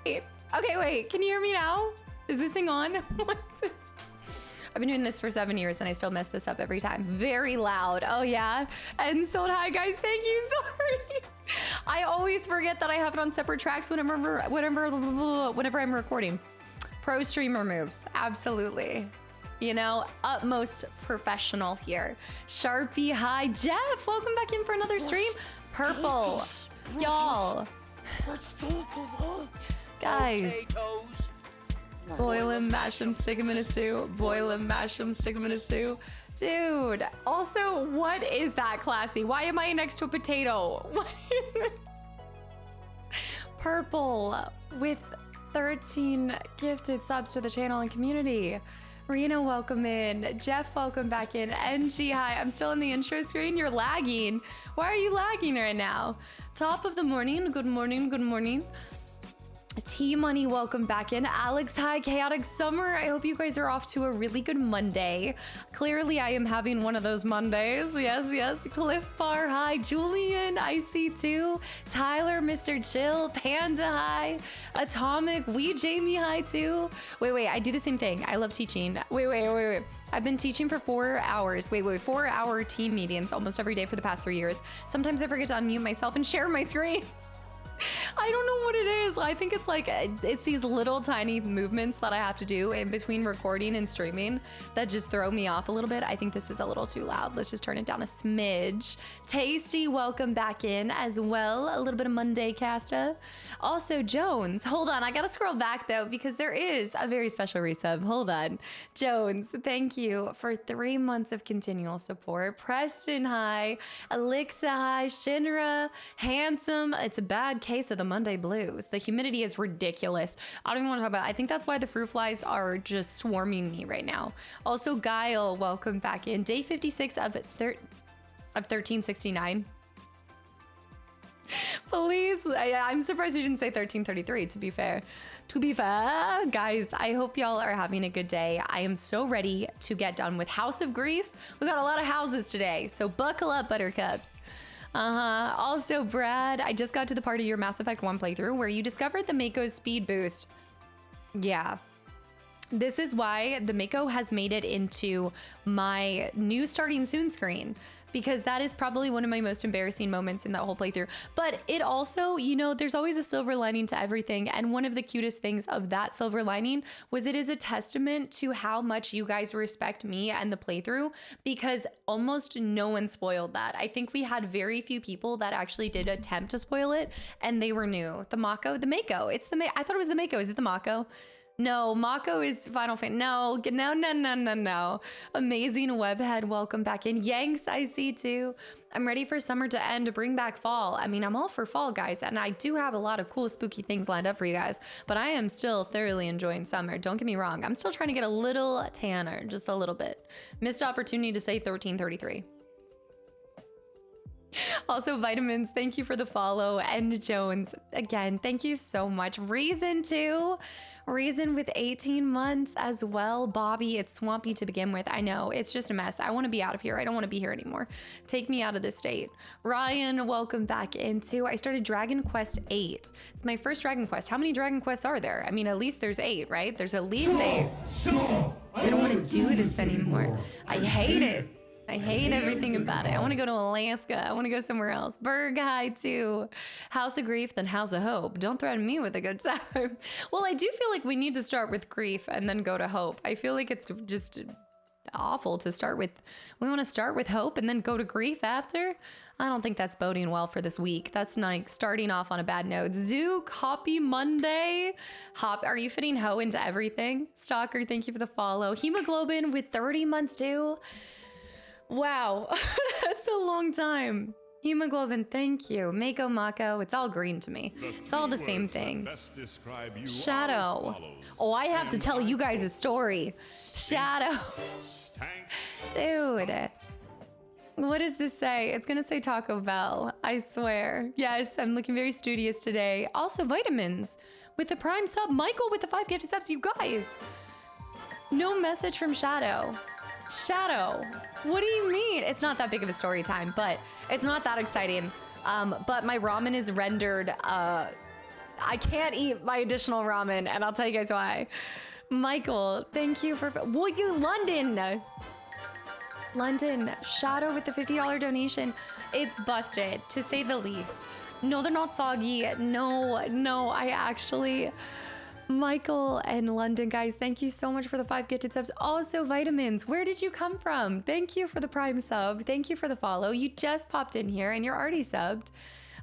Wait. Okay, wait. Can you hear me now? Is this thing on? What is this? I've been doing this for 7 years and I still mess this up every time. Very loud. Oh yeah. And so hi guys. Thank you. Sorry. I always forget that I have it on separate tracks whenever I'm recording. Pro streamer moves. Absolutely. You know, utmost professional here. Sharpie, hi. Jeff, welcome back in for another stream. Purple. Y'all. Guys. Boil them, mash them, stick them in a stew. Boil them, mash them, stick them in a stew. Dude, also, what is that, Classy? Why am I next to a potato? What is Purple with 13 gifted subs to the channel and community. Rena, welcome in. Jeff, welcome back in. NG, hi. I'm still in the intro screen. You're lagging. Why are you lagging right now? Top of the morning. Good morning. Good morning. T-Money, welcome back in. Alex, hi. Chaotic Summer, I hope you guys are off to a really good Monday. Clearly, I am having one of those Mondays. Yes, yes. Cliff Bar, hi. Julian, I see too. Tyler, Mr. Chill. Panda, hi. Atomic, Jamie, hi too. Wait, I do the same thing. I love teaching. Wait. I've been teaching for 4 hours. 4-hour team meetings almost every day for the past 3 years. Sometimes I forget to unmute myself and share my screen. I don't know what it is. I think it's like, it's these little tiny movements that I have to do in between recording and streaming that just throw me off a little bit. I think this is a little too loud. Let's just turn it down a smidge. Tasty, welcome back in as well. A little bit of Monday Casta. Also, Jones, hold on. I gotta scroll back though, because there is a very special resub. Hold on. Jones, thank you for 3 months of continual support. Preston, hi. Alexa, hi. Shinra, handsome. It's a bad case of the Monday blues. The humidity is ridiculous. I don't even want to talk about it. I think that's why the fruit flies are just swarming me right now. Also, Guile, welcome back in. Day 56 of 1369. Please, I'm surprised you didn't say 1333, to be fair. To be fair, guys, I hope y'all are having a good day. I am so ready to get done with House of Grief. We got a lot of houses today, so buckle up, buttercups. Also, Brad, I just got to the part of your Mass Effect 1 playthrough where you discovered the Mako's speed boost. Yeah. This is why the Mako has made it into my new starting soon screen, because that is probably one of my most embarrassing moments in that whole playthrough. But it also, you know, there's always a silver lining to everything. And one of the cutest things of that silver lining was it is a testament to how much you guys respect me and the playthrough, because almost no one spoiled that. I think we had very few people that actually did attempt to spoil it, and they were new. The Mako, it's the I thought it was the Mako. Is it the Mako? No, Mako is Final Fantasy. No. Amazing Webhead, welcome back in. Yanks, I see too. I'm ready for summer to end to bring back fall. I mean, I'm all for fall, guys, and I do have a lot of cool, spooky things lined up for you guys, but I am still thoroughly enjoying summer. Don't get me wrong. I'm still trying to get a little tanner, just a little bit. Missed opportunity to say 1333. Also, Vitamins, thank you for the follow. And Jones, again, thank you so much. Reason with 18 months as well. Bobby, it's swampy to begin with. I know, it's just a mess. I want to be out of here. I don't want to be here anymore. Take me out of this state. Ryan, welcome back into. I started Dragon Quest 8. It's my first Dragon Quest. How many Dragon Quests are there? I mean, at least there's 8, right? There's at least 8. I don't want to do this anymore. I hate it. I hate everything about it. I want to go to Alaska. I want to go somewhere else. Berg, hi too. House of Grief, then House of Hope. Don't threaten me with a good time. Well, I do feel like we need to start with grief and then go to hope. I feel like it's just awful to start with. We want to start with hope and then go to grief after. I don't think that's boding well for this week. That's like starting off on a bad note. Zook, Hoppy Monday. Are you fitting Ho into everything? Stalker, thank you for the follow. Hemoglobin with 30 months too. Wow, that's a long time. Hemoglobin, thank you. Mako, it's all green to me. It's all the same thing. Shadow. Oh, I have to tell you guys a story. Shadow. Dude. What does this say? It's gonna say Taco Bell, I swear. Yes, I'm looking very studious today. Also, Vitamins with the Prime sub. Michael with the 5 gifted subs, you guys. No message from Shadow. Shadow, what do you mean? It's not that big of a story time, but it's not that exciting. But my ramen is rendered I can't eat my additional ramen, and I'll tell you guys why. Michael, thank you for, will you, London, Shadow with the $50 donation. It's busted, to say the least. No, they're not soggy. No, I actually, Michael and London, guys, thank you so much for the 5 gifted subs. Also, Vitamins, where did you come from? Thank you for the Prime sub. Thank you for the follow. You just popped in here and you're already subbed.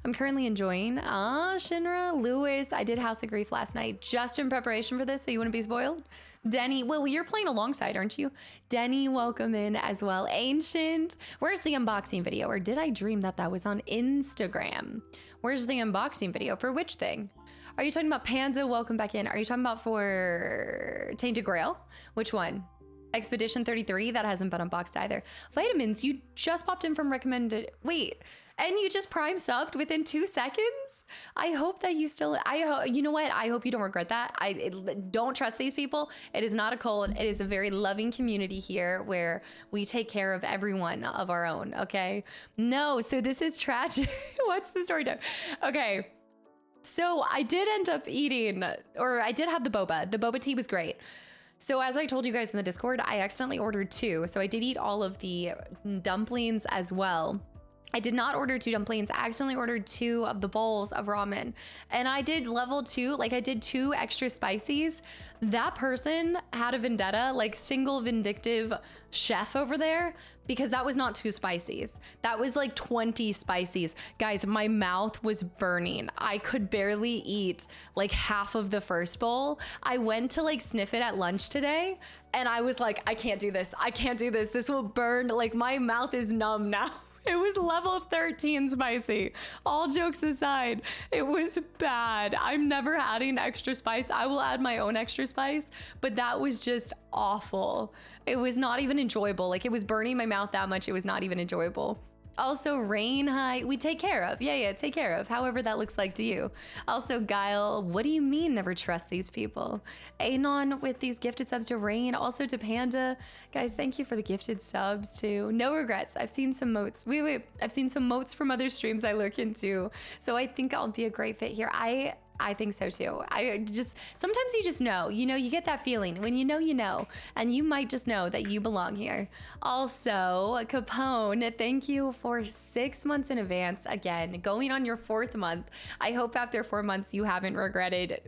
I'm currently enjoying. Shinra, Lewis, I did House of Grief last night just in preparation for this, so you wouldn't be spoiled. Denny, well, you're playing alongside, aren't you? Denny, welcome in as well. Ancient, where's the unboxing video? Or did I dream that that was on Instagram? Where's the unboxing video? For which thing? Are you talking about Panda? Welcome back in. Are you talking about for Tainted Grail? Which one? Expedition 33? That hasn't been unboxed either. Vitamins, you just popped in from recommended. Wait. And you just prime subbed within 2 seconds? I hope that you still, you know what? I hope you don't regret that. Don't trust these people. It is not a cult. It is a very loving community here where we take care of everyone of our own, okay? No, so this is tragic. What's the story time? Okay, so I did end up eating, or I did have the boba. The boba tea was great. So as I told you guys in the Discord, I accidentally ordered 2. So I did eat all of the dumplings as well. I did not order 2 dumplings. I accidentally ordered 2 of the bowls of ramen. And I did level 2, like I did 2 extra spices. That person had a vendetta, like single vindictive chef over there, because that was not 2 spices. That was like 20 spices. Guys, my mouth was burning. I could barely eat like half of the first bowl. I went to like sniff it at lunch today and I was like, I can't do this. I can't do this. This will burn. Like my mouth is numb now. It was level 13 spicy. All jokes aside, it was bad. I'm never adding extra spice. I will add my own extra spice, but that was just awful. It was not even enjoyable. Like it was burning my mouth that much. It was not even enjoyable. Also, Rain, hi, we take care of. Yeah, take care of, however that looks like to you. Also, Guile, what do you mean never trust these people? Anon with these gifted subs to Rain, also to Panda. Guys, thank you for the gifted subs too. No regrets, I've seen some moats. Wait, I've seen some moats from other streams I look into. So I think I'll be a great fit here. I think so too. Sometimes you just know, you get that feeling. When you know, and you might just know that you belong here. Also, Capone, thank you for 6 months in advance. Again, going on your 4th month. I hope after 4 months you haven't regretted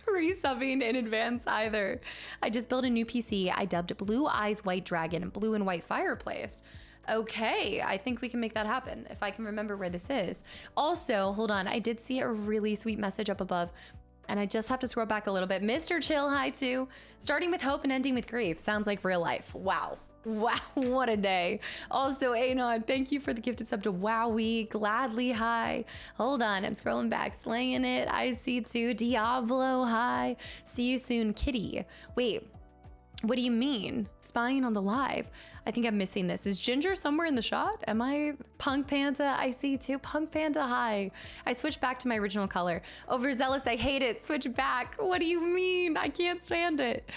resubbing in advance either. I just built a new PC. I dubbed Blue Eyes White Dragon and Blue and White Fireplace. Okay, I think we can make that happen if I can remember where this is. Also, hold on, I did see a really sweet message up above and I just have to scroll back a little bit. Mr. Chill, hi too. Starting with hope and ending with grief. Sounds like real life. Wow, what a day. Also, Anon, thank you for the gifted sub to Wowie. Gladly, hi. Hold on, I'm scrolling back. Slaying it, I see too. Diablo, hi. See you soon, Kitty. Wait, what do you mean? Spying on the live? I think I'm missing this. Is Ginger somewhere in the shot? Am I? Punk Panda, I see too. Punk Panda, hi. I switched back to my original color. Overzealous, I hate it. Switch back. What do you mean? I can't stand it.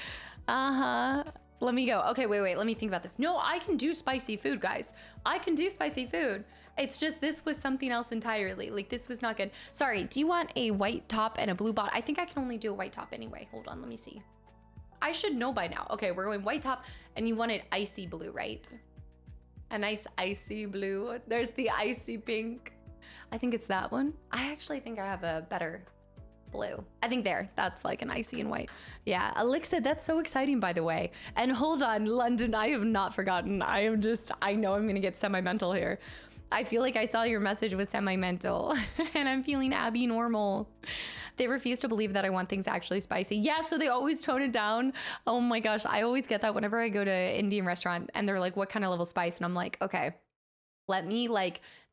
Let me go. Okay, wait. Let me think about this. No, I can do spicy food, guys. I can do spicy food. It's just this was something else entirely. Like this was not good. Sorry, do you want a white top and a blue bottom? I think I can only do a white top anyway. Hold on, let me see. I should know by now. Okay, we're going white top and you wanted icy blue, right? A nice icy blue. There's the icy pink. I think it's that one. I actually think I have a better blue. I think that's like an icy and white. Yeah, Elixir, that's so exciting, by the way. And hold on, London, I have not forgotten. I know I'm gonna get semi-mental here. I feel like I saw your message was semi-mental and I'm feeling Abby normal. They refuse to believe that I want things actually spicy. Yeah, so they always tone it down. Oh my gosh, I always get that whenever I go to an Indian restaurant and they're like, what kind of level spice? And I'm like, okay, let me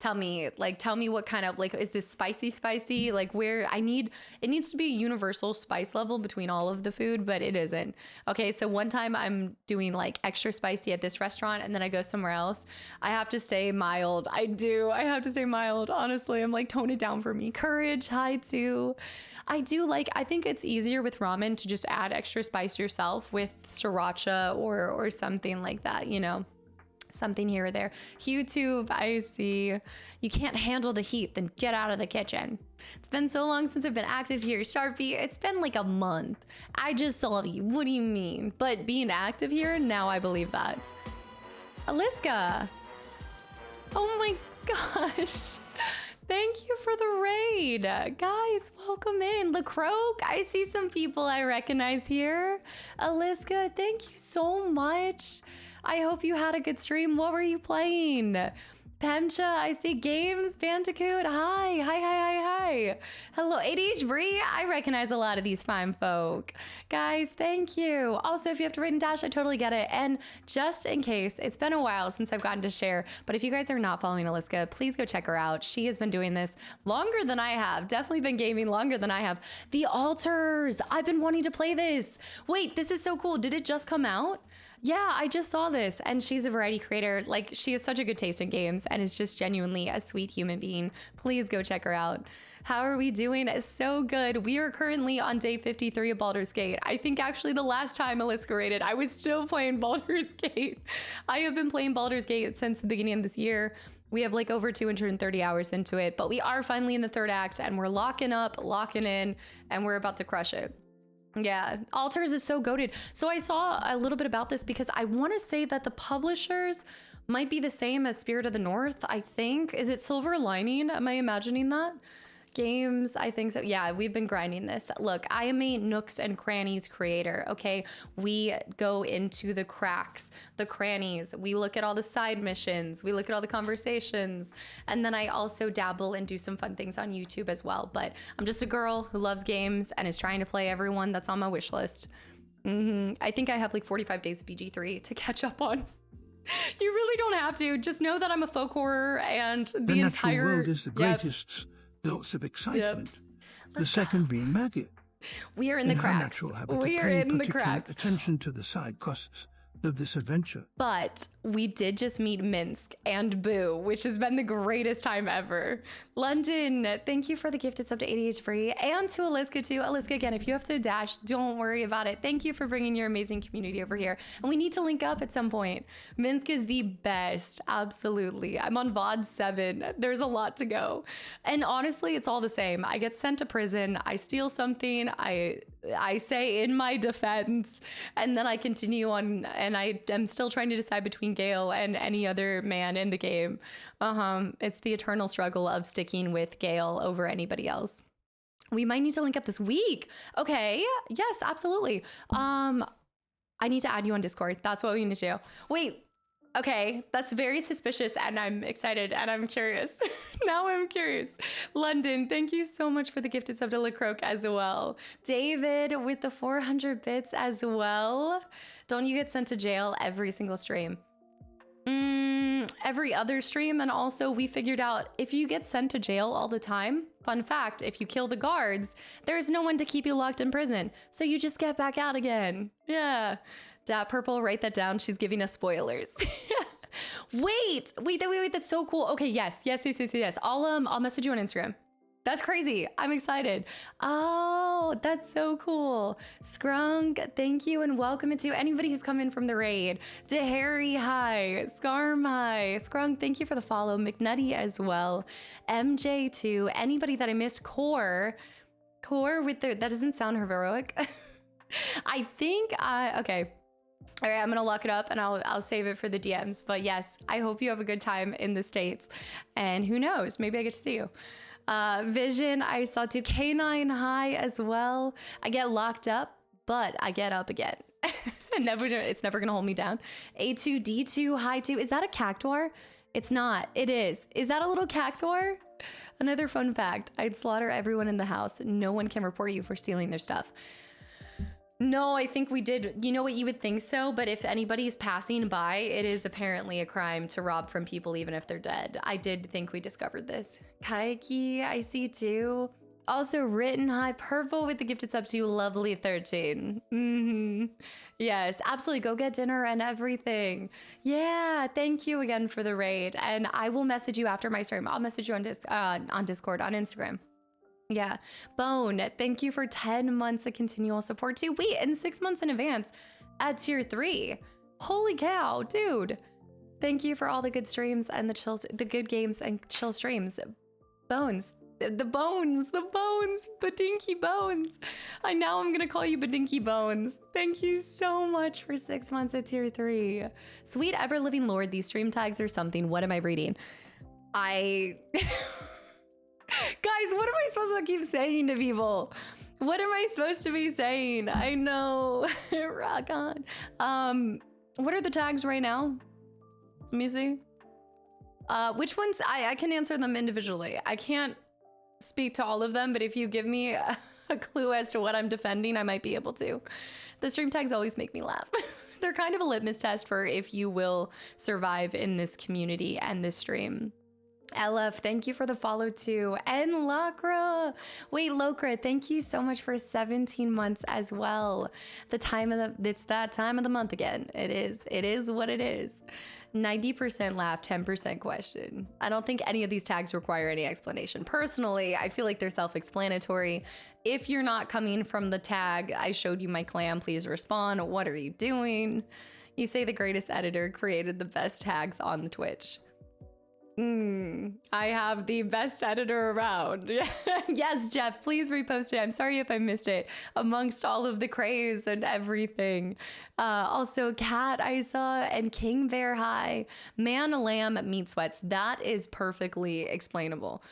tell me what kind of, is this spicy? Like where it needs to be a universal spice level between all of the food, but it isn't. Okay, so one time I'm doing like extra spicy at this restaurant and then I go somewhere else. I have to stay mild. I have to stay mild. Honestly, I'm like, tone it down for me. Courage, hi too. I think it's easier with ramen to just add extra spice yourself with sriracha or something like that, something here or there. YouTube, I see. You can't handle the heat, then get out of the kitchen. It's been so long since I've been active here. Sharpie, it's been like a month. I just saw you. What do you mean? But being active here, now I believe that. Aliska. Oh my gosh. Thank you for the raid. Guys, welcome in. LaCroak, I see some people I recognize here. Aliska, thank you so much. I hope you had a good stream. What were you playing? Pemcha, I see Games, Bandicoot, hi. Hello, ADH Bree, I recognize a lot of these fine folk. Guys, thank you. Also, if you have to raid and dash, I totally get it. And just in case, it's been a while since I've gotten to share, but if you guys are not following Aliska, please go check her out. She has been doing this longer than I have, definitely been gaming longer than I have. The Altars, I've been wanting to play this. Wait, this is so cool. Did it just come out? Yeah, I just saw this, and she's a variety creator. Like, she has such a good taste in games and is just genuinely a sweet human being. Please go check her out. How are we doing? So good. We are currently on day 53 of Baldur's Gate. I think actually the last time Aliska raided, I was still playing Baldur's Gate. I have been playing Baldur's Gate since the beginning of this year. We have like over 230 hours into it, but we are finally in the third act, and we're locking up, locking in, and we're about to crush it. Yeah, Altars is so goated. So I saw a little bit about this because I want to say that the publishers might be the same as Spirit of the North, I think. Is it Silver Lining? Am I imagining that? Games, I think so. Yeah, we've been grinding this. Look, I am a nooks and crannies creator, okay? We go into the cracks, the crannies. We look at all the side missions. We look at all the conversations. And then I also dabble and do some fun things on YouTube as well. But I'm just a girl who loves games and is trying to play everyone that's on my wish list. I think I have like 45 days of BG3 to catch up on. You really don't have to. Just know that I'm a folk horror and the entire world is the greatest. Lots of excitement. The second being maggot. We are in the cracks. We are in the cracks. Attention to the side quests of this adventure. But we did just meet Minsk and Boo, which has been the greatest time ever. London, thank you for the gifted sub to ADH Free, and to Aliska too. Aliska, again, if you have to dash, don't worry about it. Thank you for bringing your amazing community over here. And we need to link up at some point. Minsk is the best, absolutely. I'm on VOD 7. There's a lot to go. And honestly, it's all the same. I get sent to prison, I steal something, I say in my defense, and then I continue on, and I am still trying to decide between Gale and any other man in the game. It's the eternal struggle of sticking with Gale over anybody else. We might need to link up this week. Okay, yes, absolutely. I need to add you on Discord. That's what we need to do. Wait, okay, that's very suspicious, and I'm excited, and I'm curious. Now I'm curious. London, thank you so much for the gifted sub to LaCroak as well. David with the 400 bits as well. Don't you get sent to jail every single stream? Every other stream, and also we figured out if you get sent to jail all the time, fun fact, if you kill the guards, there's no one to keep you locked in prison, so you just get back out again. Yeah. Dat Purple, write that down. She's giving us spoilers. Wait, that's so cool. Okay, yes. I'll message you on Instagram. That's crazy. I'm excited. Oh, that's so cool. Scrunk, thank you and welcome to anybody who's come in from the raid. To Harry, hi. Scarm, hi. Scrunk, thank you for the follow. McNutty as well. MJ too. Anybody that I missed. Core with the, that doesn't sound heroic. I think okay. All right, I'm gonna lock it up and I'll save it for the DMs. But yes, I hope you have a good time in the States. And who knows, maybe I get to see you. Vision, I saw too. K9 high as well. I get locked up, but I get up again. It's never gonna hold me down. A2D2 high too. Is that a cactuar? It's not. It is. Is that a little cactuar? Another fun fact, I'd slaughter everyone in the house. No one can report you for stealing their stuff. No, I think we did. You know what, you would think so, but if anybody's passing by, it is apparently a crime to rob from people even if they're dead. I did think we discovered this. Kaiki, I see too. Also written high purple with the gifted sub to lovely 13. Yes, absolutely. Go get dinner and everything. Yeah, thank you again for the raid. And I will message you after my stream. I'll message you on Discord, on Instagram. Yeah. Bone, thank you for 10 months of continual support too. Wait, and 6 months in advance at tier 3. Holy cow, dude. Thank you for all the good streams and the good games and chill streams. Bones, The bones, Badinky Bones. I'm gonna call you Badinky Bones. Thank you so much for 6 months at tier 3. Sweet ever living lord, these stream tags are something. What am I reading? Guys, what am I supposed to keep saying to people? What am I supposed to be saying? I know. Rock on. What are the tags right now? Let me see. Which ones? I can answer them individually. I can't speak to all of them, but if you give me a clue as to what I'm defending, I might be able to. The stream tags always make me laugh. They're kind of a litmus test for if you will survive in this community and this stream. LF, thank you for the follow too. And Lokra. Wait, Lokra, thank you so much for 17 months as well. It's that time of the month again. It is what it is. 90% laugh, 10% question. I don't think any of these tags require any explanation. Personally, I feel like they're self-explanatory. If you're not coming from the tag, I showed you my clan, please respond. What are you doing? You say the greatest editor created the best tags on the Twitch. I have the best editor around. Yes, Jeff, please repost it. I'm sorry if I missed it amongst all of the craze and everything. Also, Cat I saw and King Bear High, Man Lamb Meat Sweats. That is perfectly explainable.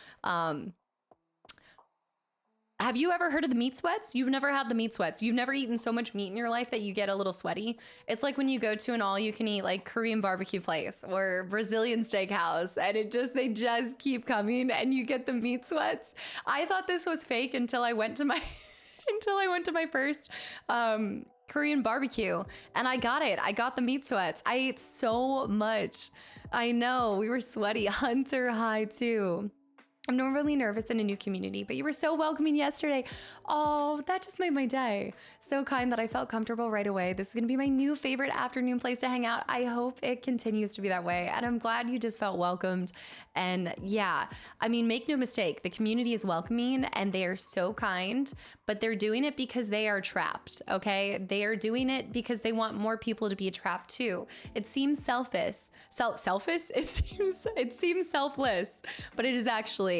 Have you ever heard of the meat sweats? You've never had the meat sweats. You've never eaten so much meat in your life that you get a little sweaty. It's like when you go to an all-you-can-eat like Korean barbecue place or Brazilian steakhouse, and they just keep coming, and you get the meat sweats. I thought this was fake until I went to my first Korean barbecue, and I got it. I got the meat sweats. I ate so much. I know, we were sweaty. Hunter High too. I'm normally nervous in a new community, but you were so welcoming yesterday. Oh, that just made my day. So kind that I felt comfortable right away. This is gonna be my new favorite afternoon place to hang out. I hope it continues to be that way. And I'm glad you just felt welcomed. And yeah, I mean, make no mistake, the community is welcoming and they are so kind, but they're doing it because they are trapped, okay? They are doing it because they want more people to be trapped too. It seems selfish. Selfish? It seems selfless, but it is actually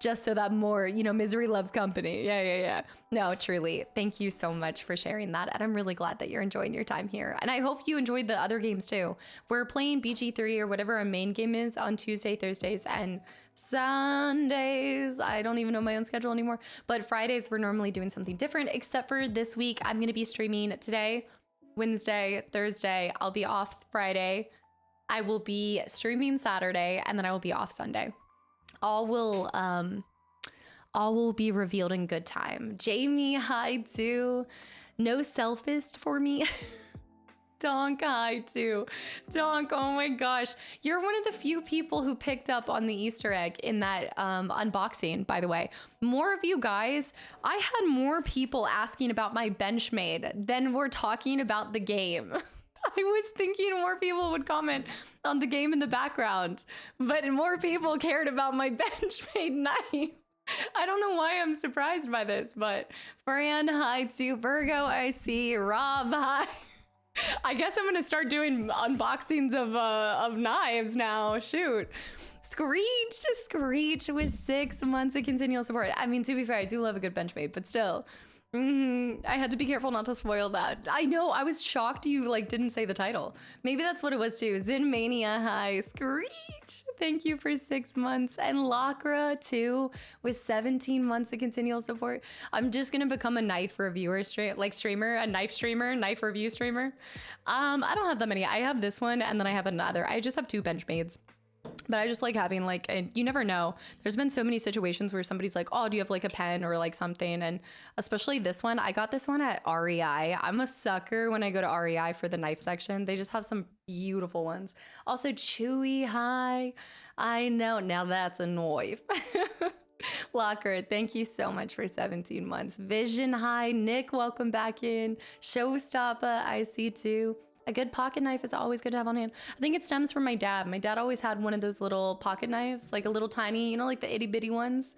just so that more, misery loves company. Yeah. No, truly. Thank you so much for sharing that. And I'm really glad that you're enjoying your time here. And I hope you enjoyed the other games too. We're playing BG3 or whatever our main game is on Tuesday, Thursdays, and Sundays. I don't even know my own schedule anymore. But Fridays, we're normally doing something different, except for this week, I'm going to be streaming today, Wednesday, Thursday. I'll be off Friday. I will be streaming Saturday, and then I will be off Sunday. All will be revealed in good time. Jamie, hi too. No selfist for me. Donk, hi too. Donk, oh my gosh. You're one of the few people who picked up on the Easter egg in that unboxing, by the way. More of you guys, I had more people asking about my Benchmade than were talking about the game. I was thinking more people would comment on the game in the background, but more people cared about my Benchmade knife. I don't know why I'm surprised by this, but Fran, hi to Virgo, I see. Rob, hi. I guess I'm gonna start doing unboxings of knives now. Shoot. Screech with 6 months of continual support. I mean, to be fair, I do love a good Benchmade, but still. I had to be careful not to spoil that. I know, I was shocked you didn't say the title. Maybe that's what it was too. Zinmania, hi. Screech, thank you for 6 months. And Lakra too, with 17 months of continual support. I'm just gonna become a knife reviewer streamer, a knife streamer, knife review streamer. I don't have that many. I have this one and then I have another. I just have 2 Benchmades. But I just like having you never know. There's been so many situations where somebody's like, oh, do you have a pen or something? And especially this one, I got this one at REI. I'm a sucker when I go to REI for the knife section. They just have some beautiful ones. Also, Chewy, hi. I know, now that's a knife. Locker, thank you so much for 17 months. Vision, hi. Nick, welcome back in. Showstopper, I see too. A good pocket knife is always good to have on hand. I think it stems from my dad. My dad always had one of those little pocket knives, a little tiny, the itty bitty ones.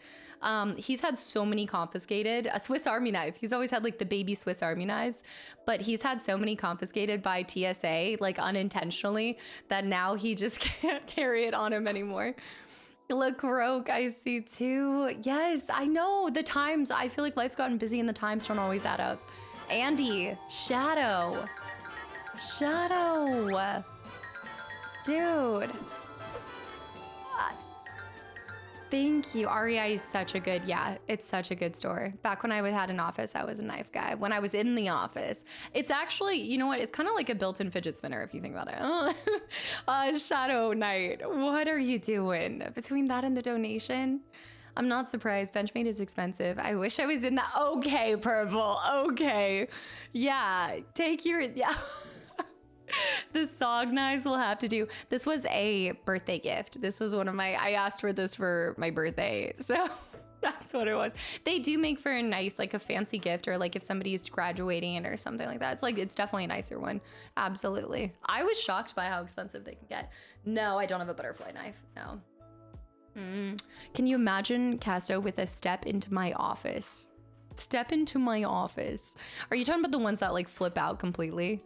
He's had so many confiscated. A Swiss Army knife. He's always had the baby Swiss Army knives, but he's had so many confiscated by TSA, unintentionally, that now he just can't carry it on him anymore. LaCroak, I see too. Yes, I know. The times, I feel like life's gotten busy and the times don't always add up. Andy, Shadow. Shadow. Dude. Thank you. REI is such a good, yeah, it's such a good store. Back when I had an office, I was a knife guy. When I was in the office, it's actually, you know what? It's kind of like a built-in fidget spinner if you think about it. Shadow Knight, what are you doing? Between that and the donation, I'm not surprised. Benchmade is expensive. I wish I was in that. Okay, Purple. Okay. Yeah, take your, yeah. The SOG knives will have to do. This was a birthday gift. This was one of my, I asked for this for my birthday. So that's what it was. They do make for a nice, like a fancy gift, or like if somebody's graduating or something like that. It's like, it's definitely a nicer one. Absolutely. I was shocked by how expensive they can get. No, I don't have a butterfly knife. No. Can you imagine Casto with a step into my office? Step into my office. Are you talking about the ones that like flip out completely?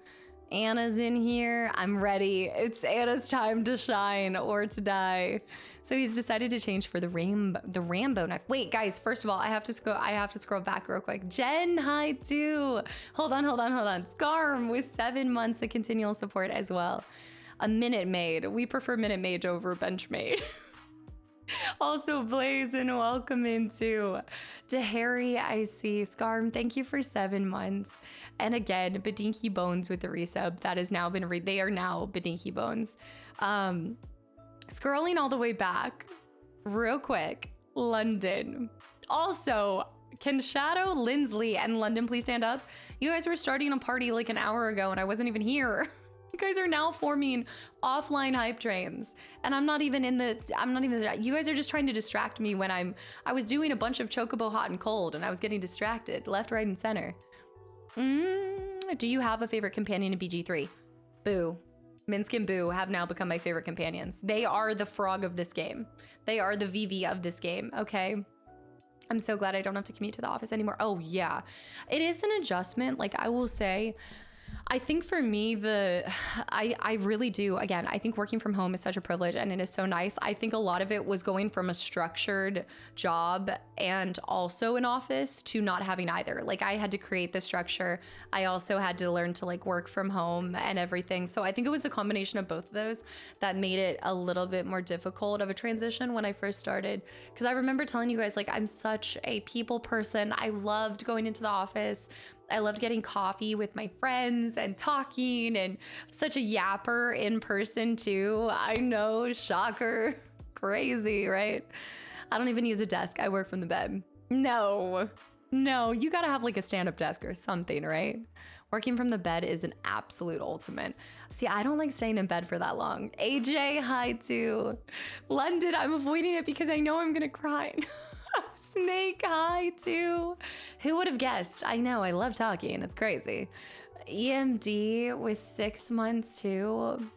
Anna's in here. I'm ready. It's Anna's time to shine or to die. So he's decided to change for the Rambo knife. Wait, guys, first of all, I have to scroll back real quick. Jen, hi too. Hold on. Scarm with 7 months of continual support as well. A Minute Maid. We prefer Minute Maid over Benchmade. Also, Blaze, and welcome into to Harry. I see Scarm. Thank you for 7 months. And again, Badinky Bones with the resub that has now been they are now Badinky Bones. Scrolling all the way back, real quick. London. Also, can Shadow, Lindsley, and London please stand up? You guys were starting a party like an hour ago, and I wasn't even here. You guys are now forming offline hype trains, and I'm not even you guys are just trying to distract me when I was doing a bunch of Chocobo Hot and Cold, and I was getting distracted left, right, and center. Do you have a favorite companion in BG3? Boo. Minsk and Boo have now become my favorite companions. They are the frog of this game. They are the VV of this game, okay? I'm so glad I don't have to commute to the office anymore. Oh yeah, it is an adjustment. Like I will say, I think for me, I really do. Again, I think working from home is such a privilege and it is so nice. I think a lot of it was going from a structured job and also an office to not having either. Like I had to create the structure. I also had to learn to like work from home and everything. So I think it was the combination of both of those that made it a little bit more difficult of a transition when I first started. Because I remember telling you guys, like, I'm such a people person. I loved going into the office. I loved getting coffee with my friends and talking, and such a yapper in person too. I know, shocker, crazy, right? I don't even use a desk. I work from the bed. No, you gotta have like a stand-up desk or something, right? Working from the bed is an absolute ultimate. See, I don't like staying in bed for that long. AJ, hi too. London, I'm avoiding it because I know I'm gonna cry. Snake, hi too. Who would have guessed? I know, I love talking. It's crazy. EMD with 6 months too.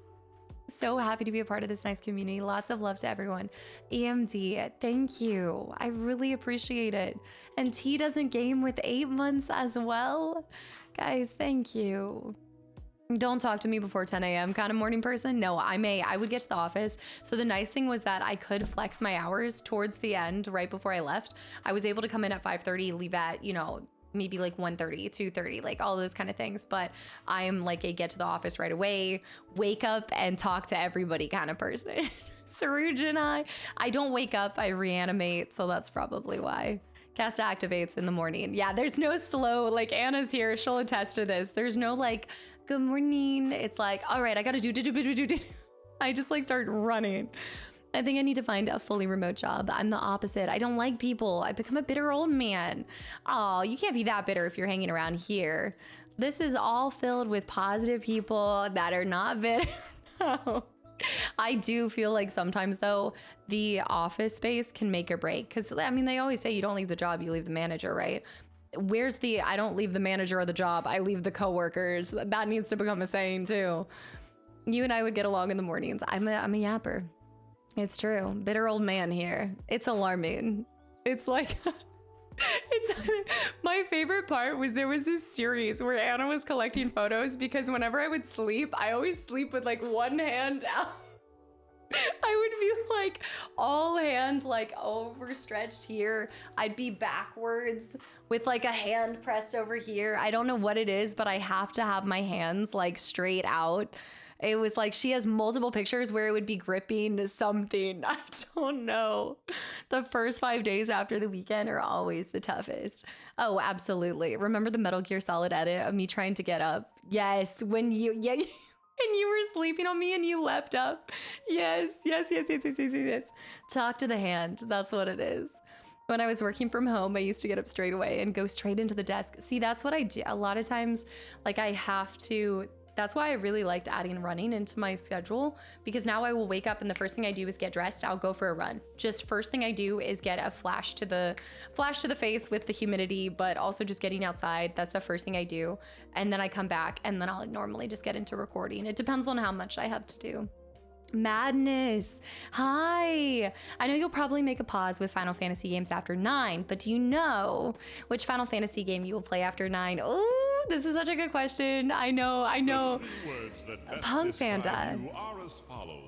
So happy to be a part of this nice community. Lots of love to everyone. EMD, thank you. I really appreciate it. And T doesn't game with 8 months as well. Guys, thank you. Don't talk to me before 10 a.m. kind of morning person. No, I would get to the office. So the nice thing was that I could flex my hours towards the end, right before I left. I was able to come in at 5:30, leave at, you know, maybe like 1:30, 2:30, like all those kind of things. But I am like a get to the office right away, wake up and talk to everybody kind of person. Saruj and I don't wake up, I reanimate. So that's probably why. Cast activates in the morning. Yeah, there's no slow, like Anna's here, she'll attest to this. There's no like, good morning. It's like, all right, I gotta do. I just like start running. I think I need to find a fully remote job. I'm the opposite. I don't like people. I become a bitter old man. Oh, you can't be that bitter if you're hanging around here. This is all filled with positive people that are not bitter. No. I do feel like sometimes though, the office space can make or break. Cause I mean, they always say you don't leave the job, you leave the manager, right? Where's the, I don't leave the manager or the job, I leave the coworkers. That needs to become a saying too. You and I would get along in the mornings. I'm a yapper. It's true. Bitter old man here. It's alarming. It's like, my favorite part was there was this series where Anna was collecting photos because whenever I would sleep, I always sleep with like one hand out. I would be like all hand like overstretched here. I'd be backwards with like a hand pressed over here. I don't know what it is, but I have to have my hands like straight out. It was like she has multiple pictures where it would be gripping something. I don't know. The first 5 days after the weekend are always the toughest. Oh, absolutely. Remember the Metal Gear Solid edit of me trying to get up? Yes, when you were sleeping on me and you leapt up. Yes. Talk to the hand. That's what it is. When I was working from home, I used to get up straight away and go straight into the desk. See, that's what I do. A lot of times, like I have to... That's why I really liked adding running into my schedule, because now I will wake up and the first thing I do is get dressed. I'll go for a run. Just first thing I do is get a flash to the face with the humidity, but also just getting outside. That's the first thing I do. And then I come back and then I'll normally just get into recording. It depends on how much I have to do. Madness. Hi. I know you'll probably make a pause with Final Fantasy games after 9, but do you know which Final Fantasy game you will play after 9? Oh, this is such a good question. I know. Punk Panda.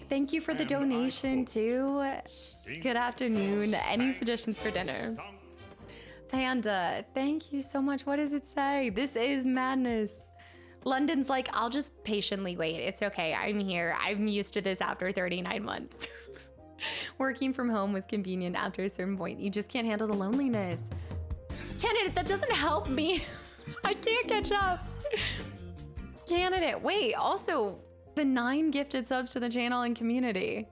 Thank you for the donation too. Good afternoon. Any suggestions for dinner? Panda, thank you so much. What does it say? This is madness. London's like, I'll just patiently wait. It's okay. I'm here. I'm used to this after 39 months. Working from home was convenient after a certain point. You just can't handle the loneliness. Candidate, that doesn't help me. I can't catch up. Candidate, wait, also the 9 gifted subs to the channel and community.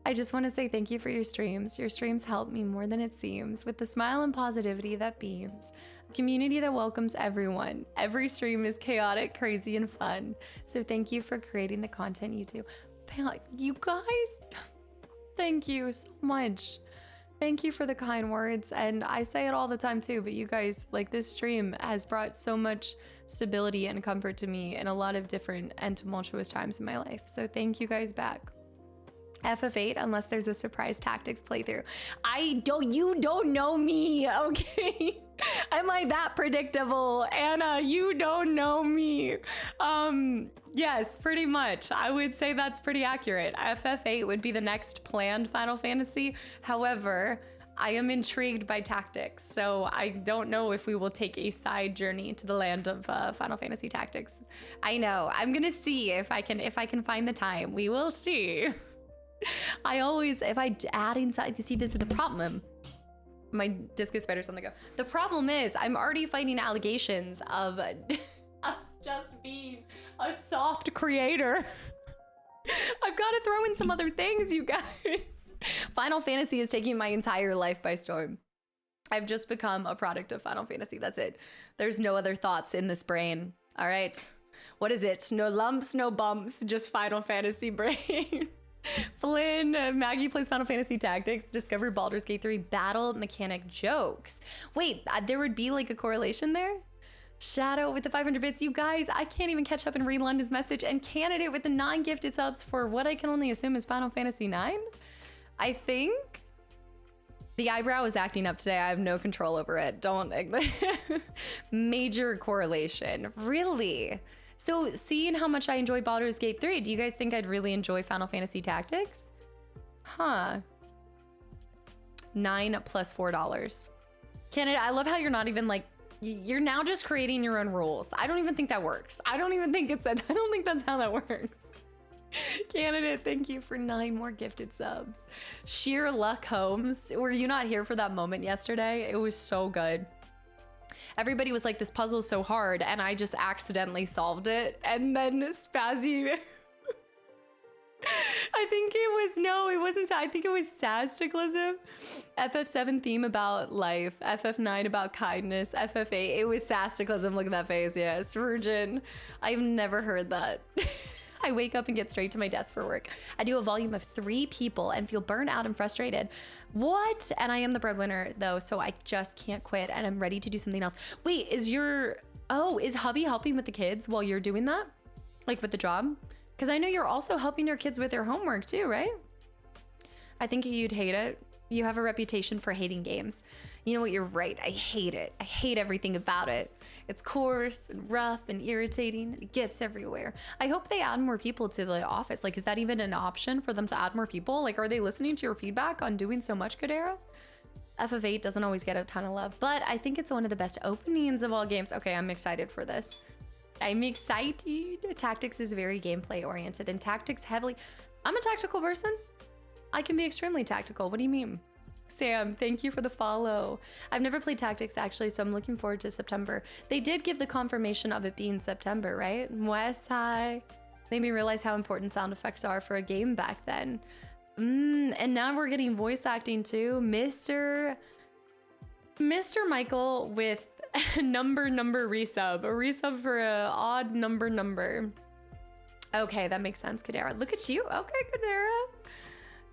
I just want to say thank you for your streams. Your streams help me more than it seems, with the smile and positivity that beams. A community that welcomes everyone. Every stream is chaotic, crazy, and fun. So thank you for creating the content you do. You guys, thank you so much. Thank you for the kind words. And I say it all the time too, but you guys, like, this stream has brought so much stability and comfort to me in a lot of different and tumultuous times in my life. So thank you guys back. FF8 unless there's a surprise tactics playthrough. You don't know me, okay? Am I that predictable? Anna, you don't know me. Yes, pretty much. I would say that's pretty accurate. FF8 would be the next planned Final Fantasy. However, I am intrigued by tactics, so I don't know if we will take a side journey to the land of Final Fantasy Tactics. I know. I'm gonna see if I can find the time. We will see. If I add inside, you see, this is the problem. My disco spider's on the go. The problem is I'm already fighting allegations of just being a soft creator. I've got to throw in some other things, you guys. Final Fantasy is taking my entire life by storm. I've just become a product of Final Fantasy. That's it. There's no other thoughts in this brain. All right. What is it? No lumps, no bumps, just Final Fantasy brain. Flynn, Maggie plays Final Fantasy Tactics, discovered Baldur's Gate 3 battle mechanic jokes. Wait, there would be like a correlation there? Shadow with the 500 bits. You guys, I can't even catch up and read London's message. And Candidate with the 9 gifted subs for what I can only assume is Final Fantasy 9? I think the eyebrow is acting up today. I have no control over it. Don't. Major correlation. Really? So seeing how much I enjoy Baldur's Gate 3, do you guys think I'd really enjoy Final Fantasy Tactics? Huh. $9 plus $4. Candidate, I love how you're not even like, you're now just creating your own rules. I don't even think that works. I don't think that's how that works. Candidate, thank you for 9 more gifted subs. Sheer luck, Holmes. Were you not here for that moment yesterday? It was so good. Everybody was like, this puzzle's so hard, and I just accidentally solved it. And then Spazzy, I think it wasn't, I think it was Kastaclysm. FF7 theme about life, FF9 about kindness, FF8, it was Kastaclysm, look at that face, yes, virgin. I've never heard that. I wake up and get straight to my desk for work. I do a volume of 3 people and feel burnt out and frustrated. What? And I am the breadwinner though, so I just can't quit and I'm ready to do something else. Wait, is hubby helping with the kids while you're doing that? Like with the job? Because I know you're also helping your kids with their homework too, right? I think you'd hate it. You have a reputation for hating games. You know what? You're right. I hate it. I hate everything about it. It's coarse and rough and irritating. It gets everywhere. I hope they add more people to the office. Like, is that even an option for them to add more people? Like, are they listening to your feedback on doing so much, Kadera? FF8 doesn't always get a ton of love, but I think it's one of the best openings of all games. Okay, I'm excited for this. I'm excited. Tactics is very gameplay oriented, and tactics heavily... I'm a tactical person. I can be extremely tactical. What do you mean? Sam, thank you for the follow. I've never played Tactics actually, so I'm looking forward to September. They did give the confirmation of it being September, right? West High. Made me realize how important sound effects are for a game back then. And now we're getting voice acting too. Mr. Michael with number resub. A resub for a odd number. Okay, that makes sense, Kadera. Look at you. Okay, Kadera.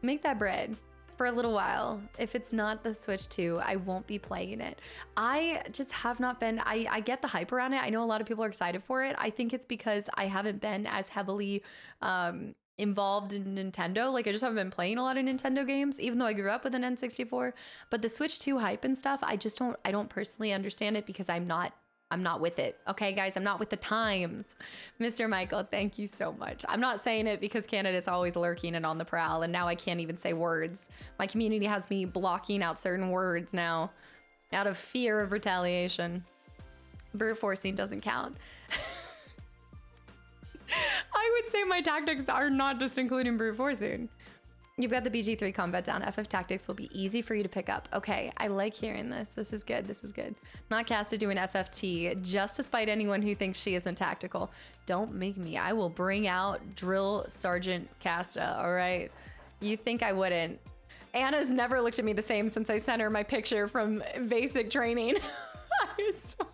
Make that bread. For a little while. If it's not the Switch 2, I won't be playing it. I just have not been, I get the hype around it. I know a lot of people are excited for it. I think it's because I haven't been as heavily involved in Nintendo. Like, I just haven't been playing a lot of Nintendo games, even though I grew up with an N64. But the Switch 2 hype and stuff, I don't personally understand it because I'm not with it. Okay, guys, I'm not with the times. Mr. Michael, thank you so much. I'm not saying it because Canada's always lurking and on the prowl, and now I can't even say words. My community has me blocking out certain words now out of fear of retaliation. Brute forcing doesn't count. I would say my tactics are not just including brute forcing. You've got the BG3 combat down. FF Tactics will be easy for you to pick up. Okay, I like hearing this. This is good. This is good. Not Casta doing FFT just to spite anyone who thinks she isn't tactical. Don't make me. I will bring out Drill Sergeant Casta, all right? You think I wouldn't. Anna's never looked at me the same since I sent her my picture from basic training. I swear.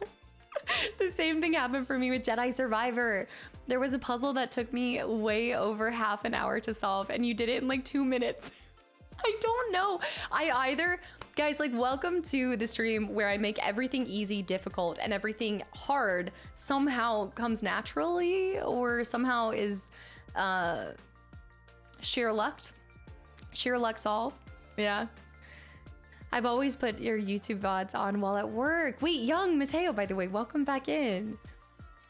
The same thing happened for me with Jedi Survivor. There was a puzzle that took me way over half an hour to solve, and you did it in like 2 minutes. I don't know. Guys, like, welcome to the stream where I make everything easy difficult and everything hard somehow comes naturally or somehow is sheer luck solve. Yeah. I've always put your YouTube VODs on while at work. Wait, young Mateo, by the way, welcome back in.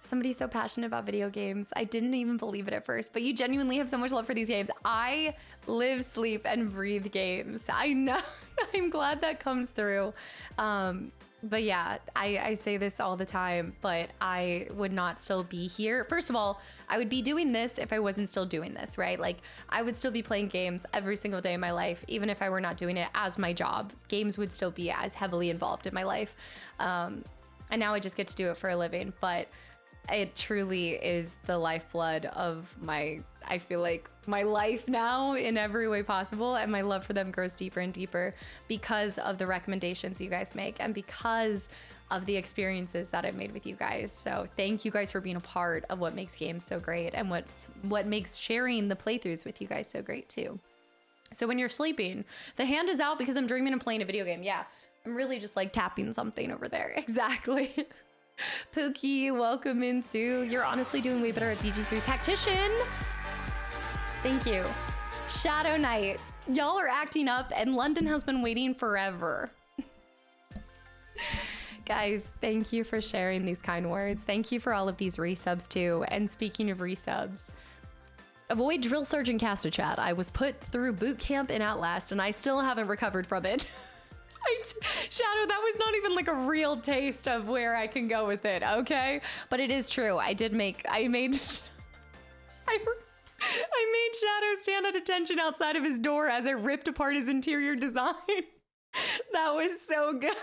Somebody so passionate about video games. I didn't even believe it at first, but you genuinely have so much love for these games. I live, sleep, and breathe games. I know. I'm glad that comes through. But yeah, I say this all the time, but I would not still be here. First of all, I would be doing this if I wasn't still doing this, right? Like, I would still be playing games every single day of my life, even if I were not doing it as my job. Games would still be as heavily involved in my life. And now I just get to do it for a living, but it truly is the lifeblood of I feel like my life now in every way possible, and my love for them grows deeper and deeper because of the recommendations you guys make and because of the experiences that I've made with you guys. So thank you guys for being a part of what makes games so great and what makes sharing the playthroughs with you guys so great too. So when you're sleeping, the hand is out because I'm dreaming of playing a video game. Yeah, I'm really just like tapping something over there. Exactly. Pookie, welcome into. You're honestly doing way better at BG3 Tactician. Thank you. Shadow Knight, y'all are acting up and London has been waiting forever. Guys, thank you for sharing these kind words. Thank you for all of these resubs too. And speaking of resubs, avoid Drill Sergeant Casta chat. I was put through boot camp in Outlast and I still haven't recovered from it. Shadow, that was not even like a real taste of where I can go with it, okay? But it is true. I made Shadow stand at attention outside of his door as I ripped apart his interior design. That was so good.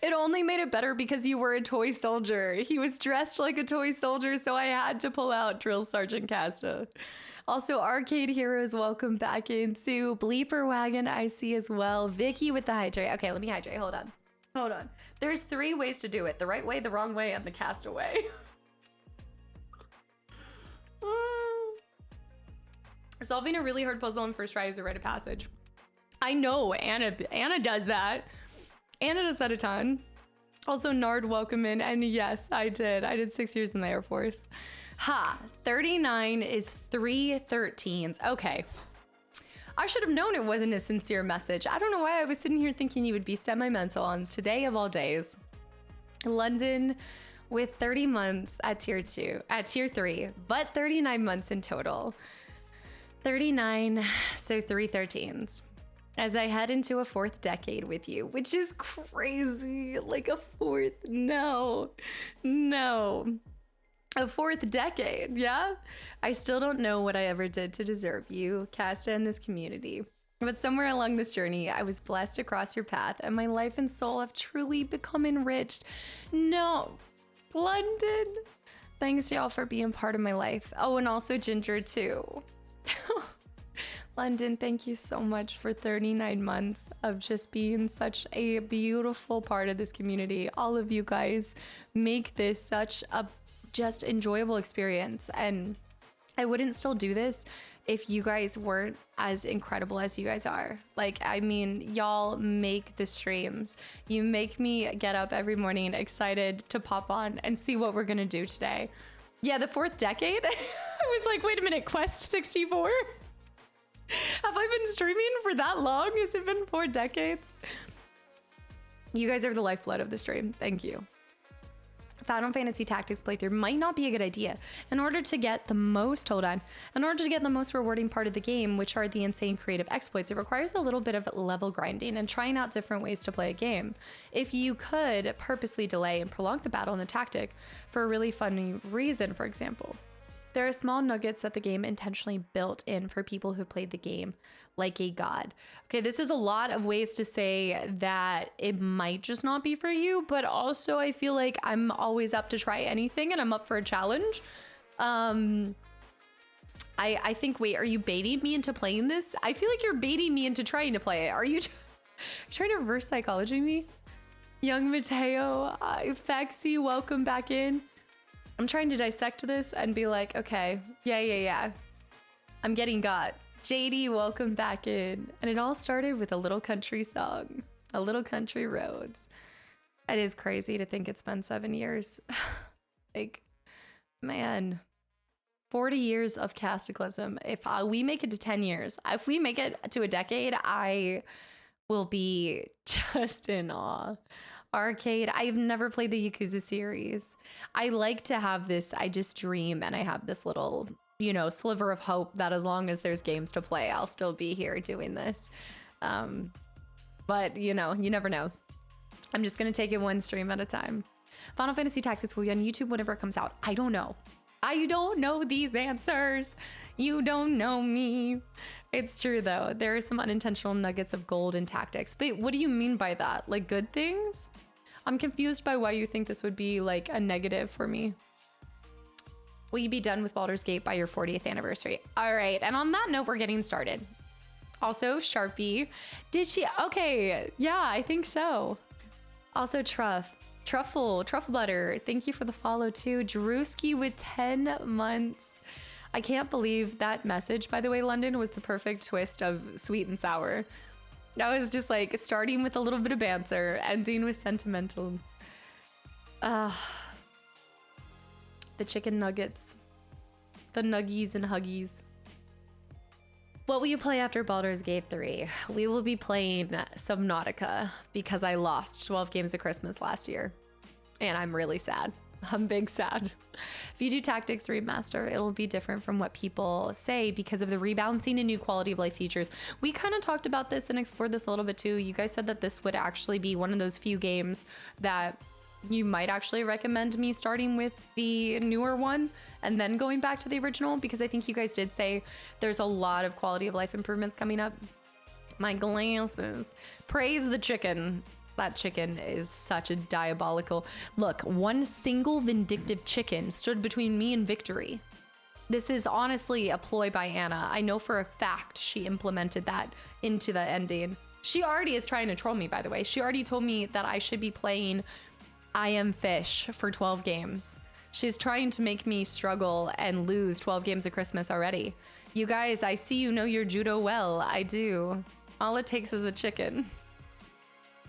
It only made it better because you were a toy soldier. He was dressed like a toy soldier, so I had to pull out Drill Sergeant Casta. Also, Arcade Heroes, welcome back into Bleeper Wagon, I see as well. Vicky with the hydrate. Okay, let me hydrate. Hold on. There's 3 ways to do it. The right way, the wrong way, and the castaway. Solving a really hard puzzle in first try is a rite of passage. I know, Anna does that. Anna does that a ton. Also, Nard, welcome in. And yes, I did 6 years in the Air Force. Ha, 39 is 3 13s. Okay. I should have known it wasn't a sincere message. I don't know why I was sitting here thinking you would be semi-mental on today of all days. London with 30 months at tier 3, but 39 months in total. 39, so 3 13s. As I head into a 4th decade with you, which is crazy. Like a 4th, no. A 4th decade, yeah? I still don't know what I ever did to deserve you, Casta, and this community. But somewhere along this journey, I was blessed to cross your path, and my life and soul have truly become enriched. No, London. Thanks, y'all, for being part of my life. Oh, and also Ginger, too. London, thank you so much for 39 months of just being such a beautiful part of this community. All of you guys make this such a just enjoyable experience, and I wouldn't still do this if you guys weren't as incredible as you guys are. Like, I mean, y'all make the streams. You make me get up every morning excited to pop on and see what we're gonna do today. Yeah, the 4th decade. I was like, wait a minute, Quest 64? Have I been streaming for that long? Has it been 4 decades? You guys are the lifeblood of the stream. Thank you. Final Fantasy Tactics playthrough might not be a good idea. In order to get the most rewarding part of the game, which are the insane creative exploits, it requires a little bit of level grinding and trying out different ways to play a game. If you could purposely delay and prolong the battle in the tactic for a really funny reason, for example. There are small nuggets that the game intentionally built in for people who played the game like a god. Okay, this is a lot of ways to say that it might just not be for you, but also I feel like I'm always up to try anything and I'm up for a challenge. I think, wait, are you baiting me into playing this? I feel like you're baiting me into trying to play it. Are you trying to reverse psychology me? Young Mateo, Fexy, welcome back in. I'm trying to dissect this and be like, okay, yeah. I'm getting got. JD, welcome back in. And it all started with a little country song, a little country roads. It is crazy to think it's been 7 years. Like, man, 40 years of Kastaclysm. If we make it to 10 years, if we make it to a decade, I will be just in awe. Arcade. I've never played the Yakuza series. I like to have this, I just dream and I have this little, sliver of hope that as long as there's games to play, I'll still be here doing this. But you never know. I'm just going to take it one stream at a time. Final Fantasy Tactics will be on YouTube whenever it comes out. I don't know. I don't know these answers. You don't know me. It's true though. There are some unintentional nuggets of gold in Tactics. But what do you mean by that? Like good things? I'm confused by why you think this would be like a negative for me. Will you be done with Baldur's Gate by your 40th anniversary? All right. And on that note, we're getting started. Also, Sharpie. Did she? Okay. Yeah, I think so. Also, Truffle Butter. Thank you for the follow too. Drewski with 10 months. I can't believe that message, by the way, London, was the perfect twist of sweet and sour. That was just like starting with a little bit of banter, ending with sentimental. The chicken nuggets. The nuggies and huggies. What will you play after Baldur's Gate 3? We will be playing Subnautica because I lost 12 games of Christmas last year. And I'm really sad. I'm big sad. If you do Tactics Remaster, it'll be different from what people say because of the rebalancing and new quality of life features. We kind of talked about this and explored this a little bit too. You guys said that this would actually be one of those few games that you might actually recommend me starting with the newer one and then going back to the original, because I think you guys did say there's a lot of quality of life improvements coming up. My glasses. Praise the chicken. That chicken is such a diabolical... Look, one single vindictive chicken stood between me and victory. This is honestly a ploy by Anna. I know for a fact she implemented that into the ending. She already is trying to troll me, by the way. She already told me that I should be playing I Am Fish for 12 games. She's trying to make me struggle and lose 12 games of Christmas already. You guys, I see you know your judo well. I do. All it takes is a chicken.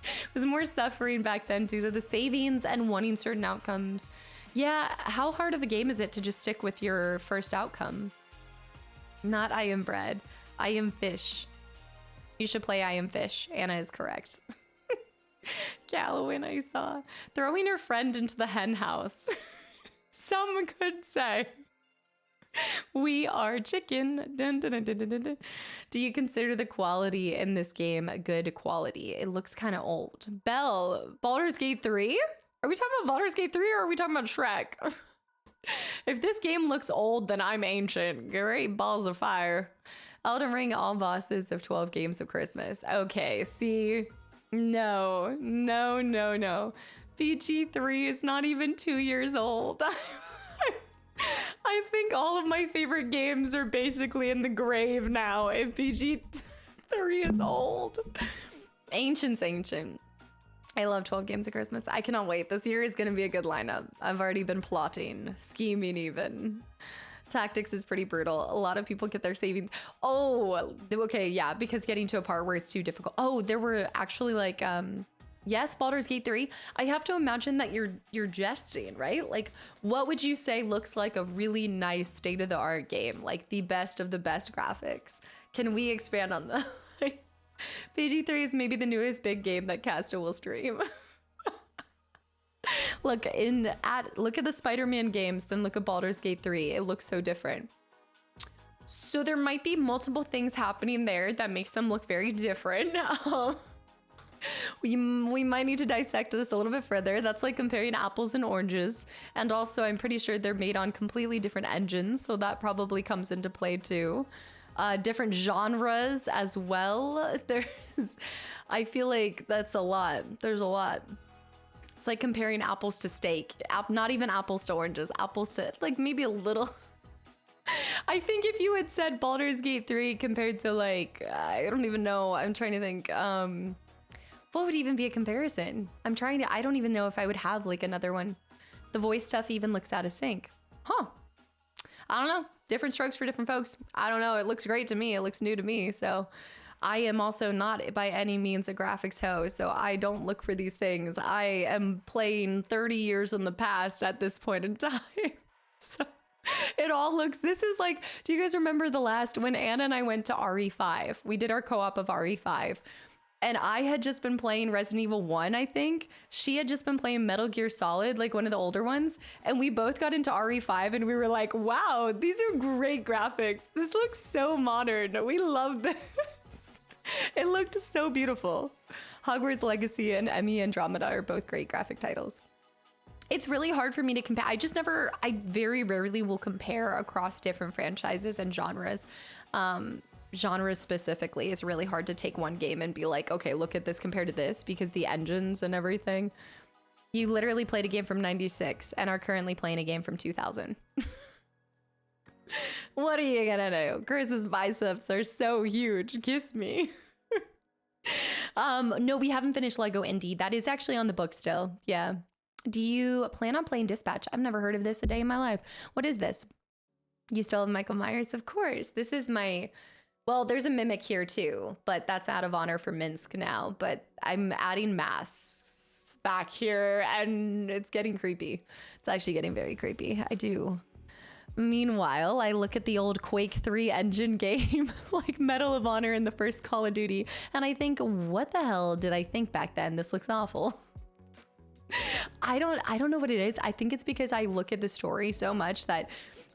It was more suffering back then due to the savings and wanting certain outcomes. Yeah, how hard of a game is it to just stick with your first outcome? Not I Am Bread. I Am Fish. You should play I Am Fish. Anna is correct. Gallowin, I saw. Throwing her friend into the hen house. Some could say. We are chicken. Dun, dun, dun, dun, dun, dun. Do you consider the quality in this game good quality? It looks kind of old. Belle, Baldur's Gate 3? Are we talking about Baldur's Gate 3 or are we talking about Shrek? If this game looks old, then I'm ancient. Great balls of fire. Elden Ring, all bosses of 12 games of Christmas. Okay, see? No. PG3 is not even 2 years old. I think all of my favorite games are basically in the grave now if PG3 is old. Ancient's ancient. I love 12 games of Christmas. I cannot wait. This year is going to be a good lineup. I've already been plotting, scheming even. Tactics is pretty brutal. A lot of people get their savings. Oh, okay, yeah, because getting to a part where it's too difficult. Oh, there were actually like, yes, Baldur's Gate 3. I have to imagine that you're jesting, right? Like, what would you say looks like a really nice state-of-the-art game? Like the best of the best graphics. Can we expand on that? PG3 is maybe the newest big game that Casta will stream. Look at the Spider-Man games, then look at Baldur's Gate 3. It looks so different. So there might be multiple things happening there that makes them look very different. We might need to dissect this a little bit further. That's like comparing apples and oranges. And also, I'm pretty sure they're made on completely different engines, so that probably comes into play too. Different genres as well. I feel like that's a lot. There's a lot. It's like comparing apples to steak. Not even apples to oranges. Apples to, like, maybe a little. I think if you had said Baldur's Gate 3 compared to, like, I don't even know. I'm trying to think. What would even be a comparison? I don't even know if I would have, like, another one. The voice stuff even looks out of sync. Huh. I don't know. Different strokes for different folks. I don't know. It looks great to me. It looks new to me. So I am also not by any means a graphics hoe. So I don't look for these things. I am playing 30 years in the past at this point in time. So it all looks, this is like, do you guys remember when Anna and I went to RE5? We did our co-op of RE5. And I had just been playing Resident Evil 1, I think. She had just been playing Metal Gear Solid, like one of the older ones. And we both got into RE5 and we were like, wow, these are great graphics. This looks so modern. We love this. It looked so beautiful. Hogwarts Legacy and Emmy Andromeda are both great graphic titles. It's really hard for me to compare. I very rarely will compare across different franchises and genres. Genres specifically, it's really hard to take one game and be like, okay, look at this compared to this, because the engines and everything. You literally played a game from 96 and are currently playing a game from 2000. What are you gonna do? Chris's biceps are so huge. Kiss me. No, we haven't finished Lego Indie. That is actually on the book still. Yeah. Do you plan on playing Dispatch? I've never heard of this a day in my life. What is this? You still have Michael Myers? Of course. This is my... Well, there's a Mimic here too, but that's out of honor for Minsk now. But I'm adding masks back here and it's getting creepy. It's actually getting very creepy. I do. Meanwhile, I look at the old Quake 3 engine game, like Medal of Honor in the first Call of Duty, and I think, what the hell did I think back then? This looks awful. I don't know what it is. I think it's because I look at the story so much that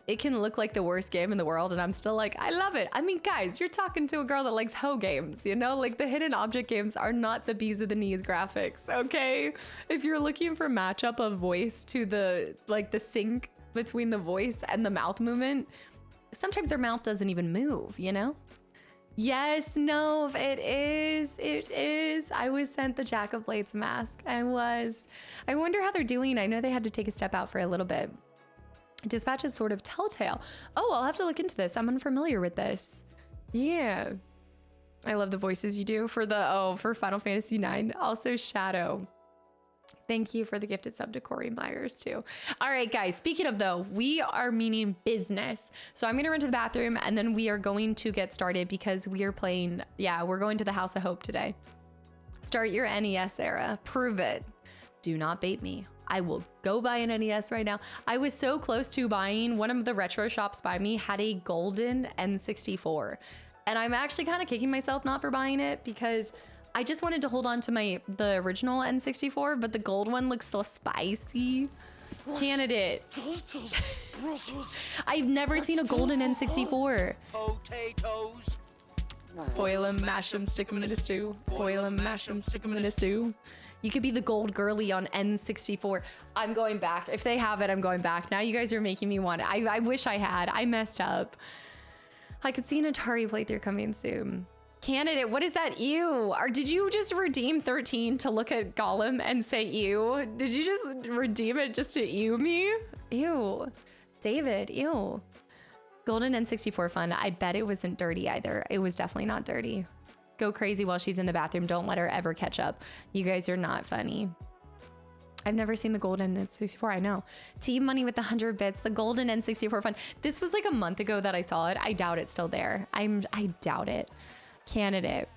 it can look like the worst game in the world, and I'm still like, I love it. I mean, guys, you're talking to a girl that likes hoe games, you know? Like, the hidden object games are not the bees of the knees graphics, okay? If you're looking for matchup of voice to the sync between the voice and the mouth movement, sometimes their mouth doesn't even move, you know? Yes, no, it is. I was sent the Jack of Blades mask. I wonder how they're doing. I know they had to take a step out for a little bit. Dispatch is sort of Telltale. Oh, I'll have to look into this. I'm unfamiliar with this. Yeah. I love the voices you do for Final Fantasy IX. Also Shadow. Thank you for the gifted sub to Corey Myers too. All right, guys, speaking of though, we are meaning business. So I'm going to run to the bathroom and then we are going to get started because we are playing. Yeah, we're going to the House of Hope today. Start your NES era. Prove it. Do not bait me. I will go buy an NES right now. I was so close to buying, one of the retro shops by me had a golden N64. And I'm actually kind of kicking myself not for buying it because I just wanted to hold on to the original N64, but the gold one looks so spicy. Candidate. I've never seen a golden N64. Potatoes. Boil 'em, mash 'em, stick 'em in a stew. Boil 'em, mash 'em, stick 'em in a stew. You could be the gold girly on N64. I'm going back. If they have it, I'm going back. Now you guys are making me want it. I wish I had. I messed up. I could see an Atari playthrough coming soon. Candidate, what is that ew? Or did you just redeem 13 to look at Gollum and say ew? Did you just redeem it just to ew me? Ew. David, ew. Golden N64 fun. I bet it wasn't dirty either. It was definitely not dirty. Go crazy while she's in the bathroom. Don't let her ever catch up. You guys are not funny. I've never seen the golden N64. I know. Team Money with the 100 bits. The golden N64 fun. This was like a month ago that I saw it. I doubt it's still there. I doubt it. Candidate.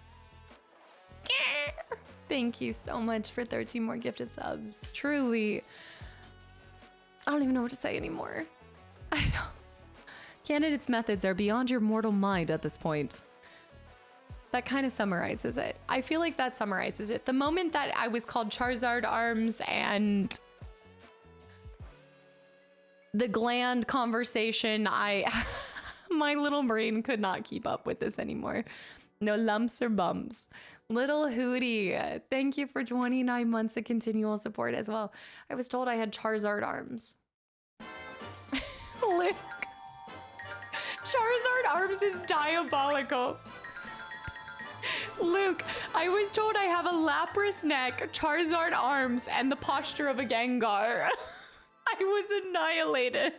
Thank you so much for 13 more gifted subs. Truly. I don't even know what to say anymore. I know. Candidate's methods are beyond your mortal mind at this point. That kind of summarizes it. I feel like that summarizes it. The moment that I was called Charizard Arms and the gland conversation, my little brain could not keep up with this anymore. No lumps or bumps. Little Hootie, thank you for 29 months of continual support as well. I was told I had Charizard Arms. Luke. Charizard Arms is diabolical. Luke, I was told I have a Lapras neck, Charizard arms, and the posture of a Gengar. I was annihilated.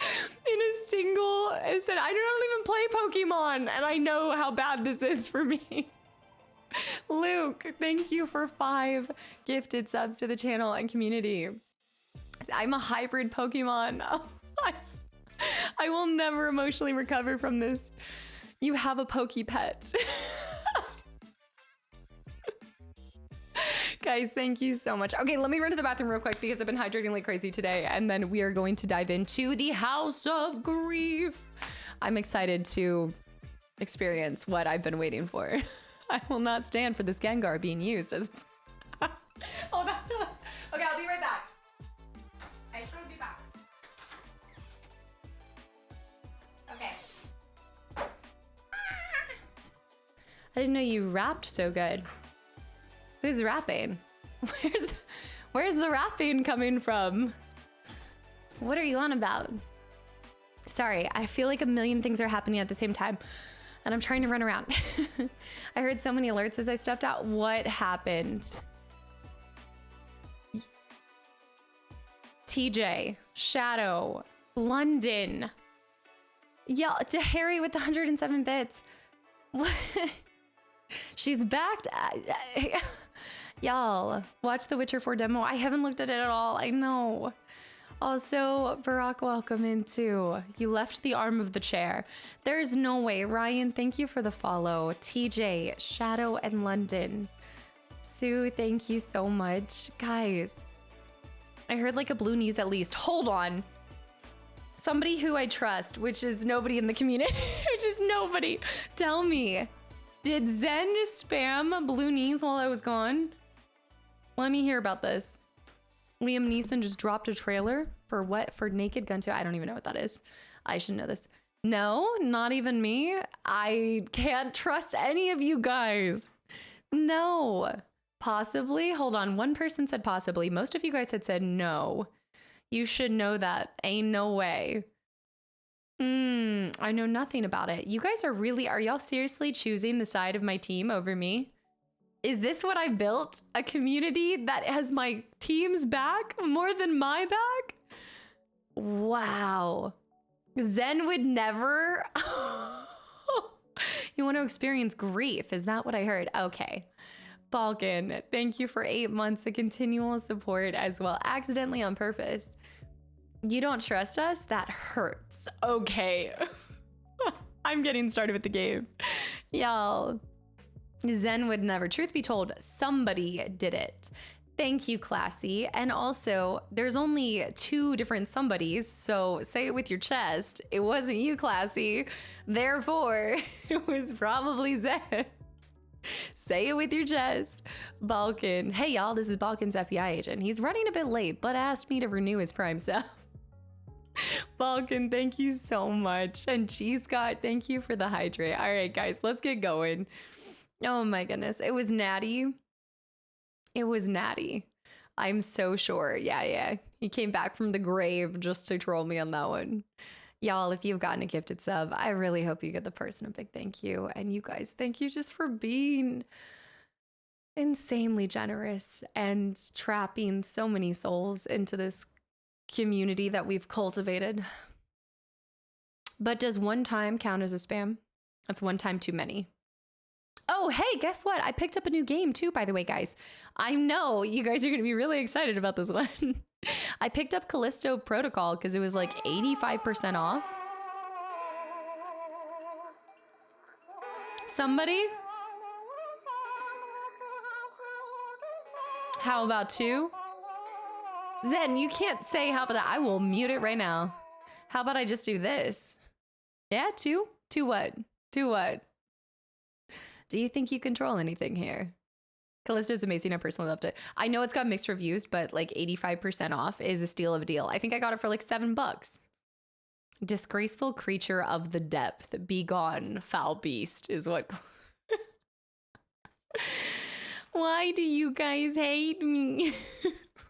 In a single, I said, I don't even play Pokemon, and I know how bad this is for me. Luke, thank you for 5 gifted subs to the channel and community. I'm a hybrid Pokemon. I will never emotionally recover from this. You have a Pokepet. Guys, thank you so much. Okay, let me run to the bathroom real quick because I've been hydrating like crazy today, and then we are going to dive into the House of Grief. I'm excited to experience what I've been waiting for. I will not stand for this Gengar being used as... Hold on. Okay, I'll be right back. I should be back. Okay. I didn't know you rapped so good. Who's rapping? Where's the rapping coming from? What are you on about? Sorry, I feel like a million things are happening at the same time, and I'm trying to run around. I heard so many alerts as I stepped out. What happened? TJ, Shadow, London. Yeah, to Harry with the 107 bits. What? She's backed. Y'all, watch the Witcher 4 demo. I haven't looked at it at all. I know. Also, Barack, welcome in too. You left the arm of the chair. There's no way. Ryan, thank you for the follow. TJ, Shadow, and London. Sue, thank you so much. Guys, I heard like a blue knees at least. Hold on. Somebody who I trust, which is nobody in the community, which is nobody. Tell me, did Zen spam blue knees while I was gone? Let me hear about this. Liam Neeson just dropped a trailer for what? For Naked Gun 2? I don't even know what that is. I should know this. No, not even me. I can't trust any of you guys. No. Possibly. Hold on. One person said possibly. Most of you guys had said no. You should know that. Ain't no way. I know nothing about it. You guys are y'all seriously choosing the side of my team over me? Is this what I built? A community that has my team's back more than my back? Wow. Zen would never. You want to experience grief? Is that what I heard? Okay. Balkan, thank you for 8 months of continual support as well. Accidentally on purpose. You don't trust us? That hurts. Okay. I'm getting started with the game. Y'all. Zen would never. Truth be told, somebody did it. Thank you, Classy. And also, there's only 2 different somebodies, so say it with your chest. It wasn't you, Classy. Therefore, it was probably Zen. Say it with your chest. Balkan. Hey, y'all, this is Balkan's FBI agent. He's running a bit late, but asked me to renew his Prime sub. Balkan, thank you so much. And G Scott, thank you for the hydrate. All right, guys, let's get going. Oh my goodness. It was Natty. It was Natty. I'm so sure. Yeah. He came back from the grave just to troll me on that one. Y'all, if you've gotten a gifted sub, I really hope you get the person a big thank you. And you guys, thank you just for being insanely generous and trapping so many souls into this community that we've cultivated. But does one time count as a spam? That's one time too many. Oh, hey, guess what? I picked up a new game too, by the way, guys. I know you guys are going to be really excited about this one. I picked up Callisto Protocol because it was like 85% off. Somebody? How about 2? Zen, you can't say how about I will mute it right now. How about I just do this? Yeah, 2? 2 what? 2 what? Do you think you control anything here? Callisto's amazing. I personally loved it. I know it's got mixed reviews, but like 85% off is a steal of a deal. I think I got it for like $7. Disgraceful creature of the depth. Be gone, foul beast is what... Why do you guys hate me?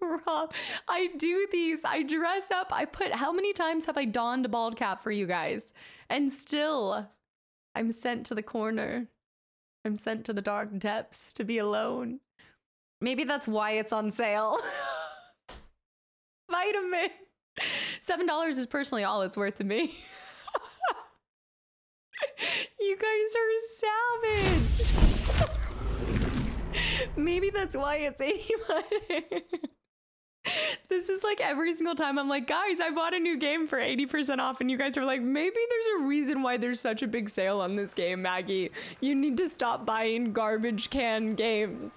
Rob, I do these. I dress up. I put... How many times have I donned a bald cap for you guys? And still, I'm sent to the corner. I'm sent to the dark depths to be alone. Maybe that's why it's on sale. Vitamin. $7 is personally all it's worth to me. You guys are savage. Maybe that's why it's 85. This is like every single time I'm like, guys, I bought a new game for 80% off. And you guys are like, maybe there's a reason why there's such a big sale on this game, Maggie. You need to stop buying garbage can games.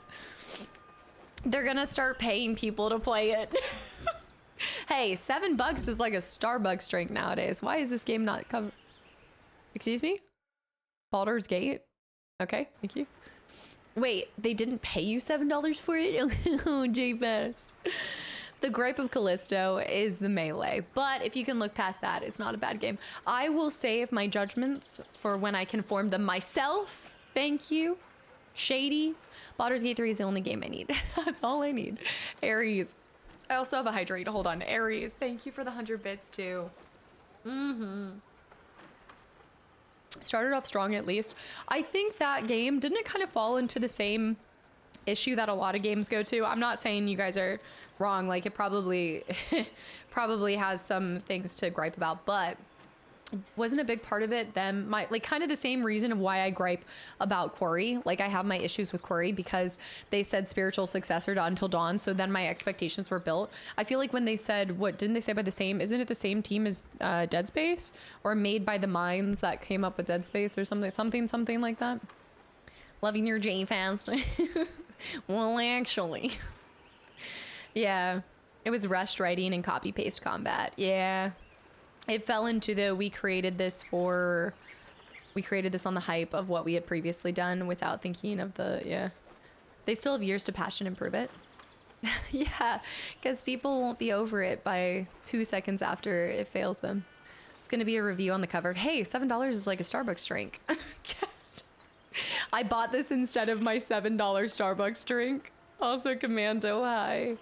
They're gonna start paying people to play it. Hey, $7 is like a Starbucks drink nowadays. Why is this game not covered? Excuse me? Baldur's Gate? Okay, thank you. Wait, they didn't pay you $7 for it? Oh, J-Fast. The gripe of Callisto is the melee, but if you can look past that, it's not a bad game. I will save my judgments for when I can form them myself. Thank you. Shady. Baldur's Gate 3 is the only game I need. That's all I need. Aries. I also have a hydrate. Hold on. Aries. Thank you for the 100 bits too. Started off strong at least. I think that game, didn't it kind of fall into the same issue that a lot of games go to? I'm not saying you guys are wrong. Like it probably has some things to gripe about, but wasn't a big part of it them like kind of the same reason of why I gripe about Quarry. Like I have my issues with Quarry because they said spiritual successor to Until Dawn, so then my expectations were built. I feel like when they said, what didn't they say by the same, isn't it the same team as Dead Space, or made by the minds that came up with Dead Space or something like that? Loving your J-Fast. Well, actually, yeah, it was rushed writing and copy paste combat. Yeah. It fell into the, we created this on the hype of what we had previously done without thinking of the, yeah. They still have years to patch and improve it. Yeah, because people won't be over it by 2 seconds after it fails them. It's going to be a review on the cover. Hey, $7 is like a Starbucks drink. I bought this instead of my $7 Starbucks drink. Also, Commando, hi.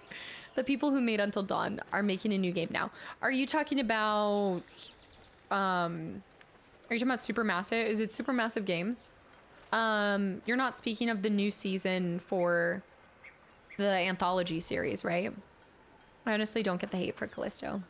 The people who made Until Dawn are making a new game now. Are you talking about, Supermassive? Is it Supermassive Games? You're not speaking of the new season for the anthology series, right? I honestly don't get the hate for Callisto.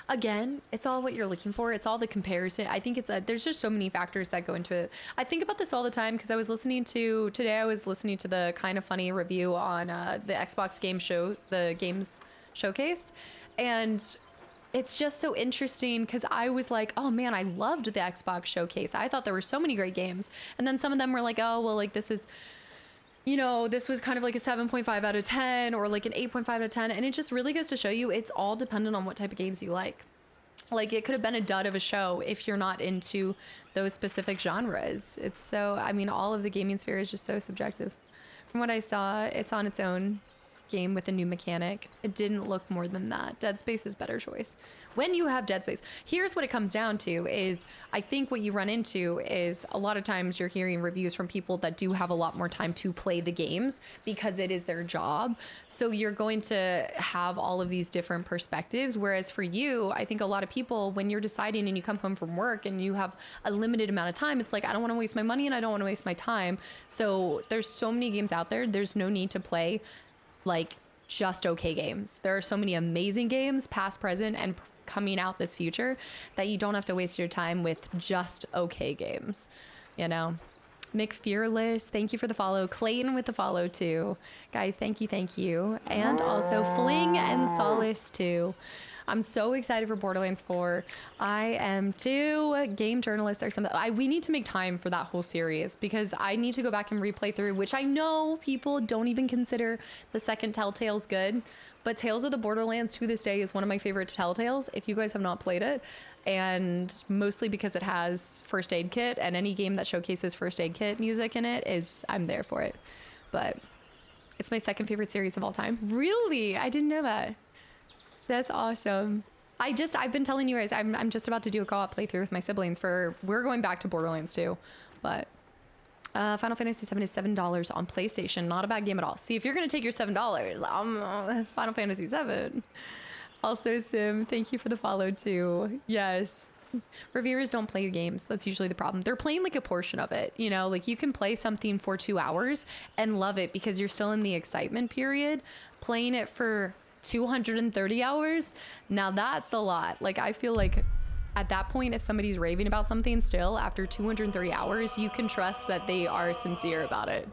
Again, it's all what you're looking for. It's all the comparison. I think there's just so many factors that go into it. I think about this all the time because I was listening to the kind of funny review on the Xbox game show, the games showcase. And it's just so interesting because I was like, oh man, I loved the Xbox showcase. I thought there were so many great games. And then some of them were like, oh, well, like this is, you know, this was kind of like a 7.5 out of 10 or like an 8.5 out of 10. And it just really goes to show you it's all dependent on what type of games you like. Like, it could have been a dud of a show if you're not into those specific genres. It's so, I mean, all of the gaming sphere is just so subjective. From what I saw, it's on its own game with a new mechanic. It didn't look more than that. Dead Space is better choice. When you have Dead Space, here's what it comes down to is, I think what you run into is a lot of times you're hearing reviews from people that do have a lot more time to play the games because it is their job. So you're going to have all of these different perspectives. Whereas for you, I think a lot of people, when you're deciding and you come home from work and you have a limited amount of time, it's like, I don't want to waste my money and I don't want to waste my time. So there's so many games out there. There's no need to play like just okay games. There are so many amazing games, past, present, and coming out this future, that you don't have to waste your time with just okay games, you know. Mick Fearless, thank you for the follow. Clayton with the follow too. Guys, thank you. And also Fling and Solace too. I'm so excited for Borderlands 4. I am too. Game journalist or something. We need to make time for that whole series because I need to go back and replay through, which I know people don't even consider the second Telltale's good, but Tales of the Borderlands to this day is one of my favorite Telltales if you guys have not played it. And mostly because it has First Aid Kit, and any game that showcases First Aid Kit music in it is, I'm there for it. But it's my second favorite series of all time. Really? I didn't know that. That's awesome. I've been telling you guys, I'm just about to do a co-op playthrough with my siblings we're going back to Borderlands 2, but Final Fantasy VII is $7 on PlayStation. Not a bad game at all. See, if you're going to take your $7, Final Fantasy VII. Also, Sim, thank you for the follow too. Yes. Reviewers don't play games. That's usually the problem. They're playing like a portion of it, you know, like you can play something for 2 hours and love it because you're still in the excitement period. Playing it for 230 hours, now that's a lot. Like, I feel like at that point, if somebody's raving about something still after 230 hours, you can trust that they are sincere about it.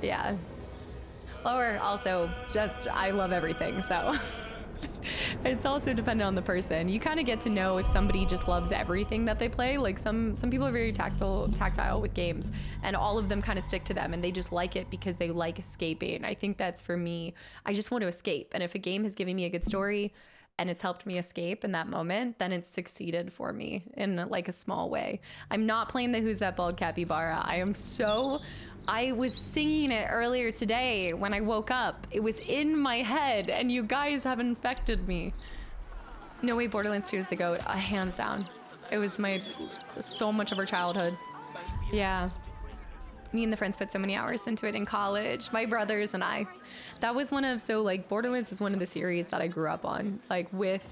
Yeah. Or also just, I love everything, so it's also dependent on the person. You kind of get to know if somebody just loves everything that they play. Like some people are very tactile with games, and all of them kind of stick to them, and they just like it because they like escaping. I think that's for me. I just want to escape, and if a game has given me a good story and it's helped me escape in that moment, then it's succeeded for me in like a small way. I'm not playing the Who's That Bald Capybara. I was singing it earlier today when I woke up. It was in my head, and you guys have infected me. No way, Borderlands 2 is the GOAT. Hands down. It was so much of our childhood. Yeah. Me and the friends put so many hours into it in college. My brothers and I. That was Borderlands is one of the series that I grew up on. Like, with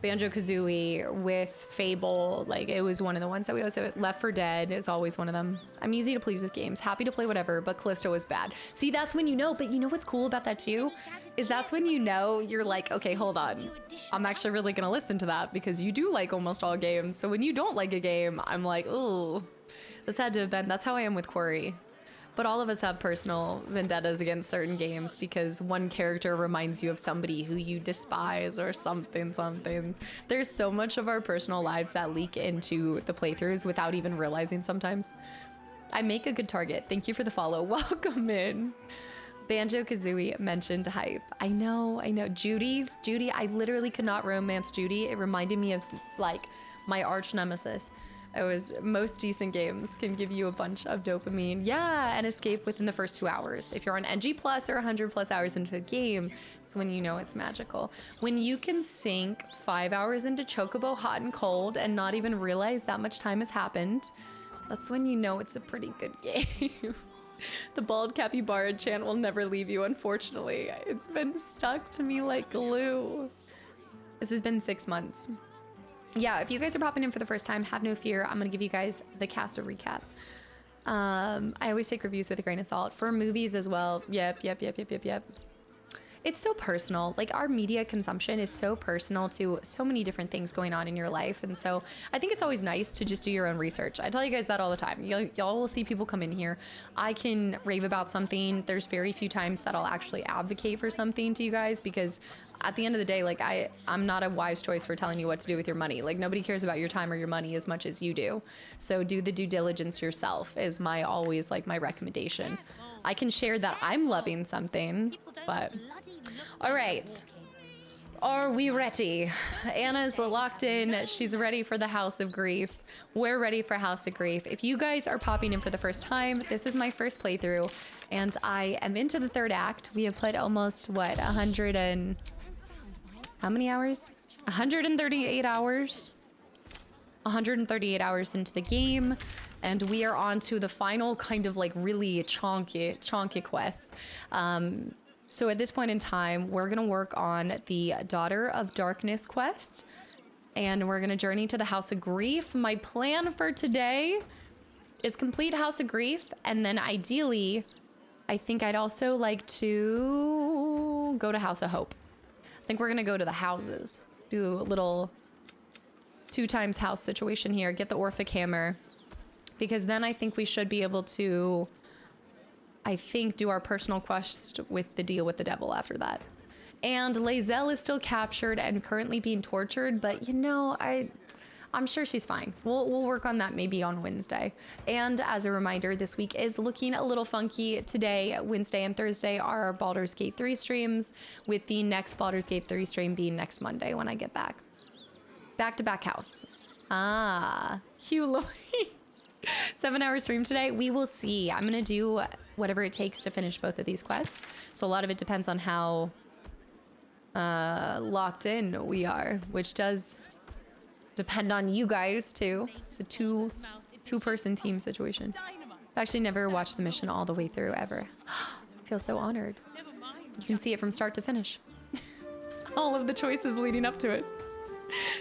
Banjo-Kazooie, with Fable, like it was one of the ones that we also, Left 4 Dead is always one of them. I'm easy to please with games, happy to play whatever, but Callisto was bad. See, that's when you know, but you know what's cool about that too? Is that's when you know, you're like, okay, hold on. I'm actually really gonna listen to that because you do like almost all games. So when you don't like a game, I'm like, ooh, this had to have been, that's how I am with Quarry. But all of us have personal vendettas against certain games because one character reminds you of somebody who you despise or something. There's so much of our personal lives that leak into the playthroughs without even realizing sometimes. I make a good target. Thank you for the follow. Welcome in. Banjo-Kazooie mentioned hype. I know. Judy, I literally could not romance Judy. It reminded me of like my arch nemesis. Most decent games can give you a bunch of dopamine. Yeah, and escape within the first 2 hours. If you're on NG plus or 100 plus hours into a game, it's when you know it's magical. When you can sink 5 hours into Chocobo hot and cold and not even realize that much time has happened, that's when you know it's a pretty good game. The Bald Capybara chant will never leave you, unfortunately. It's been stuck to me like glue. This has been 6 months. Yeah, if you guys are popping in for the first time, have no fear. I'm going to give you guys the cast of recap. I always take reviews with a grain of salt. For movies as well. Yep. It's so personal. Like, our media consumption is so personal to so many different things going on in your life. And so I think it's always nice to just do your own research. I tell you guys that all the time. Y'all will see people come in here. I can rave about something. There's very few times that I'll actually advocate for something to you guys because at the end of the day, like I'm not a wise choice for telling you what to do with your money. Like, nobody cares about your time or your money as much as you do. So do the due diligence yourself is my recommendation. I can share that I'm loving something, but all right. Are we ready? Anna's locked in. She's ready for the House of Grief. We're ready for House of Grief. If you guys are popping in for the first time, this is my first playthrough, and I am into the third act. We have played almost, what, 100 and... how many hours? 138 hours. 138 hours into the game, and we are on to the final kind of like really chonky quests. So at this point in time, we're gonna work on the Daughter of Darkness quest, and we're gonna journey to the House of Grief. My plan for today is complete House of Grief, and then ideally, I think I'd also like to go to House of Hope. I think we're gonna go to the houses, do a little 2 times house situation here, get the Orphic Hammer, because then I think we should be able to, I think, do our personal quest with the deal with the devil after that. And Lae'zel is still captured and currently being tortured, but you know, I'm sure she's fine. We'll work on that maybe on Wednesday. And as a reminder, this week is looking a little funky. Today, Wednesday and Thursday are our Baldur's Gate 3 streams, with the next Baldur's Gate 3 stream being next Monday when I get back. Back-to-back house. Ah, Hugh Laurie. 7-hour stream today. We will see. I'm gonna do whatever it takes to finish both of these quests. So a lot of it depends on how locked in we are, which does depend on you guys too. It's a two-person team situation. I've actually never watched the mission all the way through ever. I feel so honored. You can see it from start to finish. All of the choices leading up to it.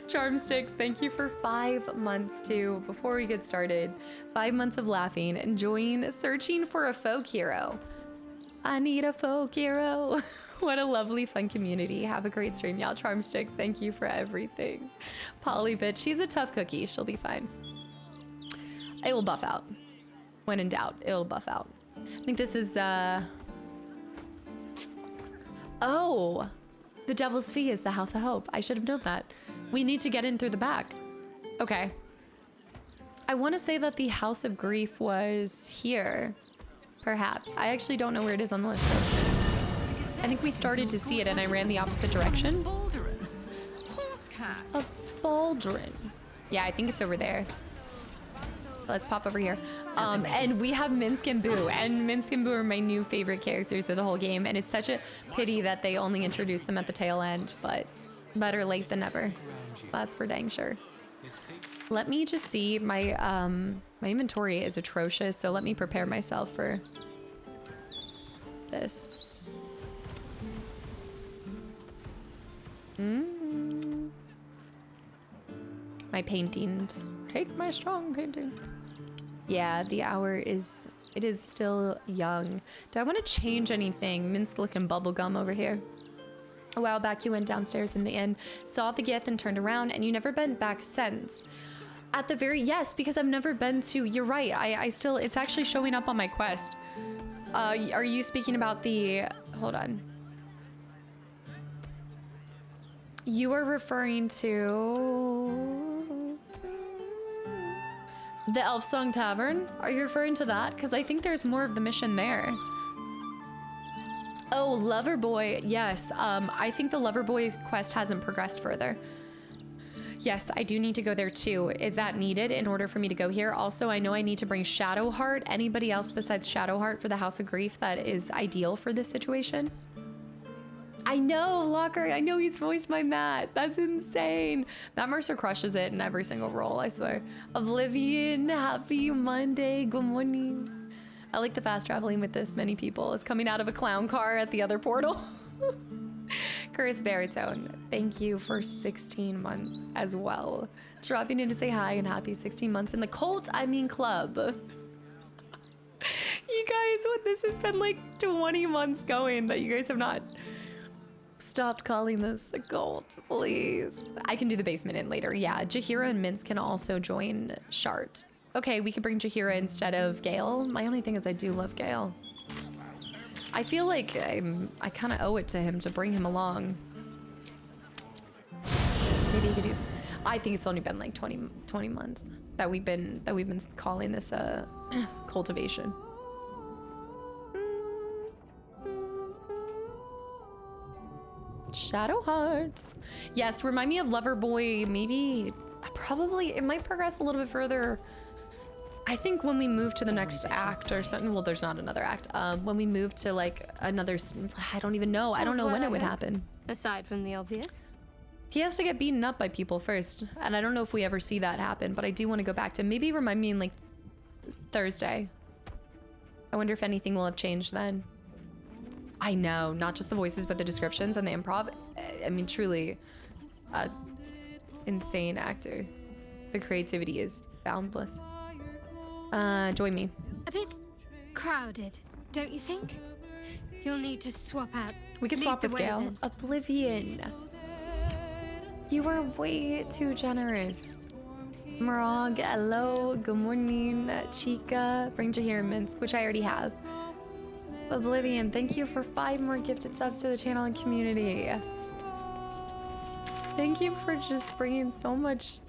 Charmsticks, thank you for 5 months too. Before we get started, 5 months of laughing, enjoying, searching for a folk hero. I need a folk hero. What a lovely, fun community. Have a great stream, y'all. Charmsticks, thank you for everything. Polly bitch, she's a tough cookie. She'll be fine. It will buff out. When in doubt, it'll buff out. I think this is, oh, the Devil's Fee is the House of Hope. I should have known that. We need to get in through the back. Okay. I want to say that the House of Grief was here, perhaps. I actually don't know where it is on the list. I think we started to see it and I ran the opposite direction. A Baldurin. Yeah, I think it's over there. Let's pop over here. And we have Minsk and Boo, and Minsk and Boo are my new favorite characters of the whole game, and it's such a pity that they only introduced them at the tail end, but better late than never. That's for dang sure. Let me just see. My my inventory is atrocious, so let me prepare myself for this. My paintings. Take my strong painting. Yeah, the hour is, it is still young. Do I want to change anything? Minsk looking bubblegum over here. A while back, you went downstairs in the inn, saw the Gith and turned around, and you never been back since. At the very, yes, because I've never been to, you're right, I still, it's actually showing up on my quest. Are you speaking about the, hold on. You are referring to the Elf Song Tavern? Are you referring to that? Because I think there's more of the mission there. Oh, Loverboy, yes. I think the Loverboy quest hasn't progressed further. Yes, I do need to go there too. Is that needed in order for me to go here? Also, I know I need to bring Shadowheart. Anybody else besides Shadowheart for the House of Grief that is ideal for this situation? I know, Locker. I know he's voiced by Matt. That's insane. Matt Mercer crushes it in every single role, I swear. Oblivion, happy Monday, good morning. I like the fast traveling with this many people. Is coming out of a clown car at the other portal. Chris Baritone, thank you for 16 months as well. Dropping in to say hi and happy 16 months in the cult, I mean club. You guys, what, this has been like 20 months going that you guys have not stopped calling this a cult, please. I can do the basement in later. Yeah, Jaheira and Minsk can also join Shart. Okay, we could bring Jaheira instead of Gale. My only thing is I do love Gale. I feel like I kind of owe it to him to bring him along. Maybe he could use. I think it's only been like 20 months that we've been calling this cultivation. Shadowheart. Yes, remind me of Loverboy. Maybe, probably, it might progress a little bit further. I think when we move to the next act or something, well, there's not another act. When we move to like another, I don't even know. I don't know when it would happen. Aside from the obvious. He has to get beaten up by people first. And I don't know if we ever see that happen, but I do want to go back to maybe remind me in like Thursday. I wonder if anything will have changed then. I know, not just the voices, but the descriptions and the improv. I mean, truly, insane actor. The creativity is boundless. Join me. A bit crowded, don't you think? You'll need to swap out. We can swap with Gale. Then. Oblivion. You were way too generous. Marag, hello, good morning. Chica, bring Jahir Mints, which I already have. Oblivion, thank you for 5 more gifted subs to the channel and community. Thank you for just bringing so much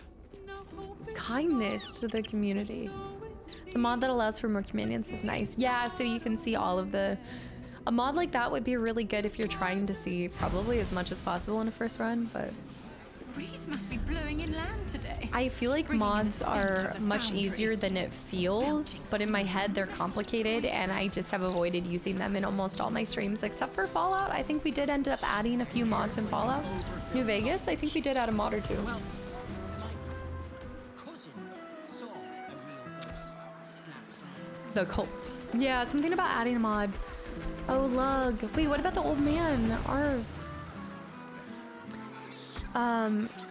kindness to the community. The mod that allows for more companions is nice. Yeah, so you can see all of the... A mod like that would be really good if you're trying to see probably as much as possible in a first run, but... Breeze must be blowing inland today. I feel like mods are much easier than it feels, but in my head they're complicated and I just have avoided using them in almost all my streams except for Fallout. I think we did end up adding a few mods in Fallout. New Vegas, I think we did add a mod or 2. The cult. Yeah, something about adding a mod. Oh, lug. Wait, what about the old man? Arves.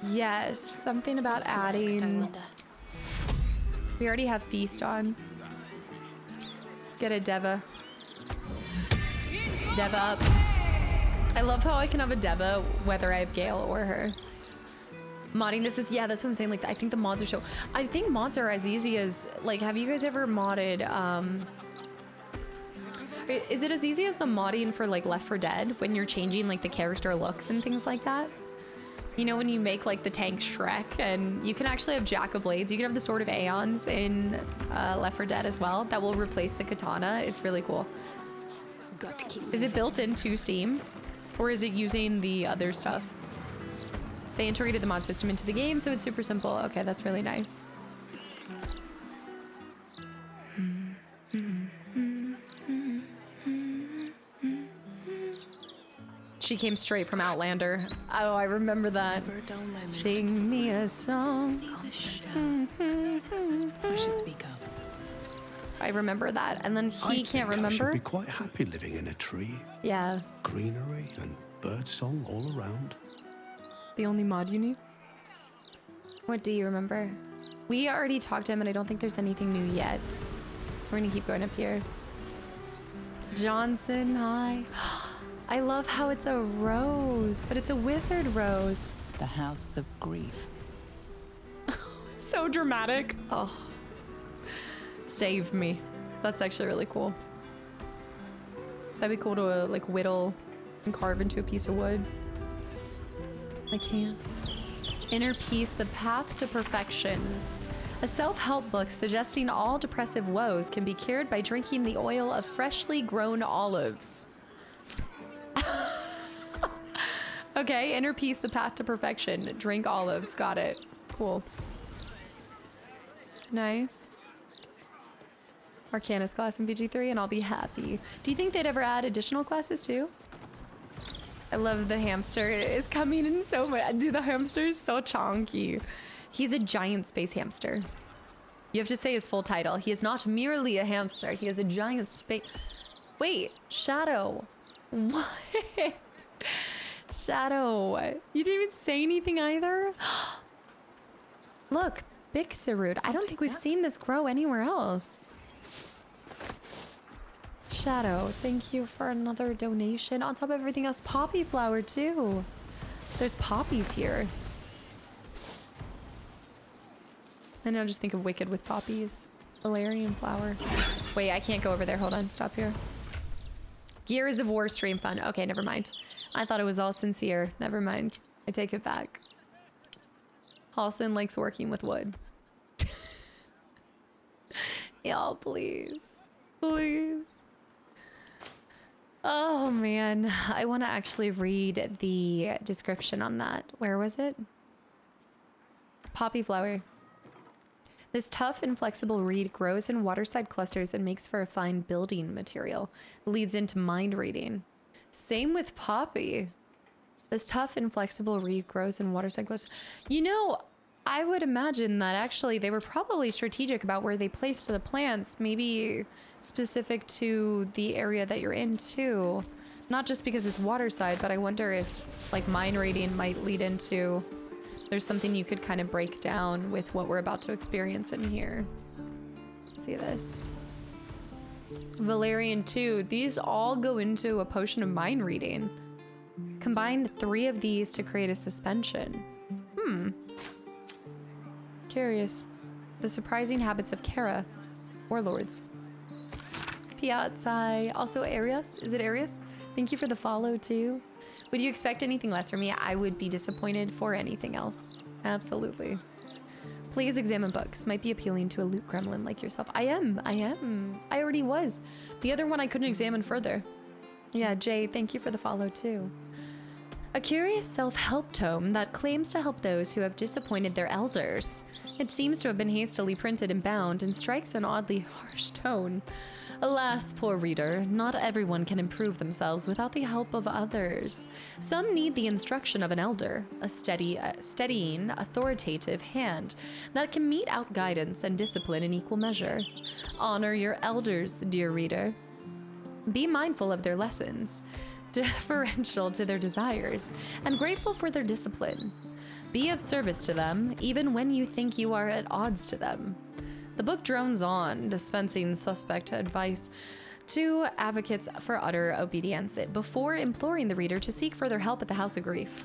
Yes, something about adding. We already have Feast on. Let's get a Deva. Deva up. I love how I can have a Deva whether I have Gale or her. Modding this is, yeah, that's what I'm saying. Like, I think the mods are so, I think mods are as easy as, like, have you guys ever modded, is it as easy as the modding for like Left 4 Dead when you're changing like the character looks and things like that? You know, when you make like the tank Shrek, and you can actually have Jack of Blades. You can have the Sword of Aeons in Left 4 Dead as well. That will replace the katana. It's really cool. Got to keep. Is it built into Steam, or is it using the other stuff? They integrated the mod system into the game, so it's super simple. Okay, that's really nice. She came straight from Outlander. Oh, I remember that. Sing me a song. I should speak up. I remember that. And then he can't remember. I should be quite happy living in a tree. Yeah. Greenery and bird song all around. The only mod you need? What do you remember? We already talked to him and I don't think there's anything new yet. So we're gonna keep going up here. Johnson, hi. I love how it's a rose, but it's a withered rose. The House of Grief. So dramatic. Oh. Save me. That's actually really cool. That'd be cool to like whittle and carve into a piece of wood. I can't. Inner Peace, The Path to Perfection. A self-help book suggesting all depressive woes can be cured by drinking the oil of freshly grown olives. Okay, Inner Peace, The Path to Perfection. Drink olives. Got it. Cool. Nice. Arcanist class in VG3 and I'll be happy. Do you think they'd ever add additional classes too? I love the hamster. It is coming in so much. Dude, the hamster is so chonky. He's a giant space hamster. You have to say his full title. He is not merely a hamster. He is a giant space... Wait, Shadow. What? Shadow. You didn't even say anything either? Look, Bixarud. I don't think we've seen this grow anywhere else. Shadow, thank you for another donation. On top of everything else, poppy flower too. There's poppies here. I now just think of Wicked with poppies. Valerian flower. Wait, I can't go over there. Hold on, stop here. Gears of War stream fun. Okay, never mind. I thought it was all sincere. Never mind. I take it back. Halson likes working with wood. Y'all, please. Please. Oh man, I want to actually read the description on that. Where was it? Poppy flower. This tough and flexible reed grows in waterside clusters and makes for a fine building material. Leads into mind reading. Same with poppy. This tough and flexible reed grows in waterside clusters. You know, I would imagine that actually they were probably strategic about where they placed the plants, maybe specific to the area that you're in too. Not just because it's waterside, but I wonder if like mind reading might lead into there's something you could kind of break down with what we're about to experience in here. Let's see this. Valerian 2. These all go into a potion of mind reading. Combine 3 of these to create a suspension. Curious. The surprising habits of Kara. Warlords. Piazza. Also Arius. Is it Arius? Thank you for the follow too. Would you expect anything less from me? I would be disappointed for anything else. Absolutely. Please examine books. Might be appealing to a loot gremlin like yourself. I am. I already was. The other one I couldn't examine further. Yeah, Jay, thank you for the follow too. A curious self-help tome that claims to help those who have disappointed their elders. It seems to have been hastily printed and bound and strikes an oddly harsh tone. Alas, poor reader, not everyone can improve themselves without the help of others. Some need the instruction of an elder, a steadying, authoritative hand that can mete out guidance and discipline in equal measure. Honor your elders, dear reader. Be mindful of their lessons, deferential to their desires, and grateful for their discipline. Be of service to them, even when you think you are at odds to them. The book drones on, dispensing suspect advice to advocates for utter obedience before imploring the reader to seek further help at the House of Grief.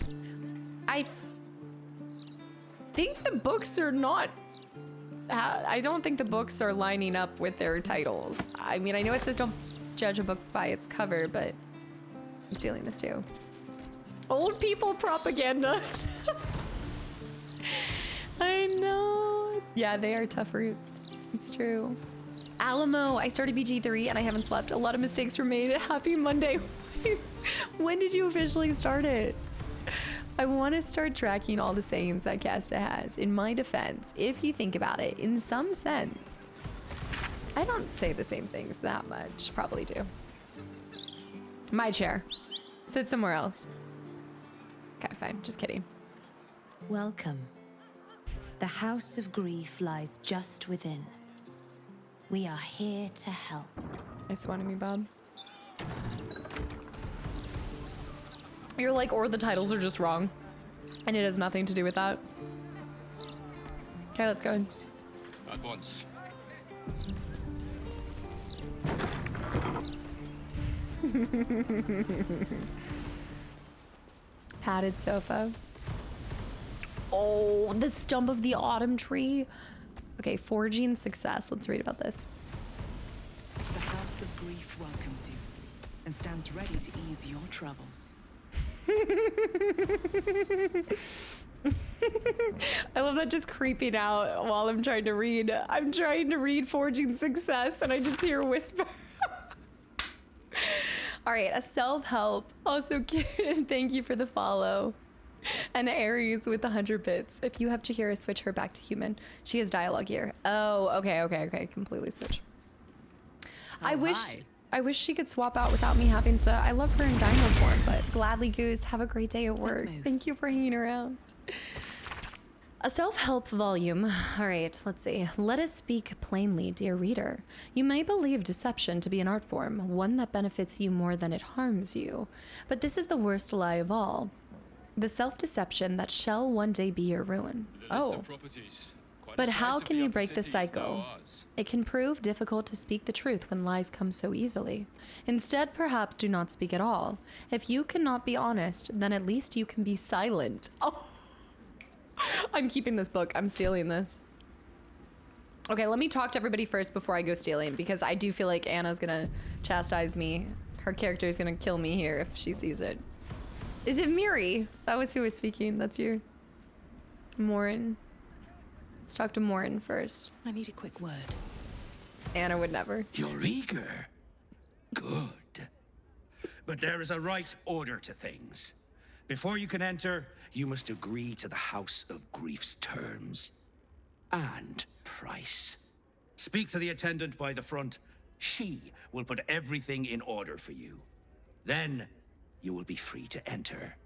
I think the books are not... I don't think the books are lining up with their titles. I mean, I know it says don't judge a book by its cover, but I'm stealing this too. Old people propaganda. I know. Yeah, they are tough roots. It's true. Alamo, I started BG3 and I haven't slept. A lot of mistakes were made. Happy Monday. When did you officially start it? I want to start tracking all the sayings that Casta has. In my defense, if you think about it, in some sense, I don't say the same things that much. Probably do. My chair. Sit somewhere else. Okay, fine. Just kidding. Welcome. The House of Grief lies just within. We are here to help. Nice one to me, Bob. You're like, or the titles are just wrong. And it has nothing to do with that. Okay, let's go in. At once. Padded sofa. Oh, the stump of the autumn tree. Okay, forging success. Let's read about this. The House of Grief welcomes you and stands ready to ease your troubles. I love that just creeping out while I'm trying to read. I'm trying to read Forging Success and I just hear a whisper. All right, a self-help. Also, thank you for the follow. And Aries with 100 bits. If you have Chihira, switch her back to human. She has dialogue here. Oh, okay. Completely switch. I wish she could swap out without me having to. I love her in dino form, but gladly Goose, have a great day at work. Thank you for hanging around. A self-help volume. All right, let's see. Let us speak plainly, dear reader. You may believe deception to be an art form, one that benefits you more than it harms you. But this is the worst lie of all. The self-deception that shall one day be your ruin. Oh. But how can you break the cycle? It can prove difficult to speak the truth when lies come so easily. Instead, perhaps do not speak at all. If you cannot be honest, then at least you can be silent. Oh. I'm keeping this book. I'm stealing this. Okay, let me talk to everybody first before I go stealing, because I do feel like Anna's gonna chastise me. Her character is gonna kill me here if she sees it. Is it Miri? That was who was speaking. That's you. Morin. Let's talk to Morin first. I need a quick word. Anna would never. You're eager. Good. But there is a right order to things. Before you can enter, you must agree to the House of Grief's terms and price. Speak to the attendant by the front. She will put everything in order for you. Then you will be free to enter.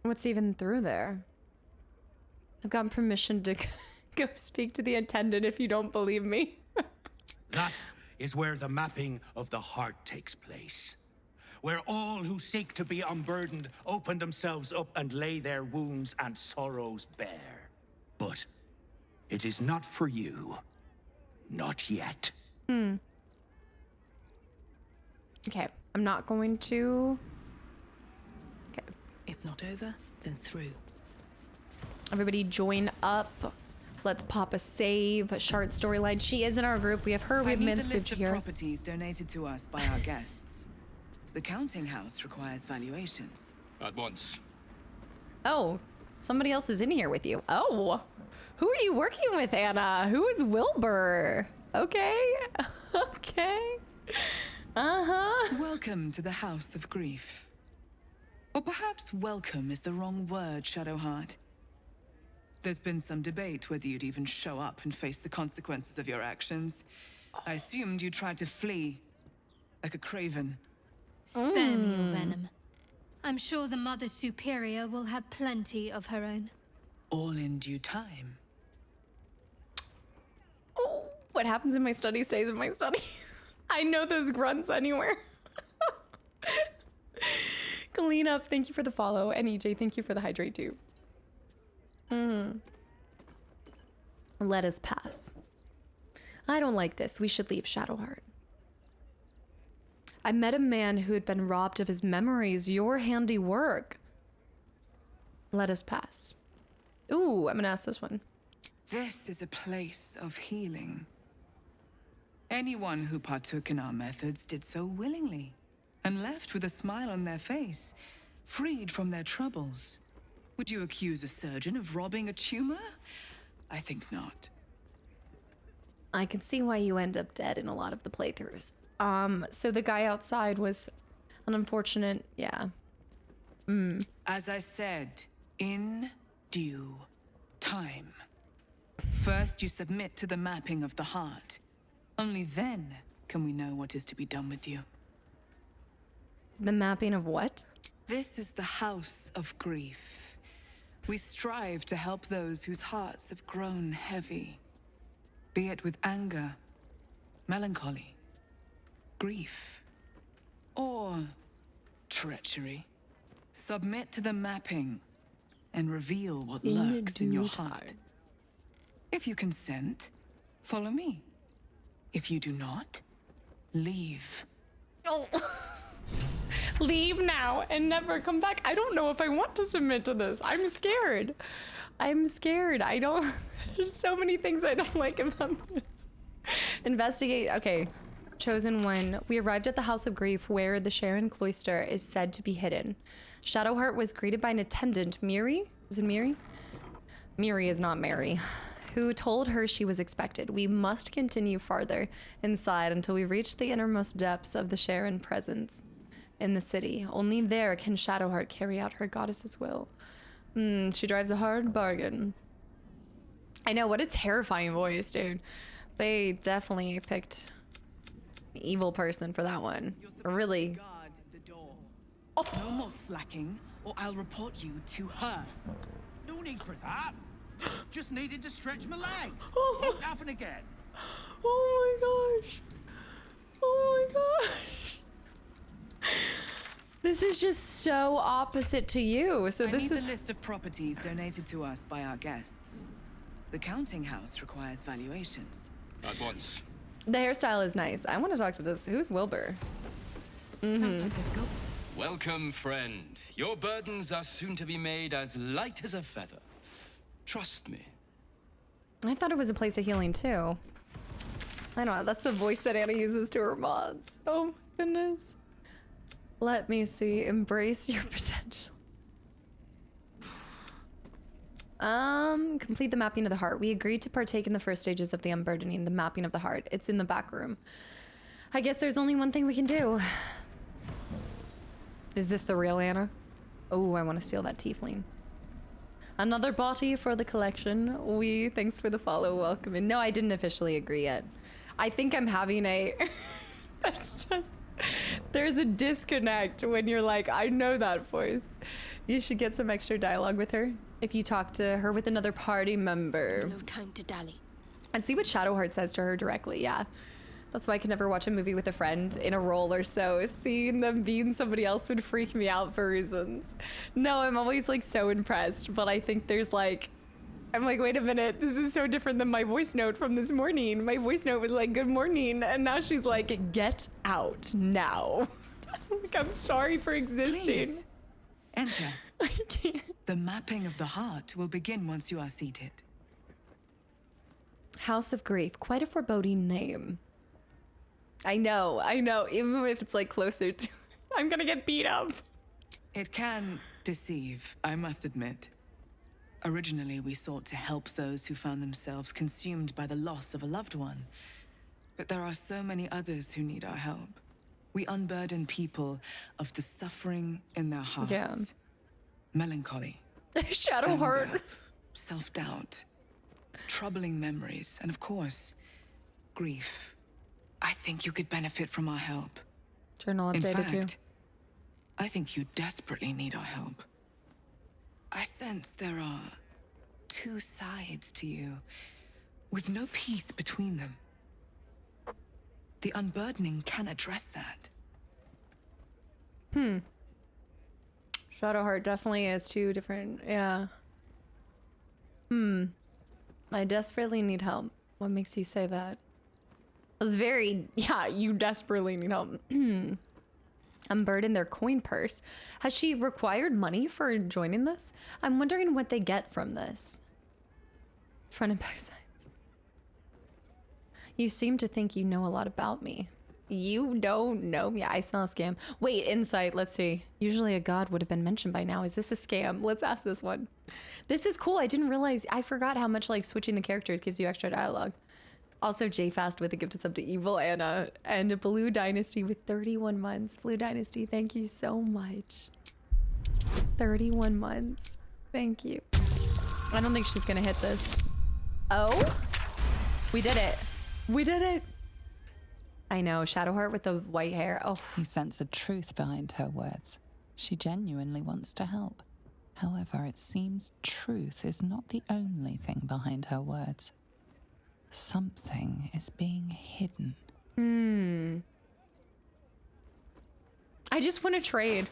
What's even through there? I've gotten permission to go speak to the attendant if you don't believe me. That is where the mapping of the heart takes place. Where all who seek to be unburdened open themselves up and lay their wounds and sorrows bare. But it is not for you. Not yet. Okay, I'm not going to... Okay, If not over, then through. everybody join up. Let's pop a save. Shard storyline. She is in our group. We have her. We I have need men's the group list of here. properties donated to us by our guests. The counting house requires valuations. At once. Oh, somebody else is in here with you. Oh, who are you working with, Anna? Who is Wilbur? Okay, okay. Uh-huh. Welcome to the House of Grief. Or perhaps welcome is the wrong word, Shadowheart. There's been some debate whether you'd even show up and face the consequences of your actions. I assumed you tried to flee, like a craven. Spare me your venom. I'm sure the Mother Superior will have plenty of her own. All in due time. Oh, what happens in my study stays in my study. I know those grunts anywhere. Clean up, thank you for the follow. And EJ, thank you for the hydrate too. Let us pass. I don't like this. We should leave Shadowheart. I met a man who had been robbed of his memories. Your handiwork. Let us pass. Ooh, I'm gonna ask this one. This is a place of healing. Anyone who partook in our methods did so willingly, and left with a smile on their face, freed from their troubles. Would you accuse a surgeon of robbing a tumor? I think not. I can see why you end up dead in a lot of the playthroughs. So the guy outside was an unfortunate, yeah. As I said, in due time. First, you submit to the mapping of the heart. Only then can we know what is to be done with you. The mapping of what? This is the House of Grief. We strive to help those whose hearts have grown heavy, be it with anger, melancholy, grief, or treachery. Submit to the mapping and reveal what lurks in your heart. If you consent, follow me. If you do not, leave. Oh. Leave now and never come back. I don't know if I want to submit to this. I'm scared. I'm scared. I don't... There's so many things I don't like about this. Investigate. Okay. Chosen one. We arrived at the House of Grief where the Sharon Cloister is said to be hidden. Shadowheart was greeted by an attendant, Miri? Is it Miri? Miri is not Mary. Who told her she was expected. We must continue farther inside until we reach the innermost depths of the Sharon presence in the city. Only there can Shadowheart carry out her goddess's will. She drives a hard bargain. I know, what a terrifying voice, dude. They definitely picked an evil person for that one. Really. Guard the door. No more slacking, or I'll report you to her. No need for that. Just needed to stretch my legs. Won't happen again. Oh my gosh. Oh my gosh. This is just so opposite to you. So I this need is the list of properties donated to us by our guests. The counting house requires valuations. At once. the hairstyle is nice. I want to talk to this. Who's Wilbur? Sounds like there's go. Welcome, friend. Your burdens are soon to be made as light as a feather. Trust me. I thought it was a place of healing too. I don't know. That's the voice that Anna uses to her mods. Oh my goodness. Let me see. Embrace your potential. Complete the mapping of the heart. We agreed to partake in the first stages of the unburdening, the mapping of the heart. It's in the back room. I guess there's only one thing we can do. Is this the real Anna? Oh, I want to steal that tiefling. Another body for the collection. Thanks for the follow, welcome in. No, I didn't officially agree yet. I think I'm having a... That's just... There's a disconnect when you're like, I know that voice. You should get some extra dialogue with her if you talk to her with another party member. No time to dally. And see what Shadowheart says to her directly, yeah. That's why I can never watch a movie with a friend in a role or so. Seeing them being somebody else would freak me out for reasons. No, I'm always like so impressed, but I think there's like, I'm like, wait a minute, this is so different than my voice note from this morning. My voice note was like, good morning, and now she's like, get out now. Like, I'm sorry for existing. Please, enter. I can't. The mapping of the heart will begin once you are seated. House of Grief, quite a foreboding name. I know, even if it's like closer to, I'm gonna get beat up. It can deceive, I must admit. Originally, we sought to help those who found themselves consumed by the loss of a loved one. But there are so many others who need our help. We unburden people of the suffering in their hearts. Yeah. Melancholy. Shadowheart. Anger, self-doubt. Troubling memories. And of course, grief. I think you could benefit from our help. Journal In updated fact, too. I think you desperately need our help. I sense there are two sides to you, with no peace between them. The unburdening can address that. Shadowheart definitely is two different, yeah. I desperately need help. What makes you say that? It was very, yeah, you desperately need help. Unburden their coin purse. Has she required money for joining this? I'm wondering what they get from this. Front and back sides. You seem to think you know a lot about me. You don't know me. I smell a scam. Wait, insight. Let's see. Usually a god would have been mentioned by now. Is this a scam? Let's ask this one. This is cool. I didn't realize. I forgot how much like switching the characters gives you extra dialogue. Also, J-Fast with a gifted sub to Evil Anna and Blue Dynasty with 31 months. Blue Dynasty, thank you so much. 31 months. Thank you. I don't think she's gonna hit this. Oh? We did it. We did it. I know, Shadowheart with the white hair. Oh. You sense a truth behind her words. She genuinely wants to help. However, it seems truth is not the only thing behind her words. Something is being hidden. I just want to trade.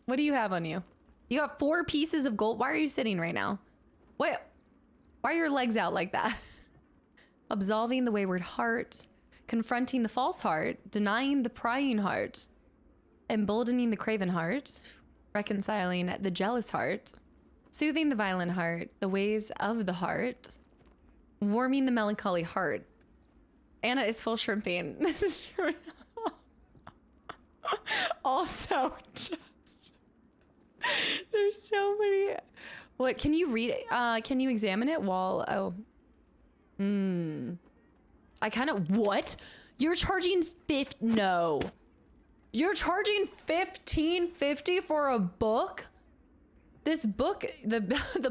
What do you have on you? You got 4 pieces of gold. Why are you sitting right now? What? Why are your legs out like that? Absolving the wayward heart. Confronting the false heart. Denying the prying heart. Emboldening the craven heart. Reconciling the jealous heart. Soothing the violent heart. The ways of the heart. Warming the melancholy heart. Anna is full shrimping. This is true. Also, just there's so many. What can you read? Can you examine it while? Oh, I kind of what? You're charging No, you're charging $15.50 for a book. This book, the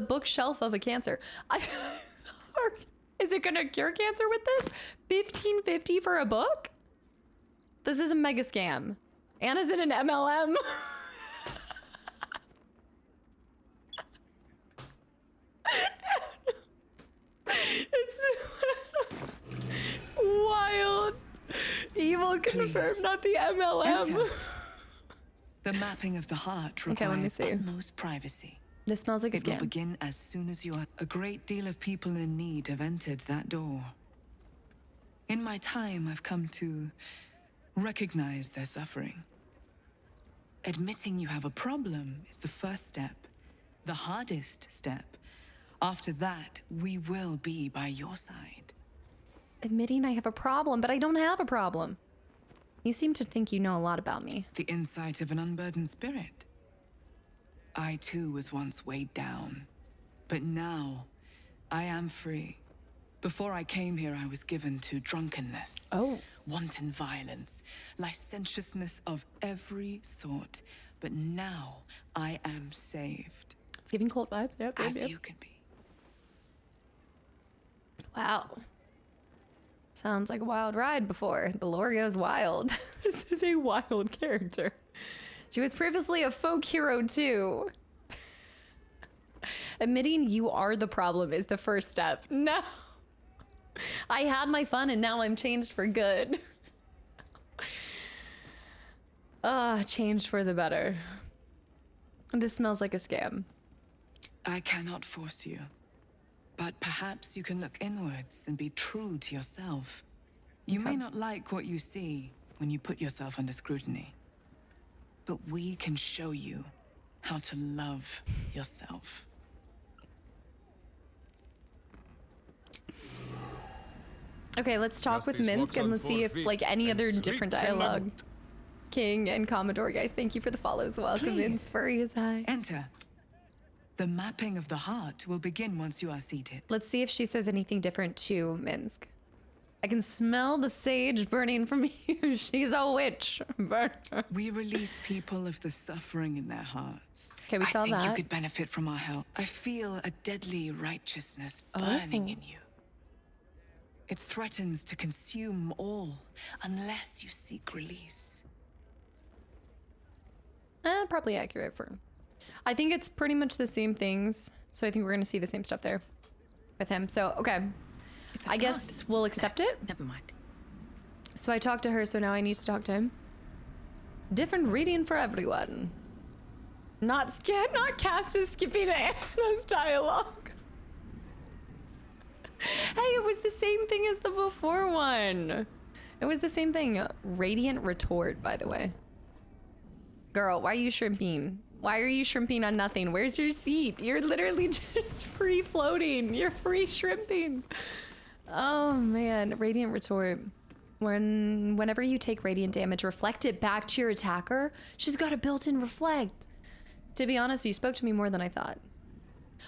bookshelf of a cancer. Is it gonna cure cancer with this? $15.50 for a book? This is a mega scam. Anna's in an MLM. It's wild. Evil confirmed, Please. not the MLM. Enter. The mapping of the heart Okay, let me requires see. utmost privacy. This smells like a It will scam. begin as soon as you are. A great deal of people in need have entered that door. In my time, I've come to recognize their suffering. Admitting you have a problem is the first step, the hardest step. After that, we will be by your side. Admitting I have a problem, but I don't have a problem. You seem to think you know a lot about me. The insight of an unburdened spirit. I too was once weighed down, but now I am free. Before I came here, I was given to drunkenness. Oh. Wanton violence, licentiousness of every sort. But now I am saved. It's giving cult vibes. Yep. As Yep. you can be. Wow. Sounds like a wild ride before. The lore goes wild. This is a wild character. She was previously a folk hero too. Admitting you are the problem is the first step. No. I had my fun and now I'm changed for good. Changed for the better. This smells like a scam. I cannot force you. But perhaps you can look inwards and be true to yourself. You may not like what you see when you put yourself under scrutiny. But we can show you how to love yourself. Okay, let's talk with Minsk and let's see if like any other different dialogue. King and Commodore, guys, thank you for the follows. Welcome in. Furry is high. Enter. The mapping of the heart will begin once you are seated. Let's see if she says anything different to Minsk. I can smell the sage burning from here. She's a witch. We release people of the suffering in their hearts. Okay, we saw I think you that. could benefit from our help. I feel a deadly righteousness burning in you. It threatens to consume all unless you seek release. Probably accurate for. I think it's pretty much the same things. So I think we're gonna see the same stuff there with him. So okay, I guess we'll accept it. Never mind. So I talked to her, so now I need to talk to him. Different reading for everyone. Not Kastaclysm skipping Anna's dialogue. Hey, it was the same thing as the before one. It was the same thing. Radiant retort, by the way. Girl, why are you shrimping? Why are you shrimping on nothing? Where's your seat? You're literally just free floating. You're free shrimping. Oh man, Radiant retort. Whenever you take radiant damage, reflect it back to your attacker. She's got a built-in reflect. To be honest, you spoke to me more than I thought.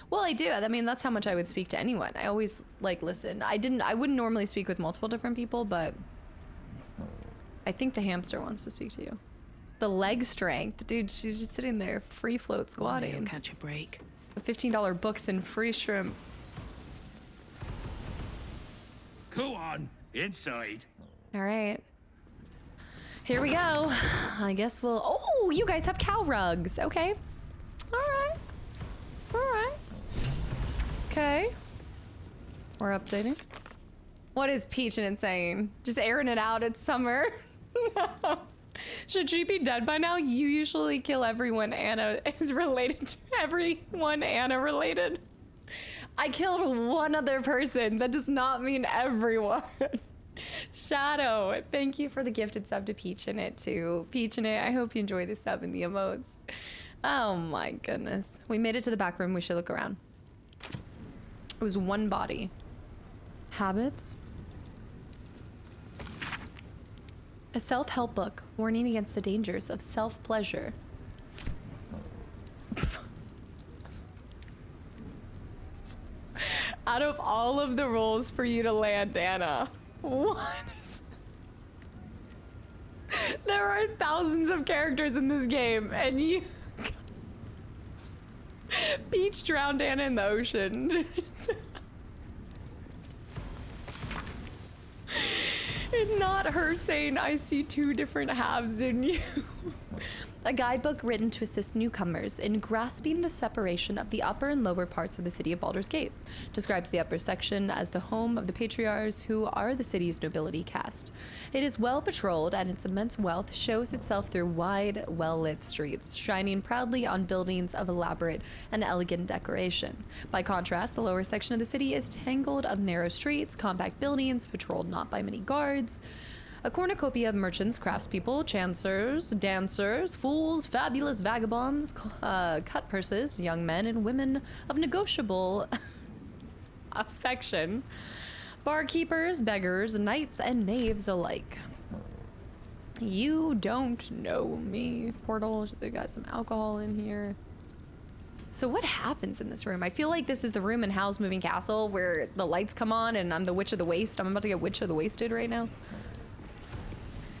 Well, I do. I mean, that's how much I would speak to anyone. I always like listen. I wouldn't normally speak with multiple different people, but I think the hamster wants to speak to you. The leg strength, dude. She's just sitting there, free float squatting. You'll catch a break. $15 books and free shrimp. Go on, inside. All right. Here we go. I guess we'll. Oh, you guys have cow rugs. Okay. All right. All right. Okay. We're updating. What is Peachin' and saying? Just airing it out. It's summer. Should she be dead by now? You usually kill everyone Anna is related to. Everyone Anna related. I killed one other person. That does not mean everyone. Shadow, thank you for the gifted sub to Peach in it too. Peach in it, I hope you enjoy the sub and the emotes. Oh my goodness. We made it to the back room. We should look around. It was one body. Habits. A self-help book, warning against the dangers of self-pleasure. Out of all of the roles for you to land, Anna, what? There are thousands of characters in this game, and you... Peach drowned Anna in the ocean. And not her saying, I see two different halves in you. A guidebook written to assist newcomers in grasping the separation of the upper and lower parts of the city of Baldur's Gate. Describes the upper section as the home of the patriarchs, who are the city's nobility caste. It is well patrolled, and its immense wealth shows itself through wide, well-lit streets, shining proudly on buildings of elaborate and elegant decoration. By contrast, the lower section of the city is tangled of narrow streets, compact buildings, patrolled not by many guards, a cornucopia of merchants, craftspeople, chancers, dancers, fools, fabulous vagabonds, cut purses, young men and women of negotiable affection, barkeepers, beggars, knights, and knaves alike. You don't know me. Portal, they got some alcohol in here. So what happens in this room? I feel like this is the room in Howl's Moving Castle where the lights come on and I'm the Witch of the Waste. I'm about to get Witch of the Wasted right now.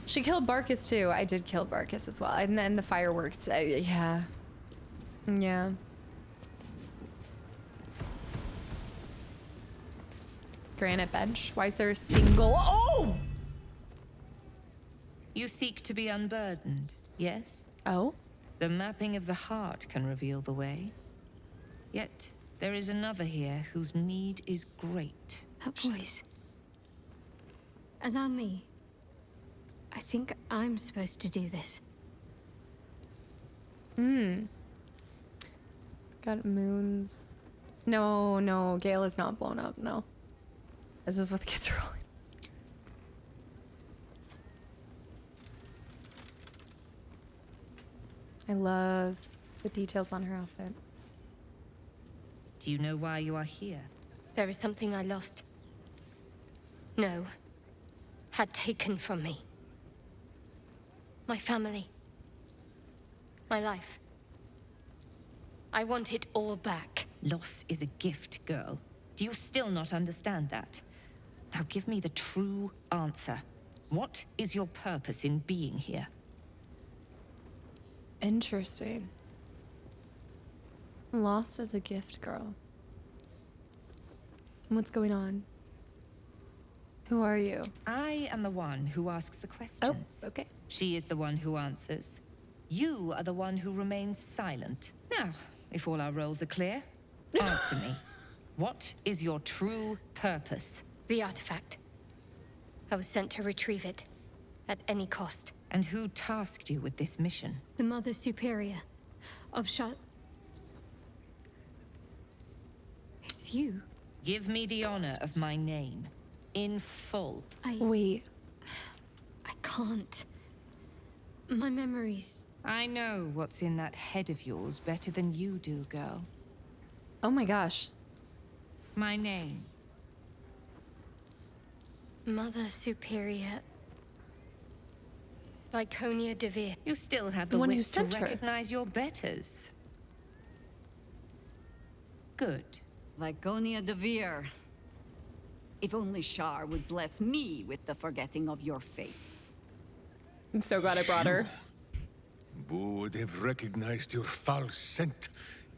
She killed Barkus too. I did kill Barkus as well. And then the fireworks. Yeah. Yeah. Granite bench. Why is there a single... Oh! You seek to be unburdened, yes? Oh? The mapping of the heart can reveal the way. Yet, there is another here whose need is great. That voice. Allow me. I think I'm supposed to do this. Got moons. No, Gale is not blown up, no. This is what the kids are rolling. I love the details on her outfit. Do you know why you are here? There is something I lost. No. Had taken from me. My family. My life. I want it all back. Loss is a gift, girl. Do you still not understand that? Now give me the true answer. What is your purpose in being here? Interesting. Lost as a gift, girl. What's going on? Who are you? I am the one who asks the questions. Oh, okay. She is the one who answers. You are the one who remains silent. Now, if all our roles are clear, answer me. What is your true purpose? The artifact. I was sent to retrieve it. At any cost. And who tasked you with this mission? The Mother Superior of It's you. Give me the honor of my name. In full. Wait. I can't. My memories... I know what's in that head of yours better than you do, girl. Oh my gosh. My name. Mother Superior... Viconia Devere. You still have the wit to recognize your betters. Good. Viconia Devere. If only Shar would bless me with the forgetting of your face. I'm so glad I brought her. Boo would have recognized your foul scent,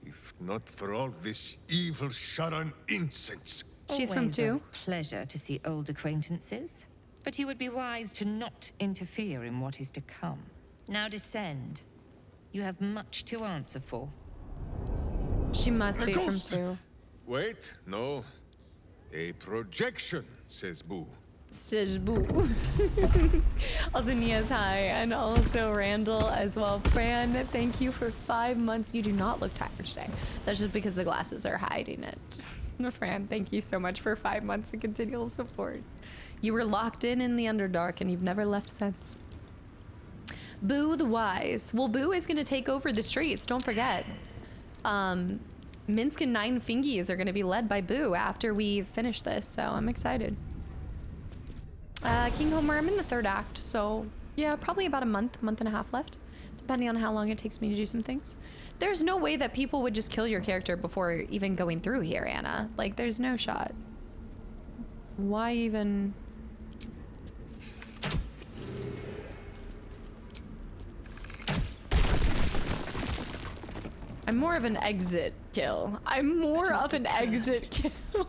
if not for all this evil Sharan incense. She's from two. Pleasure to see old acquaintances. But you would be wise to not interfere in what is to come. Now descend. You have much to answer for. She must A be ghost! from two. Wait, no. A projection, says Boo. Says Boo. Also, Nia's hi, and also Randall as well. Fran, thank you for 5 months. You do not look tired today. That's just because the glasses are hiding it. Fran, thank you so much for 5 months of continual support. You were locked in the Underdark, and you've never left since. Boo the Wise. Well, Boo is going to take over the streets. Don't forget. Minsk and Nine Fingies are going to be led by Boo after we finish this, so I'm excited. King Homer, I'm in the 3rd act, so yeah, probably about a month and a half left, depending on how long it takes me to do some things. There's no way that people would just kill your character before even going through here, Anna. Like, there's no shot. Why even... I'm more of an exit kill. I'm more of an exit kill.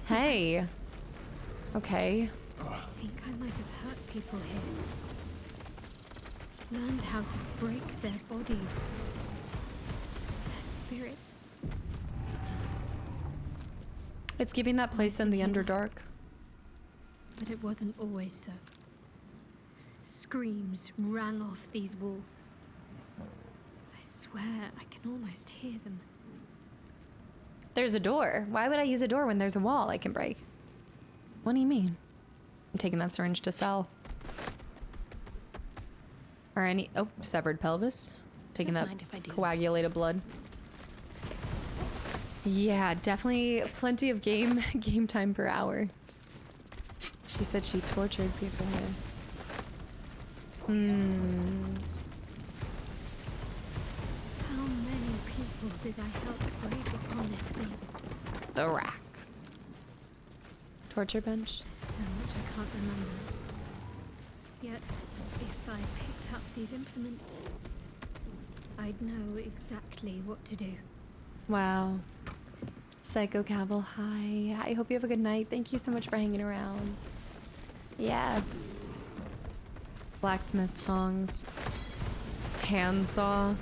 Hey. Okay. I think I might have hurt people here. Learned how to break their bodies. Their spirits. It's giving that place in the Underdark. But it wasn't always so. Screams rang off these walls. I swear I can almost hear them. There's a door. Why would I use a door when there's a wall I can break? What do you mean? I'm taking that syringe to sell. Or any... Oh, severed pelvis. Taking that coagulated blood. Yeah, definitely plenty of game time per hour. She said she tortured people here. How many people did I help break upon this thing? The rack. Torture bench. There's so much I can't remember. Yet, if I picked up these implements, I'd know exactly what to do. Wow. Psycho Cavill, hi. I hope you have a good night. Thank you so much for hanging around. Yeah. Blacksmith songs. Handsaw.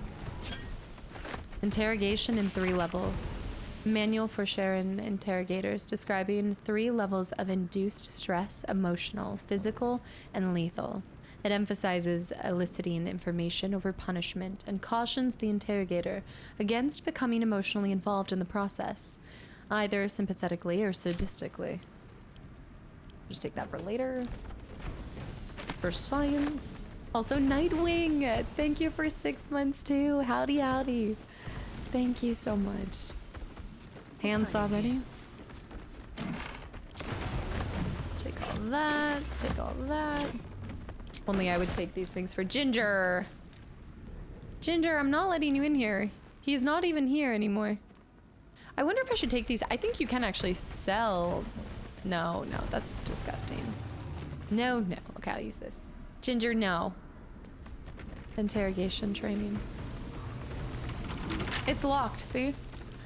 Interrogation in 3 levels. Manual for Sharon interrogators describing 3 levels of induced stress, emotional, physical, and lethal. It emphasizes eliciting information over punishment and cautions the interrogator against becoming emotionally involved in the process, either sympathetically or sadistically. Just take that for later. For science. Also, Nightwing, thank you for 6 months too. Howdy, howdy. Thank you so much. Handsaw ready? Take all that, take all that. Only I would take these things for Ginger. Ginger, I'm not letting you in here. He's not even here anymore. I wonder if I should take these. I think you can actually sell. No, no, that's disgusting. No, no. Okay, I'll use this. Ginger, no. Interrogation training. It's locked, see?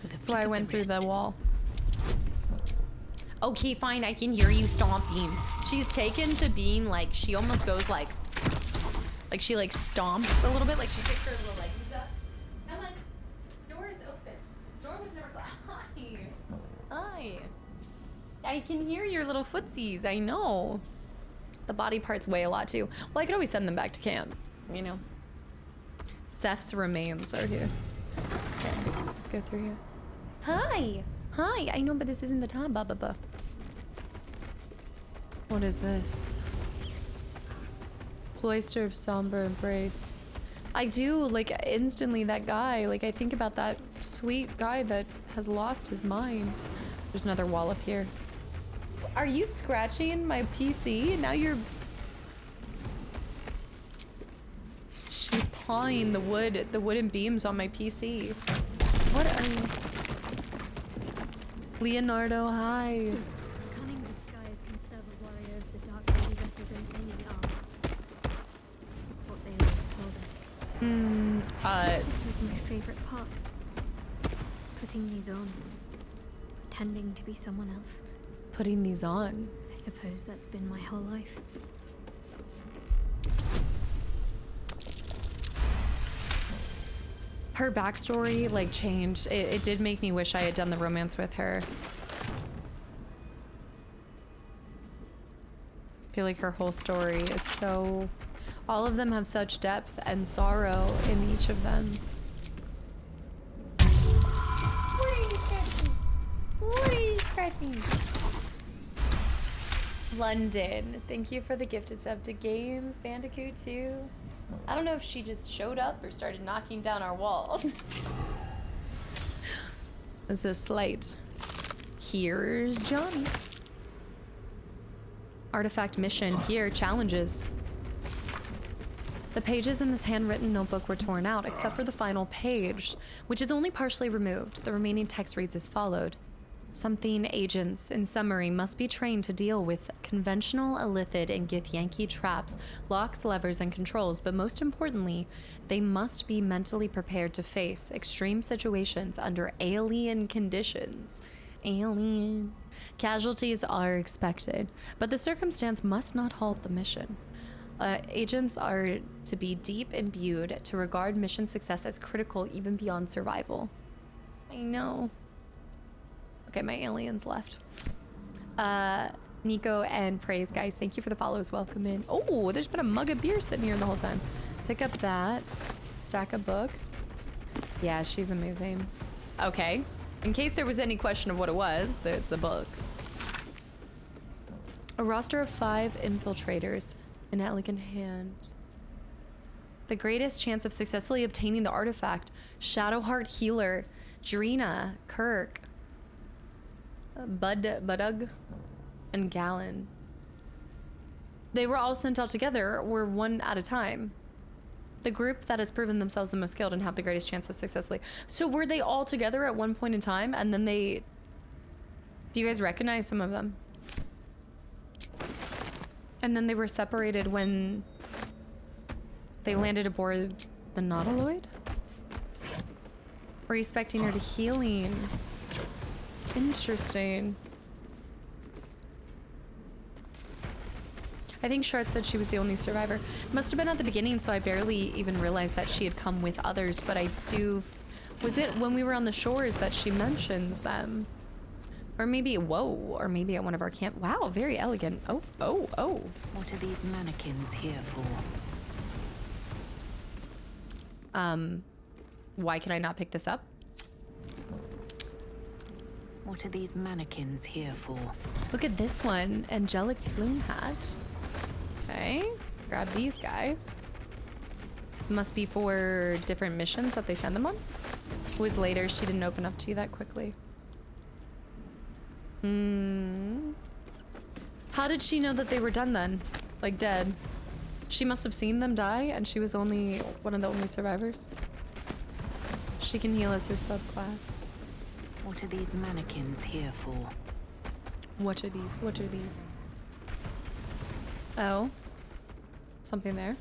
That's why I went through the wall. Okay, fine, I can hear you stomping. She's taken to being like, she almost goes like she like stomps a little bit, like she takes her little legs up. Come on, door is open. Door was never closed. Hi. I can hear your little footsies, I know. The body parts weigh a lot too. Well, I could always send them back to camp, you know. Seth's remains are here. Okay, let's go through here. Hi. Hi. I know, but this isn't the time, Baba. What is this? Cloister of Somber Embrace. I do, like, instantly that guy. Like, I think about that sweet guy that has lost his mind. There's another wall up here. Are you scratching my PC? Now you're... She's pawing the wood, the wooden beams on my PC. What are you... Leonardo, hi. Cunning disguise can serve a warrior of the dark lady better than any art. That's what they always told us. This was my favorite part. Putting these on. Pretending to be someone else. Putting these on? I suppose that's been my whole life. Her backstory, like, changed. It did make me wish I had done the romance with her. I feel like her whole story is so... All of them have such depth and sorrow in each of them. What are you scratching? What are you scratching? London, thank you for the gifted sub to Games Bandicoot 2. I don't know if she just showed up or started knocking down our walls. This is Slate. Here's Johnny. Artifact mission here, challenges. The pages in this handwritten notebook were torn out, except for the final page, which is only partially removed. The remaining text reads as followed. Something agents, in summary, must be trained to deal with conventional, illithid, and Githyanki traps, locks, levers, and controls, but most importantly, they must be mentally prepared to face extreme situations under alien conditions. Alien. Casualties are expected, but the circumstance must not halt the mission. Agents are to be deep imbued to regard mission success as critical even beyond survival. I know. Okay, my aliens left. Nico and Praise, guys, thank you for the follows. Welcome in. Oh, there's been a mug of beer sitting here the whole time. Pick up that. Stack of books. Yeah, she's amazing. Okay. In case there was any question of what it was, it's a book. A roster of 5 infiltrators. An elegant hand. The greatest chance of successfully obtaining the artifact. Shadowheart Healer. Drina. Kirk. Budug, and Gallon. They were all sent out together, or one at a time. The group that has proven themselves the most skilled and have the greatest chance of successfully. So were they all together at one point in time and then they... Do you guys recognize some of them? And then they were separated when they landed aboard the Nautiloid? Were you expecting her to healing? Interesting. I think Shart said she was the only survivor. Must have been at the beginning, so I barely even realized that she had come with others, but I do... Was it when we were on the shores that she mentions them? Or maybe, whoa, or maybe at one of our camp... Wow, very elegant. Oh, oh, oh. What are these mannequins here for? Why can I not pick this up? What are these mannequins here for? Look at this one, angelic plume hat. Okay, grab these guys. This must be for different missions that they send them on. It was later, she didn't open up to you that quickly. How did she know that they were done then? Like dead? She must have seen them die and she was only one of the only survivors. She can heal as her subclass. What are these mannequins here for? What are these? What are these? Oh. Something there.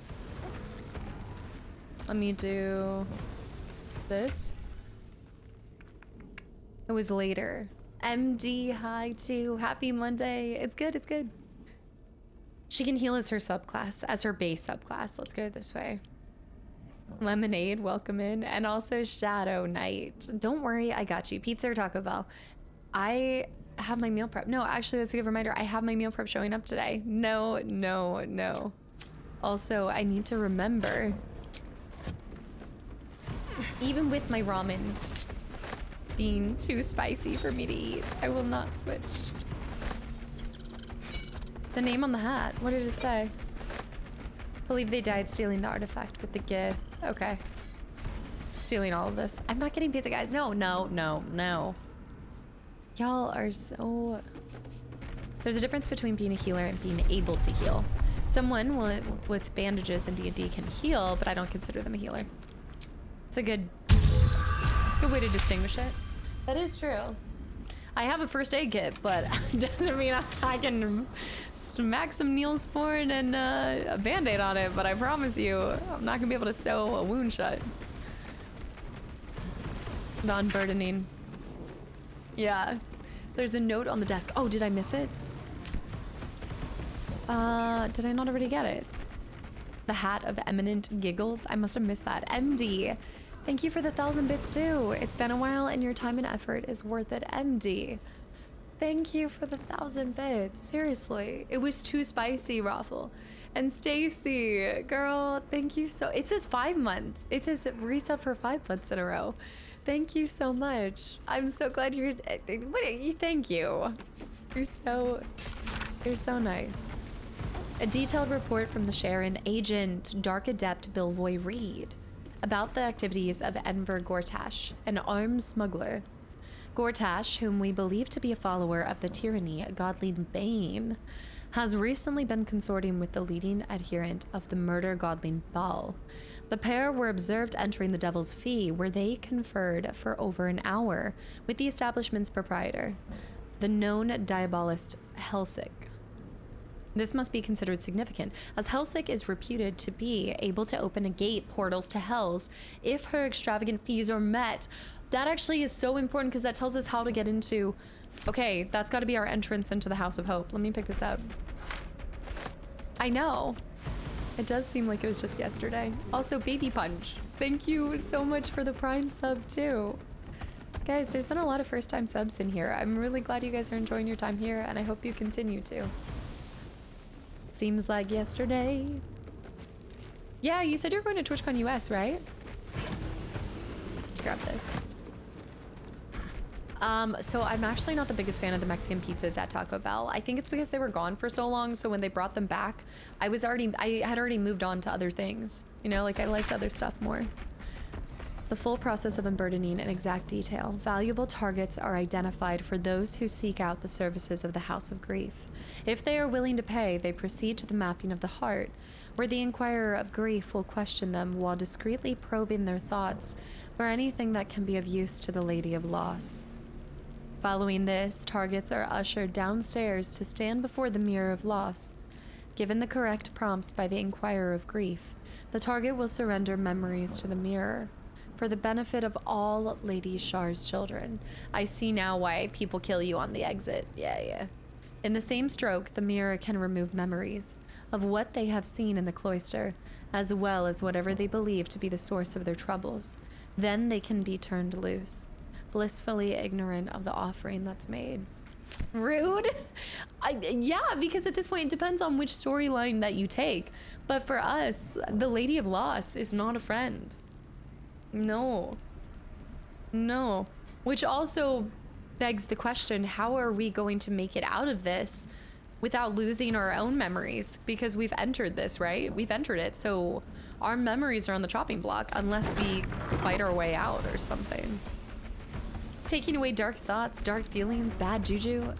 Let me do this. It was later. MD, hi too. Happy Monday. It's good, it's good. She can heal as her subclass, as her base subclass. Let's go this way. Lemonade, welcome in. And also Shadow Knight. Don't worry, I got you. Pizza or Taco Bell. I have my meal prep. No, actually, that's a good reminder. I have my meal prep showing up today. No, no, no. Also, I need to remember. Even with my ramen being too spicy for me to eat, I will not switch. The name on the hat, what did it say? Believe they died stealing the artifact with the gift. Okay. Stealing all of this. I'm not getting pizza, guys. No, no, no, no. Y'all are so... There's a difference between being a healer and being able to heal. Someone with bandages in D&D can heal, but I don't consider them a healer. It's a good way to distinguish it. That is true. I have a first aid kit, but it doesn't mean I can smack some Neosporin and a band-aid on it, but I promise you, I'm not gonna be able to sew a wound shut. The Unburdening. Yeah. There's a note on the desk. Oh, did I miss it? Did I not already get it? The hat of eminent giggles. I must have missed that. MD. Thank you for the 1,000 bits too. It's been a while and your time and effort is worth it, MD. Thank you for the 1,000 bits. Seriously. It was too spicy, Raffle. And Stacy, girl, thank you so... It says 5 months. It says that resub for 5 months in a row. Thank you so much. I'm so glad you're... What are you? Thank you. You're so nice. A detailed report from the Sharon agent, Dark Adept Bilvoy Reed, about the activities of Enver Gortash, an arms smuggler. Gortash, whom we believe to be a follower of the tyranny godling Bane, has recently been consorting with the leading adherent of the murder godling Baal. The pair were observed entering the Devil's Fee, where they conferred for over an hour with the establishment's proprietor, the known diabolist Helsik. This must be considered significant, as Helsik is reputed to be able to open a gate portals to Hells if her extravagant fees are met. That actually is so important because that tells us how to get into... Okay, that's got to be our entrance into the House of Hope. Let me pick this up. I know. It does seem like it was just yesterday. Also, Baby Punch. Thank you so much for the Prime sub, too. Guys, there's been a lot of first-time subs in here. I'm really glad you guys are enjoying your time here, and I hope you continue to. Seems like yesterday. Yeah, you said you're going to TwitchCon US, right? Grab this. So I'm actually not the biggest fan of the Mexican pizzas at Taco Bell. I think it's because they were gone for so long, so when they brought them back, I had already moved on to other things. You know, like I liked other stuff more. The full process of unburdening in exact detail. Valuable targets are identified for those who seek out the services of the House of Grief. If they are willing to pay, they proceed to the mapping of the heart, where the Inquirer of Grief will question them while discreetly probing their thoughts for anything that can be of use to the Lady of Loss. Following this, targets are ushered downstairs to stand before the Mirror of Loss. Given the correct prompts by the Inquirer of Grief, the target will surrender memories to the mirror for the benefit of all Lady Shar's children. I see now why people kill you on the exit. Yeah. In the same stroke, the mirror can remove memories of what they have seen in the cloister, as well as whatever they believe to be the source of their troubles. Then they can be turned loose, blissfully ignorant of the offering that's made. Rude? Yeah, because at this point it depends on which storyline that you take. But for us, the Lady of Loss is not a friend. No. Which also begs the question, how are we going to make it out of this without losing our own memories? Because we've entered this, right? We've entered it, so our memories are on the chopping block unless we fight our way out or something. Taking away dark thoughts, dark feelings, bad juju.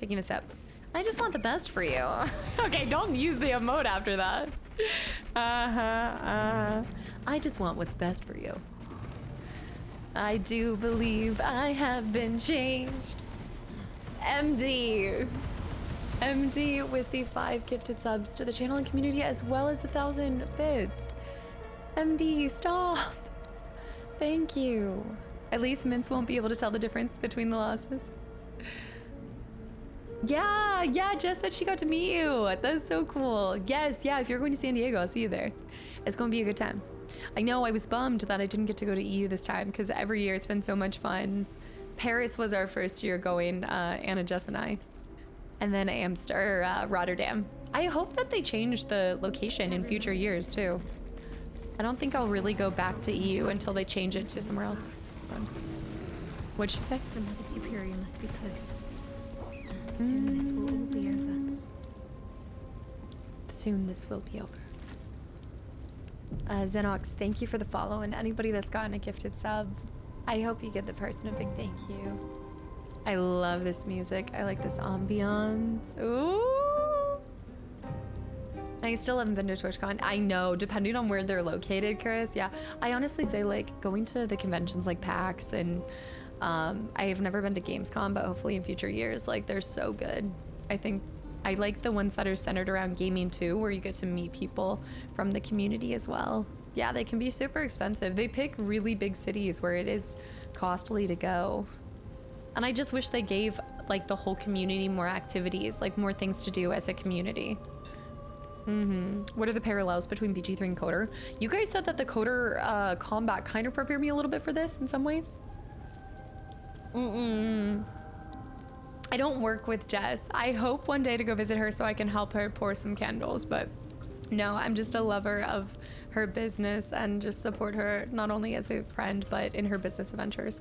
Picking a sip. I just want the best for you. Okay, don't use the emote after that. I just want what's best for you. I do believe I have been changed. MD with the 5 gifted subs to the channel and community, as well as the 1,000 bits. MD, stop. Thank you. At least Mince won't be able to tell the difference between the losses. Yeah, Jess said she got to meet you. That's so cool. Yes, if you're going to San Diego, I'll see you there. It's going to be a good time. I know I was bummed that I didn't get to go to EU this time, because every year it's been so much fun. Paris was our first year going, Anna, Jess, and I. And then Rotterdam. I hope that they change the location in future years, too. I don't think I'll really go back to EU until they change it to somewhere else. What'd she say? The Mother Superior must be close. Soon this will all be over. Soon this will be over. Xenox, thank you for the follow, and anybody that's gotten a gifted sub, I hope you give the person a big thank you. I love this music. I like this ambiance. Ooh. I still haven't been to TwitchCon. I know, depending on where they're located, Chris. Yeah, I honestly say like going to the conventions like PAX and I have never been to Gamescom, but hopefully in future years, like they're so good. I think I like the ones that are centered around gaming too, where you get to meet people from the community as well. Yeah, they can be super expensive. They pick really big cities where it is costly to go. And I just wish they gave like the whole community more activities, like more things to do as a community. What are the parallels between BG3 and Coder? You guys said that the Coder combat kind of prepared me a little bit for this in some ways. I don't work with Jess. I hope one day to go visit her so I can help her pour some candles, but no, I'm just a lover of her business and just support her not only as a friend, but in her business adventures.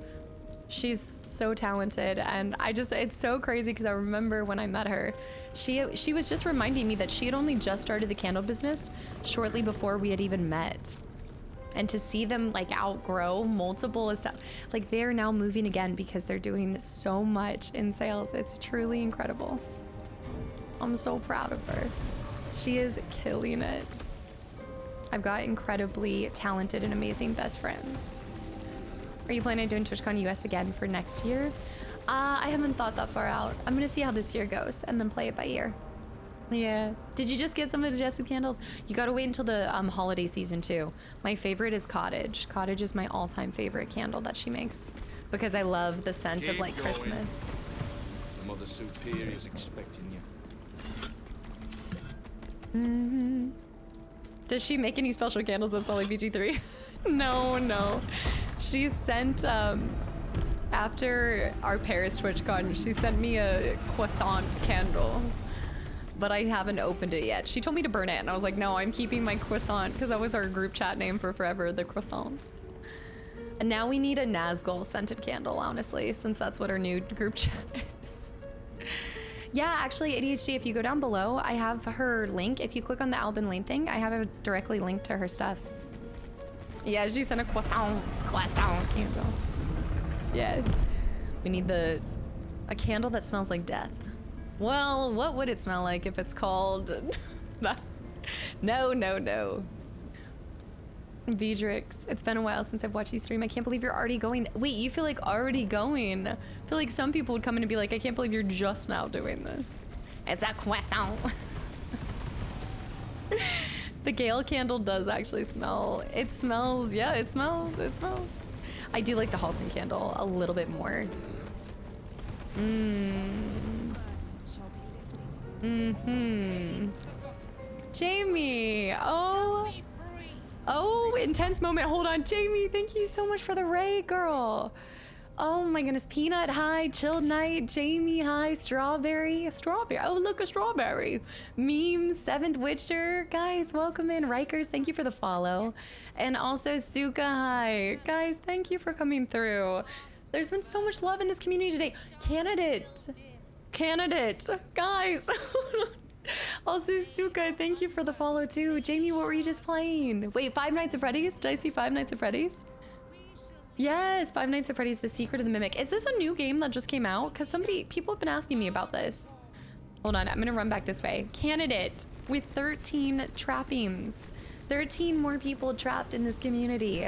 She's so talented, and it's so crazy because I remember when I met her, she was just reminding me that she had only just started the candle business shortly before we had even met. And to see them like outgrow multiple stuff, like they're now moving again because they're doing so much in sales. It's truly incredible. I'm so proud of her. She is killing it. I've got incredibly talented and amazing best friends. Are you planning on doing TwitchCon US again for next year? I haven't thought that far out. I'm gonna see how this year goes and then play it by ear. Yeah. Did you just get some of the suggested candles? You gotta wait until the holiday season too. My favorite is Cottage. Cottage is my all-time favorite candle that she makes because I love the scent of like Christmas. The Mother Superior is expecting you. Does she make any special candles that's only BG3? No. She sent after our Paris TwitchCon, she sent me a croissant candle. But I haven't opened it yet. She told me to burn it, and I was like, no, I'm keeping my croissant, because that was our group chat name for forever, the croissants. And now we need a Nazgul scented candle, honestly, since that's what our new group chat is. Yeah, actually, ADHD, if you go down below, I have her link. If you click on the Albin Lane thing, I have it directly linked to her stuff. Yeah, she sent a croissant candle. Yeah. We need a candle that smells like death. Well, what would it smell like if it's called... No. Vedrix, it's been a while since I've watched you stream. I can't believe you're already going. Wait, you feel like already going? I feel like some people would come in and be like, I can't believe you're just now doing this. It's a croissant. The Gale candle does actually smell. It smells, yeah, it smells. I do like the Halcyon candle a little bit more. Jamie, oh, intense moment. Hold on, Jamie, thank you so much for the raid, girl. Oh my goodness, Peanut, hi. Chilled Night, Jamie, hi. Strawberry. Oh, look, a strawberry. Memes, 7th Witcher. Guys, welcome in. Rikers, thank you for the follow. And also Suka, hi. Guys, thank you for coming through. There's been so much love in this community today. Candidate, guys. Also, Suka, thank you for the follow too. Jamie, what were you just playing? Wait, Five Nights at Freddy's? Did I see Five Nights at Freddy's? Yes, Five Nights at Freddy's, The Secret of the Mimic. Is this a new game that just came out? Because people have been asking me about this. Hold on, I'm gonna run back this way. Candidate with 13 trappings. 13 more people trapped in this community.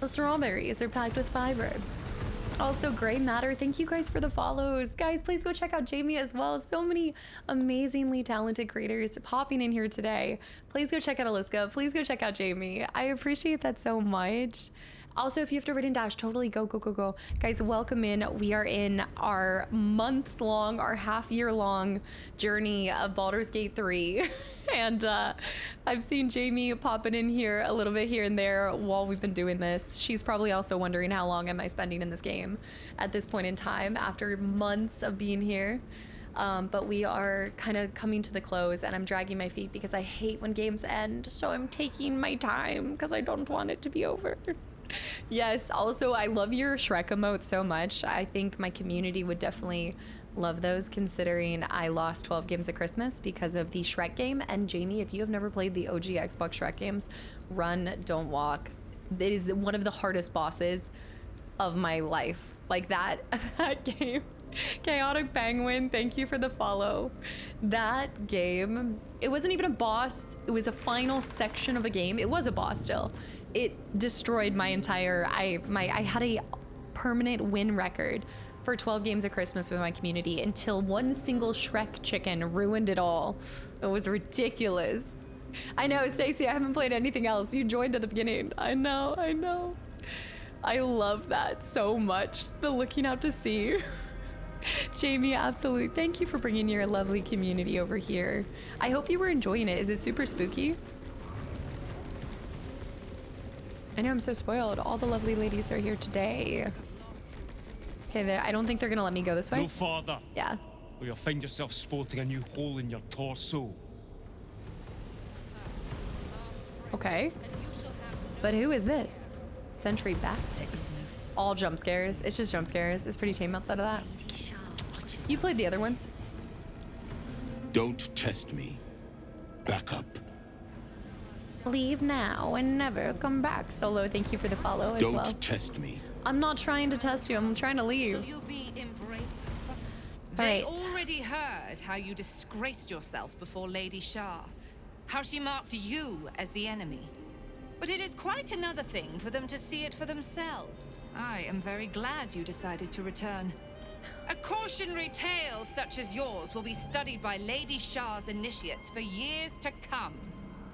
The strawberries are packed with fiber. Also, Gray Matter, thank you guys for the follows. Guys, please go check out Jamie as well. So many amazingly talented creators popping in here today. Please go check out Aliska. Please go check out Jamie. I appreciate that so much. Also, if you have to written dash, totally go. Guys, welcome in. We are in our months-long, our half-year-long journey of Baldur's Gate 3. And I've seen Jamie popping in here a little bit here and there while we've been doing this. She's probably also wondering how long am I spending in this game at this point in time after months of being here. But we are kind of coming to the close and I'm dragging my feet because I hate when games end. So I'm taking my time because I don't want it to be over. Yes, also I love your Shrek emote so much. I think my community would definitely love those, considering I lost 12 games at Christmas because of the Shrek game. And Jamie, if you have never played the OG Xbox Shrek games, Run, Don't Walk. It is one of the hardest bosses of my life. Like that game. Chaotic Penguin, thank you for the follow. That game, it wasn't even a boss. It was a final section of a game. It was a boss still. It destroyed my entire, I had a permanent win record for 12 games of Christmas with my community until one single Shrek chicken ruined it all. It was ridiculous. I know, Stacey, I haven't played anything else. You joined at the beginning. I know. I love that so much. The looking out to sea. Jamie, absolutely. Thank you for bringing your lovely community over here. I hope you were enjoying it. Is it super spooky? I know, I'm so spoiled. All the lovely ladies are here today. Okay, I don't think they're gonna let me go this way. No farther. Yeah. Or you'll find yourself sporting a new hole in your torso. Okay. But who is this? Sentry Baxter. All jump scares. It's just jump scares. It's pretty tame outside of that. You played the other ones. Don't test me. Back up. Leave now and never come back. Solo, thank you for the follow as well. Don't test me. I'm not trying to test you. I'm trying to leave. Shall you be embraced? Right. They already heard how you disgraced yourself before Lady Shah. How she marked you as the enemy. But it is quite another thing for them to see it for themselves. I am very glad you decided to return. A cautionary tale such as yours will be studied by Lady Shah's initiates for years to come.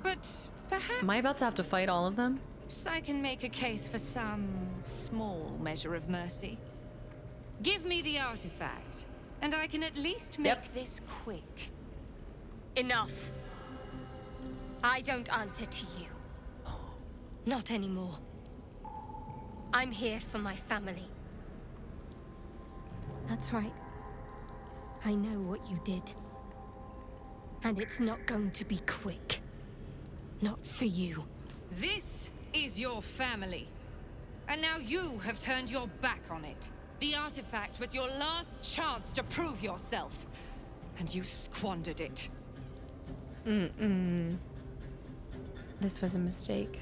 But perhaps... Am I about to have to fight all of them? I can make a case for some small measure of mercy. Give me the artifact, and I can at least make this quick. Enough. I don't answer to you. Not anymore. I'm here for my family. That's right. I know what you did. And it's not going to be quick. Not for you. This is your family. And now you have turned your back on it. The artifact was your last chance to prove yourself. and you squandered it. This was a mistake.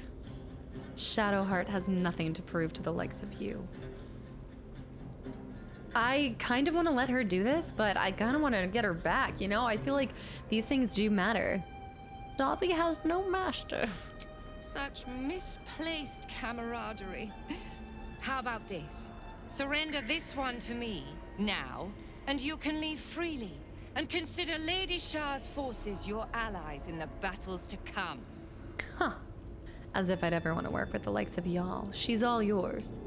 Shadowheart has nothing to prove to the likes of you. I kind of want to let her do this, but I kind of want to get her back, you know? I feel like these things do matter. Dobby has no master. Such misplaced camaraderie. How about this? Surrender this one to me, now, and you can leave freely. And consider Lady Shah's forces your allies in the battles to come. Huh. As if I'd ever want to work with the likes of y'all. She's all yours.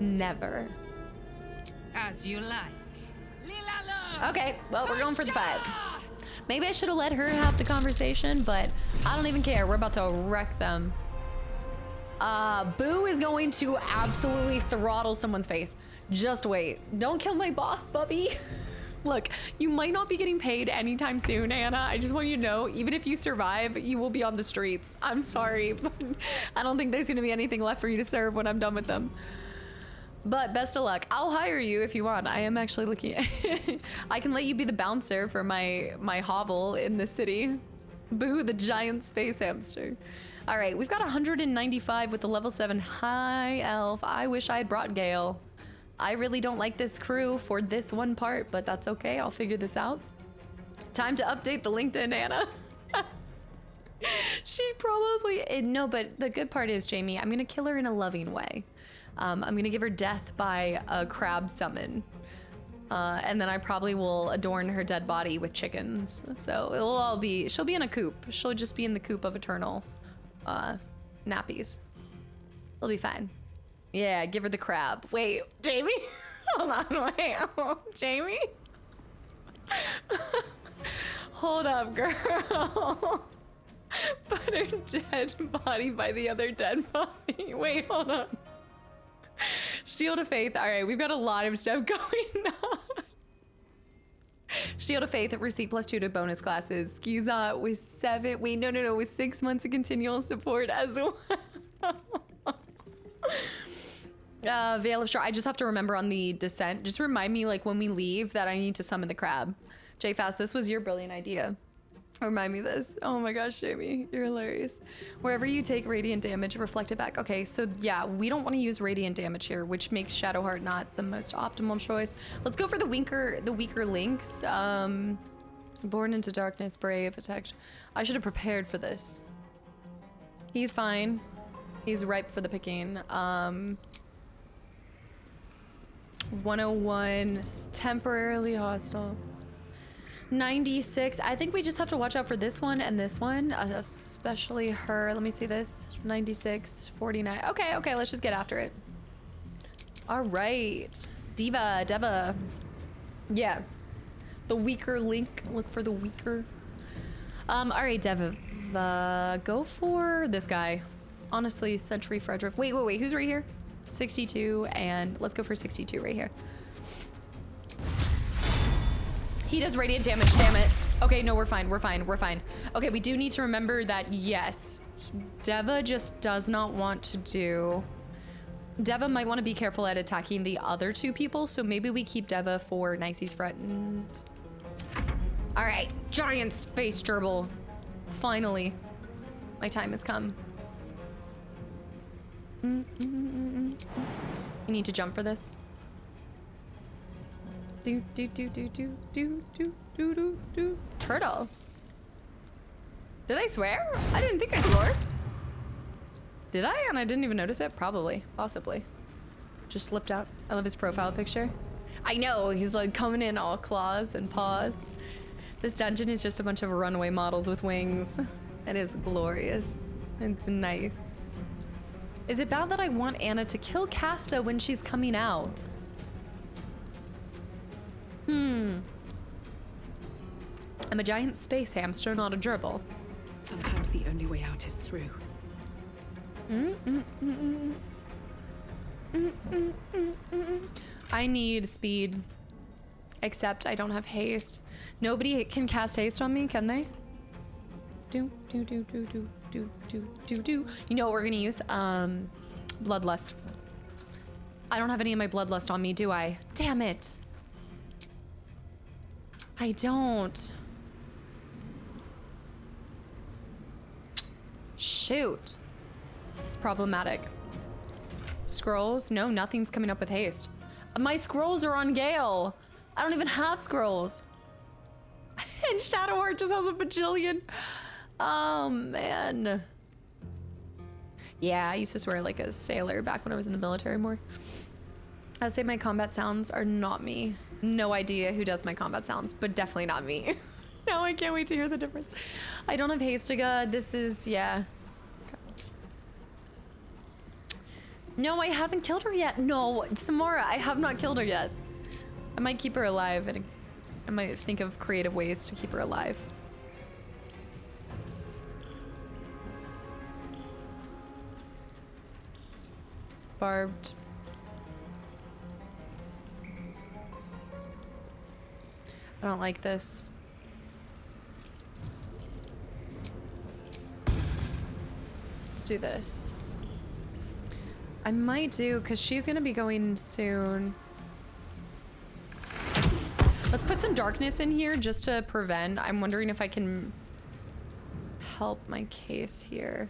Never. As you like. Okay, well, we're going for the fight. Maybe I should have let her have the conversation, but I don't even care. We're about to wreck them. Boo is going to absolutely throttle someone's face. Just wait. Don't kill my boss, Bubby. Look, you might not be getting paid anytime soon, Anna. I just want you to know, even if you survive, you will be on the streets. I'm sorry, but I don't think there's gonna be anything left for you to serve when I'm done with them. But best of luck. I'll hire you if you want. I am actually looking at I can let you be the bouncer for my hovel in the city. Boo, the giant space hamster. All right, we've got 195 with the level 7 high elf. I wish I had brought Gale. I really don't like this crew for this one part, but that's okay. I'll figure this out. Time to update the LinkedIn, Anna. She probably... No, but the good part is, Jamie, I'm going to kill her in a loving way. I'm going to give her death by a crab summon. And then I probably will adorn her dead body with chickens. So it'll all be... She'll be in a coop. She'll just be in the coop of eternal nappies. It'll be fine. Yeah, give her the crab. Wait, Jamie? Hold on, wait. Oh, Jamie? Hold up, girl. Put her dead body by the other dead body. Wait, hold on. Shield of Faith. All right, we've got a lot of stuff going on. Shield of Faith, receive +2 to bonus classes. Skiza with 7. Wait, no, with 6 months of continual support as well. Veil of Shore. I just have to remember on the descent. Just remind me, like, when we leave that I need to summon the crab. J-Fast, this was your brilliant idea. Remind me this. Oh my gosh, Jamie, you're hilarious. Wherever you take radiant damage, reflect it back. Okay, so yeah, we don't want to use radiant damage here, which makes Shadowheart not the most optimal choice. Let's go for the weaker links. Born into darkness, brave, attacked. I should have prepared for this. He's fine. He's ripe for the picking. 101, temporarily hostile. 96. I think we just have to watch out for this one and this one, especially her. Let me see this. 96, 49. Okay, let's just get after it. All right. Deva. Yeah. The weaker link. Look for the weaker. All right, Deva. Go for this guy. Honestly, Sentry Frederick. Wait. Who's right here? 62, and let's go for 62 right here. He does radiant damage, damn it. Okay, no, we're fine. Okay, we do need to remember that, yes, Deva just does not want to do... Deva might want to be careful at attacking the other two people, so maybe we keep Deva for Nicey's friend. All right, giant space gerbil. Finally, my time has come. You need to jump for this. Do. Turtle. Did I swear? I didn't think I swore. Did I? And I didn't even notice it? Probably. Possibly. Just slipped out. I love his profile picture. I know, he's like coming in all claws and paws. This dungeon is just a bunch of runaway models with wings. It is glorious. It's nice. Is it bad that I want Anna to kill Casta when she's coming out? I'm a giant space hamster, not a gerbil. Sometimes the only way out is through. I need speed. Except I don't have haste. Nobody can cast haste on me, can they? Do. You know what we're gonna use? Bloodlust. I don't have any of my bloodlust on me, do I? Damn it. I don't. Shoot. It's problematic. Scrolls? No, nothing's coming up with haste. My scrolls are on Gale. I don't even have scrolls. And Shadowheart just has a bajillion. Oh, man. Yeah, I used to swear like a sailor back when I was in the military more. I would say my combat sounds are not me. No idea who does my combat sounds, but definitely not me. No, I can't wait to hear the difference. I don't have Hastiga. This is, yeah. No, I haven't killed her yet. No, Samara, I have not killed her yet. I might keep her alive, and I might think of creative ways to keep her alive. Barbed. I don't like this. Let's do this. I might do, because she's gonna be going soon. Let's put some darkness in here just to prevent. I'm wondering if I can help my case here.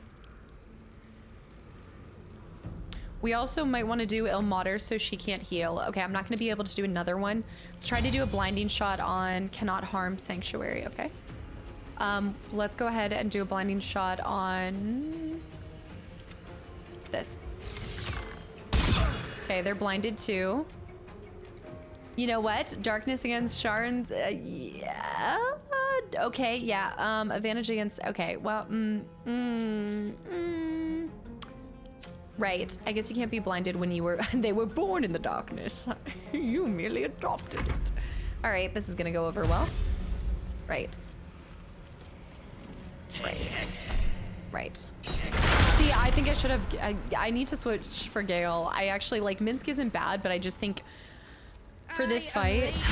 We also might want to do Ilmater so she can't heal. Okay, I'm not going to be able to do another one. Let's try to do a blinding shot on cannot harm Sanctuary, okay? Let's go ahead and do a blinding shot on this. Okay, they're blinded too. You know what? Darkness against Sharns, yeah. Okay, yeah. Advantage against, okay, well, right. I guess you can't be blinded when you were, they were born in the darkness. You merely adopted it. All right, this is gonna go over well. Right. Right. See, I think I should have, I need to switch for Gale. I actually, like, Minsk isn't bad, but I just think for this fight.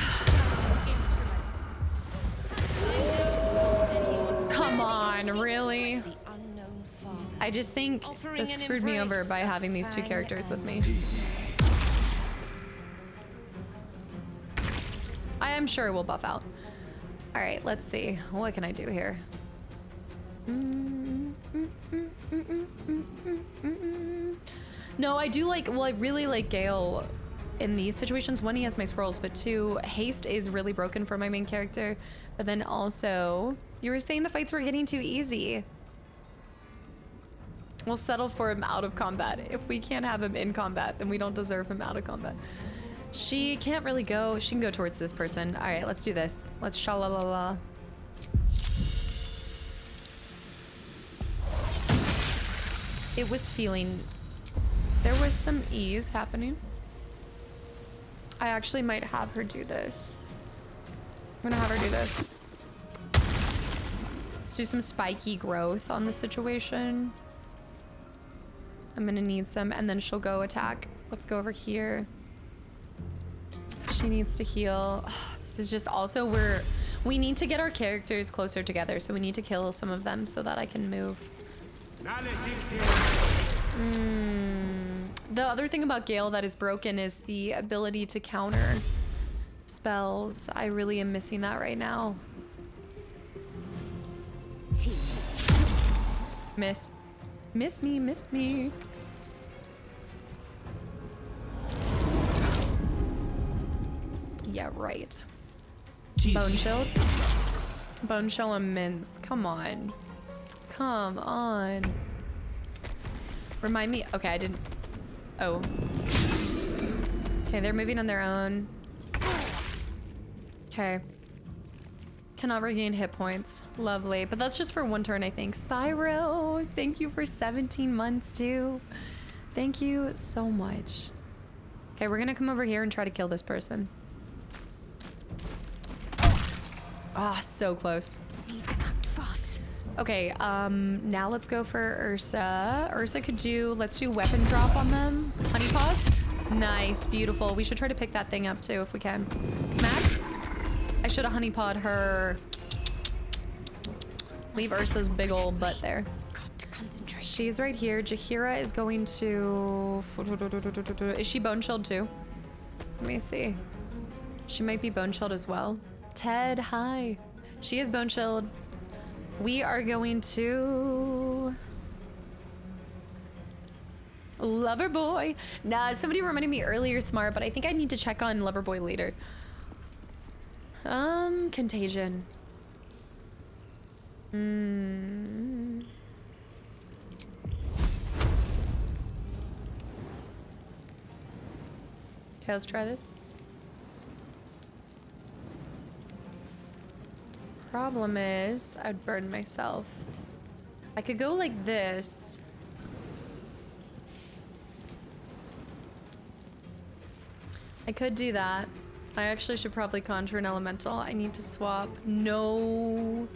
Come on, really? I just think this screwed me over by having these two characters with me. I am sure it will buff out. All right, let's see. What can I do here? No, I do like, well, I really like Gale in these situations. One, he has my scrolls, but two, haste is really broken for my main character. But then also, you were saying the fights were getting too easy. We'll settle for him out of combat. If we can't have him in combat, then we don't deserve him out of combat. She can't really go. She can go towards this person. All right, let's do this. Let's sha-la-la-la. It was feeling, there was some ease happening. I actually might have her do this. I'm gonna have her do this. Let's do some spiky growth on the situation. I'm gonna need some, and then she'll go attack. Let's go over here. She needs to heal. This is just also, we need to get our characters closer together, so we need to kill some of them so that I can move. The other thing about Gale that is broken is the ability to counter spells. I really am missing that right now. Miss me. Yeah, right. Bone Shield? Bone Shield and Mince. Come on. Come on. Remind me. Okay, I didn't. Oh. Okay, they're moving on their own. Okay. Cannot regain hit points. Lovely. But that's just for one turn, I think. Spyro, thank you for 17 months, too. Thank you so much. Okay, we're gonna come over here and try to kill this person. Ah, so close. Okay, now let's go for Ursa. Ursa could do, let's do weapon drop on them. Honey paws. Nice, beautiful. We should try to pick that thing up too if we can. Smack. I should have honey pawed her. Leave Ursa's big old butt there. She's right here. Jaheira is going to, is she bone chilled too? Let me see. She might be bone chilled as well. Ted, hi. She is bone chilled. We are going to Loverboy. Nah, somebody reminded me earlier, Smart, but I think I need to check on Loverboy later. Contagion. Okay, let's try this. Problem is, I'd burn myself. I could go like this. I could do that. I actually should probably conjure an elemental. I need to swap. No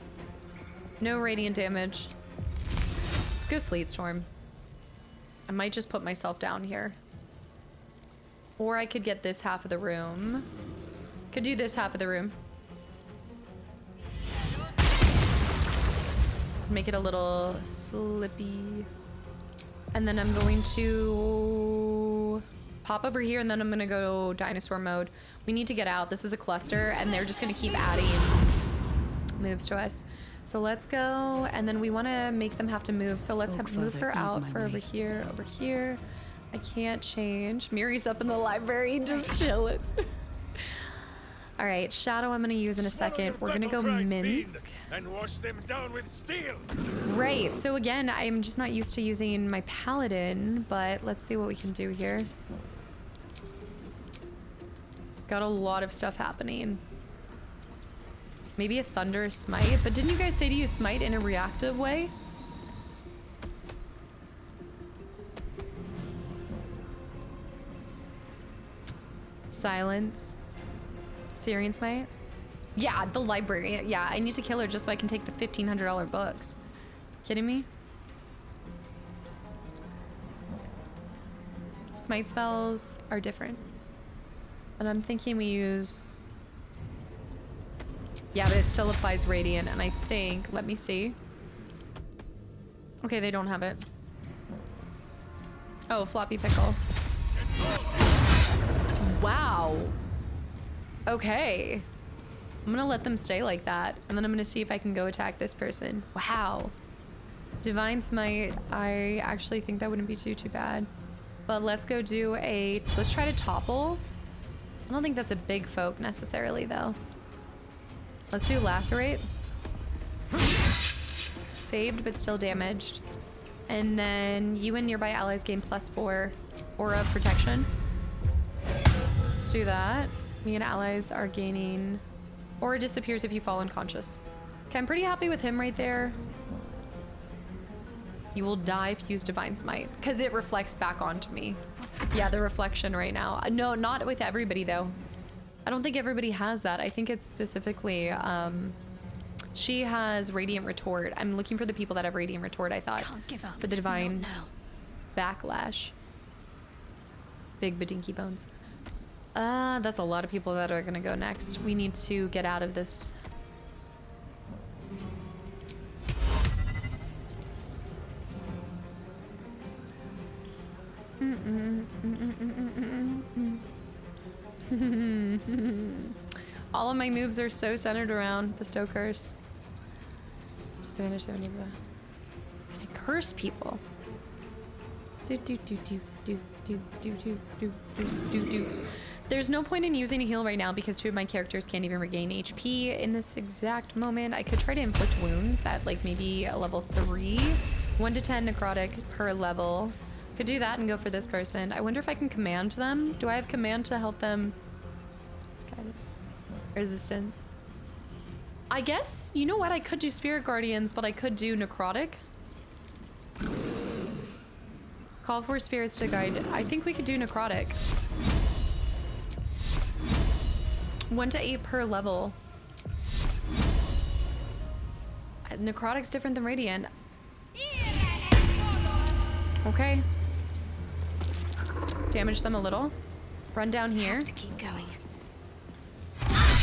radiant damage. Let's go Sleet Storm. I might just put myself down here. Or I could get this half of the room. Could do this half of the room. Make it a little slippy. And then I'm going to pop over here and then I'm gonna go dinosaur mode. We need to get out. This is a cluster and they're just gonna keep adding moves to us. So let's go, and then we want to make them have to move. So let's move her out for over here, over here. I can't change. Miri's up in the library just chilling. All right, Shadow I'm going to use in a second. We're going to go Minsk. And wash them down with steel. Right, so again, I'm just not used to using my Paladin, but let's see what we can do here. Got a lot of stuff happening. Maybe a Thunderous Smite, but didn't you guys say to use Smite in a reactive way? Silence. Syrian Smite? Yeah, the library. Yeah, I need to kill her just so I can take the $1,500 books. Kidding me? Smite spells are different. And I'm thinking we use... Yeah, but it still applies Radiant, and I think... Let me see. Okay, they don't have it. Oh, Floppy Pickle. Wow. Okay. I'm gonna let them stay like that, and then I'm gonna see if I can go attack this person. Wow. Divine Smite, I actually think that wouldn't be too bad. But let's go do a... Let's try to topple. I don't think that's a big folk necessarily, though. Let's do Lacerate. Saved, but still damaged. And then you and nearby allies gain +4 Aura of Protection. Let's do that. Me and allies are gaining... Aura disappears if you fall unconscious. Okay, I'm pretty happy with him right there. You will die if you use Divine Smite, because it reflects back onto me. Yeah, the reflection right now. No, not with everybody, though. I don't think everybody has that. I think it's specifically... she has Radiant Retort. I'm looking for the people that have Radiant Retort, I thought. Can't give up. For the Divine Backlash. Big Badinky Bones. That's a lot of people that are gonna go next. We need to get out of this. All of my moves are so centered around Bestow Curse. Disadvantage 70. I curse people. There's no point in using a heal right now because 2 of my characters can't even regain HP in this exact moment. I could try to inflict wounds at like maybe a level 3. 1 to 10 necrotic per level. Could do that and go for this person. I wonder if I can command them. Do I have command to help them? Guidance. Resistance. I guess, you know what? I could do Spirit Guardians, but I could do necrotic. Call for spirits to guide. I think we could do necrotic. 1 to 8 per level. Necrotic's different than Radiant. Okay. Damage them a little. Run down here. Have to keep going.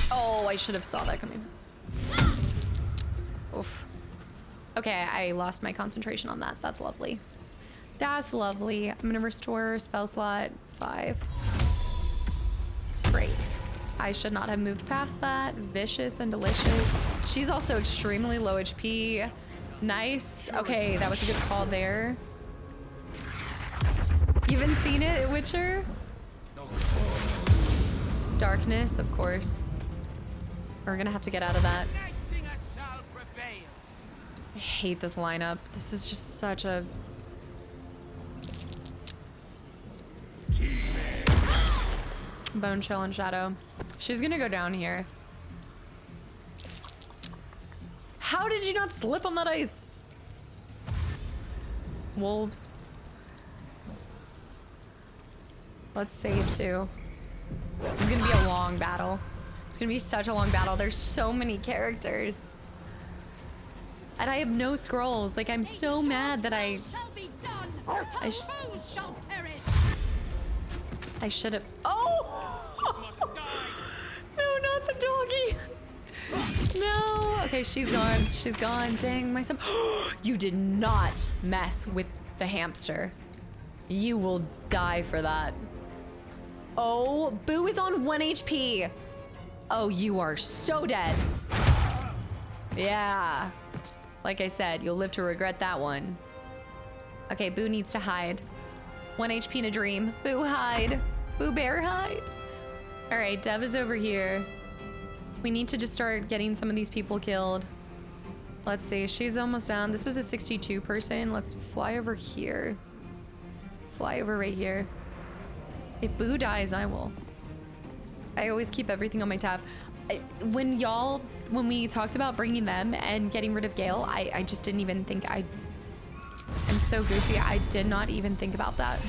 Oh, I should have saw that coming. Oof. Okay, I lost my concentration on that. That's lovely. That's lovely. I'm gonna restore spell slot 5. Great. I should not have moved past that. Vicious and delicious. She's also extremely low HP. Nice. Okay, that was a good call there. You haven't seen it, Witcher? Darkness, of course. We're gonna have to get out of that. I hate this lineup. This is just such a... Bone Chill and Shadow. She's gonna go down here. How did you not slip on that ice? Wolves. Let's save too. This is gonna be a long battle. It's gonna be such a long battle. There's so many characters. And I have no scrolls. Like, I'm so mad that I should have. Oh! No, not the doggy. No. Okay, she's gone. She's gone. Dang, my son. You did not mess with the hamster. You will die for that. Oh, Boo is on 1 HP. Oh, you are so dead. Yeah. Like I said, you'll live to regret that one. Okay, Boo needs to hide. 1 HP in a dream. Boo, hide. Boo Bear, hide. All right, Dev is over here. We need to just start getting some of these people killed. Let's see, she's almost down. This is a 62 person. Let's fly over here. Fly over right here. If Boo dies, I will. I always keep everything on my tab. When we talked about bringing them and getting rid of Gale, I just didn't even think I'm so goofy. I did not even think about that.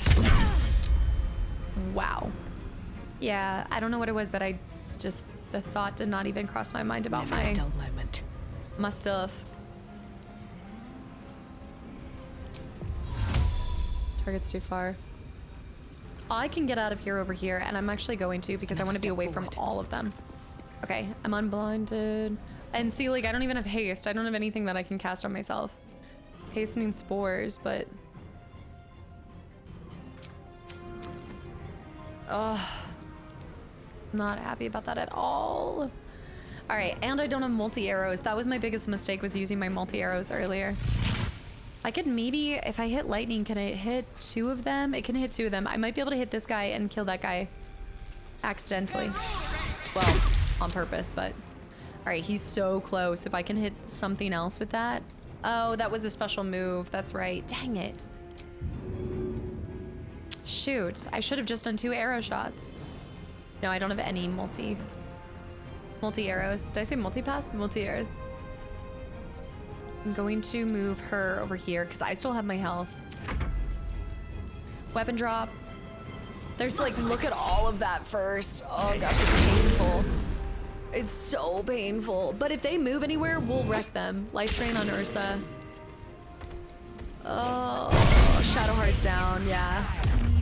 Wow. Yeah, I don't know what it was, but the thought did not even cross my mind about my stuff. Target's too far. I can get out of here over here, and I'm actually going to because I want to be away from all of them. Okay, I'm unblinded. And see, like, I don't even have haste. I don't have anything that I can cast on myself. Hastening spores, but... Oh, not happy about that at all. All right, and I don't have multi-arrows. That was my biggest mistake, was using my multi-arrows earlier. I could maybe, if I hit lightning, can it hit 2 of them? It can hit 2 of them. I might be able to hit this guy and kill that guy accidentally. Well, on purpose, but... All right, he's so close. If I can hit something else with that. Oh, that was a special move. That's right. Dang it. Shoot, I should have just done 2 arrow shots. No, I don't have any multi-arrows. Did I say multi-pass? Multi-arrows. I'm going to move her over here because I still have my health. Weapon drop. There's like, look at all of that first. Oh gosh, it's painful. It's so painful. But if they move anywhere, we'll wreck them. Life drain on Ursa. Oh, Shadowheart's down, yeah.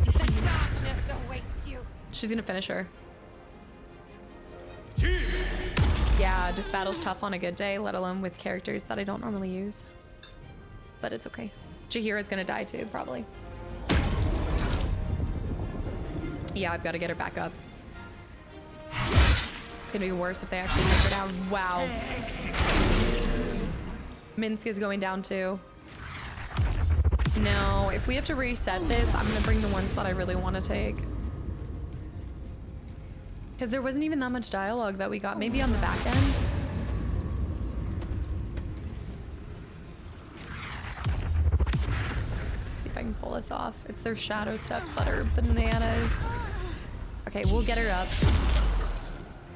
The darkness awaits you. She's gonna finish her. Yeah, this battle's tough on a good day, let alone with characters that I don't normally use. But it's okay. Jahira's gonna die too, probably. Yeah, I've got to get her back up. It's gonna be worse if they actually take her down. Wow. Minsk is going down too. No, if we have to reset this, I'm gonna bring the ones that I really want to take. Because there wasn't even that much dialogue that we got. Maybe on the back end. See if I can pull this off. It's their shadow steps that are bananas. Okay, we'll get her up.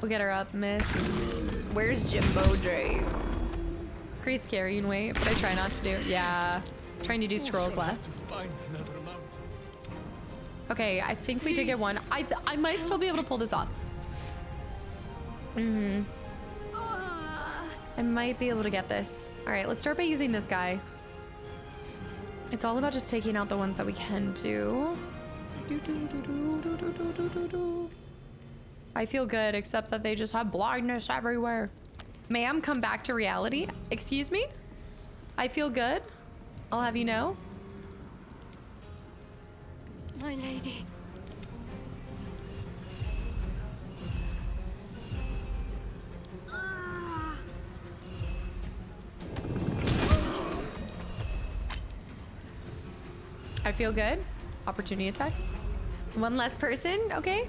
We'll get her up, miss. Where's Jimbo Dreams? Increase carrying weight, but I try not to do. Yeah, trying to do scrolls left. Okay, I think we did get one. I might still be able to pull this off. I might be able to get this. All right, let's start by using this guy. It's all about just taking out the ones that we can do. I feel good, except that they just have blindness everywhere. Ma'am, come back to reality. Excuse me? I feel good. I'll have you know. My lady. I feel good. Opportunity attack. It's one less person, okay?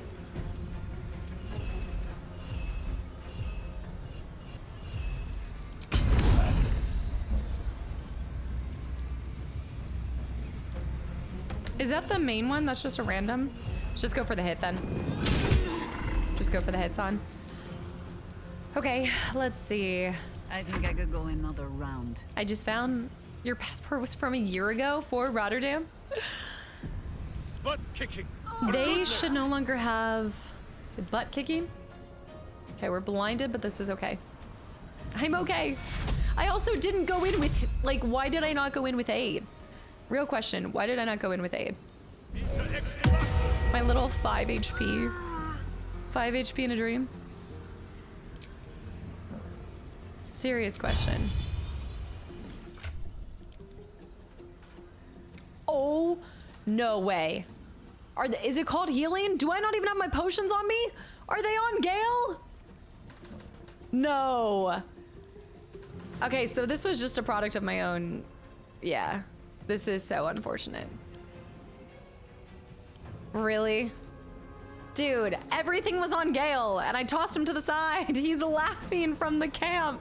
Is that the main one? That's just a random? Let's just go for the hit then. Just go for the hits on. Okay, let's see. I think I could go another round. I just found your passport was from a year ago for Rotterdam. Butt kicking. They should no longer have, is it butt kicking? Okay, we're blinded, but this is okay. I'm okay. I also didn't go in with, like, why did I not go in with aid? Real question, why did I not go in with aid? My little 5 HP. 5 HP in a dream. Serious question. Oh, no way. Is it called healing? Do I not even have my potions on me? Are they on Gale? No. Okay, so this was just a product of my own. Yeah, this is so unfortunate. Really? Dude, everything was on Gale and I tossed him to the side. He's laughing from the camp.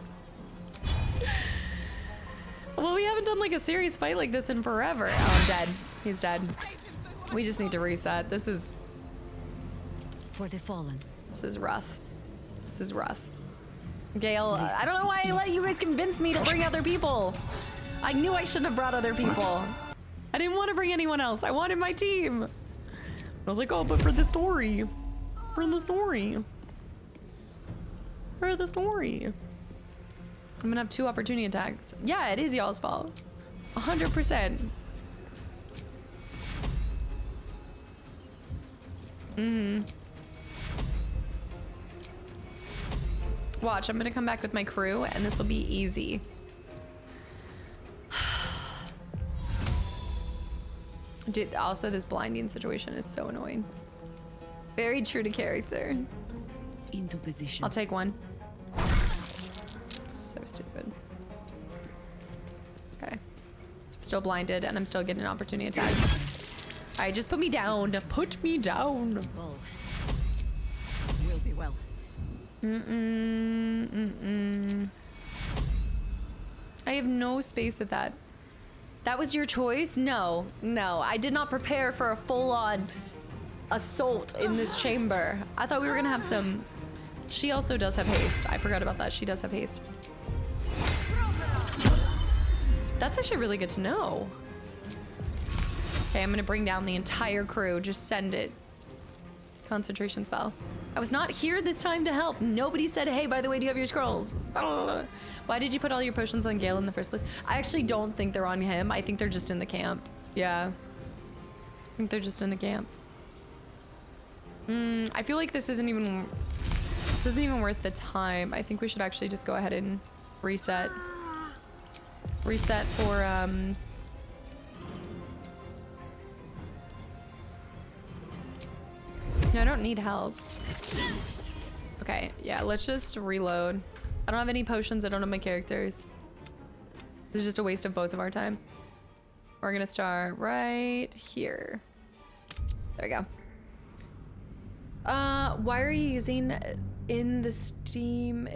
Well, we haven't done like a serious fight like this in forever. Oh, I'm dead. He's dead. We just need to reset. This is... For the fallen. This is rough. This is rough. Gale, I don't know why I let you guys convince me to bring other people. I knew I shouldn't have brought other people. I didn't want to bring anyone else. I wanted my team. I was like, oh, but for the story. For the story. For the story. I'm gonna have 2 opportunity attacks. Yeah, it is y'all's fault. 100%. Watch, I'm gonna come back with my crew and this will be easy. Dude, also this blinding situation is so annoying. Very true to character. Into position. I'll take one. So stupid. Okay. Still blinded and I'm still getting an opportunity attack. Alright, just put me down. Put me down. Well, will be well. I have no space with that. That was your choice? No, no. I did not prepare for a full-on assault in this chamber. I thought we were gonna have some... She also does have haste. I forgot about that. She does have haste. That's actually really good to know. Okay, I'm gonna bring down the entire crew. Just send it. Concentration spell. I was not here this time to help. Nobody said, hey, by the way, do you have your scrolls? Why did you put all your potions on Gale in the first place? I actually don't think they're on him. I think they're just in the camp. Yeah. I think they're just in the camp. I feel like this isn't even worth the time. I think we should actually just go ahead and reset. Reset for, No, I don't need help. Okay, yeah, let's just reload. I don't have any potions. I don't have my characters. This is just a waste of both of our time. We're gonna start right here. There we go. Why are you using in the stream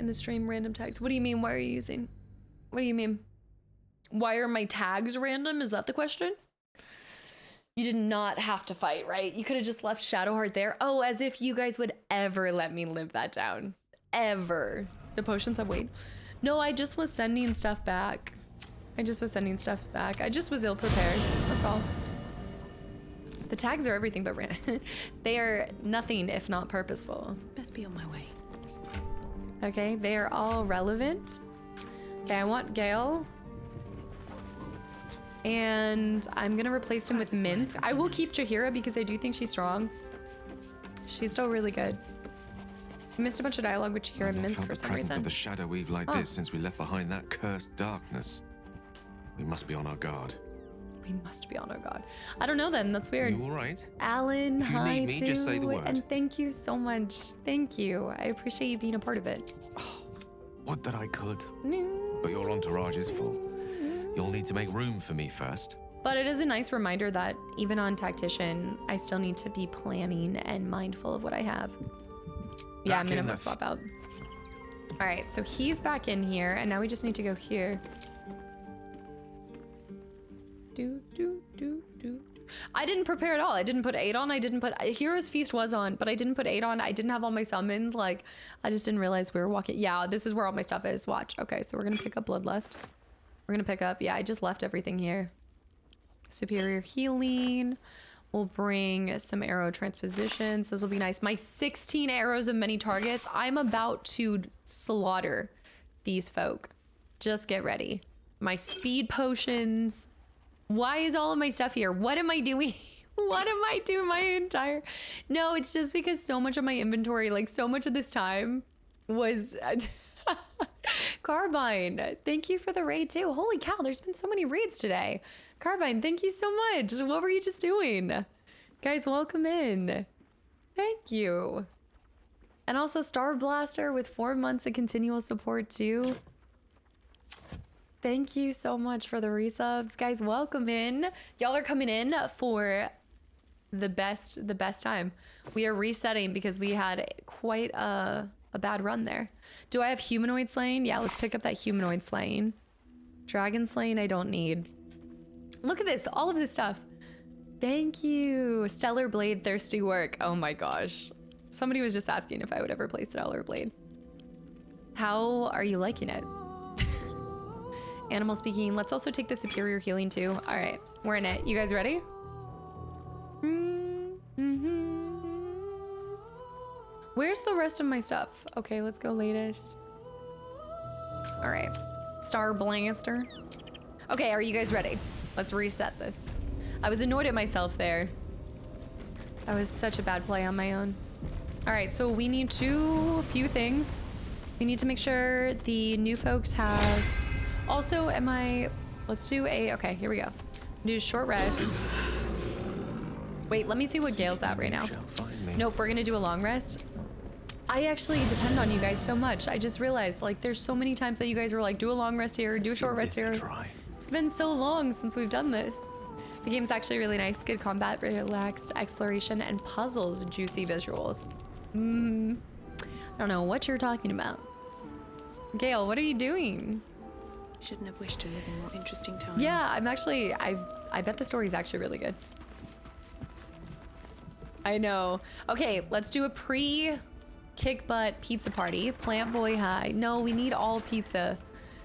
random tags? What do you mean? Why are you using? What do you mean? Why are my tags random? Is that the question? You did not have to fight, right? You could have just left Shadowheart there. Oh, as if you guys would ever let me live that down. Ever. The potions have weight. No, I just was sending stuff back. I just was ill prepared. That's all. The tags are everything but they are nothing if not purposeful. Best be on my way. Okay, they are all relevant. Okay, I want Gale. And I'm gonna replace him with Minsk. I will keep Jaheira because I do think she's strong. She's still really good. I missed a bunch of dialogue with Jaheira and Minsk for some reason. Of the shadow weave like this since we left behind that cursed darkness. We must be on our guard. We must be on our guard. I don't know then, that's weird. You all right? Alan, if you hi need me, just say the word. And thank you so much. Thank you. I appreciate you being a part of it. Would that I could. But your entourage is full. You'll need to make room for me first. But it is a nice reminder that even on Tactician, I still need to be planning and mindful of what I have. Yeah, I'm gonna swap out. All right, so he's back in here, and now we just need to go here. I didn't prepare at all. I didn't put 8 on. I didn't put Hero's Feast was on, but I didn't put 8 on. I didn't have all my summons. Like, I just didn't realize we were walking. Yeah, this is where all my stuff is. Watch. Okay, so we're gonna pick up Bloodlust. We're gonna pick up. Yeah, I just left everything here. Superior healing. We'll bring some arrow transpositions. This will be nice. My 16 arrows of many targets. I'm about to slaughter these folk. Just get ready. My speed potions. Why is all of my stuff here? What am I doing? What am I doing my entire... No, it's just because so much of my inventory, like so much of this time was... Carbine, thank you for the raid too. Holy cow, there's been so many raids today. Carbine, thank you so much. What were you just doing? Guys, welcome in. Thank you. And also Star Blaster with 4 months of continual support too. Thank you so much for the resubs. Guys, welcome in. Y'all are coming in for the best time. We are resetting because we had quite a bad run there. Do I have humanoid slaying? Yeah, let's pick up that humanoid slaying. Dragon slaying I don't need. Look at this, all of this stuff. Thank you. Stellar Blade, thirsty work. Oh my gosh. Somebody was just asking if I would ever play Stellar Blade. How are you liking it? Animal speaking. Let's also take the superior healing too. All right, we're in it. You guys ready? Where's the rest of my stuff? Okay, let's go latest. All right, Star Blaster. Okay, are you guys ready? Let's reset this. I was annoyed at myself there. That was such a bad play on my own. All right, so we need few things. We need to make sure the new folks have... Also, let's do okay, here we go. Do a short rest. Wait, let me see what Gale's at right now. Nope, we're gonna do a long rest. I actually depend on you guys so much. I just realized, like, there's so many times that you guys were like, do a long rest here, do a short rest here. It's been so long since we've done this. The game's actually really nice. Good combat, relaxed exploration, and puzzles, juicy visuals. I don't know what you're talking about. Gale, what are you doing? Shouldn't have wished to live in more interesting times. Yeah, I bet the story's actually really good. I know. Okay, let's do a pre-kick butt pizza party. Plant boy high. No, we need all pizza.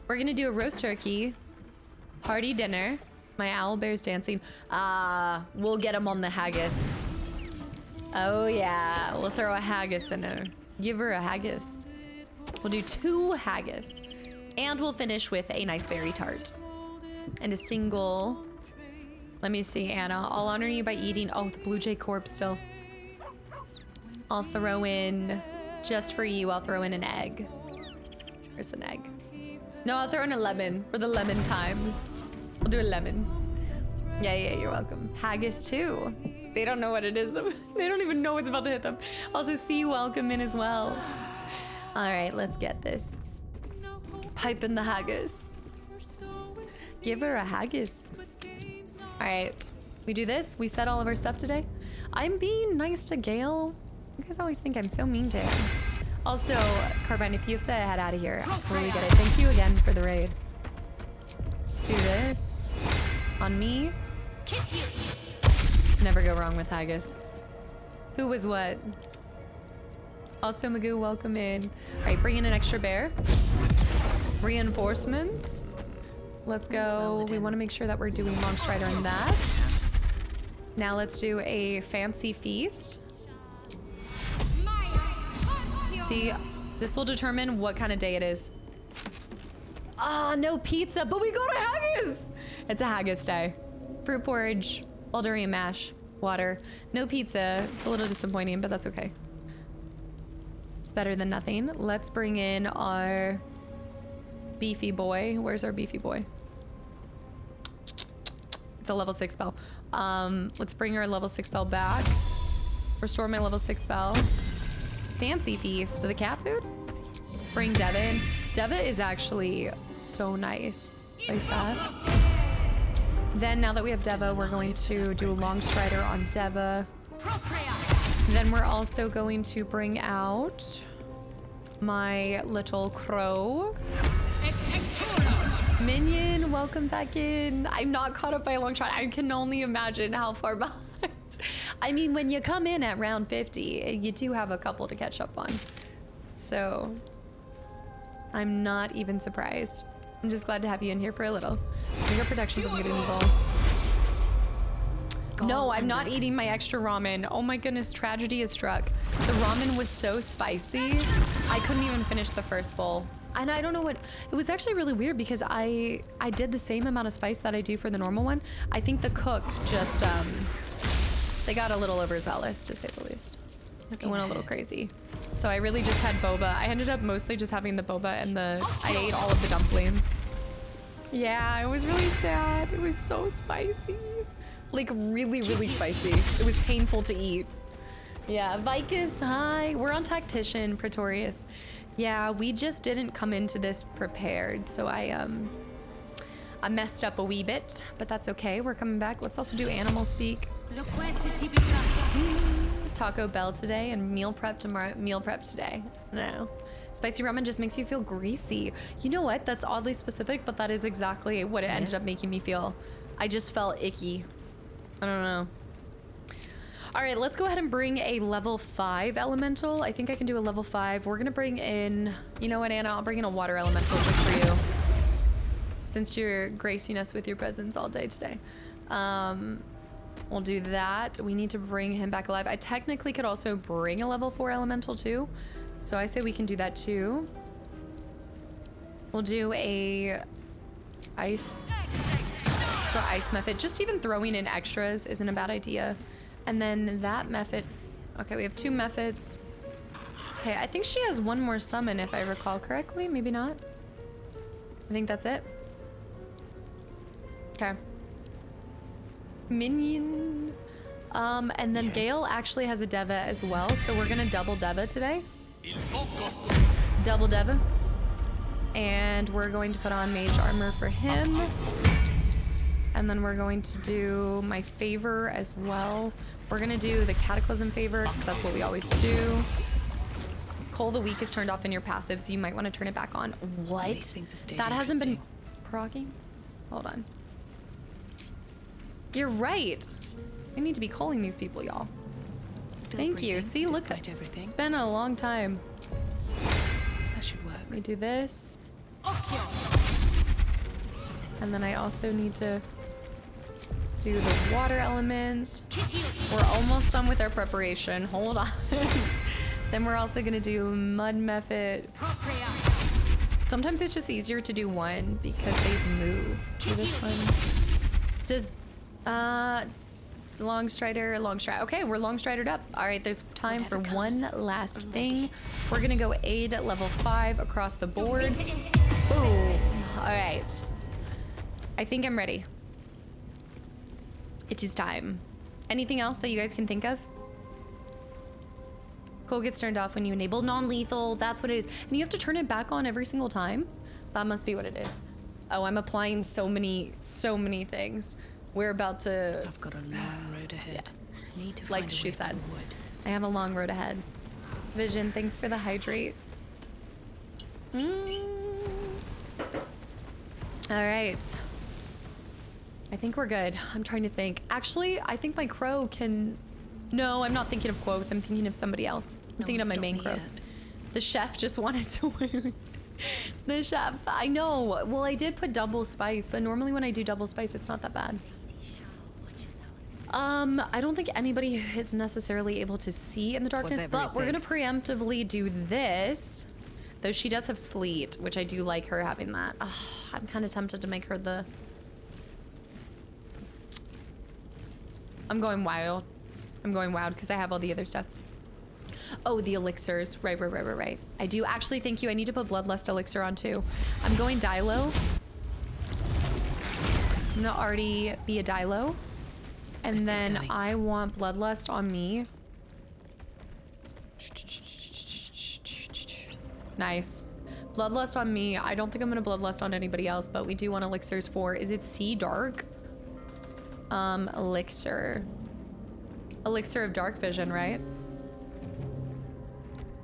We're gonna do a roast turkey, hearty dinner. My owl bear's dancing. We'll get him on the haggis. Oh yeah, we'll throw a haggis in her. Give her a haggis. We'll do 2 haggis. And we'll finish with a nice berry tart. And a single... Let me see, Anna. I'll honor you by eating... Oh, the Blue Jay corpse still. I'll throw in... Just for you, I'll throw in an egg. Where's an egg? No, I'll throw in a lemon for the lemon times. We'll do a lemon. Yeah, you're welcome. Haggis too. They don't know what it is. They don't even know what's about to hit them. Also, see welcome in as well. All right, let's get this. Pipe in the haggis. Give her a haggis. All right, we do this. We set all of our stuff today. I'm being nice to Gale. You guys always think I'm so mean to him. Also, Carbine, if you have to head out of here, I totally get it. Thank you again for the raid. Let's do this on me. Never go wrong with haggis. Who was what? Also, Magoo, welcome in. All right, bring in an extra bear. Reinforcements. Let's go. We want to make sure that we're doing Long Strider in that. Now let's do a fancy feast. See, this will determine what kind of day it is. Ah, no pizza, but we got a haggis. It's a haggis day. Fruit porridge, Baldurian mash, water. No pizza. It's a little disappointing, but that's okay. It's better than nothing. Let's bring in our beefy boy. Where's our beefy boy? It's a level 6 spell. Let's bring our level 6 spell back. Restore my level 6 spell. Fancy feast. The cat food? Let's bring Deva in. Deva is actually so nice. Like that. Then now that we have Deva, we're going to do a long strider on Deva. Then we're also going to bring out my little crow. Minion, welcome back in. I'm not caught up by a long shot. I can only imagine how far behind. I mean, when you come in at round 50, you do have a couple to catch up on. So I'm not even surprised. I'm just glad to have you in here for a little. Finger protection from getting evil. No, I'm not eating my extra ramen. Oh my goodness, tragedy has struck. The ramen was so spicy, I couldn't even finish the first bowl. And I don't know what, it was actually really weird because I did the same amount of spice that I do for the normal one. I think the cook just, they got a little overzealous, to say the least. It went a little crazy. So I really just had boba. I ended up mostly just having the boba and I ate all of the dumplings. Yeah, it was really sad. It was so spicy. Like really, really spicy. It was painful to eat. Yeah, Vicus, hi. We're on Tactician, Pretorius. Yeah, we just didn't come into this prepared, so I messed up a wee bit, but that's okay. We're coming back. Let's also do animal speak. Taco Bell today and meal prep tomorrow. Meal prep today. No. Spicy ramen just makes you feel greasy. You know what? That's oddly specific, but that is exactly what it ended up making me feel. I just felt icky. I don't know. All right, let's go ahead and bring a level 5 elemental. I think I can do a level 5. We're gonna bring in, you know what, Anna? I'll bring in a water elemental just for you, since you're gracing us with your presence all day today. We'll do that. We need to bring him back alive. I technically could also bring a level 4 elemental too, so I say we can do that too. We'll do a ice for ice method. Just even throwing in extras isn't a bad idea. And then that method, okay, we have 2 methods. Okay, I think she has 1 more summon if I recall correctly, maybe not. I think that's it. Okay. Minion. And then Gale actually has a Deva as well, so we're gonna double Deva today. Double Deva. And we're going to put on mage armor for him. And then we're going to do my favor as well. We're gonna do the Cataclysm favor because that's what we always do. Cole the Weak is turned off in your passive, so you might want to turn it back on. What? That hasn't been progging? Hold on. You're right. I need to be calling these people, y'all. Thank you. See, look, it's been a long time. That should work. Let me do this. And then I also need to do the water element. We're almost done with our preparation. Hold on. Then we're also gonna do mud method. Sometimes it's just easier to do one because they move. Do this one. Does long strider. Okay, we're long stridered up. All right, there's time for one last thing. We're gonna go aid at level 5 across the board. Boom. All right. I think I'm ready. It is time. Anything else that you guys can think of? Cole gets turned off when you enable non-lethal. That's what it is. And you have to turn it back on every single time? That must be what it is. Oh, I'm applying so many things. We're about to... I've got a long road ahead. Yeah. Need to like she said. I have a long road ahead. Vision, thanks for the hydrate. All right. I think we're good. I'm trying to think. Actually, I think my crow can... No, I'm not thinking of quote. I'm thinking of somebody else. I'm thinking of my main crow. The chef just wanted to win. The chef, I know. Well, I did put double spice, but normally when I do double spice, it's not that bad. I don't think anybody is necessarily able to see in the darkness, but we're gonna preemptively do this. Though she does have sleet, which I do like her having that. I'm kind of tempted to make her the... I'm going wild. I'm going wild because I have all the other stuff. Oh, the elixirs. Right. I do actually, thank you. I need to put Bloodlust elixir on too. I'm going Dilo. I'm gonna already be a Dilo. And then I want Bloodlust on me. Nice. Bloodlust on me. I don't think I'm gonna Bloodlust on anybody else, but we do want elixirs for, is it Sea Dark? Elixir. Elixir of dark vision, right?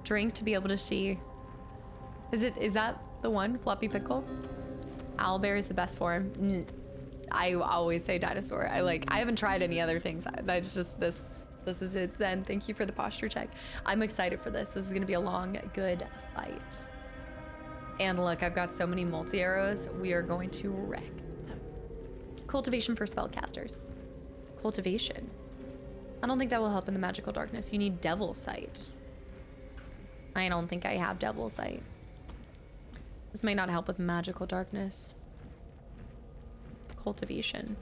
Drink to be able to see. Is that the one? Floppy pickle? Owlbear is the best form. I always say dinosaur. I haven't tried any other things. That's just this is it. Zen, thank you for the posture check. I'm excited for this. This is gonna be a long, good fight. And look, I've got so many multi-arrows. We are going to wreck them. Cultivation for spellcasters. Cultivation. I don't think that will help in the magical darkness. You need Devil Sight. I don't think I have Devil Sight. This may not help with magical darkness. Cultivation.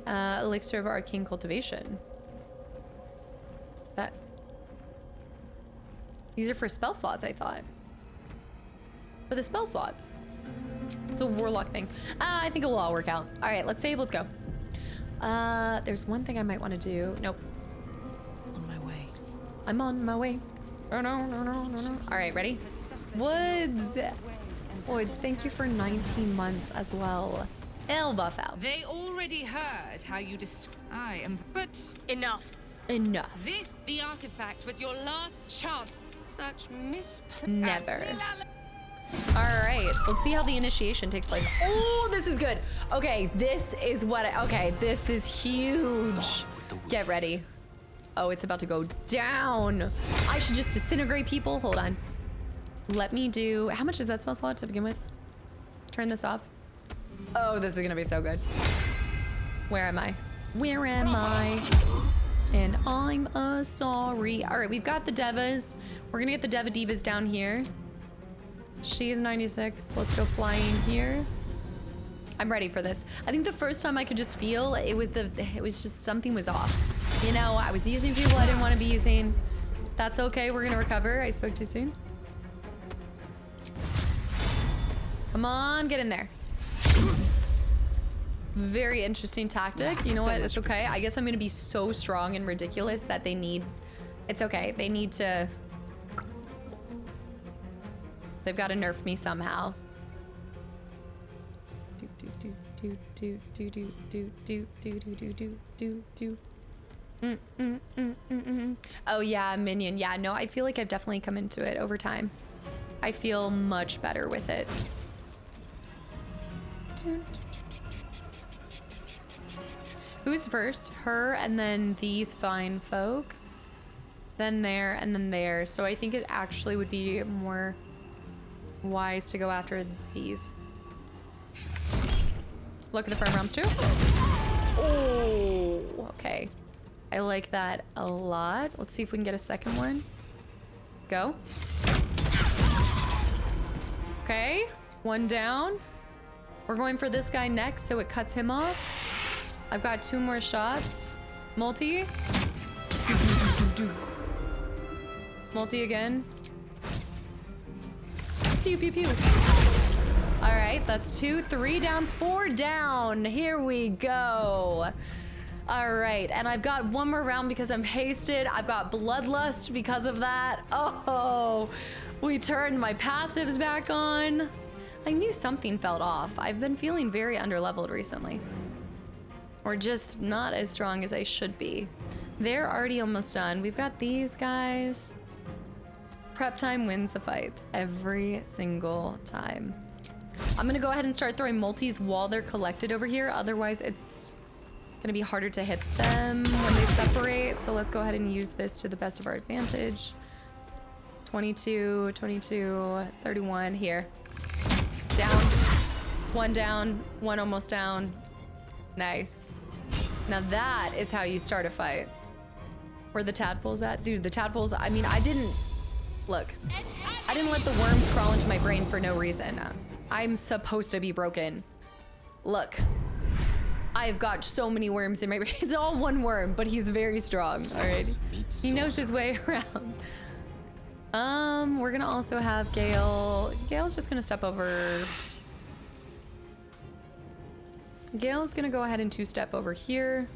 Elixir of Arcane Cultivation. These are for spell slots, I thought. For the spell slots. It's a warlock thing. I think it will all work out. All right, let's save, let's go. There's one thing I might want to do. Nope. On my way. I'm on my way. Oh, no. All right, ready? Woods. Woods, thank you for 19 months as well. I'll buff out. They already heard how you I am, but enough. The artifact was your last chance. Such Never. All right, let's see how the initiation takes place. Oh, this is good. Okay, this is this is huge. Get ready. Oh, it's about to go down. I should just disintegrate people. Hold on. Let me do, how much is that spell slot to begin with? Turn this off. Oh, this is gonna be so good. Where am I? Where am I? And I'm sorry. All right, we've got the Devas. We're gonna get the Deva Divas down here. She is 96. Let's go flying here. I'm ready for this. I think the first time I could just feel it was just something was off. You know, I was using people I didn't want to be using. That's okay. We're gonna recover. I spoke too soon. Come on, get in there. Very interesting tactic. You know what? It's okay. I guess I'm gonna be so strong and ridiculous that they need. It's okay. They need to. They've got to nerf me somehow. Oh yeah, minion. Yeah, no, I feel like I've definitely come into it over time. I feel much better with it. Who's first? Her and then these fine folk. Then there and then there. So I think it actually would be more wise to go after these. Look at the firm realms too. Oh, okay. I like that a lot. Let's see if we can get a second one. Go. Okay, one down. We're going for this guy next, so it cuts him off. I've got 2 more shots. Multi. Multi again. Pew, pew, pew. All right, that's 2, 3 down, 4 down. Here we go. All right, and I've got 1 more round because I'm hasted. I've got Bloodlust because of that. Oh, we turned my passives back on. I knew something felt off. I've been feeling very underleveled recently. Or just not as strong as I should be. They're already almost done. We've got these guys. Prep time wins the fights every single time. I'm gonna go ahead and start throwing multis while they're collected over here. Otherwise, it's gonna be harder to hit them when they separate. So let's go ahead and use this to the best of our advantage. 22, 22, 31, here. Down, 1 down, 1 almost down. Nice. Now that is how you start a fight. Where the tadpoles at? Dude, the tadpoles, I mean, I didn't let the worms crawl into my brain for no reason. I'm supposed to be broken. Look, I've got so many worms in my brain. It's all one worm, but he's very strong, all right? He knows his way around. We're gonna also have Gale. Gale's just gonna step over. Gale's gonna go ahead and 2-step over here.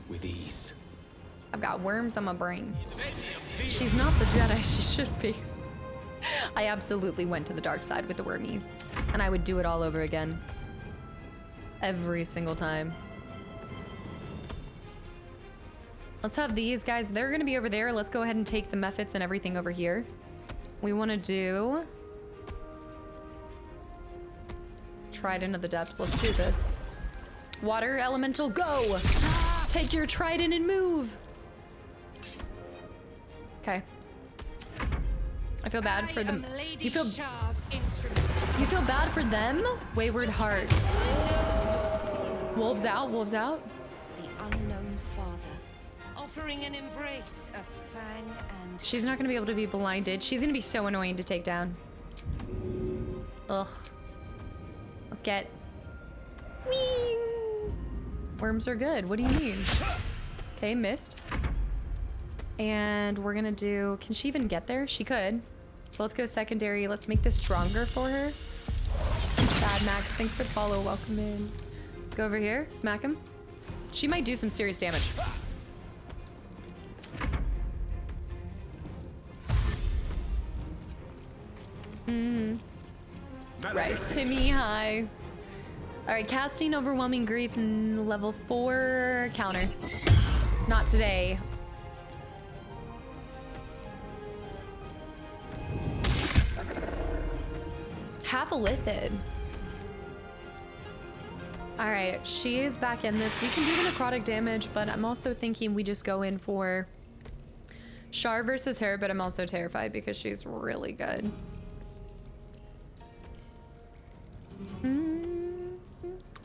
With ease. I've got worms on my brain. She's not the Jedi she should be. I absolutely went to the dark side with the wormies, and I would do it all over again. Every single time. Let's have these guys. They're going to be over there. Let's go ahead and take the methods and everything over here. We want to do... Trident of the Depths. Let's do this. Water Elemental, go! Take your trident and move! Okay. I feel bad for them. You feel bad for them? Wayward Heart. Wolves out, wolves out. The unknown father, offering an embrace of fang and... She's not gonna be able to be blinded. She's gonna be so annoying to take down. Ugh. Let's get... Whee! Worms are good. What do you mean? Okay, missed. And we're gonna do... Can she even get there? She could. So let's go secondary. Let's make this stronger for her. Bad Max, thanks for the follow. Welcome in. Let's go over here. Smack him. She might do some serious damage. Right. Hit me high. Alright, casting Overwhelming Grief, level 4 counter. Not today. Half a lithid. Alright, she is back in this. We can do the necrotic damage, but I'm also thinking we just go in for Shar versus her, but I'm also terrified because she's really good.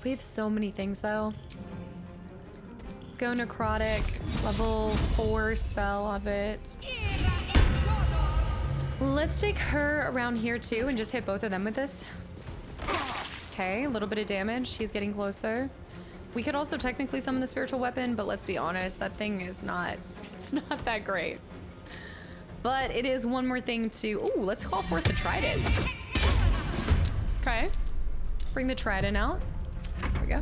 We have so many things though. Let's go necrotic, level 4 spell of it. Let's take her around here too and just hit both of them with this. Okay, a little bit of damage. He's getting closer. We could also technically summon the spiritual weapon, but let's be honest, that thing is not, it's not that great. But it is one more thing to, ooh, let's call forth the trident. Okay, bring the trident out. There we go.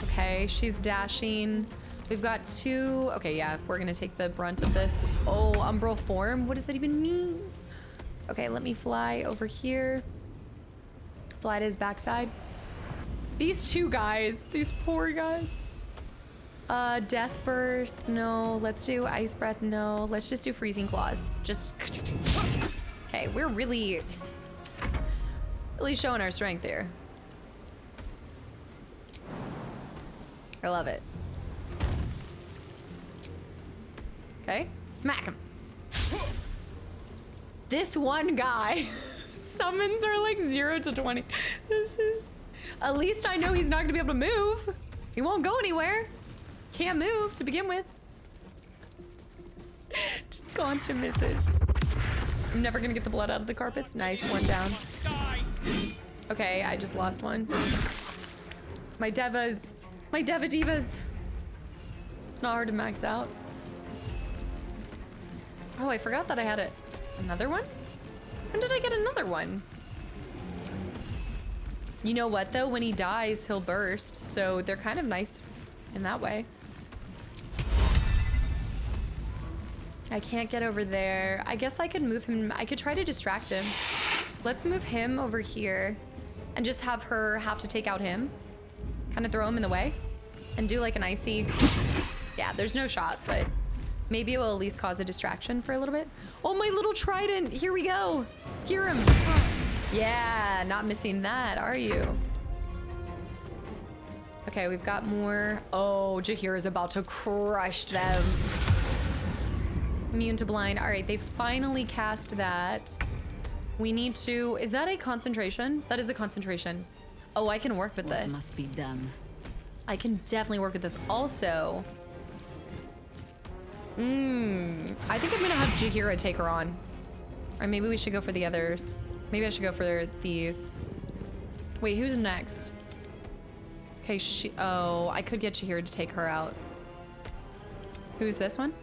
Okay, she's dashing. We've got 2, okay, yeah, we're gonna take the brunt of this. Oh, umbral form, what does that even mean? Okay, let me fly over here. Fly to his backside. These 2 guys, these poor guys. Death Burst, no. Let's do Ice Breath, no. Let's just do Freezing Claws. Just, okay, we're really showing our strength here. I love it. Okay, smack him. This one guy, summons are like 0 to 20. This is, at least I know he's not gonna be able to move. He won't go anywhere. Can't move to begin with. Just constant misses. I'm never gonna get the blood out of the carpets. Nice, one down. Okay, I just lost one. My Devas. My Deva Divas. It's not hard to max out. Oh, I forgot that I had another one? When did I get another one? You know what though? When he dies, he'll burst. So they're kind of nice in that way. I can't get over there. I guess I could move him. I could try to distract him. Let's move him over here and just have her have to take out him. Kind of throw him in the way and do like an icy. Yeah, there's no shot, but maybe it will at least cause a distraction for a little bit. Oh, my little trident. Here we go. Skewer him. Yeah, not missing that, are you? Okay, we've got more. Oh, Jahir is about to crush them. Immune to blind. All right, they finally cast that. We need to, is that a concentration? That is a concentration. Oh, I can work with this. Must be done. I can definitely work with this. Also, I think I'm gonna have Jahira take her on. Or maybe we should go for the others. Maybe I should go for these. Wait, who's next? Okay, oh, I could get Jahira to take her out. Who's this one?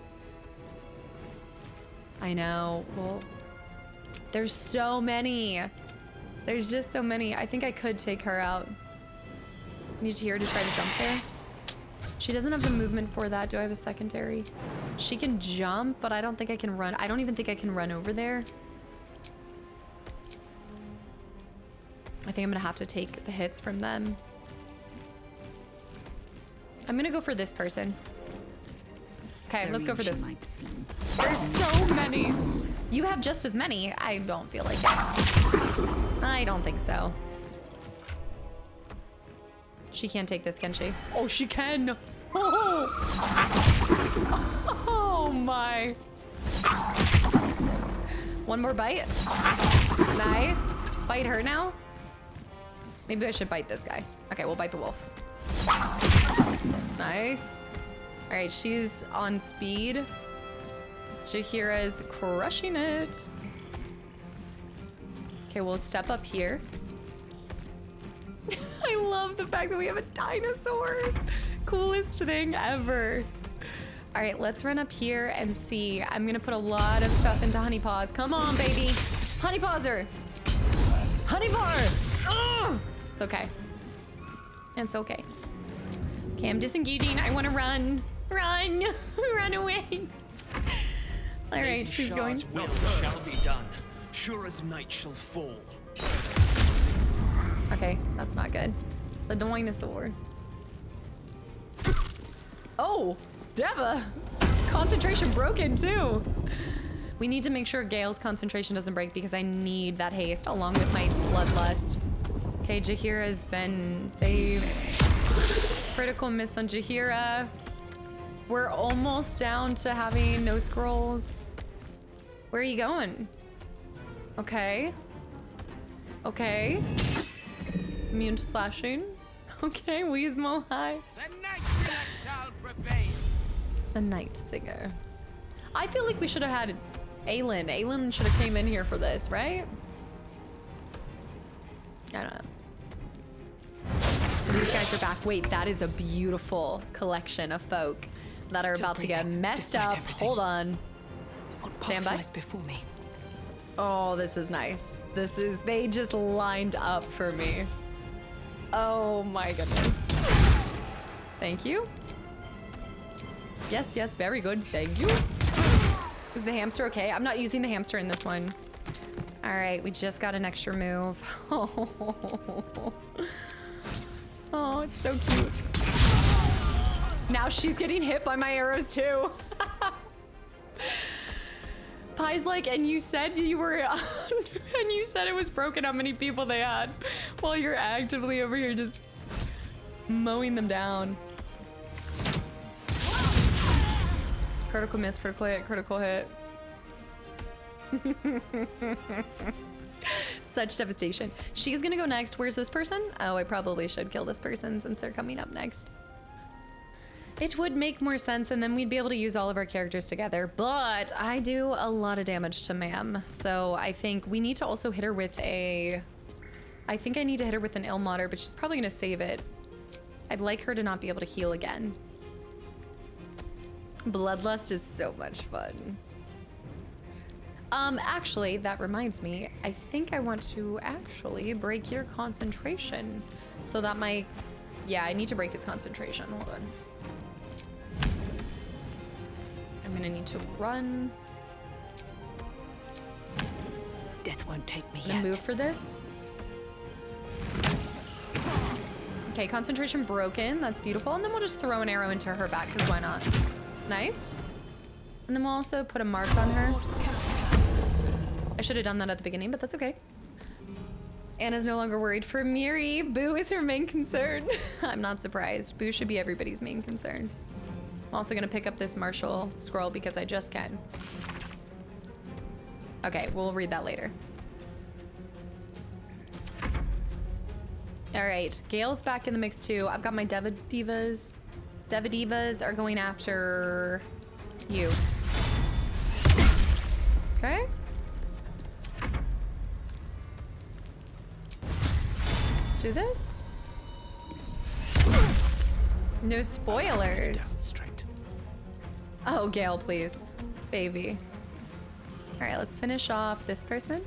I know, well, there's so many. There's just so many. I think I could take her out. Need Jahira to try to jump there. She doesn't have the movement for that. Do I have a secondary? She can jump, but I don't think I can run. I don't even think I can run over there. I think I'm gonna have to take the hits from them. I'm gonna go for this person. Okay, let's go for this. There's so many. You have just as many. I don't feel like it. I don't think so. She can't take this, can she? Oh, she can. Oh, oh my. One more bite. Nice. Bite her now. Maybe I should bite this guy. Okay, we'll bite the wolf. Nice. All right, she's on speed. Jaheira's crushing it. Okay, we'll step up here. I love the fact that we have a dinosaur. Coolest thing ever. All right, let's run up here and see. I'm gonna put a lot of stuff into Honey Paws. Come on, baby. Honey Paws her. Honey Paw. It's okay. It's okay. Okay, I'm disengaging. I want to run. Run. Run away. All right, she's going. Shah's will shall be done. Sure as night shall fall. Okay, that's not good. The dinosaur. Oh, Deva. Concentration broken too. We need to make sure Gale's concentration doesn't break because I need that haste along with my bloodlust. Okay, Jaheira's been saved. Critical miss on Jaheira. We're almost down to having no scrolls. Where are you going? Okay. Okay. Immune to slashing. Okay, Weezmo, hi. The night singer shall prevail. The night singer. I feel like we should have had Aelin. Aelin should have came in here for this, right? I don't know. These guys are back. Wait, that is a beautiful collection of folk that are about to get messed up. Hold on. Stand by. Before me. Oh, this is nice. They just lined up for me. Oh my goodness. Thank you. Yes, yes, very good. Thank you. Is the hamster okay? I'm not using the hamster in this one. All right, we just got an extra move. Oh, it's so cute. Now she's getting hit by my arrows too. Pie's like, and you said you were, and you said it was broken how many people they had, while you're actively over here just mowing them down. Critical miss, critical hit, critical hit. Such devastation. She's gonna go next. Where's this person? Oh, I probably should kill this person since they're coming up next. It would make more sense, and then we'd be able to use all of our characters together, but I do a lot of damage to Ma'am, so I think we need to also hit her with a... I think I need to hit her with an Ilmater, but she's probably gonna save it. I'd like her to not be able to heal again. Bloodlust is so much fun. Actually, that reminds me, I think I want to actually break your concentration so that my... Yeah, I need to break its concentration. Hold on. I'm gonna need to run. Death won't take me yet. Move for this. Okay, concentration broken. That's beautiful. And then we'll just throw an arrow into her back, because why not? Nice. And then we'll also put a mark on her. I should have done that at the beginning, but that's okay. Anna's no longer worried for Miri. Boo is her main concern. I'm not surprised. Boo should be everybody's main concern. I'm also gonna pick up this Marshall scroll because I just can. Okay, we'll read that later. All right, Gale's back in the mix too. I've got my Deva Divas. Deva Divas are going after you. Okay. Let's do this. No spoilers. Oh, Gale, please. Baby. All right, let's finish off this person.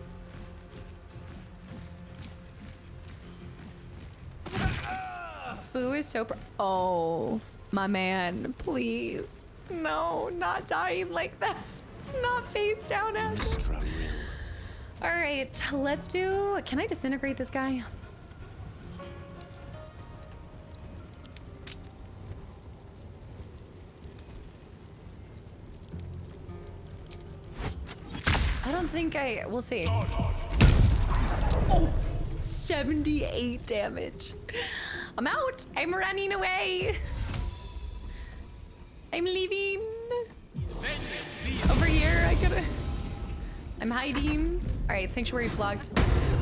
Boo is so oh, my man, please. No, not dying like that. Not face down at. All right, let's do... Can I disintegrate this guy? I don't think we'll see. Oh, 78 damage. I'm out. I'm running away. I'm leaving. Over here, I'm hiding. All right, sanctuary blocked.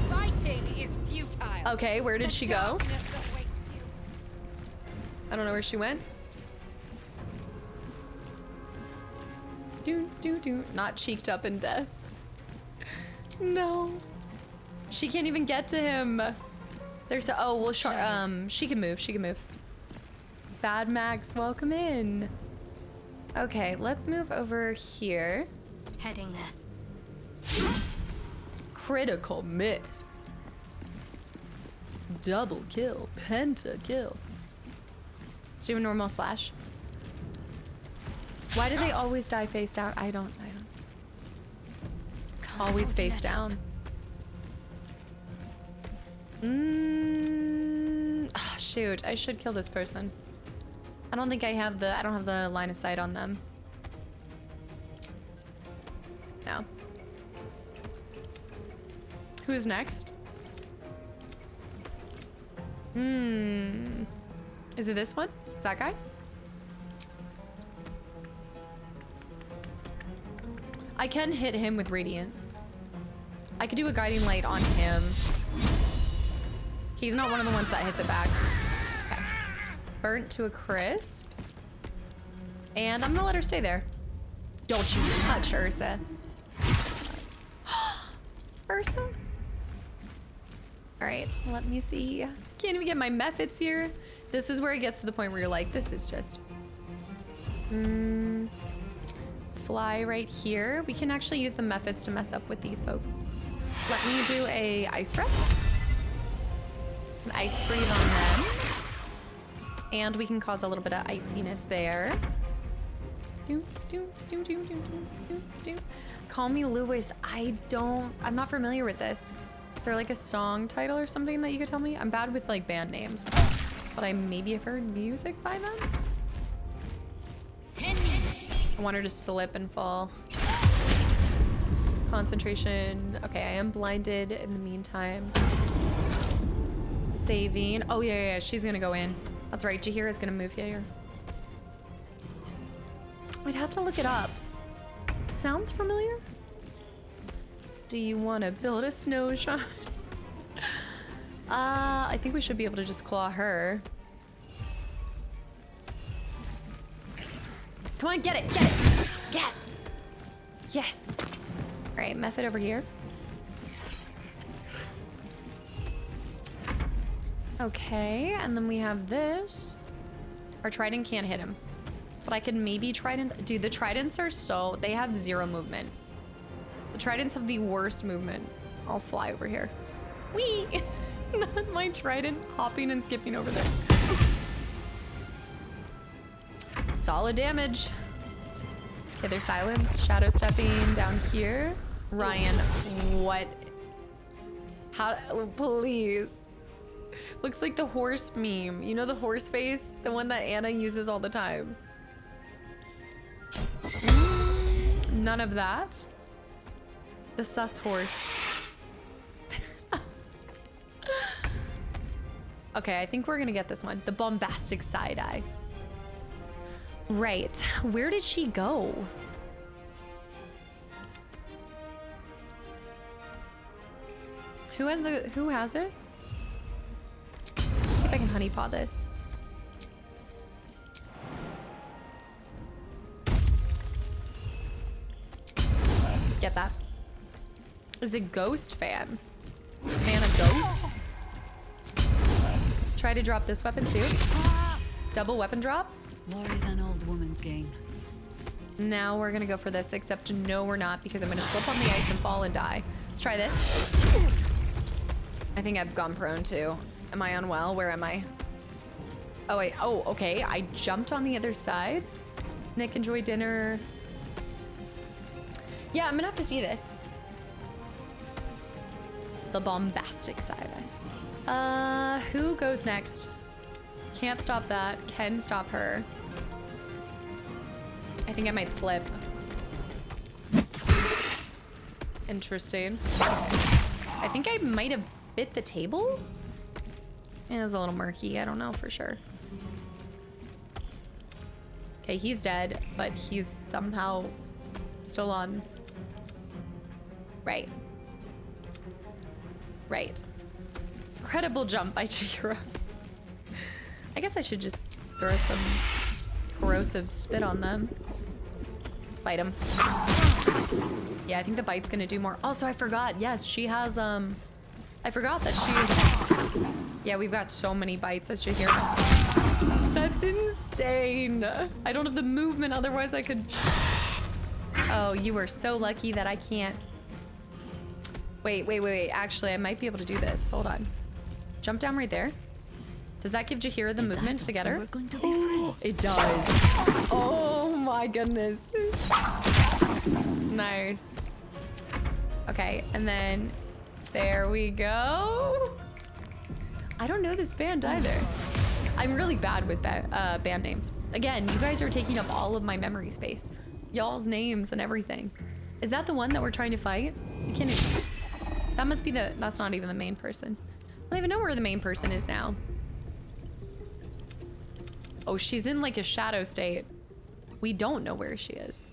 Fighting is futile. Okay, where did she go? I don't know where she went. Not cheeked up in death. No. She can't even get to him. There's a, oh, well, she can move. She can move. Bad Max, welcome in. Okay, let's move over here. Heading there. Critical miss. Double kill. Penta kill. Let's do a normal slash. Why do they always die face down? I don't. Always face down. Oh, shoot, I should kill this person. I don't think I don't have the line of sight on them. No. Who's next? Is it this one? Is that guy? I can hit him with Radiant. I could do a Guiding Light on him. He's not one of the ones that hits it back. Okay. Burnt to a crisp. And I'm gonna let her stay there. Don't you touch Ursa. Ursa? Alright, let me see. Can't even get my methods here. This is where it gets to the point where you're like, this is just... Let's fly right here. We can actually use the methods to mess up with these folks. Let me do a ice breath. An ice breathe on them. And we can cause a little bit of iciness there. Call me Lewis. I'm not familiar with this. Is there like a song title or something that you could tell me? I'm bad with like band names, but I maybe have heard music by them. 10 minutes. I want her to slip and fall. Concentration. Okay, I am blinded in the meantime. Saving. Oh yeah, she's gonna go in. That's right, Jahira's gonna move here. I'd have to look it up. It sounds familiar. Do you want to build a snow shard? I think we should be able to just claw her. Come on, get it, get it. Yes. Yes. All right, method over here. Okay, and then we have this. Our trident can't hit him, but I can maybe trident. Dude, the tridents are so, they have 0 movement. The tridents have the worst movement. I'll fly over here. Whee! Not my trident hopping and skipping over there. Solid damage. Okay, they're silenced. Shadow stepping down here. Ryan, what? How? Please. Looks like the horse meme. You know the horse face? The one that Anna uses all the time. None of that. The sus horse. Okay, I think we're gonna get this one. The bombastic side eye. Right. Where did she go? Who has it? Let's see if I can honeypot this. Get that. Is a ghost fan. Fan of ghosts. Try to drop this weapon too. Double weapon drop. War is an old woman's game. Now we're gonna go for this, except no we're not, because I'm gonna slip on the ice and fall and die. Let's try this. I think I've gone prone too. Am I unwell? Where am I? Oh wait, oh, okay. I jumped on the other side. Nick, enjoy dinner. Yeah, I'm gonna have to see this. The bombastic side eye. Who goes next? Can't stop that. Can stop her. I think I might slip. Interesting. I think I might have bit the table. It was a little murky. I don't know for sure. Okay, he's dead, but he's somehow still on. Right. Right. Incredible jump by Chihiro. I guess I should just throw some corrosive spit on them. Bite him. Yeah, I think the bite's gonna do more. Also, I forgot. Yes, she has, I forgot that she's... Yeah, we've got so many bites as Chihiro. That's insane. I don't have the movement, otherwise I could... Oh, you were so lucky that I can't... Wait. Actually, I might be able to do this. Hold on. Jump down right there. Does that give Chihiro the movement to get her? It does. Oh my goodness. Nice. Okay, and then there we go. I don't know this band either. I'm really bad with band names. Again, you guys are taking up all of my memory space. Y'all's names and everything. Is that the one that we're trying to fight? I can't even... That must be the... That's not even the main person. I don't even know where the main person is now. Oh, she's in like a shadow state. We don't know where she is.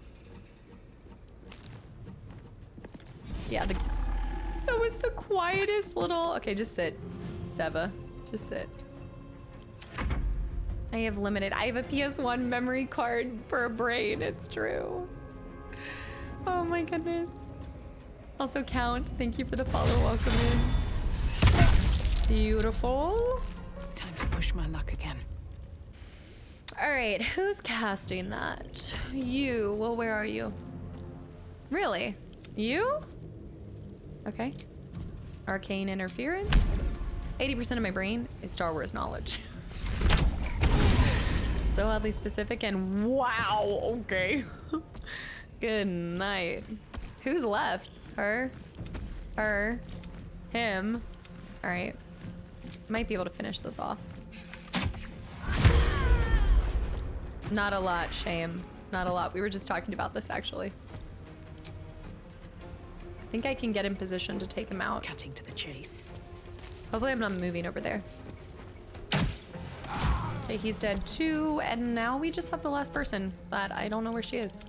Yeah, that was the quietest little... Okay, just sit, Deva. Just sit. I have a PS1 memory card for a brain, it's true. Oh my goodness. Also, Count, thank you for the follow. Welcome in. Beautiful. Time to push my luck again. All right, who's casting that? You. Well, where are you? Really? You? Okay. Arcane interference. 80% of my brain is Star Wars knowledge. So oddly specific and wow, okay. Good night. Who's left? Her, him. All right. Might be able to finish this off. Not a lot, shame. Not a lot. We were just talking about this actually. I think I can get in position to take him out. Cutting to the chase. Hopefully I'm not moving over there. Okay, he's dead too, and now we just have the last person, but I don't know where she is.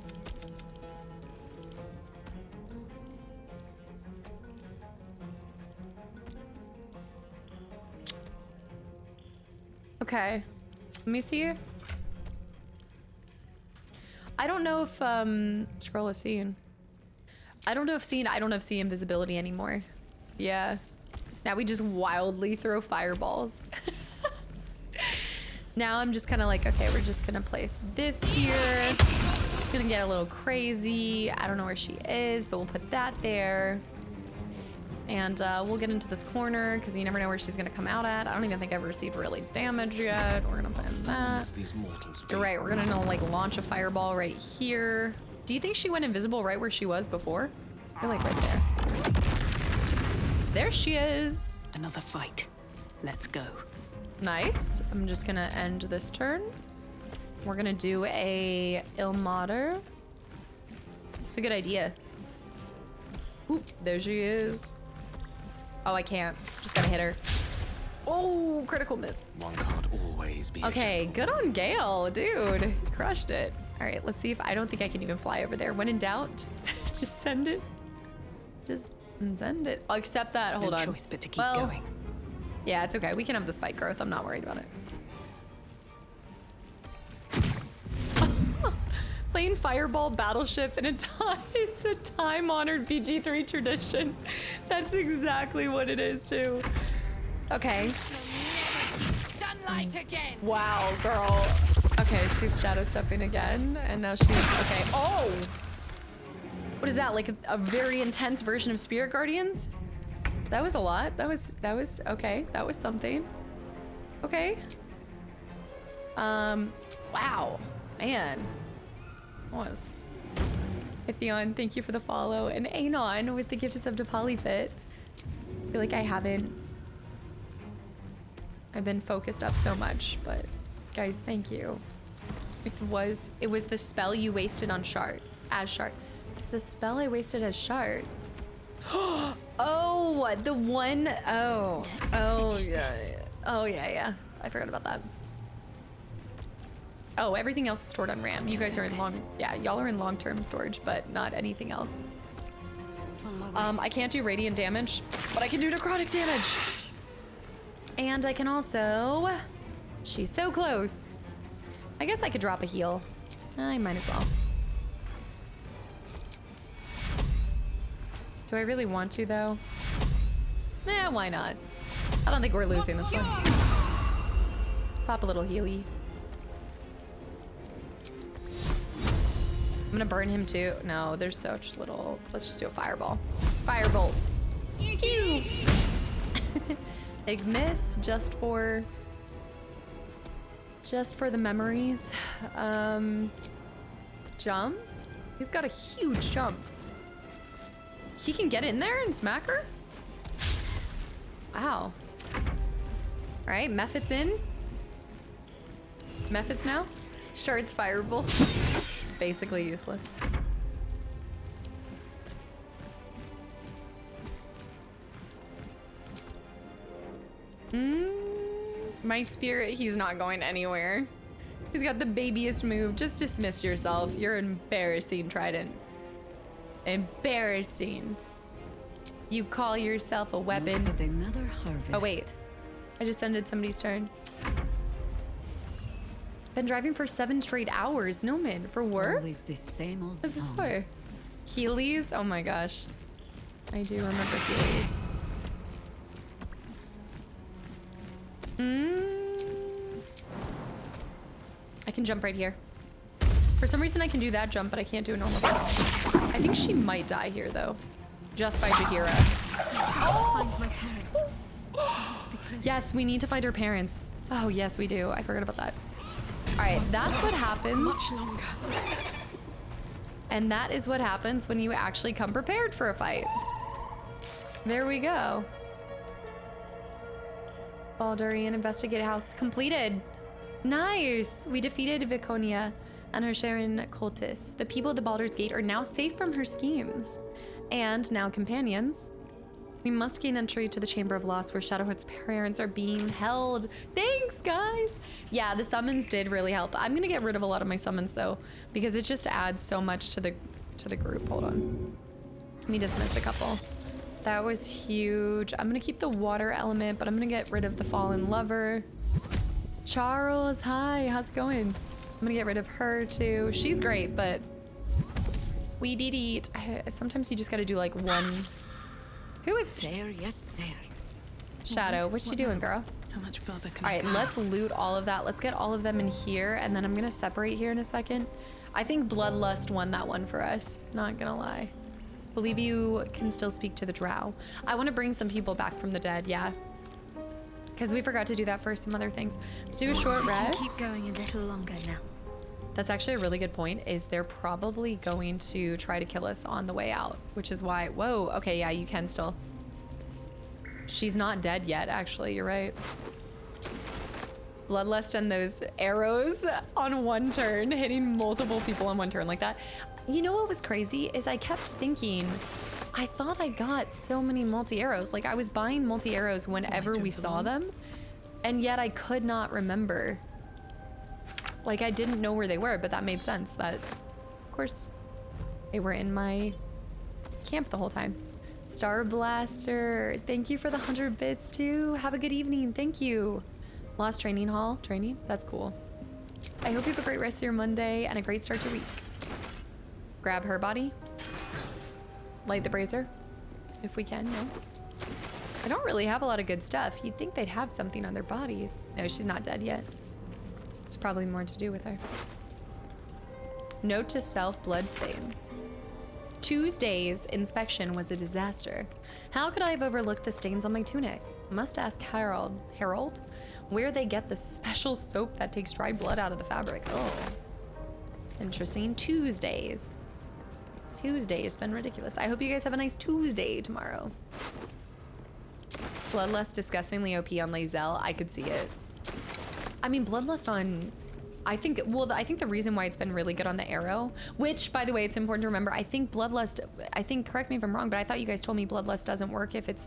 Okay, let me see. I don't know if, scroll is seen. I don't have C invisibility anymore. Yeah. Now we just wildly throw fireballs. Now I'm just kind of like, okay, we're just gonna place this here. It's gonna get a little crazy. I don't know where she is, but we'll put that there. And we'll get into this corner because you never know where she's gonna come out at. I don't even think I've received really damage yet. We're gonna put in that. You're right, we're gonna like launch a fireball right here. Do you think she went invisible right where she was before? I feel like right there. There she is. Another fight. Let's go. Nice. I'm just gonna end this turn. We're gonna do a Ilmater. It's a good idea. Oop, there she is. Oh, I can't. Just gotta hit her. Oh, critical miss. One can't always be. Okay, good on Gale, dude. Crushed it. All right, let's see if I don't think I can even fly over there. When in doubt, just send it. Just send it. I'll accept that. Hold on. No choice but to keep going. Yeah, it's okay. We can have the spike growth. I'm not worried about it. Playing Fireball Battleship in is a time-honored BG3 tradition. That's exactly what it is, too. Okay. Sunlight again. Wow, girl. Okay, she's shadow stepping again, and now she's okay. Oh! What is that? Like a very intense version of Spirit Guardians? That was a lot. That was okay. That was something. Okay. Wow, man. Was. Itheon, thank you for the follow, and Anon with the gifted sub to Polyfit. I feel like I've been focused up so much, but guys, thank you. It was the spell you wasted on Shard, as Shard. It's the spell I wasted as Shard. Oh, the one. Oh, yeah. Oh, yeah. I forgot about that. Oh, everything else is stored on RAM. You guys are in y'all are in long-term storage, but not anything else. I can't do radiant damage, but I can do necrotic damage. And I can also, she's so close. I guess I could drop a heal. I might as well. Do I really want to though? Nah, why not? I don't think we're losing this one. Pop a little healy. I'm gonna burn him too. No, there's such little. Let's just do a fireball. Firebolt. Ignis, just for the memories. Jump. He's got a huge jump. He can get in there and smack her? Wow. Alright, Mephit's in. Mephit's now. Shard's fireball. Basically useless. My spirit, he's not going anywhere. He's got the babiest move. Just dismiss yourself. You're embarrassing, Trident. Embarrassing. You call yourself a weapon. Another harvest. Oh wait, I just ended somebody's turn. Been driving for 7 straight hours. No man, for work? Always the same old This is song. for Heelys. Oh my gosh, I do remember Heelys. I can jump right here. For some reason I can do that jump, but I can't do a normal jump. I think she might die here though. Just by Jaheira. Find my parents. Yes, we need to find her parents. Oh yes, we do. I forgot about that. All right, that's what happens. Much longer. And that is what happens when you actually come prepared for a fight. There we go. Baldurian Investigate House completed. Nice. We defeated Viconia and her Sharon cultists. The people at the Baldur's Gate are now safe from her schemes. And now companions. We must gain entry to the Chamber of Loss where Shadowheart's parents are being held. Thanks, guys. Yeah, the summons did really help. I'm gonna get rid of a lot of my summons though, because it just adds so much to the group. Hold on. Let me dismiss a couple. That was huge. I'm gonna keep the water element, but I'm gonna get rid of the fallen lover. Charles, hi, how's it going? I'm gonna get rid of her too. She's great, but we did it. Sometimes you just gotta do like one. Who is Sir? Yes, sir. Shadow? What you doing, girl? How much further can All I right, go? let's loot all of that. Let's get all of them in here, and then I'm gonna separate here in a second. I think Bloodlust won that one for us. Not gonna lie. Believe you can still speak to the drow. I want to bring some people back from the dead, yeah. Because we forgot to do that for some other things. Let's do a short rest. Keep going a little longer now. That's actually a really good point, is they're probably going to try to kill us on the way out, which is why, whoa, okay, yeah, you can still. She's not dead yet, actually, you're right. Bloodlust and those arrows on one turn, hitting multiple people on one turn like that. You know what was crazy is I kept thinking, I thought I got so many multi-arrows. Like I was buying multi-arrows whenever we saw them, and yet I could not remember. Like I didn't know where they were, but that made sense that, of course, they were in my camp the whole time. Star Blaster, thank you for the 100 bits too. Have a good evening, thank you. Lost Training Hall, training, that's cool. I hope you have a great rest of your Monday and a great start to your week. Grab her body. Light the brazier, if we can, no. I don't really have a lot of good stuff. You'd think they'd have something on their bodies. No, she's not dead yet. There's probably more to do with her. Note to self, bloodstains. Tuesday's inspection was a disaster. How could I have overlooked the stains on my tunic? Must ask Harold where they get the special soap that takes dried blood out of the fabric. Oh, interesting. Tuesday's been ridiculous. I hope you guys have a nice Tuesday tomorrow. Bloodlust disgustingly OP on Lae'zel. I could see it. I mean, Bloodlust on I think the reason why it's been really good on the arrow, which by the way, it's important to remember, I think Bloodlust, correct me if I'm wrong, but I thought you guys told me Bloodlust doesn't work if it's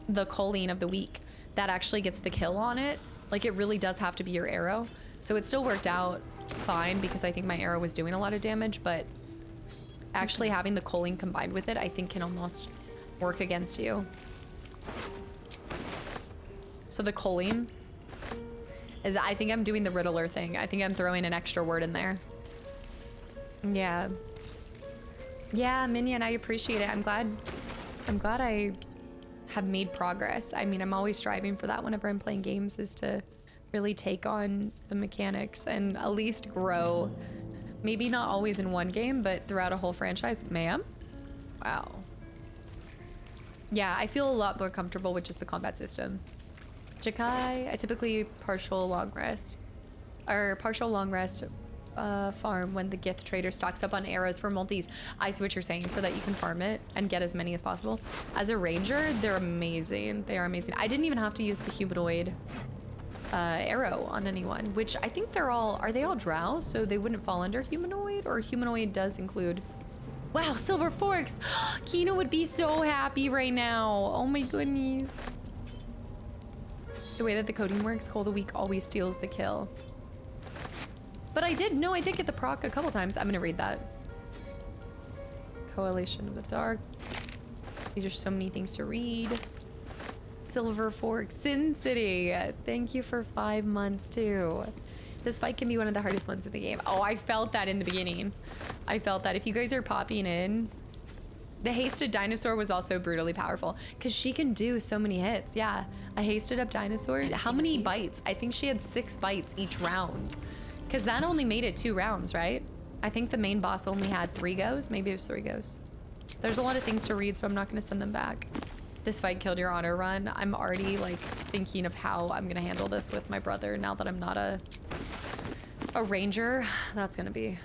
the choline of the week that actually gets the kill on it. Like it really does have to be your arrow. So it still worked out fine because I think my arrow was doing a lot of damage, but actually having the choline combined with it, I think can almost work against you. So the choline is, I think I'm doing the Riddler thing. I think I'm throwing an extra word in there. Yeah. Yeah, Minion, I appreciate it. I'm glad I have made progress. I mean, I'm always striving for that whenever I'm playing games, is to really take on the mechanics and at least grow. Maybe not always in one game, but throughout a whole franchise. Ma'am? Wow. Yeah, I feel a lot more comfortable with just the combat system. Jakai, I typically partial long rest farm when the Gith trader stocks up on arrows for multis. I see what you're saying, so that you can farm it and get as many as possible. As a ranger, they're amazing. They are amazing. I didn't even have to use the humanoid arrow on anyone, which I think are they all drow, so they wouldn't fall under humanoid, or humanoid does include. Wow, silver forks! Kino would be so happy right now. Oh my goodness. The way that the coding works, Cold of the Week always steals the kill. But I did get the proc a couple times. I'm gonna read that. Coalition of the Dark. These are so many things to read. Silver Fork, Sin City. Thank you for 5 months too. This fight can be one of the hardest ones in the game. Oh, I felt that in the beginning. I felt that. If you guys are popping in, the hasted dinosaur was also brutally powerful because she can do so many hits. Yeah, a hasted up dinosaur. How many bites? I think she had 6 bites each round because that only made it 2 rounds, right? I think the main boss only had 3 goes. Maybe it was 3 goes. There's a lot of things to read, so I'm not going to send them back. This fight killed your honor run. I'm already like thinking of how I'm going to handle this with my brother now that I'm not a ranger. That's going to be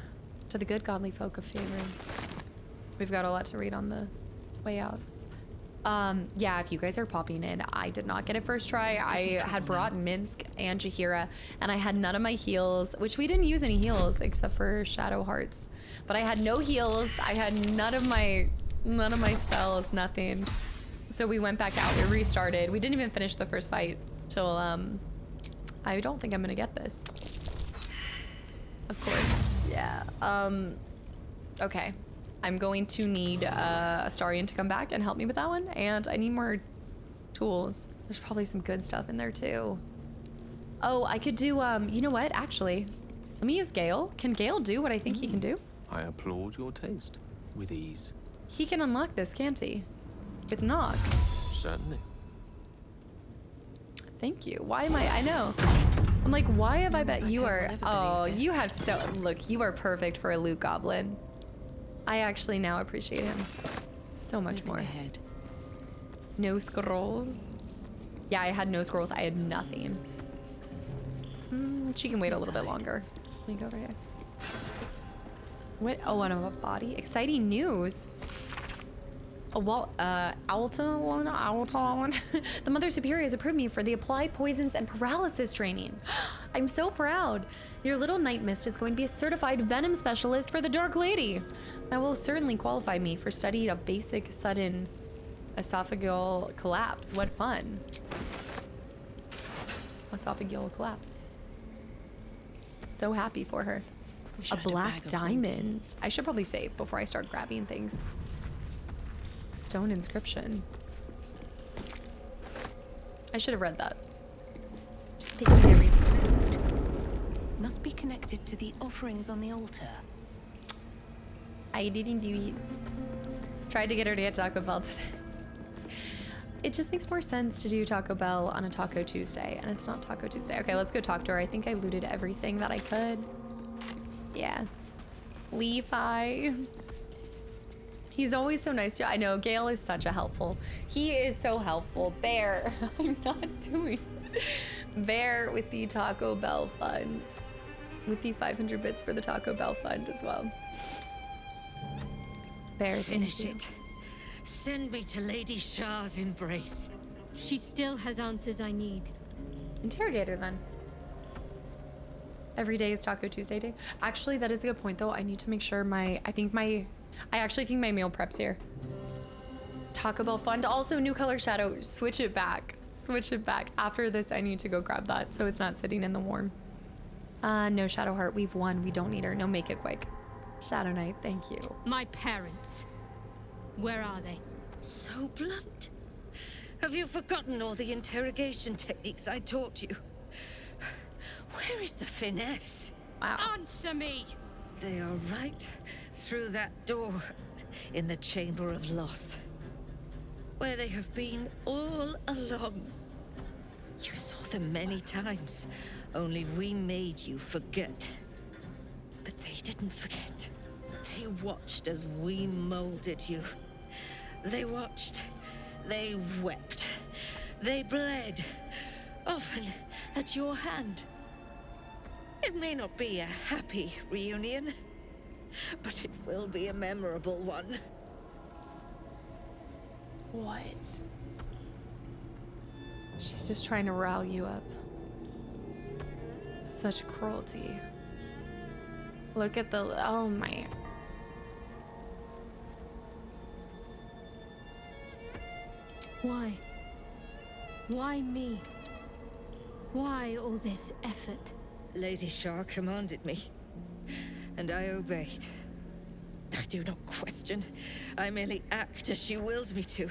to the good godly folk of favoring. We've got a lot to read on the way out. Yeah, if you guys are popping in, I did not get it first try. I had brought Minsk and Jahira, and I had none of my heals, which we didn't use any heals except for Shadowhearts. But I had no heals. I had none of my spells, nothing. So we went back out. We restarted. We didn't even finish the first fight till I don't think I'm gonna get this. Of course, yeah. Okay. I'm going to need Astarion to come back and help me with that one, and I need more tools. There's probably some good stuff in there too. Oh, I could do, you know what, actually, let me use Gale. Can Gale do what I think he can do? I applaud your taste. With ease. He can unlock this, can't he? With knock. Certainly. Thank you. Why am I know. I'm like, why have I bet you are, oh, you have so, look, you are perfect for a loot goblin. I actually now appreciate him so much more. Ahead. No scrolls. Yeah, I had no scrolls. I had nothing. She can wait a little bit longer. Let me go over here. What? Oh, on a body. Exciting news. A wall. Alton. The Mother Superior has approved me for the applied poisons and paralysis training. I'm so proud. Your little night mist is going to be a certified venom specialist for the Dark Lady. That will certainly qualify me for study of basic sudden esophageal collapse. What fun. Esophageal collapse. So happy for her. A black diamond. I should probably save before I start grabbing things. Stone inscription. I should have read that. Just picking berries moved. Must be connected to the offerings on the altar. I didn't do it. Tried to get her to get Taco Bell today. It just makes more sense to do Taco Bell on a Taco Tuesday, and it's not Taco Tuesday. Okay, let's go talk to her. I think I looted everything that I could. Yeah. Levi. He's always so nice to you. I know, Gale is such a helpful. He is so helpful. Bear. I'm not doing it. Bear with the Taco Bell fund. With the 500 bits for the Taco Bell fund as well. Bear, finish it. Send me to Lady Shah's embrace. She still has answers I need. Interrogate her then. Every day is Taco Tuesday day. Actually, that is a good point though. I need to make sure I actually think my meal prep's here. Taco Bell fund. Also, new color shadow. Switch it back. Switch it back. After this, I need to go grab that so it's not sitting in the warm. No, Shadowheart. We've won. We don't need her. No, make it quick. Shadow Knight, thank you. My parents. Where are they? So blunt. Have you forgotten all the interrogation techniques I taught you? Where is the finesse? Wow. Answer me! They are right through that door in the Chamber of Loss, where they have been all along. You saw them many times, only we made you forget. But they didn't forget. They watched as we molded you. They watched. They wept. They bled. Often at your hand. It may not be a happy reunion, but it will be a memorable one. What? She's just trying to rile you up. Such cruelty. Look at the, oh my. Why? Why me? Why all this effort? Lady Shah commanded me, and I obeyed. I do not question. I merely act as she wills me to.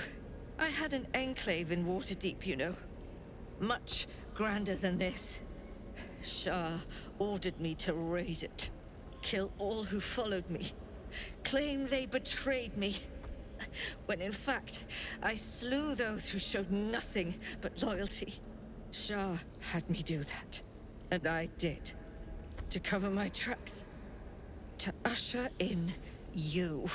I had an enclave in Waterdeep, you know. Much grander than this. Shah ordered me to raise it. Kill all who followed me. Claim they betrayed me. When in fact, I slew those who showed nothing but loyalty. Shah had me do that. And I did. To cover my tracks. To usher in you.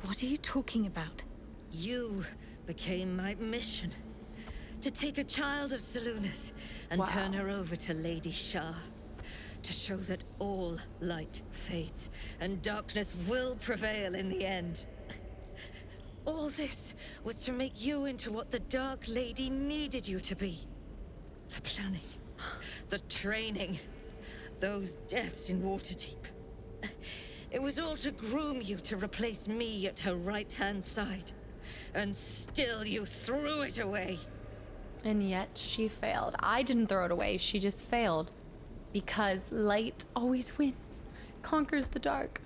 What are you talking about? You became my mission. To take a child of Selûne's and turn her over to Lady Shah. To show that all light fades and darkness will prevail in the end. All this was to make you into what the Dark Lady needed you to be. The planning. The training. Those deaths in Waterdeep. It was all to groom you to replace me at her right-hand side. And still you threw it away. And yet she failed. I didn't throw it away. She just failed. Because light always wins. Conquers the dark.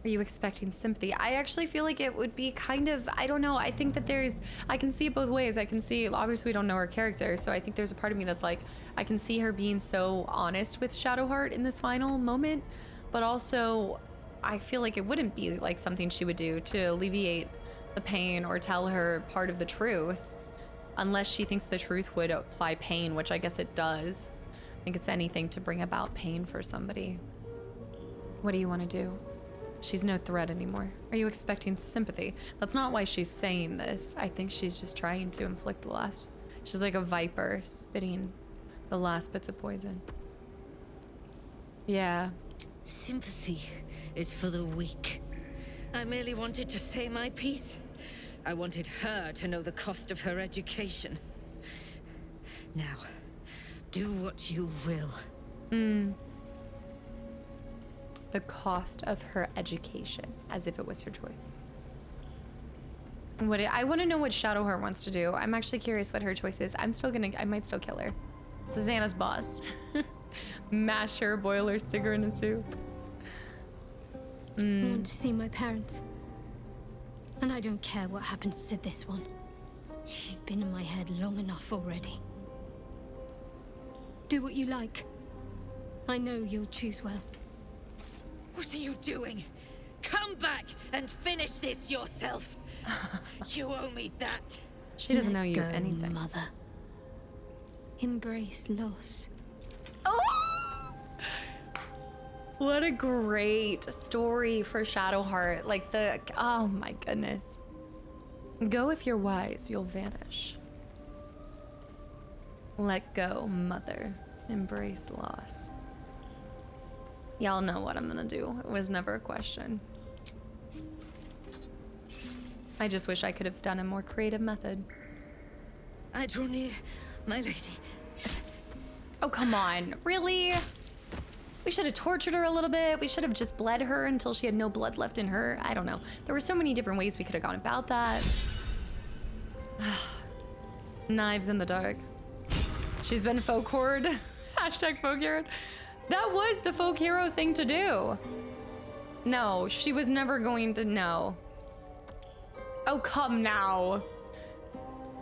Are you expecting sympathy? I actually feel like it would be kind of, I don't know. I think that I can see it both ways. I can see, obviously we don't know her character. So I think there's a part of me that's like, I can see her being so honest with Shadowheart in this final moment. But also, I feel like it wouldn't be like something she would do to alleviate the pain or tell her part of the truth. Unless she thinks the truth would apply pain, which I guess it does. I think it's anything to bring about pain for somebody. What do you want to do? She's no threat anymore. Are you expecting sympathy? That's not why she's saying this. I think she's just trying to inflict the last. She's like a viper spitting the last bits of poison. Yeah. Sympathy is for the weak. I merely wanted to say my piece. I wanted her to know the cost of her education. Now, do what you will. The cost of her education, as if it was her choice. I want to know what Shadowheart wants to do. I'm actually curious what her choice is. I might still kill her. Susanna's boss. Mash her boiler sticker in his tube. I want to see my parents. And I don't care what happens to this one. She's been in my head long enough already. Do what you like. I know you'll choose well. What are you doing? Come back and finish this yourself. You owe me that. She doesn't owe you anything. Mother. Embrace loss. Oh! What a great story for Shadowheart. Like oh my goodness. Go if you're wise, you'll vanish. Let go, mother. Embrace loss. Y'all know what I'm gonna do. It was never a question. I just wish I could have done a more creative method. I draw near, my lady. Oh, come on. Really? We should have tortured her a little bit. We should have just bled her until she had no blood left in her. I don't know. There were so many different ways we could have gone about that. Knives in the dark. She's been folk horde. Hashtag folk hero. That was the folk hero thing to do. No, she was never going to know. Oh, come now.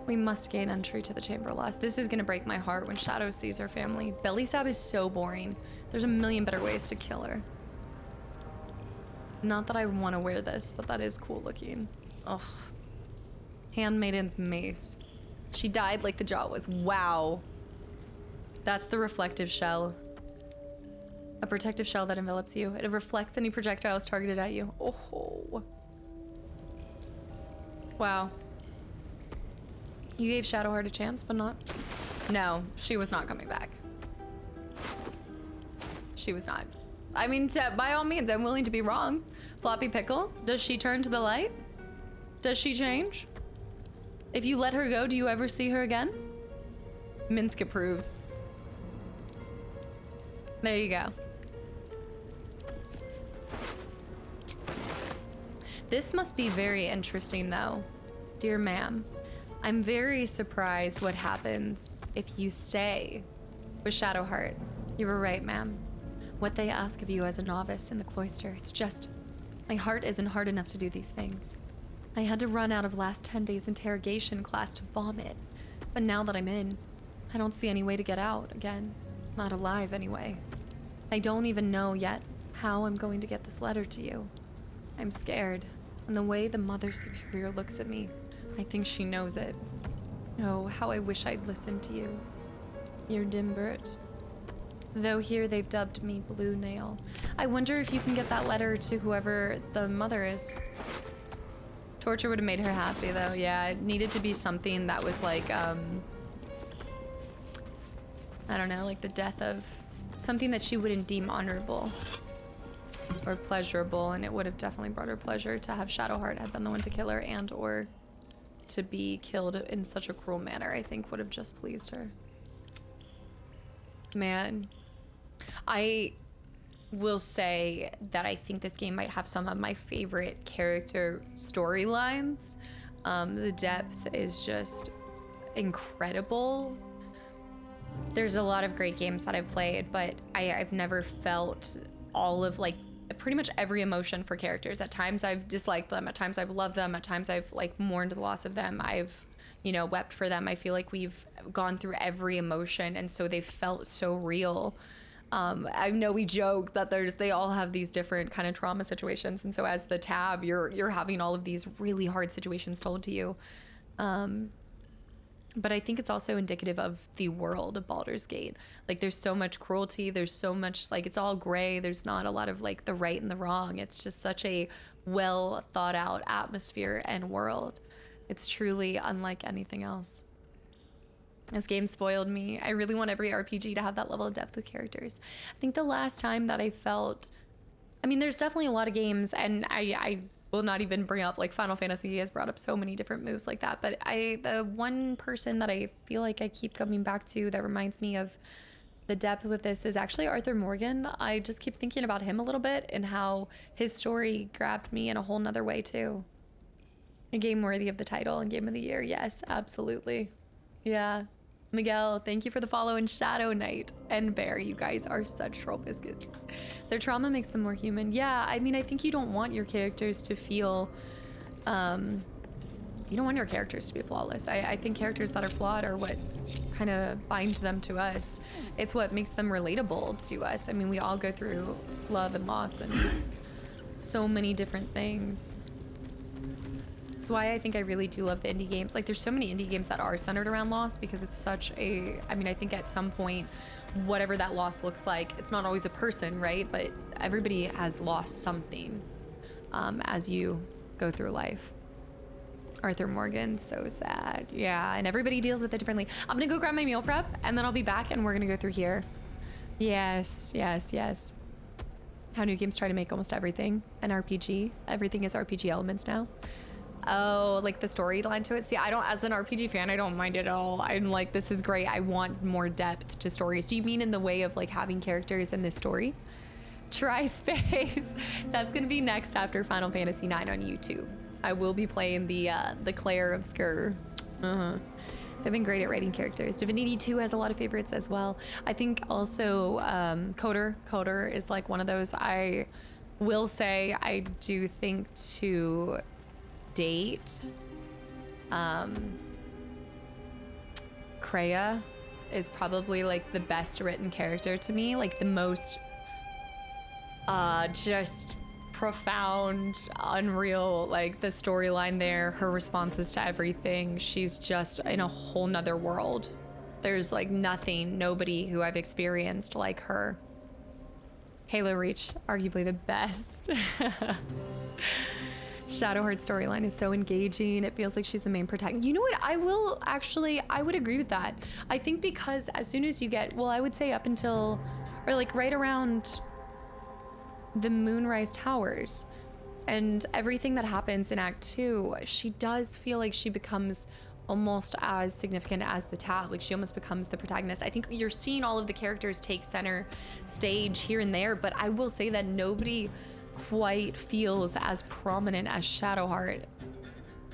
We must gain entry to the Chamber of Loss. This is gonna break my heart when Shadow sees her family. Belly stab is so boring. There's a million better ways to kill her. Not that I want to wear this, but that is cool looking. Ugh. Handmaiden's mace. She died like the jaw was. Wow. That's the reflective shell. A protective shell that envelops you. It reflects any projectiles targeted at you. Oh. Wow. You gave Shadowheart a chance, but not... No, she was not coming back. She was not. I mean, by all means, I'm willing to be wrong. Floppy Pickle, does she turn to the light? Does she change? If you let her go, do you ever see her again? Minsk approves. There you go. This must be very interesting, though. Dear ma'am, I'm very surprised what happens if you stay with Shadowheart. You were right, ma'am. What they ask of you as a novice in the cloister, it's just... My heart isn't hard enough to do these things. I had to run out of last 10 days interrogation class to vomit. But now that I'm in, I don't see any way to get out again. Not alive, anyway. I don't even know yet how I'm going to get this letter to you. I'm scared. And the way the Mother Superior looks at me, I think she knows it. Oh, how I wish I'd listened to you. You're Dimbert. Though here they've dubbed me Blue Nail. I wonder if you can get that letter to whoever the mother is. Torture would have made her happy, though. Yeah, it needed to be something that was like, I don't know, like the death of something that she wouldn't deem honorable or pleasurable, and it would have definitely brought her pleasure to have Shadowheart have been the one to kill her, and or to be killed in such a cruel manner. I think would have just pleased her. Man, I will say that I think this game might have some of my favorite character storylines. The depth is just incredible. There's a lot of great games that I've played, but I've never felt all of like pretty much every emotion for characters. At times I've disliked them, at times I've loved them, at times I've like mourned the loss of them. I've, you know, wept for them. I feel like we've gone through every emotion, and so they've felt so real. I know we joke that they all have these different kind of trauma situations, and so as the tab, you're having all of these really hard situations told to you. But I think it's also indicative of the world of Baldur's Gate. Like, there's so much cruelty, there's so much, like, it's all gray, there's not a lot of like the right and the wrong. It's just such a well thought out atmosphere and world. It's truly unlike anything else. This game spoiled me. I really want every RPG to have that level of depth with characters. I think the last time that I felt, I mean, there's definitely a lot of games, and I will not even bring up, like, Final Fantasy has brought up so many different moves like that, but the one person that I feel like I keep coming back to that reminds me of the depth with this is actually Arthur Morgan. I just keep thinking about him a little bit and how his story grabbed me in a whole nother way too. A game worthy of the title and Game of the Year. Yes, absolutely. Yeah. Miguel, thank you for the follow, and Shadow Knight and Bear, you guys are such troll biscuits. Their trauma makes them more human. Yeah, I mean, I think you don't want your characters to feel, you don't want your characters to be flawless. I think characters that are flawed are what kind of bind them to us. It's what makes them relatable to us. I mean, we all go through love and loss and so many different things. That's why I think I really do love the indie games. Like, there's so many indie games that are centered around loss because it's such a, I mean, I think at some point, whatever that loss looks like, it's not always a person, right? But everybody has lost something as you go through life. Arthur Morgan, so sad. Yeah, and everybody deals with it differently. I'm gonna go grab my meal prep, and then I'll be back, and we're gonna go through here. Yes, yes, yes. How new games try to make almost everything an RPG. Everything is RPG elements now. Oh, like the storyline to it. See, I don't, as an RPG fan, I don't mind it at all. I'm like, this is great. I want more depth to stories. Do you mean in the way of like having characters in this story? Try Space. That's gonna be next after Final Fantasy IX on YouTube. I will be playing the Claire Obscure. They've been great at writing characters. Divinity 2 has a lot of favorites as well. I think also Coder. Coder is like one of those. I will say I do think to date, Kreia is probably like the best written character to me. Like the most just profound, unreal, like the storyline there, her responses to everything. She's just in a whole nother world. There's like nobody who I've experienced like her. Halo Reach, arguably the best. Shadowheart storyline is so engaging. It feels like she's the main protagonist. You know what? I would agree with that. I think because as soon as you get, well, I would say up until, or like right around the Moonrise Towers and everything that happens in Act 2, she does feel like she becomes almost as significant as the Tav. Like she almost becomes the protagonist. I think you're seeing all of the characters take center stage here and there, but I will say that nobody quite feels as prominent as Shadowheart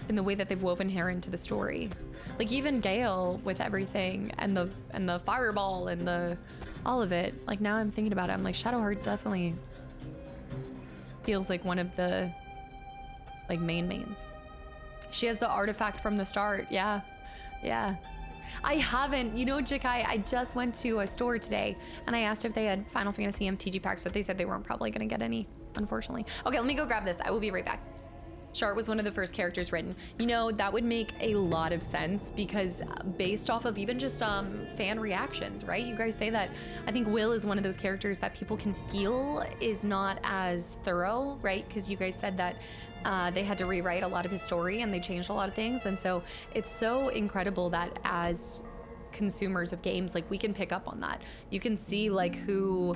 in the way that they've woven her into the story. Like even Gale with everything and the fireball and the all of it. Like now I'm thinking about it, I'm like Shadowheart definitely feels like one of the like mains. She has the artifact from the start. Yeah. I haven't, you know, Jikai, I just went to a store today and I asked if they had Final Fantasy MTG packs, but they said they weren't probably gonna get any, unfortunately. Okay, let me go grab this. I will be right back. Shart was one of the first characters written. You know, that would make a lot of sense because based off of even just fan reactions, right? You guys say that. I think Will is one of those characters that people can feel is not as thorough, right? Because you guys said that they had to rewrite a lot of his story and they changed a lot of things. And so it's so incredible that as consumers of games, like we can pick up on that. You can see like who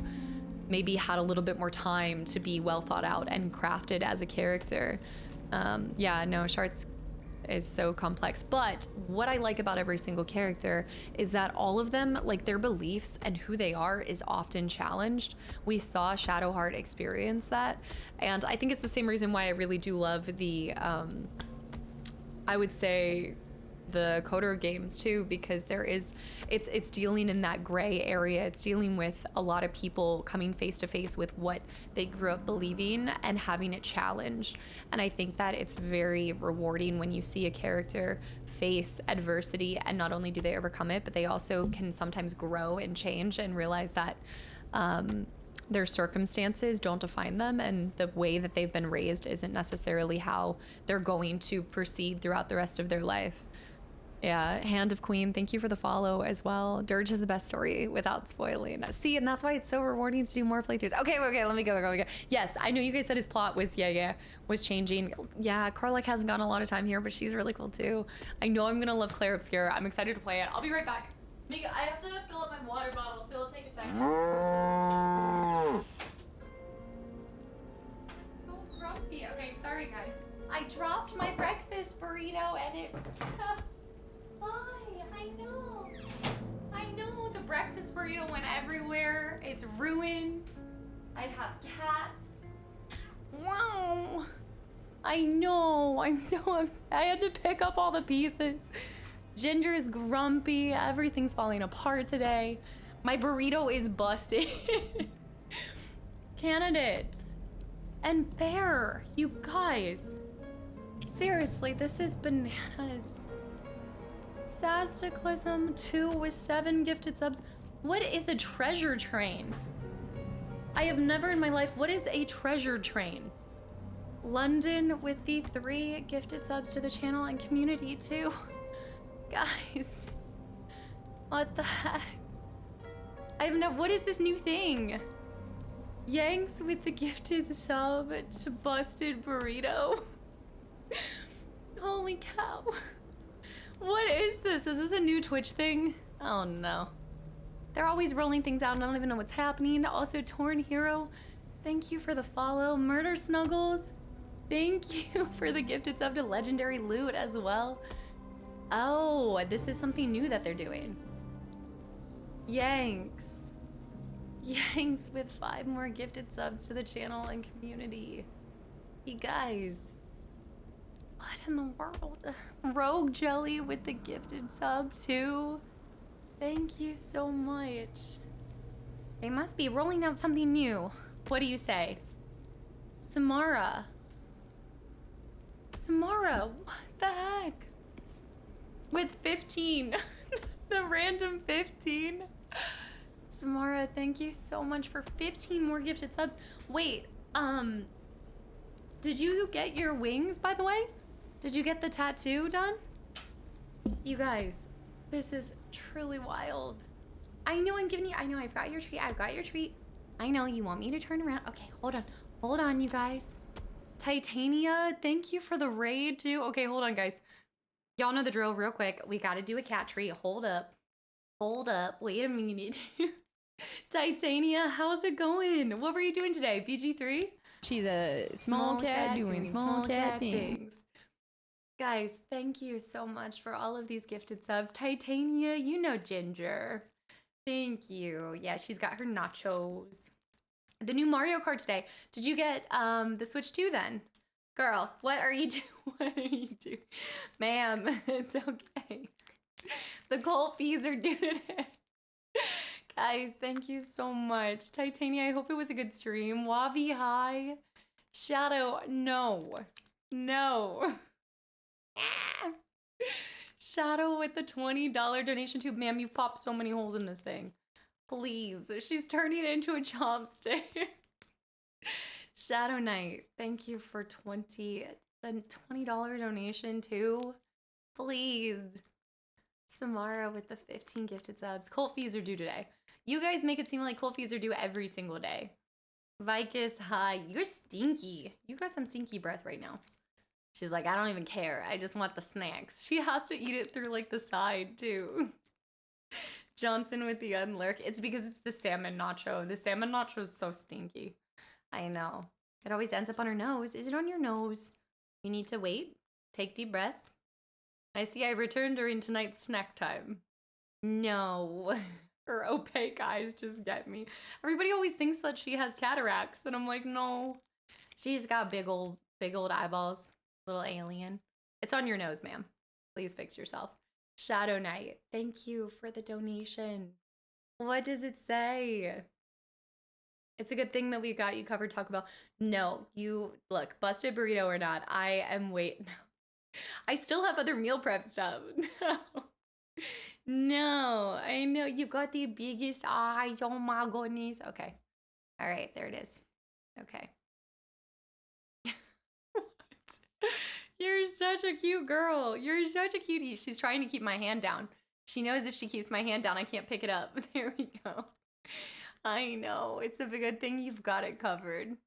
maybe had a little bit more time to be well thought out and crafted as a character. Yeah, no, Sharts is so complex. But what I like about every single character is that all of them, like their beliefs and who they are is often challenged. We saw Shadowheart experience that. And I think it's the same reason why I really do love the, I would say, the Coder games too, because there is, it's dealing in that gray area. It's dealing with a lot of people coming face to face with what they grew up believing and having it challenged. And I think that it's very rewarding when you see a character face adversity and not only do they overcome it, but they also can sometimes grow and change and realize that their circumstances don't define them and the way that they've been raised isn't necessarily how they're going to proceed throughout the rest of their life. Yeah, Hand of Queen, thank you for the follow as well. Dirge is the best story without spoiling. See, and that's why it's so rewarding to do more playthroughs. Okay, let me go. Yes, I know you guys said his plot was, was changing. Yeah, Karlak hasn't gotten a lot of time here, but she's really cool too. I know I'm gonna love Claire Obscura. I'm excited to play it. I'll be right back. Mika, I have to fill up my water bottle, so it'll take a second. So grumpy. Okay, sorry guys. I dropped my breakfast burrito and it... Why? I know. The breakfast burrito went everywhere. It's ruined. I have cat. Wow. I know. I'm so upset. I had to pick up all the pieces. Ginger is grumpy. Everything's falling apart today. My burrito is busted. Candidate. And Bear. You guys. Seriously, this is bananas. Kastaclysm 2 with 7 gifted subs. What is a treasure train? I have never in my life. What is a treasure train? London with the 3 gifted subs to the channel and community too. Guys, what the heck? I have no. What is this new thing? Yanks with the gifted sub to busted burrito. Holy cow. What is this? Is this a new Twitch thing? Oh no. They're always rolling things out and I don't even know what's happening. Also, Torn Hero, thank you for the follow. Murder Snuggles, Thank you for the gifted sub to Legendary Loot as well. Oh, this is something new that they're doing. Yanks. Yanks with 5 more gifted subs to the channel and community. You guys. What in the world? Rogue Jelly with the gifted sub too. Thank you so much. They must be rolling out something new. What do you say? Samara. Samara, what the heck? With 15. The random 15. Samara, thank you so much for 15 more gifted subs. Wait, did you get your wings, by the way? Did you get the tattoo done? You guys, this is truly wild. I know I'm giving you, I know I've got your treat, I've got your treat. I know you want me to turn around. Okay, hold on, you guys. Titania, thank you for the raid too. Okay, hold on, guys. Y'all know the drill real quick. We gotta do a cat treat. Hold up, wait a minute. Titania, how's it going? What were you doing today, BG3? She's a small cat doing small cat things. Guys, thank you so much for all of these gifted subs. Titania, you know Ginger. Thank you. Yeah, she's got her nachos. The new Mario Kart today. Did you get the Switch 2 then? Girl, what are you doing? What are you doing? Ma'am, it's okay. The cold fees are due today. Guys, thank you so much. Titania, I hope it was a good stream. Wavi, hi. Shadow, no. Shadow with the $20 donation tube. Ma'am, you've popped so many holes in this thing. Please. She's turning it into a chopstick. Shadow Knight, thank you for the $20 donation too. Please. Samara with the 15 gifted subs. Cold fees are due today. You guys make it seem like cold fees are due every single day. Vicus, hi. You're stinky. You got some stinky breath right now. She's like, I don't even care. I just want the snacks. She has to eat it through like the side too. Johnson with the unlurk. It's because it's the salmon nacho. The salmon nacho is so stinky. I know. It always ends up on her nose. Is it on your nose? You need to wait. Take deep breaths. I see I returned during tonight's snack time. No. Her opaque eyes just get me. Everybody always thinks that she has cataracts. And I'm like, no. She's got big old eyeballs. Little alien. It's on your nose, ma'am. Please fix yourself. Shadow Knight, thank you for the donation. What does it say? It's a good thing that we got you covered, Taco Bell. No, you, look, busted burrito or not, I am waiting. I still have other meal prep stuff. No, I know you got the biggest eye. Oh my goodness. Okay. All right, there it is. Okay. You're such a cute girl. You're such a cutie. She's trying to keep my hand down. She knows if she keeps my hand down, I can't pick it up. There we go. I know. It's a good thing you've got it covered.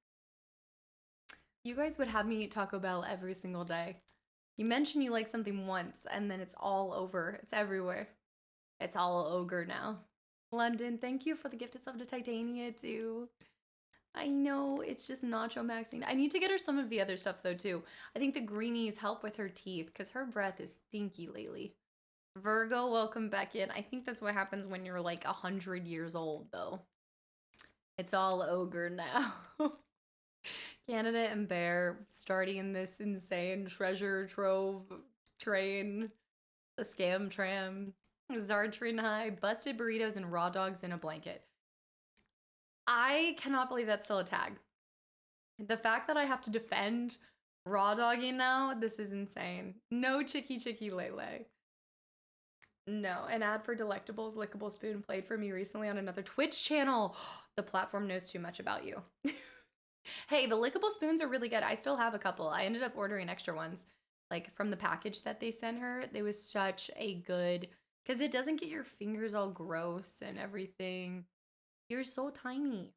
You guys would have me eat Taco Bell every single day. You mention you like something once, and then it's all over. It's everywhere. It's all ogre now. London, thank you for the gifted sub to Titania, too. I know, it's just nacho maxing. I need to get her some of the other stuff, though, too. I think the greenies help with her teeth, because her breath is stinky lately. Virgo, welcome back in. I think that's what happens when you're, like, 100 years old, though. It's all ogre now. Canada and Bear starting this insane treasure trove train. The scam tram. Zartrin High. Busted burritos and raw dogs in a blanket. I cannot believe that's still a tag. The fact that I have to defend raw dogging now, this is insane. No chicky lele. No, an ad for Delectables Lickable Spoon played for me recently on another Twitch channel. The platform knows too much about you. Hey, the Lickable Spoons are really good. I still have a couple. I ended up ordering extra ones. Like from the package that they sent her, they was such a good, because it doesn't get your fingers all gross and everything. You're so tiny.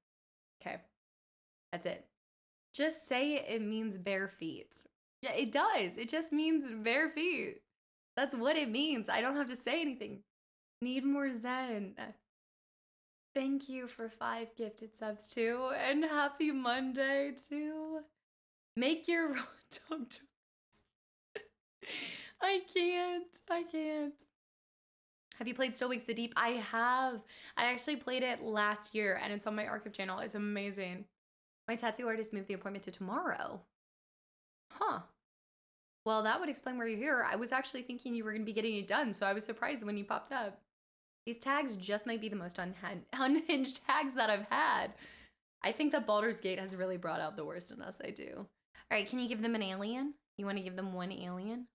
Okay, that's it. Just say it means bare feet. Yeah, it does. It just means bare feet. That's what it means. I don't have to say anything. Need more Zen. Thank you for 5 gifted subs too. And happy Monday too. Make your Dog jokes. I can't. Have you played Still Wakes the Deep? I have. I actually played it last year and it's on my archive channel. It's amazing. My tattoo artist moved the appointment to tomorrow. Huh. Well, that would explain where you're here. I was actually thinking you were going to be getting it done, so I was surprised when you popped up. These tags just might be the most unhinged tags that I've had. I think that Baldur's Gate has really brought out the worst in us. I do. All right, can you give them an alien? You want to give them one alien?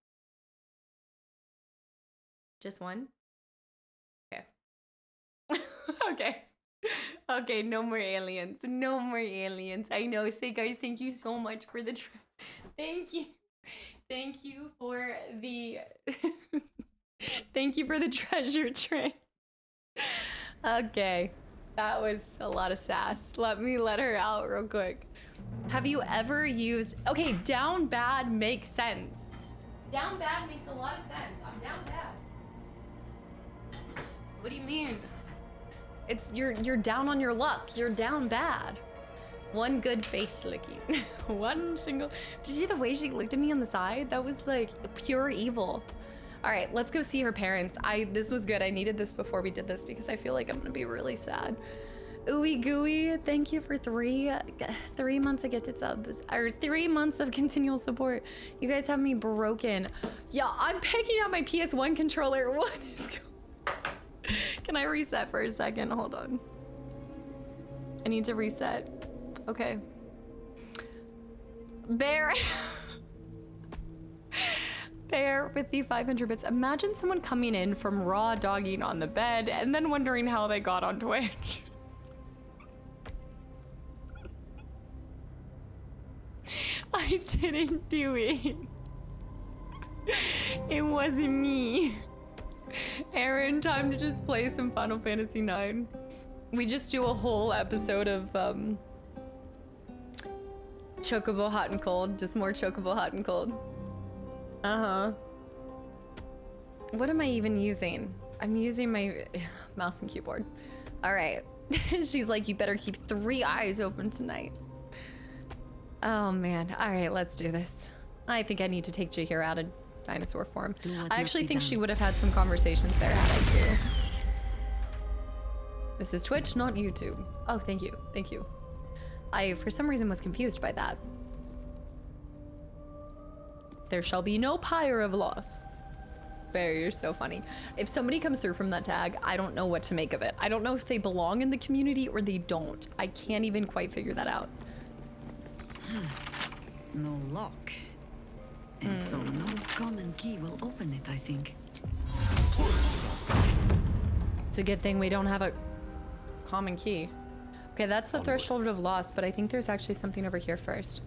Just one? Okay. Okay. Okay, no more aliens. No more aliens. I know. Say, guys, thank you so much for the... Thank you. Thank you for the... Thank you for the treasure train. Okay. That was a lot of sass. Let me let her out real quick. Have you ever used... Okay, down bad makes sense. Down bad makes a lot of sense. I'm down bad. What do you mean? It's you're down on your luck. You're down bad. One good face licking. One single... Did you see the way she looked at me on the side? That was like pure evil. All right, let's go see her parents. This was good. I needed this before we did this because I feel like I'm gonna be really sad. Ooey gooey, thank you for 3 months of gifted subs, or 3 months of continual support. You guys have me broken. Yeah, I'm picking up my PS1 controller. What is going on? Can I reset for a second? Hold on. I need to reset. Okay. Bear. Bear with the 500 bits. Imagine someone coming in from raw dogging on the bed and then wondering how they got on Twitch. I didn't do it. It wasn't me. Aaron, time to just play some Final Fantasy IX. We just do a whole episode of Chocobo Hot and Cold. Just more Chocobo Hot and Cold. Uh-huh. What am I even using? I'm using my mouse and keyboard. All right. She's like, you better keep 3 eyes open tonight. Oh man. All right, let's do this. I think I need to take Jahir out of dinosaur form. I actually think she would have had some conversations there had I too. This is Twitch, not YouTube. Oh, thank you. Thank you. I, for some reason, was confused by that. There shall be no pyre of loss. Bear, you're so funny. If somebody comes through from that tag, I don't know what to make of it. I don't know if they belong in the community or they don't. I can't even quite figure that out. No lock. And so no common key will open it, I think. It's a good thing we don't have a common key. Okay, that's the threshold of loss, but I think there's actually something over here first.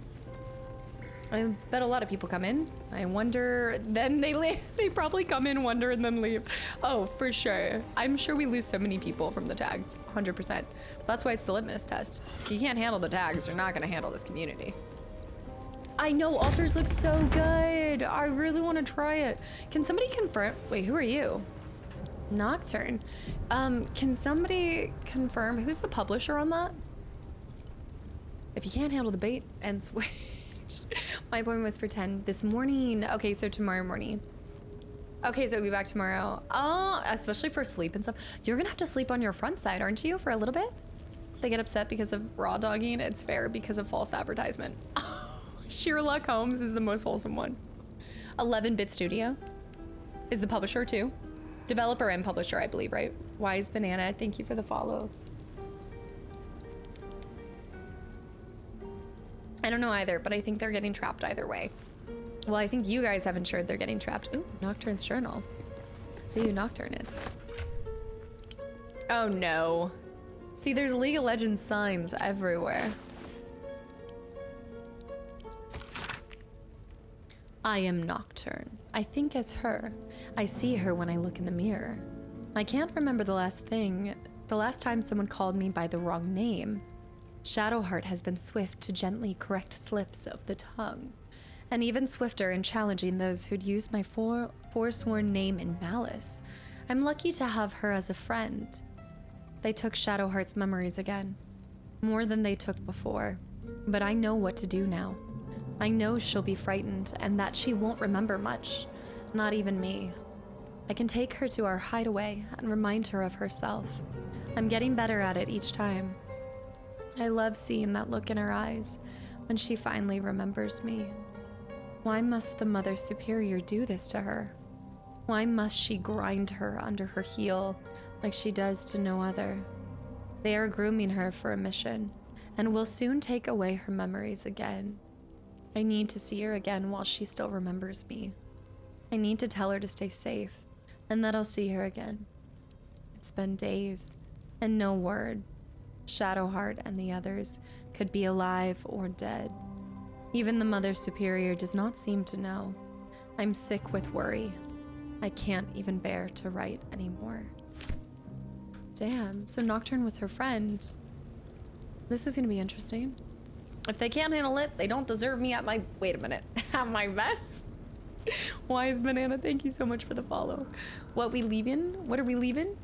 I bet a lot of people come in. I wonder, then they leave. They probably come in, wonder, and then leave. Oh, for sure. I'm sure we lose so many people from the tags, 100%. That's why it's the litmus test. If you can't handle the tags, you're not gonna handle this community. I know, altars look so good. I really wanna try it. Can somebody confirm? Wait, who are you? Nocturne. Can somebody confirm who's the publisher on that? If you can't handle the bait and switch. My appointment was for 10 this morning. Okay, so tomorrow morning. Okay, so we'll be back tomorrow. Oh, especially for sleep and stuff. You're gonna have to sleep on your front side, aren't you, for a little bit? They get upset because of raw dogging. It's fair because of false advertisement. Sherlock Holmes is the most wholesome one. 11-Bit Studio is the publisher too. Developer and publisher, I believe, right? Wise Banana, thank you for the follow. I don't know either, but I think they're getting trapped either way. Well, I think you guys have ensured they're getting trapped. Ooh, Nocturne's journal. Let's see who Nocturne is. Oh no. See, there's League of Legends signs everywhere. I am Nocturne. I think as her. I see her when I look in the mirror. I can't remember the last time someone called me by the wrong name. Shadowheart has been swift to gently correct slips of the tongue, and even swifter in challenging those who'd used my forsworn name in malice. I'm lucky to have her as a friend. They took Shadowheart's memories again, more than they took before, but I know what to do now. I know she'll be frightened and that she won't remember much, not even me. I can take her to our hideaway and remind her of herself. I'm getting better at it each time. I love seeing that look in her eyes when she finally remembers me. Why must the Mother Superior do this to her? Why must she grind her under her heel like she does to no other? They are grooming her for a mission and will soon take away her memories again. I need to see her again while she still remembers me. I need to tell her to stay safe and that I'll see her again. It's been days and no word. Shadowheart and the others could be alive or dead. Even the Mother Superior does not seem to know. I'm sick with worry. I can't even bear to write anymore. Damn, so Nocturne was her friend. This is gonna be interesting. If they can't handle it, they don't deserve me at my, wait a minute, at my best. Wise Banana, thank you so much for the follow. What are we leaving?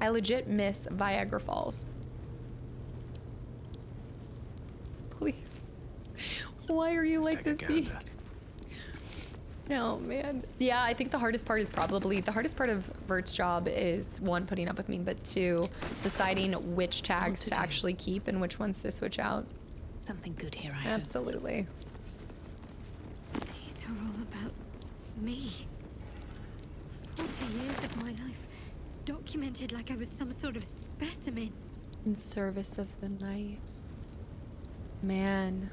I legit miss Viagra Falls. Please. Why are you like this? Oh man. Yeah, I think the hardest part is probably, the hardest part of Vert's job is one, putting up with me, but two, deciding which tags to actually keep and which ones to switch out. Something good here, I Absolutely. These are all about me. 40 years of my life, documented like I was some sort of specimen. In service of the night. Man.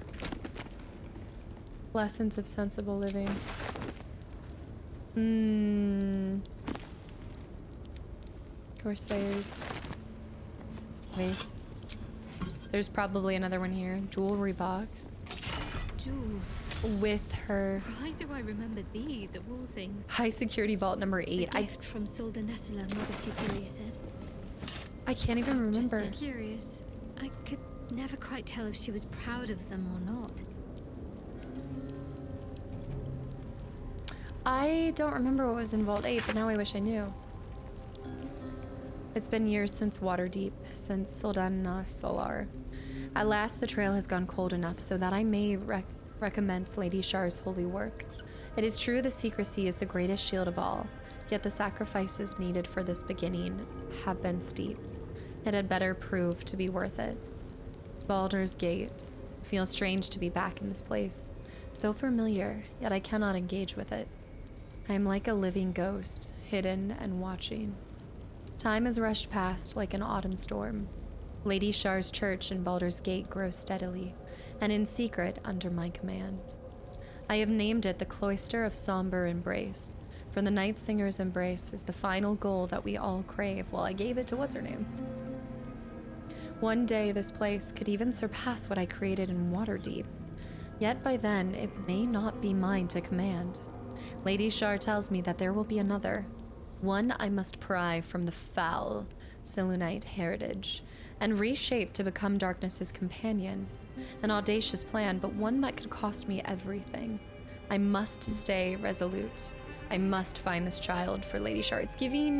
Lessons of sensible living. Corsairs. Vases. There's probably another one here. Jewelry box. Jewels. With her. Why do I remember these of all things? High security vault number 8. A gift from Solda Nessela, Mother Superior said. I can't even remember. Just curious. I could never quite tell if she was proud of them or not. I don't remember what was in Vault 8, but now I wish I knew. It's been years since Waterdeep, since Soldana Solar. At last, the trail has gone cold enough so that I may recommence Lady Shar's holy work. It is true the secrecy is the greatest shield of all, yet the sacrifices needed for this beginning have been steep. It had better prove to be worth it. Baldur's Gate. Feels strange to be back in this place. So familiar, yet I cannot engage with it. I am like a living ghost, hidden and watching. Time has rushed past like an autumn storm. Lady Shar's church in Baldur's Gate grows steadily, and in secret under my command. I have named it the Cloister of Somber Embrace, for the Night Singer's embrace is the final goal that we all crave. Well, I gave it to what's-her-name. One day this place could even surpass what I created in Waterdeep. Yet by then, it may not be mine to command. Lady Shar tells me that there will be another. One I must pry from the foul Selûnite heritage and reshape to become Darkness's companion. An audacious plan, but one that could cost me everything. I must stay resolute. I must find this child for Lady Shar. It's giving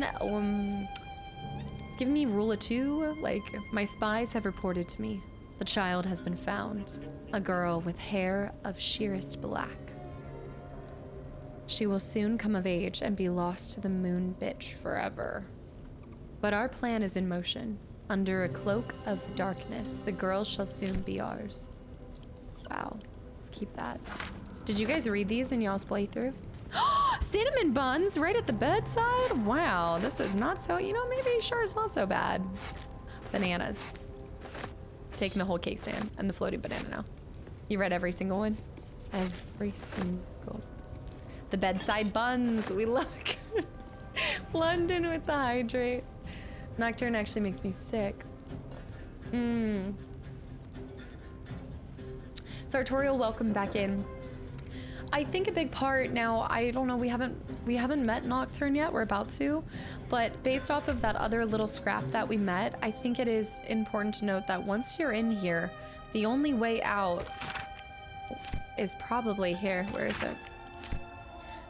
me rule of 2. Like, my spies have reported to me. The child has been found. A girl with hair of sheerest black. She will soon come of age and be lost to the moon bitch forever. But our plan is in motion. Under a cloak of darkness, the girl shall soon be ours. Wow, let's keep that. Did you guys read these in y'all's playthrough? Cinnamon buns right at the bedside? Wow, this is not so, maybe sure it's not so bad. Bananas. Taking the whole cake stand and the floating banana now. You read every single one? Every single. The bedside buns, we look. London with the hydrate. Nocturne actually makes me sick. Sartorial, welcome back in. I think a big part now, I don't know, we haven't met Nocturne yet, we're about to, but based off of that other little scrap that we met, I think it is important to note that once you're in here, the only way out is probably here. Where is it?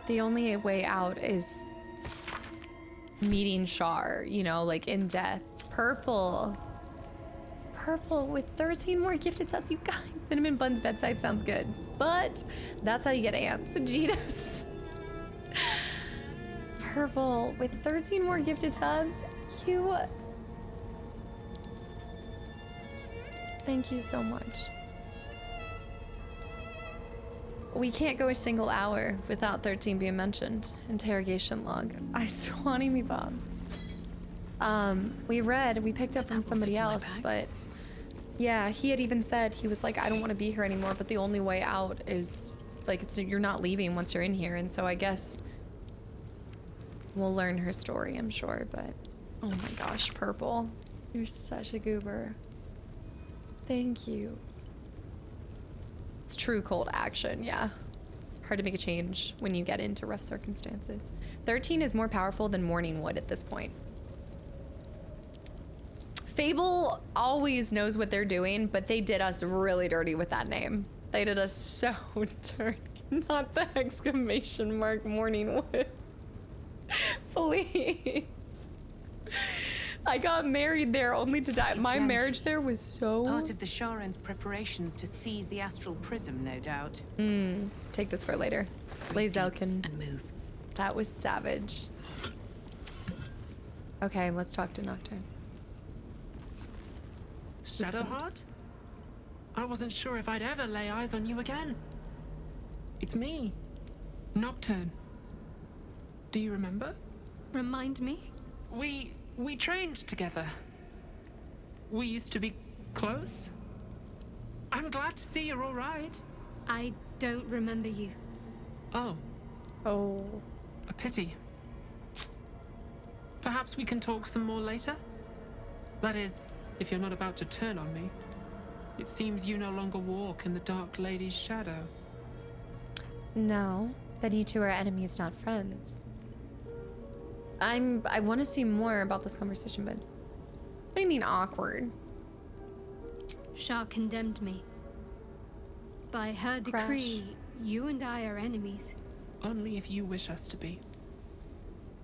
The only way out is meeting Shar, like in death. Purple with 13 more gifted subs, you guys. Cinnamon Buns bedside sounds good. but that's how you get ants. Genos. Purple with 13 more gifted subs. Thank you so much. We can't go a single hour without 13 being mentioned. Interrogation log. I swanny me bomb. We picked up from somebody else, but yeah, he had even said, he was like, I don't want to be here anymore, but the only way out is like, you're not leaving once you're in here. And so I guess we'll learn her story, I'm sure, but oh my gosh, Purple, you're such a goober. Thank you. It's true cold action, yeah. Hard to make a change when you get into rough circumstances. 13 is more powerful than Morningwood at this point. Fable always knows what they're doing, but they did us really dirty with that name. They did us so dirty. Not the exclamation mark Morningwood. Please. I got married there only to die. My marriage there was so... Part of the Sharan's preparations to seize the astral prism, no doubt. Take this for later. Blazelkin. And move. That was savage. Okay, let's talk to Nocturne. Shadowheart? I wasn't sure if I'd ever lay eyes on you again. It's me, Nocturne. Do you remember? Remind me? We trained together. We used to be close. I'm glad to see you're all right. I don't remember you. Oh. Oh. A pity. Perhaps we can talk some more later? That is, if you're not about to turn on me. It seems you no longer walk in the Dark Lady's shadow. No, then you two are enemies, not friends. I want to see more about this conversation, but what do you mean awkward? Shah condemned me. By her decree, you and I are enemies. Only if you wish us to be.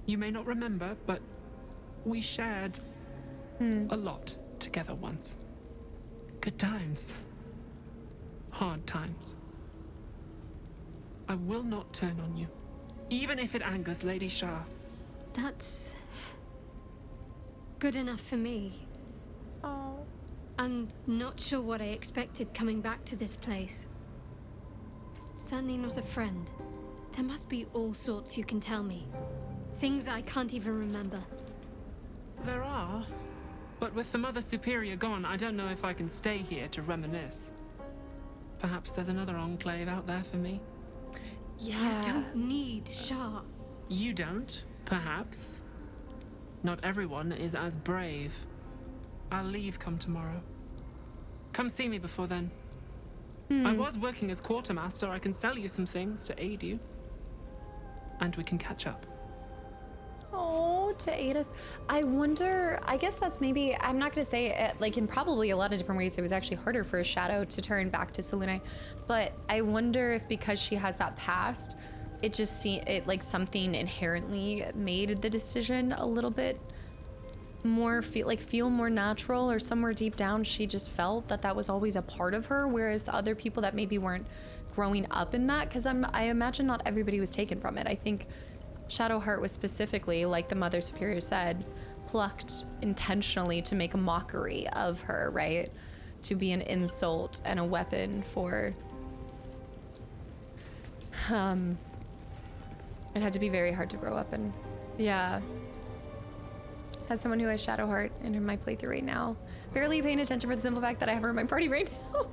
You may not remember, but we shared a lot together once. Good times. Hard times. I will not turn on you, even if it angers Lady Shah. That's good enough for me. Oh. I'm not sure what I expected coming back to this place. Certainly not a friend. There must be all sorts you can tell me. Things I can't even remember. There are, but with the Mother Superior gone, I don't know if I can stay here to reminisce. Perhaps there's another enclave out there for me. Yeah. I don't need Shah. You don't, perhaps. Not everyone is as brave. I'll leave come tomorrow. Come see me before then. I was working as quartermaster. I can sell you some things to aid you. And we can catch up. Oh, to aid us. I wonder, I guess that's maybe, I'm not going to say it, like in probably a lot of different ways, it was actually harder for a shadow to turn back to Selûne. But I wonder if because she has that past, it just seemed, like something inherently made the decision a little bit more, feel more natural, or somewhere deep down she just felt that that was always a part of her, whereas other people that maybe weren't growing up in that, because I imagine not everybody was taken from it. I think Shadowheart was specifically, like the Mother Superior said, plucked intentionally to make a mockery of her, right? To be an insult and a weapon for... It had to be very hard to grow up in. Yeah. As someone who has Shadowheart in my playthrough right now, barely paying attention for the simple fact that I have her in my party right now.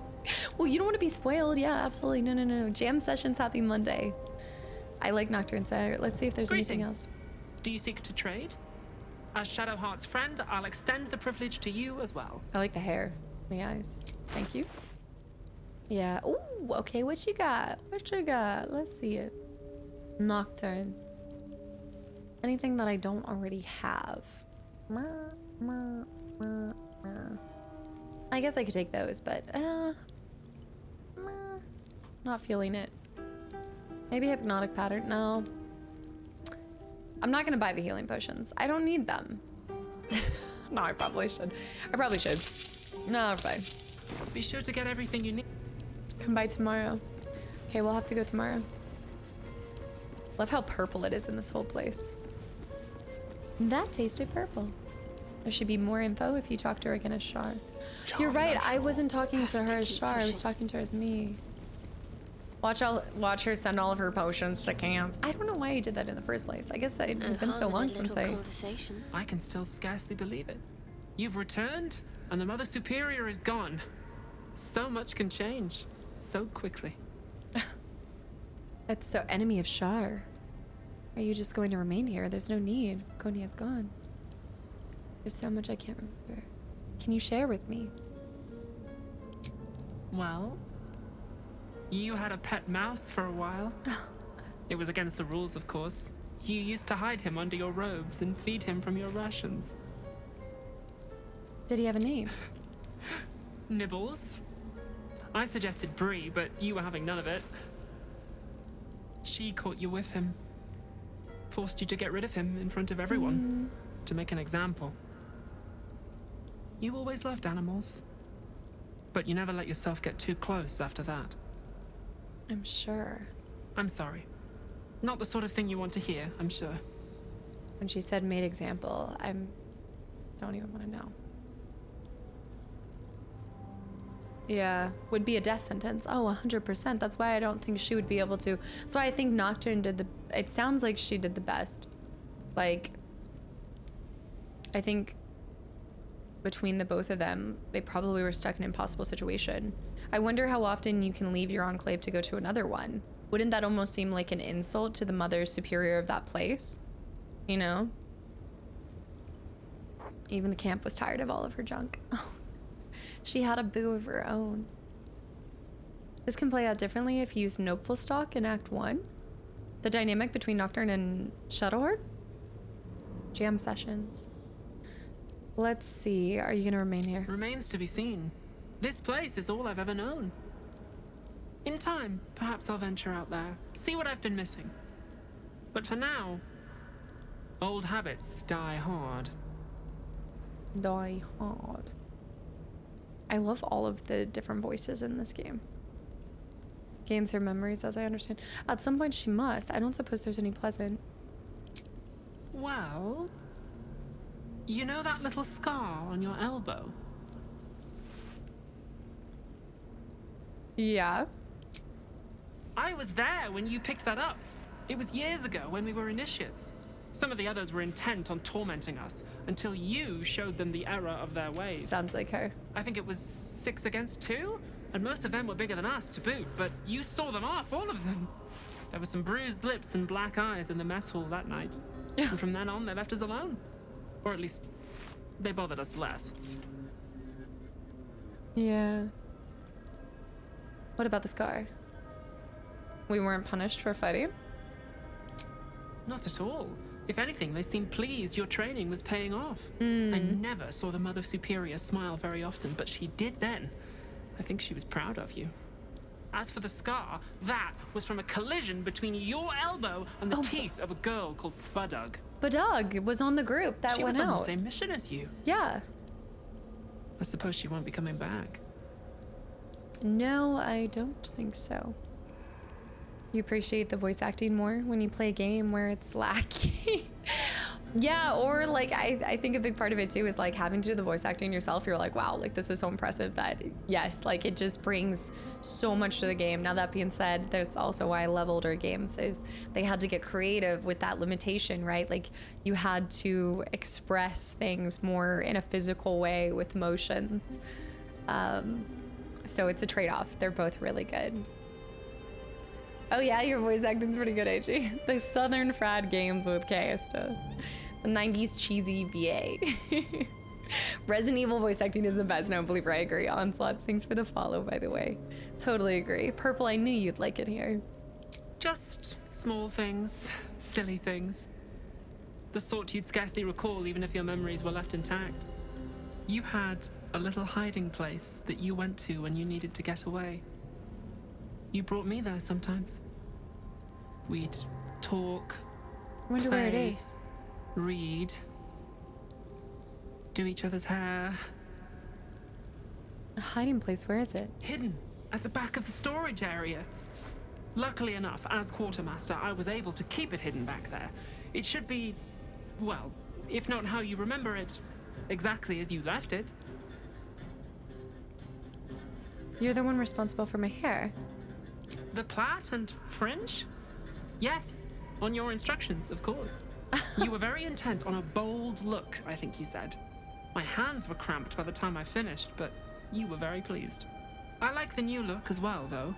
Well, you don't want to be spoiled. Yeah, absolutely. No. Jam sessions, happy Monday. I like Nocturne, so let's see if there's anything else. Do you seek to trade? As Shadowheart's friend, I'll extend the privilege to you as well. I like the hair, the eyes. Thank you. Yeah. Ooh, okay, what you got? What you got? Let's see it. Nocturne. Anything that I don't already have. I guess I could take those, but not feeling it. Maybe hypnotic pattern. No, I'm not gonna buy the healing potions. I don't need them. No, I probably should. No, I'm fine. Be sure to get everything you need. Come by tomorrow. Okay, we'll have to go tomorrow. Love how purple it is in this whole place. That tasted purple. There should be more info if you talk to her again as Shar. You're right, I wasn't talking to her as Shar, I was talking to her as me. Watch her send all of her potions to camp. I don't know why I did that in the first place. I guess it's been so long since I can still scarcely believe it. You've returned, and the Mother Superior is gone. So much can change, so quickly. That's so enemy of Shar. Are you just going to remain here? There's no need. Konia's gone. There's so much I can't remember. Can you share with me? Well, you had a pet mouse for a while. It was against the rules, of course. You used to hide him under your robes and feed him from your rations. Did he have a name? Nibbles. I suggested Bree, but you were having none of it. She caught you with him. Forced you to get rid of him in front of everyone. To make an example. You always loved animals. But you never let yourself get too close after that. I'm sure. I'm sorry. Not the sort of thing you want to hear, I'm sure. When she said made example, don't even want to know. Yeah, would be a death sentence. Oh, 100%. That's why I don't think she would be able to. That's why I think Nocturne did it sounds like she did the best. Like, I think between the both of them, they probably were stuck in an impossible situation. I wonder how often you can leave your enclave to go to another one. Wouldn't that almost seem like an insult to the Mother Superior of that place? You know? Even the camp was tired of all of her junk. Oh. She had a boo of her own. This can play out differently if you use Noble Stock in Act 1. The dynamic between Nocturne and Shadowheart? Jam sessions. Let's see. Are you gonna remain here? Remains to be seen. This place is all I've ever known. In time, perhaps I'll venture out there, see what I've been missing. But for now, old habits die hard. Die hard. I love all of the different voices in this game. Gains her memories, as I understand. At some point she must. I don't suppose there's any pleasant. Well, you know that little scar on your elbow? Yeah. I was there when you picked that up. It was years ago when we were initiates. Some of the others were intent on tormenting us until you showed them the error of their ways. Sounds like her. I think it was 6 against 2, and most of them were bigger than us to boot, but you saw them off, all of them. There were some bruised lips and black eyes in the mess hall that night. And from then on, they left us alone. Or at least, they bothered us less. Yeah. What about the scar? We weren't punished for fighting? Not at all. If anything, they seemed pleased your training was paying off. I never saw the Mother Superior smile very often, but she did then. I think she was proud of you. As for the scar, that was from a collision between your elbow and the teeth of a girl called Baldur. Baldur was on the group that she went was on out. the same mission as you. Yeah. I suppose she won't be coming back. No, I don't think so. You appreciate the voice acting more when you play a game where it's lacking. Yeah, or like I think a big part of it too is like having to do the voice acting yourself. You're like, wow, like this is so impressive that yes, like it just brings so much to the game. Now that being said, that's also why I love older games is they had to get creative with that limitation, right? Like you had to express things more in a physical way with motions. So it's a trade-off. They're both really good. Oh yeah, your voice acting's pretty good, AG. The Southern Fried Games with Kasta. The 90s cheesy VA. Resident Evil voice acting is the best. No, believer, I agree. Onslaughts, thanks for the follow, by the way. Totally agree. Purple, I knew you'd like it here. Just small things, silly things. The sort you'd scarcely recall even if your memories were left intact. You had a little hiding place that you went to when you needed to get away. You brought me there sometimes. We'd talk, I wonder play, where it is. Read, do each other's hair. A hiding place, where is it? Hidden at the back of the storage area. Luckily enough, as quartermaster, I was able to keep it hidden back there. It should be, well, if not how you remember it, exactly as you left it. You're the one responsible for my hair. The plait and fringe? Yes, on your instructions, of course. You were very intent on a bold look, I think you said. My hands were cramped by the time I finished, but you were very pleased. I like the new look as well, though.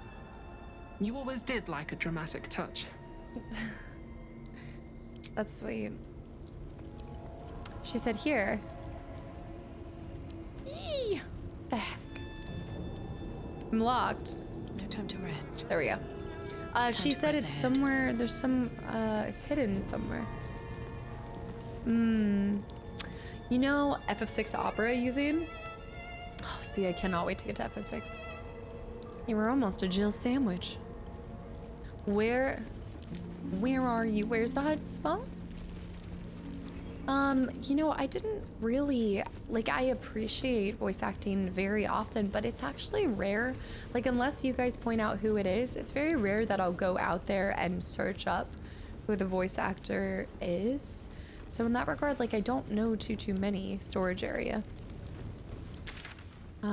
You always did like a dramatic touch. That's sweet. She said, here. Eee! The heck? I'm locked. No time to rest. There we go. She said it's somewhere, there's some, it's hidden somewhere. You know FF6 Opera using? Oh, see, I cannot wait to get to FF6. You were almost a Jill sandwich. Where are you? Where's the hot spot? You know, I didn't really, like, I appreciate voice acting very often, but it's actually rare. Like, unless you guys point out who it is, it's very rare that I'll go out there and search up who the voice actor is. So in that regard, like, I don't know too many. Storage area. I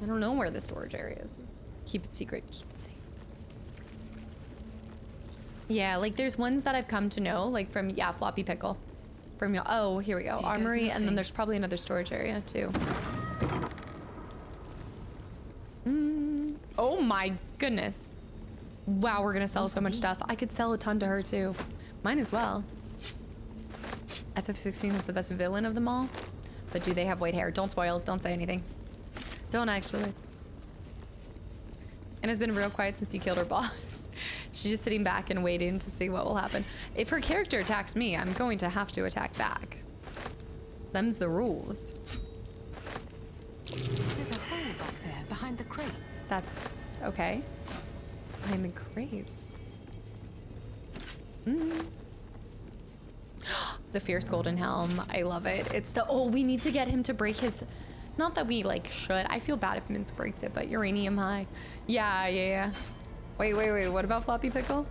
don't know where the storage area is. Keep it secret, keep it safe. Yeah, like there's ones that I've come to know, like from, yeah, Floppy Pickle. From, oh, here we go. Armory, and then there's probably another storage area too. Oh my goodness. Wow, we're gonna sell so much stuff. I could sell a ton to her too. Mine as well. FF16 is the best villain of them all. But do they have white hair? Don't spoil, don't say anything. Don't actually. And it's been real quiet since you killed her boss. She's just sitting back and waiting to see what will happen. If her character attacks me, I'm going to have to attack back. Them's the rules. There's a hole back there behind the crates. That's okay. Behind the crates. The Fierce Golden Helm. I love it. It's the, oh, we need to get him to break his, not that we like should. I feel bad if Minsk breaks it, but uranium high. Yeah. Wait. What about Floppy Pickle?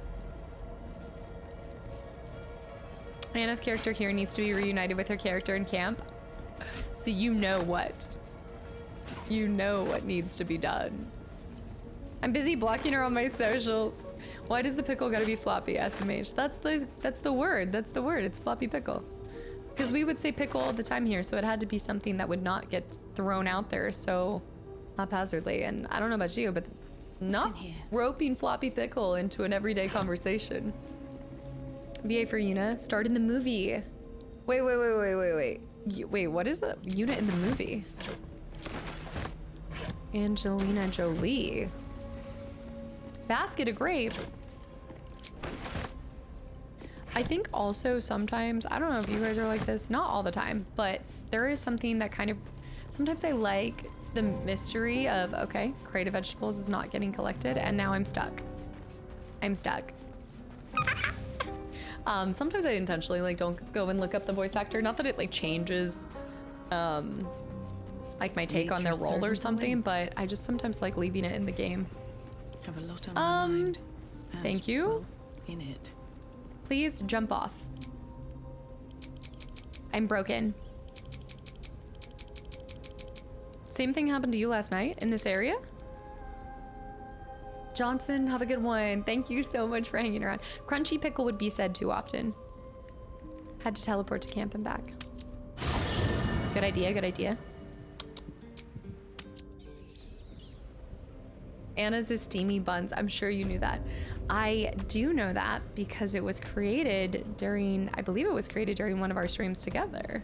Anna's character here needs to be reunited with her character in camp. So you know what? You know what needs to be done. I'm busy blocking her on my socials. Why does the pickle gotta be floppy, SMH? That's the word. That's the word. It's Floppy Pickle. Because we would say pickle all the time here, so it had to be something that would not get thrown out there so haphazardly. And I don't know about you, but not roping Floppy Pickle into an everyday conversation. VA for Yuna starred in the movie. Wait. Wait, what is the Yuna in the movie? Angelina Jolie. Basket of grapes. I think also sometimes, I don't know if you guys are like this, not all the time, but there is something that kind of, sometimes I like the mystery of, okay, crate of vegetables is not getting collected and now I'm stuck. Sometimes I intentionally like don't go and look up the voice actor. Not that it like changes like my take on their role or something, but I just sometimes like leaving it in the game. Have a lot on my mind. Thank you. Well, in it. Please jump off. I'm broken. Same thing happened to you last night in this area? Johnson, have a good one. Thank you so much for hanging around. Crunchy Pickle would be said too often. Had to teleport to camp and back. Good idea. Anna's is steamy buns. I'm sure you knew that. I do know that because it was created during, I believe it was created during one of our streams together.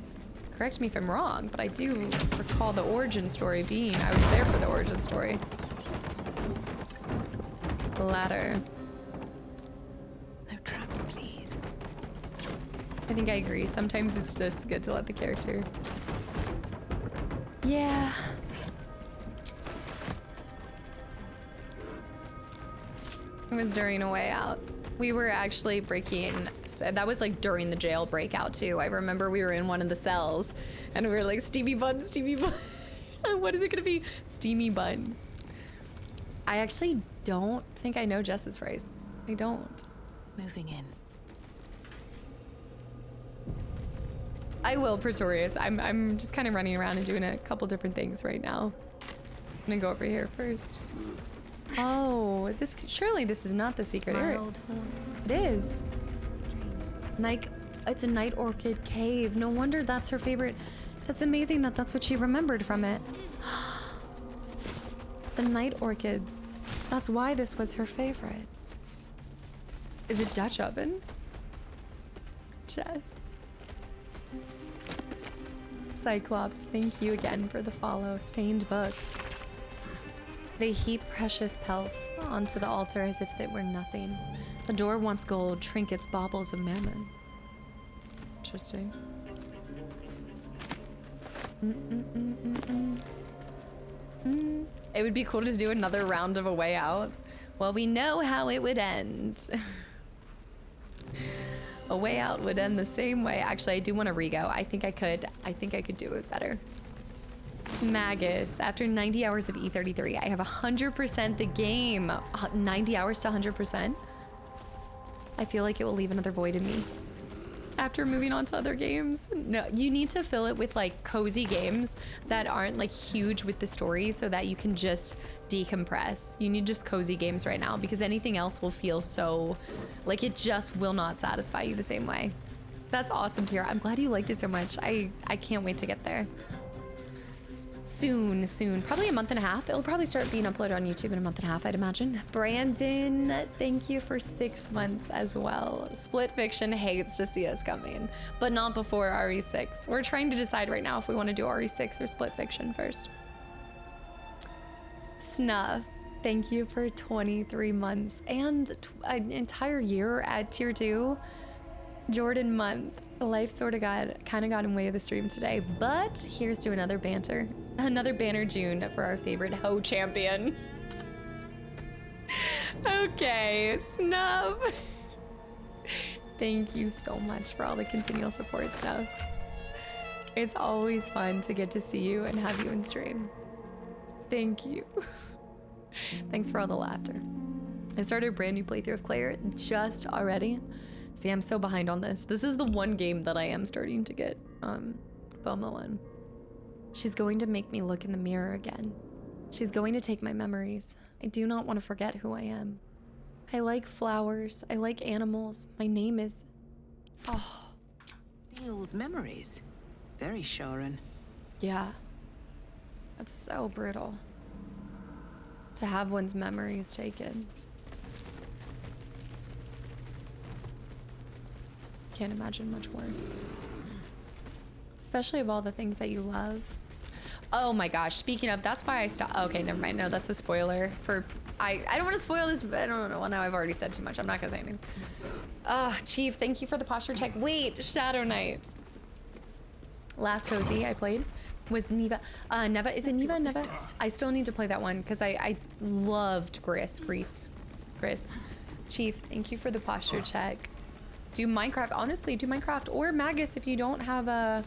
Correct me if I'm wrong, but I do recall the origin story being, I was there for the origin story. The ladder. No traps, please. I think I agree. Sometimes it's just good to let the character. Yeah. It was during a way out. We were actually breaking, that was like during the jail breakout too. I remember we were in one of the cells and we were like, steamy buns. What is it gonna be? Steamy buns. I actually don't think I know Jess's phrase. I don't. Moving in. I will, Pretorius. I'm just kind of running around and doing a couple different things right now. I'm gonna go over here first. Oh, surely this is not the secret area. It is. Like, it's a night orchid cave. No wonder that's her favorite. That's amazing that that's what she remembered from it. The night orchids. That's why this was her favorite. Is it Dutch oven? Jess. Cyclops, thank you again for the follow. Stained book. They heap precious pelf onto the altar as if it were nothing. The door wants gold, trinkets, baubles of mammon. Interesting. It would be cool to just do another round of A Way Out. Well, we know how it would end. A Way Out would end the same way. Actually, I do want to rego. I think I could do it better. Magus, after 90 hours of E33, I have 100% the game. 90 hours to 100%. I feel like it will leave another void in me. After moving on to other games. No, you need to fill it with like cozy games that aren't like huge with the story so that you can just decompress. You need just cozy games right now because anything else will feel so like it just will not satisfy you the same way. That's awesome to hear. I'm glad you liked it so much. I can't wait to get there. Soon, probably a month and a half. It'll probably start being uploaded on YouTube in a month and a half, I'd imagine. Brandon, thank you for 6 months as well. Split Fiction hates to see us coming, but not before RE6. We're trying to decide right now if we want to do RE6 or Split Fiction first. Snuff, thank you for 23 months and an entire year at tier 2. Jordan Month, life sort of kind of got in the way of the stream today, but here's to another banner June for our favorite hoe champion. Okay, Snub. Thank you so much for all the continual support stuff. It's always fun to get to see you and have you in stream. Thank you. Thanks for all the laughter. I started a brand new playthrough of Claire just already. See, I'm so behind on this. This is the one game that I am starting to get FOMO on. She's going to make me look in the mirror again. She's going to take my memories. I do not want to forget who I am. I like flowers. I like animals. My name is... Oh. Steals memories. Very Sharon. Yeah. That's so brutal. To have one's memories taken. Can't imagine much worse. Especially of all the things that you love. Oh my gosh, speaking of, that's why I stopped. Okay, never mind. No, that's a spoiler for... I don't want to spoil this, but I don't know. Well, now I've already said too much. I'm not gonna say anything. Chief, thank you for the posture check. Wait, Shadow Knight. Last cozy I played was Neva. Neva, is it Neva? Neva? I still need to play that one because I loved Gris. Chief, thank you for the posture check. Do Minecraft, honestly, do Minecraft or Magus if you don't have a,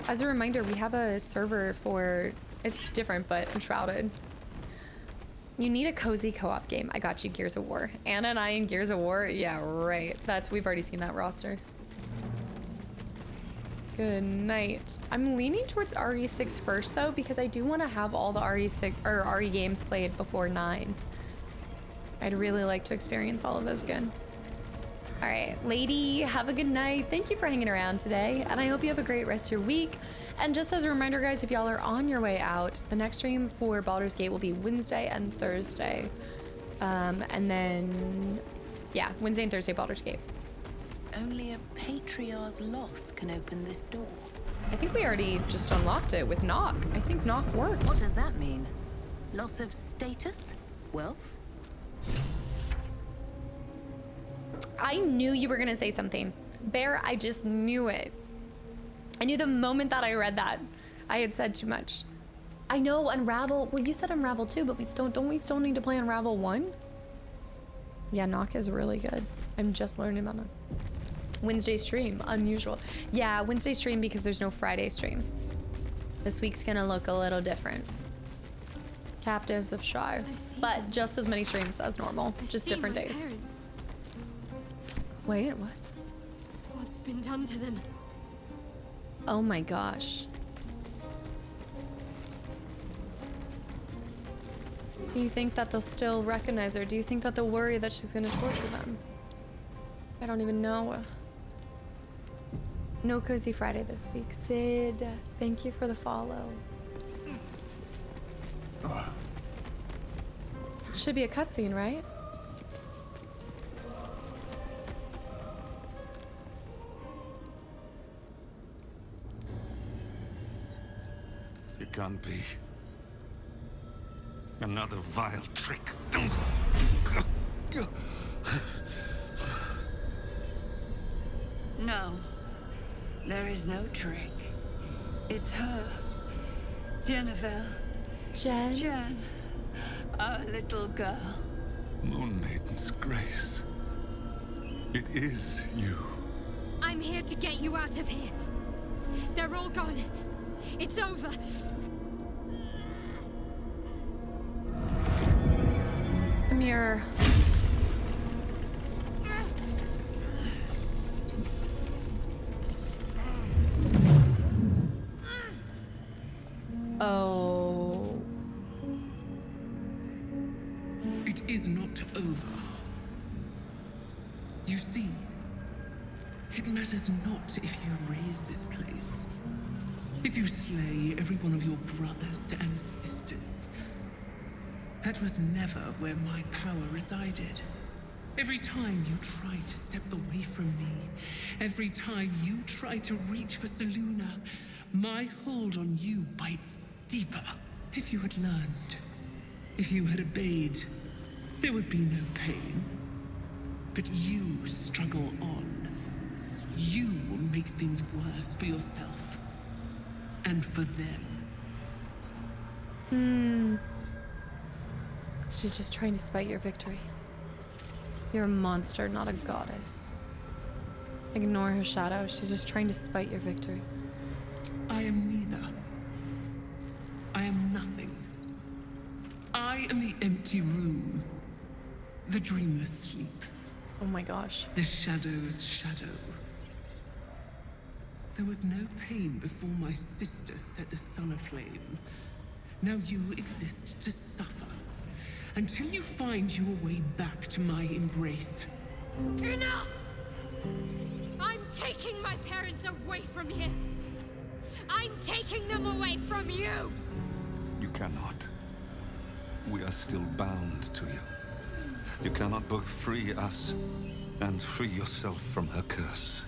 as a reminder, we have a server for, it's different, but Enshrouded. You need a cozy co-op game. I got you, Gears of War. Anna and I in Gears of War, yeah, right. We've already seen that roster. Good night. I'm leaning towards RE6 first though, because I do want to have all the RE6 or RE games played before 9. I'd really like to experience all of those again. All right, lady, have a good night. Thank you for hanging around today, and I hope you have a great rest of your week. And just as a reminder, guys, if y'all are on your way out, the next stream for Baldur's Gate will be Wednesday and Thursday. And then, yeah, Wednesday and Thursday, Baldur's Gate. Only a Patriarch's loss can open this door. I think we already just unlocked it with Knock. I think Knock worked. What does that mean? Loss of status? Wealth? I knew you were gonna say something. Bear, I just knew it. I knew the moment that I read that. I had said too much. I know Unravel, well you said Unravel too, but don't we still need to play Unravel 1? Yeah, Knock is really good. I'm just learning about Knock. Wednesday stream, unusual. Yeah, Wednesday stream because there's no Friday stream. This week's gonna look a little different. Captives of Shire. But just as many streams as normal, just different days. Parents. Wait, what? What's been done to them? Oh my gosh. Do you think that they'll still recognize her? Do you think that they'll worry that she's gonna torture them? I don't even know. No Cozy Friday this week. Sid, thank you for the follow. Should be a cutscene, right? It can't be. Another vile trick. No, there is no trick. It's her. Jennifer. Jen. Our little girl. Moon Maiden's grace. It is you. I'm here to get you out of here. They're all gone. It's over. The mirror. Oh. It is not over. You see, it matters not if you raise this place. If you slay every one of your brothers and sisters. That was never where my power resided. Every time you try to step away from me, every time you try to reach for Selûne, my hold on you bites deeper. If you had learned, if you had obeyed, there would be no pain. But you struggle on. You will make things worse for yourself. And for them. She's just trying to spite your victory. You're a monster, not a goddess. Ignore her shadow. She's just trying to spite your victory. I am neither. I am nothing. I am the empty room. The dreamless sleep. Oh my gosh. The shadow's shadow. There was no pain before my sister set the sun aflame. Now you exist to suffer. Until you find your way back to my embrace. Enough! I'm taking my parents away from here. I'm taking them away from you! You cannot. We are still bound to you. You cannot both free us and free yourself from her curse.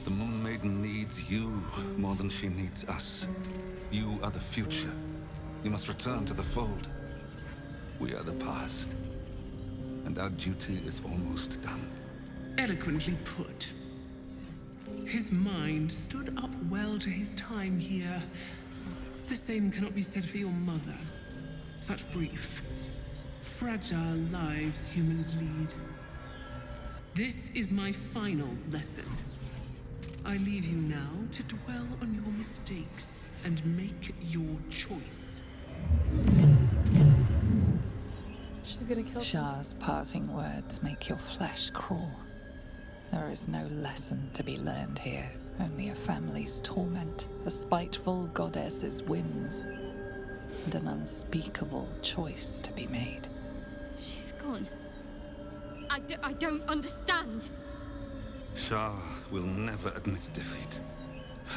The Moon Maiden needs you more than she needs us. You are the future. You must return to the fold. We are the past. And our duty is almost done. Eloquently put. His mind stood up well to his time here. The same cannot be said for your mother. Such brief, fragile lives humans lead. This is my final lesson. I leave you now to dwell on your mistakes and make your choice. She's gonna kill Shah's parting words make your flesh crawl. There is no lesson to be learned here, only a family's torment, a spiteful goddess's whims, and an unspeakable choice to be made. She's gone. I don't understand. Shah will never admit defeat.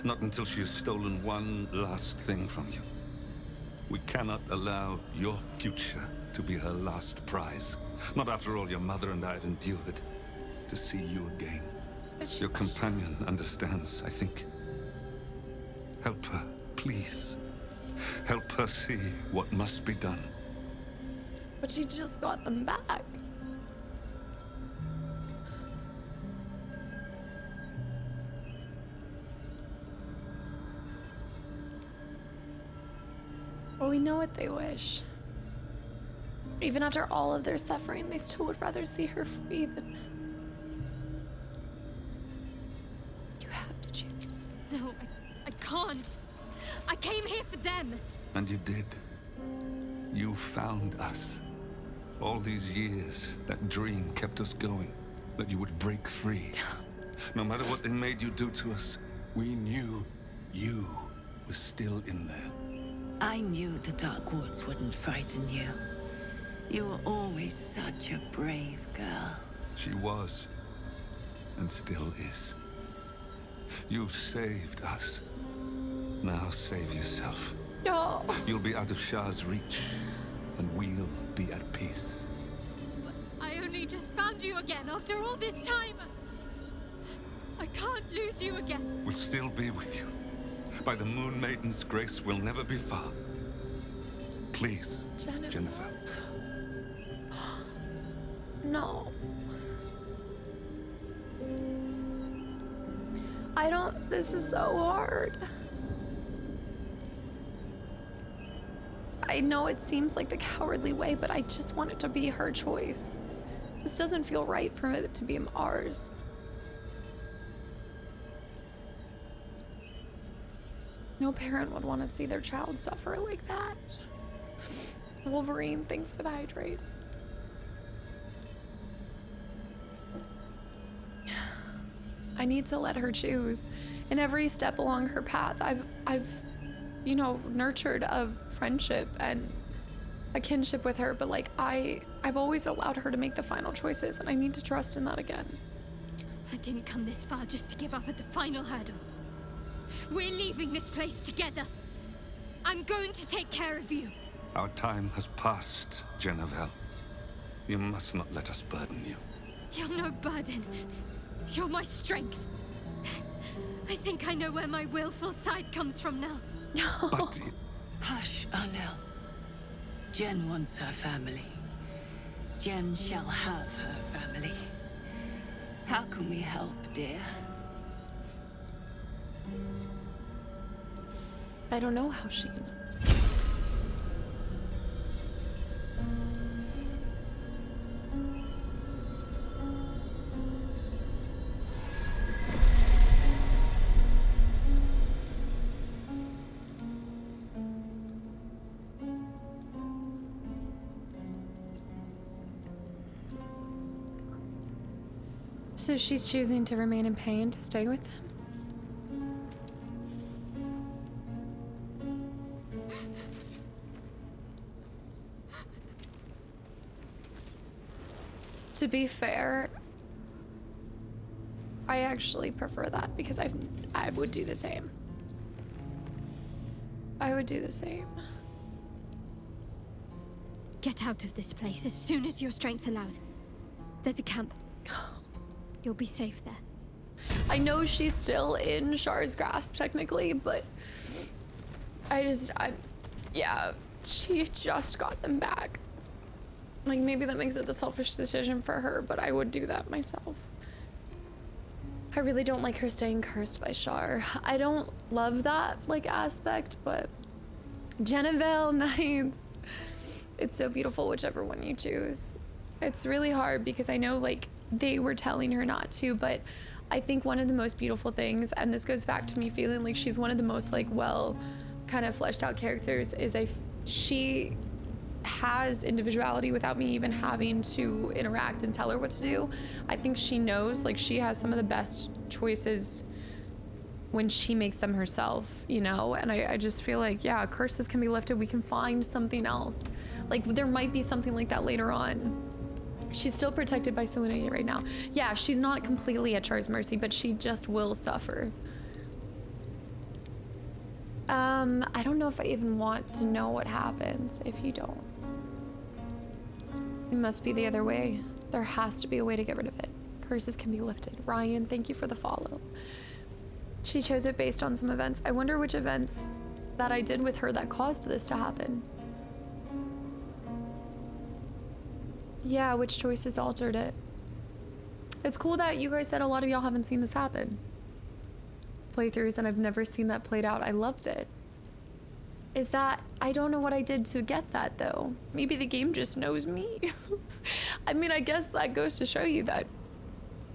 Not until she has stolen one last thing from you. We cannot allow your future to be her last prize. Not after all your mother and I have endured. To see you again. Your companion understands, I think. Help her, please. Help her see what must be done. But she just got them back. Well, we know what they wish. Even after all of their suffering, they still would rather see her free than... You have to choose. No, I can't. I came here for them. And you did. You found us. All these years, that dream kept us going. That you would break free. No matter what they made you do to us, we knew you were still in there. I knew the Dark Woods wouldn't frighten you. You were always such a brave girl. She was, and still is. You've saved us. Now save yourself. No. You'll be out of Shah's reach, and we'll be at peace. I only just found you again after all this time. I can't lose you again. We'll still be with you. By the Moon Maiden's grace, we'll never be far. Please, Jennifer. No. This is so hard. I know it seems like the cowardly way, but I just want it to be her choice. This doesn't feel right for it to be ours. No parent would want to see their child suffer like that. Wolverine, thanks for the hydrate. I need to let her choose. In every step along her path, I've you know, nurtured a friendship and a kinship with her, but like I've always allowed her to make the final choices, and I need to trust in that again. I didn't come this far just to give up at the final hurdle. We're leaving this place together. I'm going to take care of you. Our time has passed, Jennifer. You must not let us burden you. You're no burden. You're my strength. I think I know where my willful side comes from now. But... Hush, Arnell. Jen wants her family. Jen shall have her family. How can we help, dear? I don't know how she can. So she's choosing to remain in pain to stay with them? To be fair, I actually prefer that because I would do the same. I would do the same. Get out of this place as soon as your strength allows. There's a camp. You'll be safe there. I know she's still in Shar's grasp technically, but yeah, she just got them back. Like, maybe that makes it the selfish decision for her, but I would do that myself. I really don't like her staying cursed by Shar. I don't love that, like, aspect, but Jennifer, nice. It's so beautiful, whichever one you choose. It's really hard because I know, like, they were telling her not to, but I think one of the most beautiful things, and this goes back to me feeling like she's one of the most, like, well, kind of fleshed out characters, is she has individuality without me even having to interact and tell her what to do. I think she knows, like, she has some of the best choices when she makes them herself, you know? And I just feel like, yeah, curses can be lifted. We can find something else. Like, there might be something like that later on. She's still protected by Selena right now. Yeah, she's not completely at Char's mercy, but she just will suffer. I don't know if I even want to know what happens if you don't. It must be the other way. There has to be a way to get rid of it. Curses can be lifted. Ryan, thank you for the follow. She chose it based on some events. I wonder which events that I did with her that caused this to happen. Yeah, which choices altered it. It's cool that you guys said a lot of y'all haven't seen this happen. Playthroughs, and I've never seen that played out. I loved it. Is that, I don't know what I did to get that though. Maybe the game just knows me. I mean, I guess that goes to show you that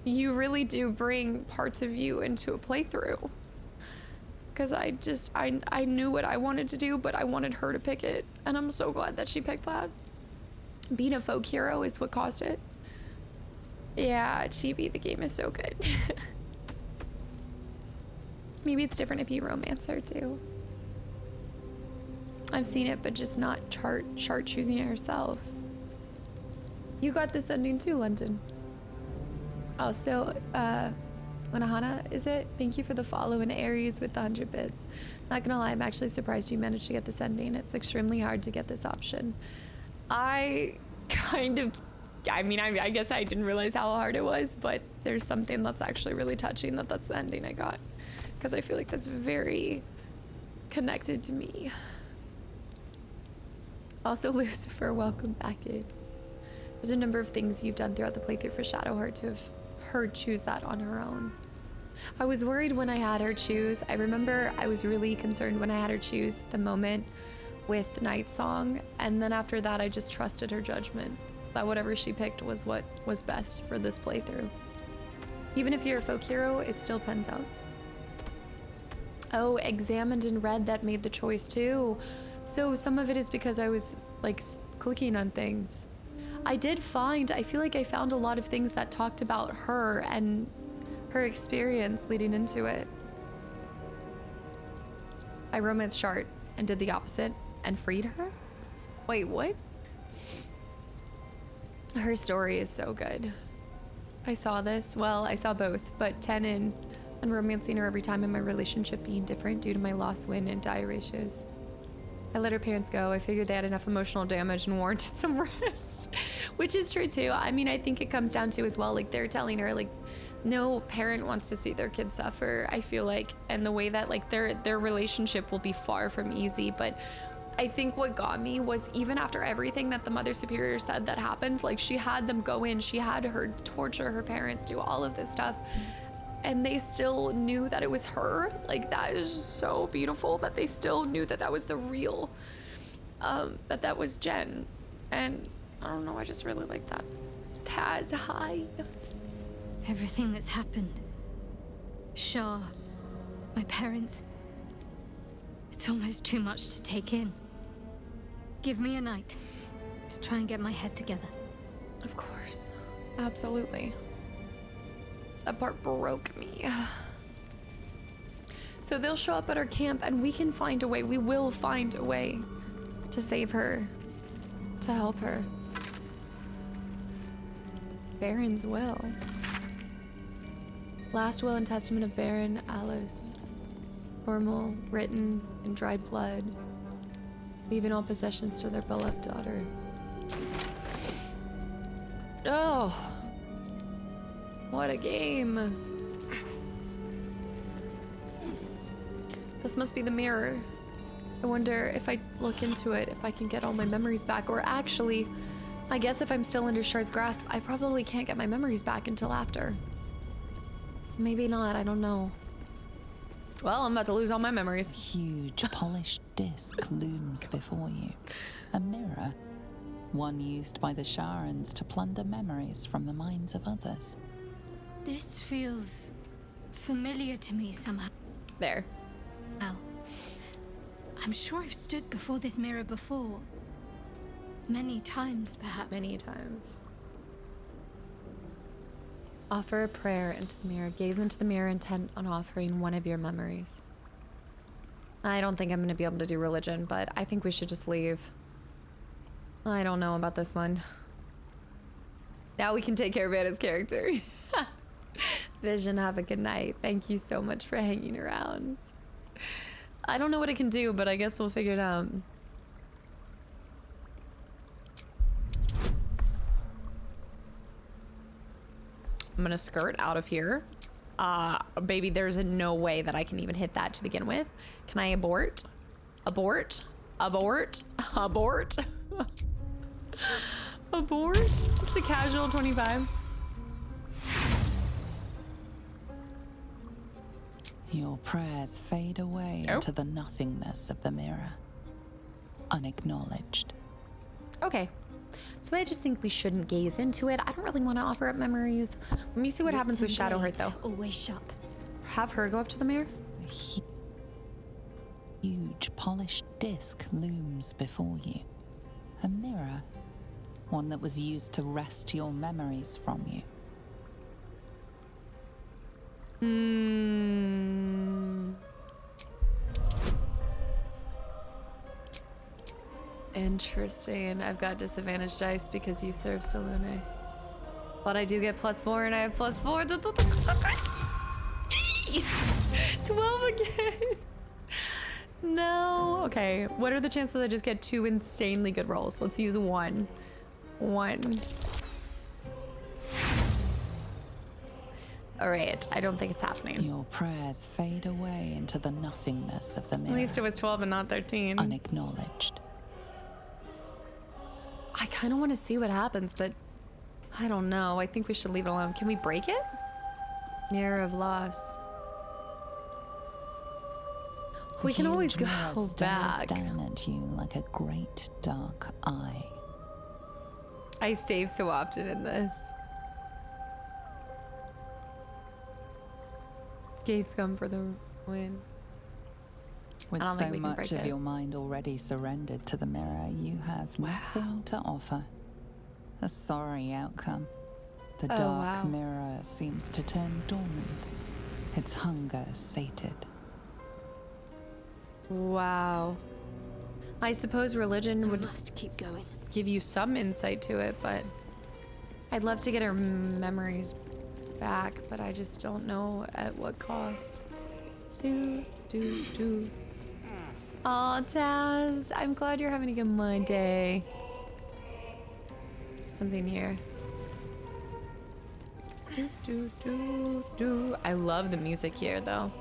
you really do bring parts of you into a playthrough. Because I knew what I wanted to do, but I wanted her to pick it. And I'm so glad that she picked that. Being a folk hero is what caused it. Yeah, Chibi, the game is so good. Maybe it's different if you romance her too. I've seen it, but just not Chart choosing it herself. You got this ending too, London. Also, Manahana, is it? Thank you for the follow, and Aries with the 100 bits. Not gonna lie, I'm actually surprised you managed to get this ending. It's extremely hard to get this option. I mean, I guess I didn't realize how hard it was, but there's something that's actually really touching that's the ending I got. Because I feel like that's very connected to me. Also, Lucifer, welcome back in. There's a number of things you've done throughout the playthrough for Shadowheart to have her choose that on her own. I was worried when I had her choose. I remember I was really concerned when I had her choose the moment with Night Song, and then after that I just trusted her judgment that whatever she picked was what was best for this playthrough. Even if you're a folk hero, it still pans out. Oh, Examined and Read that made the choice too. So some of it is because I was like clicking on things. I feel like I found a lot of things that talked about her and her experience leading into it. I romanced Shart and did the opposite and freed her? Wait, what? Her story is so good. I saw this, well, I saw both, but Tenon and romancing her every time in my relationship being different due to my loss, win, and die ratios. I let her parents go. I figured they had enough emotional damage and warranted some rest. Which is true too. I mean, I think it comes down to as well, like they're telling her like no parent wants to see their kid suffer, I feel like, and the way that like their relationship will be far from easy. But I think what got me was even after everything that the Mother Superior said that happened, like she had them go in, she had her torture her parents, do all of this stuff. And they still knew that it was her. Like, that is just so beautiful that they still knew that that was the real, that was Jen. And I don't know, I just really like that. Taz, hi. Everything that's happened. Shah, my parents. It's almost too much to take in. Give me a night to try and get my head together. Of course. Absolutely. That part broke me. So they'll show up at our camp and we can find a way. We will find a way to save her, to help her. Baron's will. Last will and testament of Baron Alice. Formal, written in dried blood, leaving all possessions to their beloved daughter. Oh. What a game. This must be the mirror. I wonder if I look into it, if I can get all my memories back. Or actually, I guess if I'm still under Shard's grasp, I probably can't get my memories back until after. Maybe not, I don't know. Well, I'm about to lose all my memories. Huge polished disc looms before you. A mirror. One used by the Sharans to plunder memories from the minds of others. This feels familiar to me somehow. There. Wow. I'm sure I've stood before this mirror before. Many times, perhaps. Many times. Offer a prayer into the mirror. Gaze into the mirror intent on offering one of your memories. I don't think I'm going to be able to do religion, but I think we should just leave. I don't know about this one. Now we can take care of Anna's character. Vision, have a good night. Thank you so much for hanging around. I don't know what it can do, but I guess we'll figure it out. I'm gonna skirt out of here. Baby, there's no way that I can even hit that to begin with. Can I abort? Abort? Abort? Abort? Abort? Just a casual 25. Your prayers fade away into the nothingness of the mirror. Unacknowledged. Okay. So I just think we shouldn't gaze into it. I don't really want to offer up memories. Let me see what happens with Shadowheart, though. Always sharp. Have her go up to the mirror? huge, polished disc looms before you. A mirror, one that was used to wrest your memories from you. Interesting. I've got disadvantage dice because you serve Salune. But I do get +4 and I have +4. 12 again. No. Okay. What are the chances I just get 2 insanely good rolls? Let's use 1. 1. All right. I don't think it's happening. Your prayers fade away into the nothingness of the mirror. At least it was 12 and not 13. Unacknowledged. I kind of want to see what happens, but I don't know. I think we should leave it alone. Can we break it? Mirror of loss. We can always go back. Down at you like a great dark eye. I save so often in this. Escapes come for the win. With so much of your mind already surrendered to the mirror, you have nothing to offer. A sorry outcome. The dark mirror seems to turn dormant, its hunger sated. Wow. I suppose religion would must keep going. Give you some insight to it, but I'd love to get her memories back, but I just don't know at what cost. Aw, Taz, I'm glad you're having a good Monday. Something here. I love the music here, though.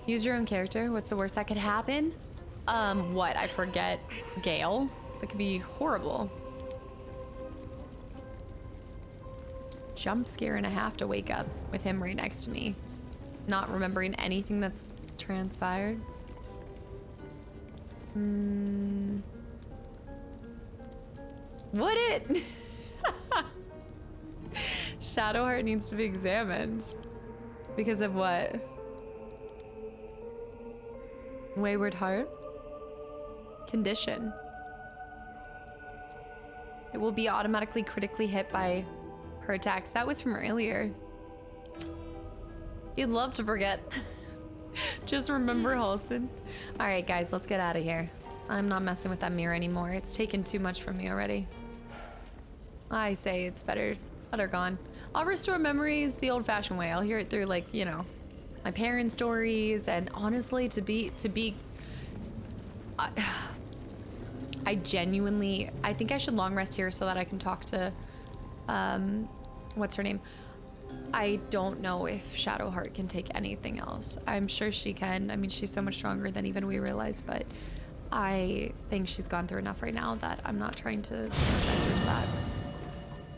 Use your own character. What's the worst that could happen? What? I forget. Gale? That could be horrible. Jump scare and I have to wake up with him right next to me. Not remembering anything that's transpired. Would it? Shadowheart needs to be examined. Because of what? Wayward heart? Condition. It will be automatically critically hit by her attacks. That was from earlier. You'd love to forget. Just remember Halson. All right, guys, let's get out of here. I'm not messing with that mirror anymore. It's taken too much from me already. I say it's better gone. I'll restore memories the old-fashioned way. I'll hear it through, like, you know, my parents' stories, and honestly, I genuinely, I think I should long rest here so that I can talk to, what's her name? I don't know if Shadowheart can take anything else. I'm sure she can. I mean, she's so much stronger than even we realize, but I think she's gone through enough right now that I'm not trying to subject her to that.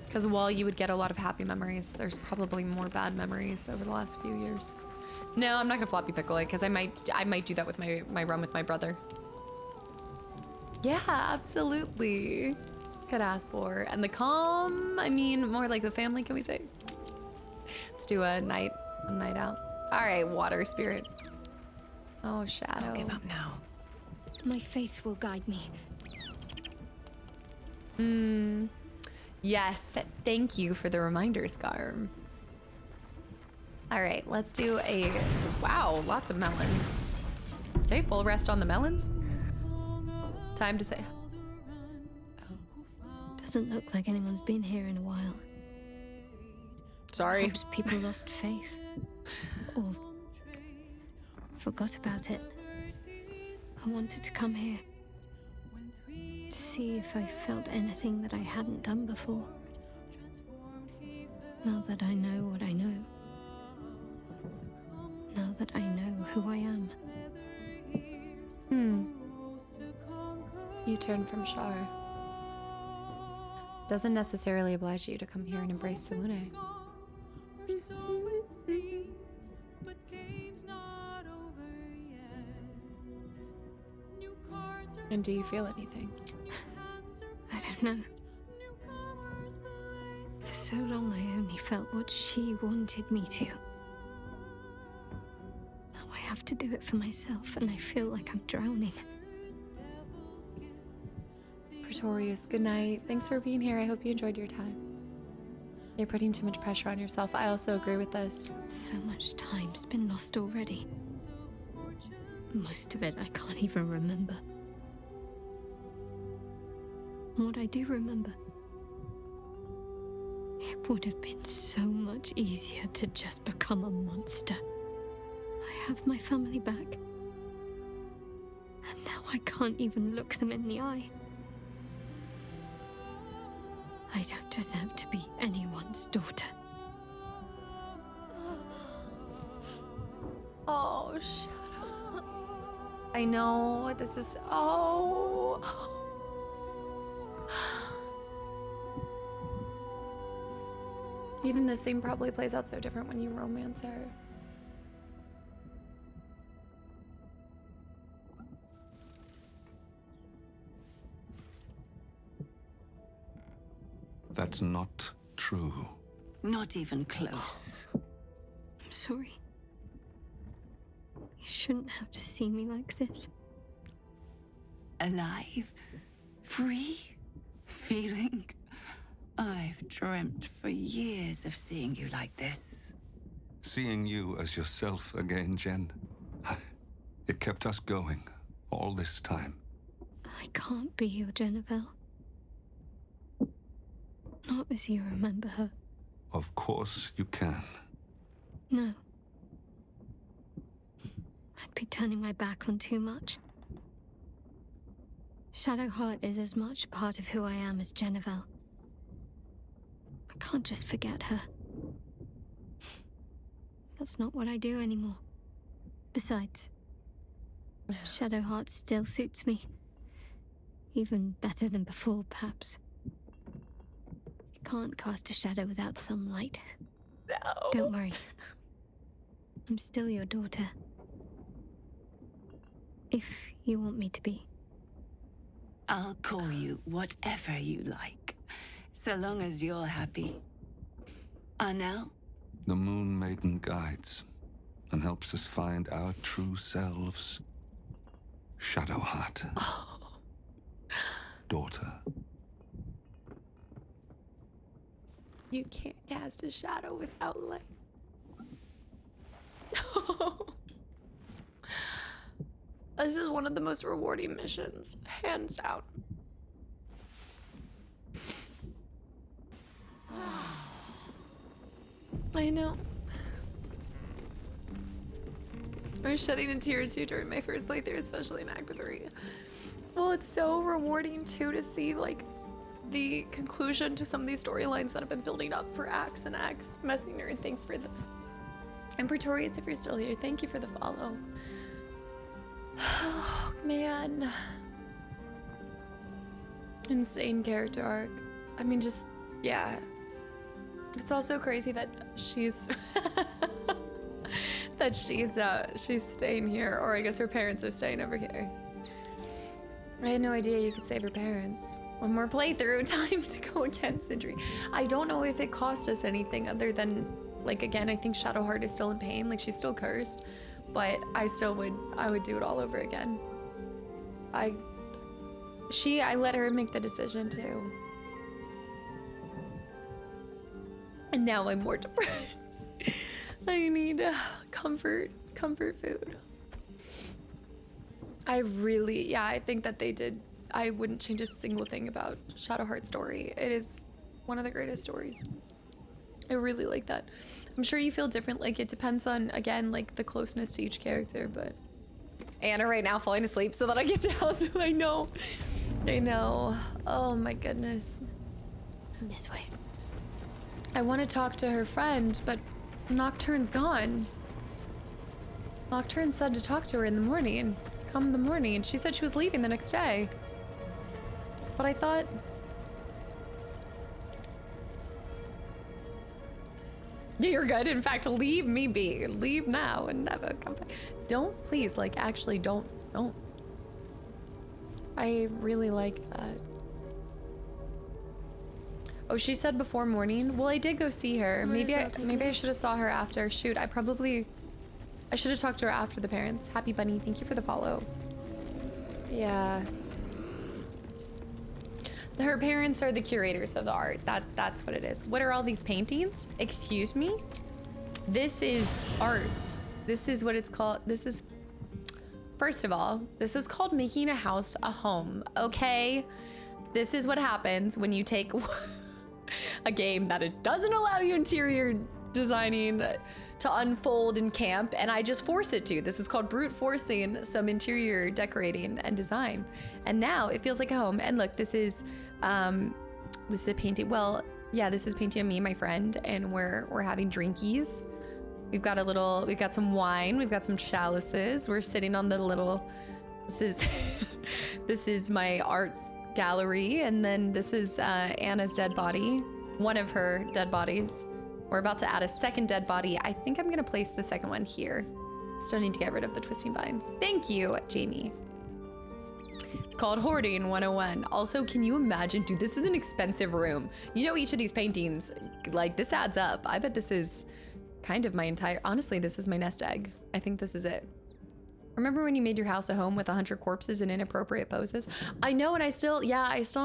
Because while you would get a lot of happy memories, there's probably more bad memories over the last few years. No, I'm not gonna floppy pickle it, because I might do that with my run with my brother. Yeah, absolutely. Could ask for. And the calm, I mean, more like the family, can we say? Let's do a night out. All right, water spirit. Oh, Shadow. Don't give up now. My faith will guide me. Yes, thank you for the reminder, Scar. All right, let's do a, wow, lots of melons. Okay, full rest on the melons. Time to say. Doesn't look like anyone's been here in a while. Sorry. Perhaps people lost faith. Or forgot about it. I wanted to come here. To see if I felt anything that I hadn't done before. Now that I know what I know. Now that I know who I am. You turn from Shar. Doesn't necessarily oblige you to come here and embrace Salune. And do you feel anything? I don't know. For so long I only felt what she wanted me to. Now I have to do it for myself, and I feel like I'm drowning. Pretorius, good night. Thanks for being here. I hope you enjoyed your time. You're putting too much pressure on yourself. I also agree with this. So much time's been lost already. Most of it I can't even remember. And what I do remember, it would have been so much easier to just become a monster. I have my family back. And now I can't even look them in the eye. I don't deserve to be anyone's daughter. Oh, Shadow. I know, this is... Oh. Even this scene probably plays out so different when you romance her. That's not true. Not even close. I'm sorry. You shouldn't have to see me like this. Alive? Free? Feeling? I've dreamt for years of seeing you like this. Seeing you as yourself again, Jen. It kept us going all this time. I can't be your Jennifer. Not as you remember her. Of course you can. No. I'd be turning my back on too much. Shadowheart is as much a part of who I am as Jennifer. I can't just forget her. That's not what I do anymore. Besides, Shadowheart still suits me. Even better than before, perhaps. You can't cast a shadow without some light. No. Don't worry. I'm still your daughter. If you want me to be. I'll call you whatever you like, so long as you're happy. Anel? The Moon Maiden guides and helps us find our true selves. Shadowheart. Oh. Daughter. You can't cast a shadow without light. This is one of the most rewarding missions, hands down. I know. I was shedding in tears too during my first playthrough, especially in Act 3. Well, it's so rewarding too to see like the conclusion to some of these storylines that have been building up for Acts and Acts. Messenger, and thanks for the... And Pretorius, if you're still here, thank you for the follow. Oh, man. Insane character arc. I mean, just, yeah. It's also crazy that she's... that she's staying here, or I guess her parents are staying over here. I had no idea you could save her parents. One more playthrough, time to go against Sindri. I don't know if it cost us anything other than, like, again, I think Shadowheart is still in pain, like she's still cursed, but I would do it all over again. I let her make the decision too. And now I'm more depressed. I need comfort food. I think that they did. I wouldn't change a single thing about Shadowheart's story. It is one of the greatest stories. I really like that. I'm sure you feel different. Like, it depends on, again, like the closeness to each character, but Anna right now falling asleep so that I get to house. I know. Oh my goodness. This way. I want to talk to her friend, but Nocturne's gone. Nocturne said to talk to her in the morning. Come the morning. She said she was leaving the next day. But I thought... You're good. In fact, leave me be. Leave now and never come back. Don't, please, like, actually, don't. I really like that. Oh, she said before morning. Well, I did go see her. Maybe I should have saw her after. Shoot, I probably I should have talked to her after the parents. Happy Bunny, thank you for the follow. Yeah. Her parents are the curators of the art. That's what it is. What are all these paintings? Excuse me? This is art. This is what it's called. This is, first of all, this is called making a house a home, okay? This is what happens when you take a game that it doesn't allow you interior designing to unfold in camp, and I just force it to. This is called brute forcing some interior decorating and design. And now it feels like a home. And look, this is a painting. Well, yeah, this is painting of me and my friend, and we're having drinkies. We've got some wine, we've got some chalices. We're sitting on the little, this is my art gallery, and then this is Anna's dead body, one of her dead bodies. We're about to add a second dead body. I think I'm gonna place the second one here. Still need to get rid of the twisting vines. Thank you, Jamie. It's called Hoarding 101. Also, can you imagine, dude, this is an expensive room. You know, each of these paintings, like, this adds up. I bet this is kind of my entire, honestly, this is my nest egg. I think this is it. Remember when you made your house a home with 100 corpses in inappropriate poses? I know, and I still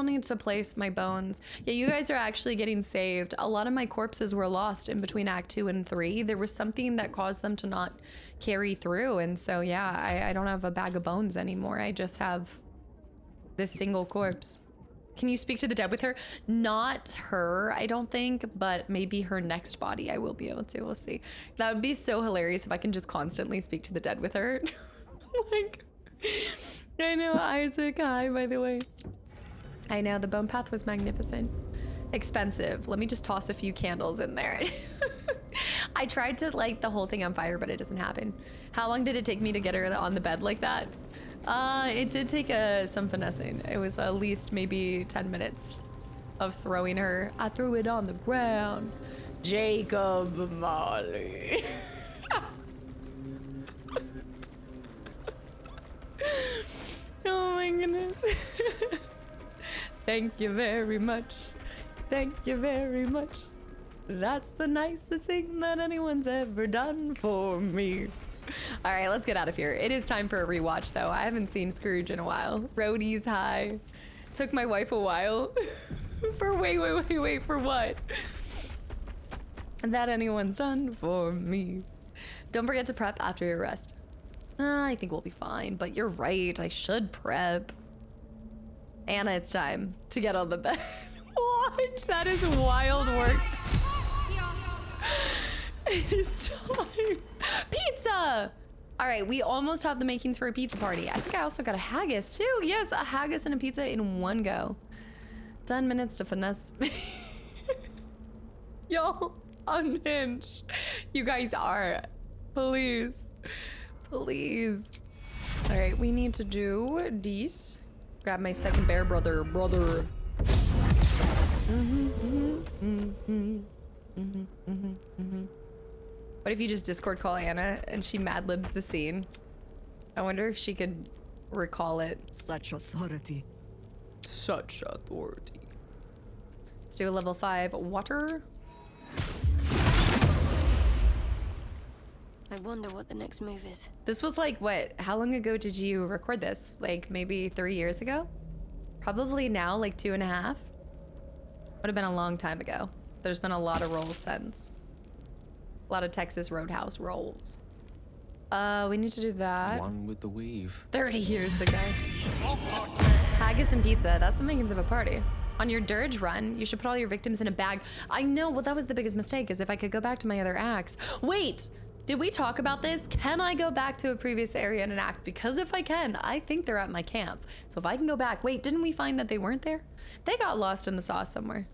need to place my bones. Yeah, you guys are actually getting saved. A lot of my corpses were lost in between Act 2 and 3. There was something that caused them to not carry through, and so yeah, I don't have a bag of bones anymore. I just have this single corpse. Can you speak to the dead with her? Not her, I don't think, but maybe her next body I will be able to. We'll see. That would be so hilarious if I can just constantly speak to the dead with her. Like, I know, Isaac, hi, by the way. I know, the bone path was magnificent. Expensive. Let me just toss a few candles in there. I tried to light the whole thing on fire, but it doesn't happen. How long did it take me to get her on the bed like that? It did take some finessing. It was at least maybe 10 minutes of throwing her. I threw it on the ground. Jacob Marley. Oh my goodness. Thank you very much. Thank you very much. That's the nicest thing that anyone's ever done for me. All right, let's get out of here. It is time for a rewatch, though. I haven't seen Scrooge in a while. Roadies high. Took my wife a while. For wait, for what? That anyone's done for me. Don't forget to prep after your rest. I think we'll be fine, but you're right. I should prep. Anna, it's time to get on the bed. What? That is wild work. It is time. Pizza! All right, we almost have the makings for a pizza party. I think I also got a haggis too. Yes, a haggis and a pizza in one go. 10 minutes to finesse. Yo, unhinged. You guys are. Please. Please. All right, we need to do these. Grab my second bear brother. What if you just Discord call Anna and she mad-libs the scene? I wonder if she could recall it. Such authority. Such authority. Let's do a level 5 water. I wonder what the next move is. This was like, what? How long ago did you record this? Like maybe 3 years ago? Probably now, like 2.5. Would have been a long time ago. There's been a lot of rolls since. A lot of Texas Roadhouse rolls. We need to do that. One with the weave. 30 years ago. Haggis and pizza, that's the makings of a party. On your dirge run, you should put all your victims in a bag. I know, well, that was the biggest mistake, is if I could go back to my other acts. Wait, did we talk about this? Can I go back to a previous area in an act? Because if I can, I think they're at my camp. So if I can go back, wait, didn't we find that they weren't there? They got lost in the sauce somewhere.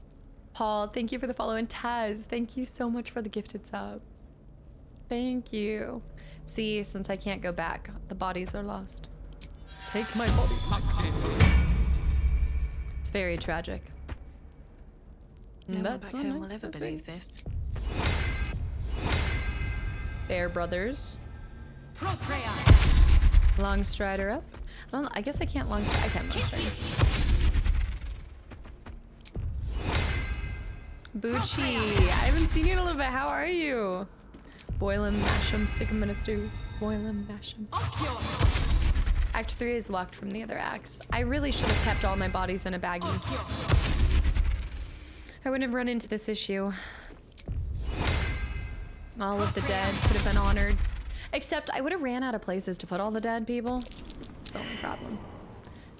Paul, thank you for the follow, and Taz, thank you so much for the gifted sub. Thank you. See, since I can't go back, the bodies are lost. Take my body back. It's very tragic. No one back home will ever believe this. Bear Brothers. Long strider up. I guess I can't long stride. I can't long stride. Bucci, I haven't seen you in a little bit. How are you? Boil them, mash them, stick them in a stew. Boil them, mash them. Act 3 is locked from the other acts. I really should have kept all my bodies in a baggie. I wouldn't have run into this issue. All of the dead could have been honored. Except I would have ran out of places to put all the dead people. That's the only problem.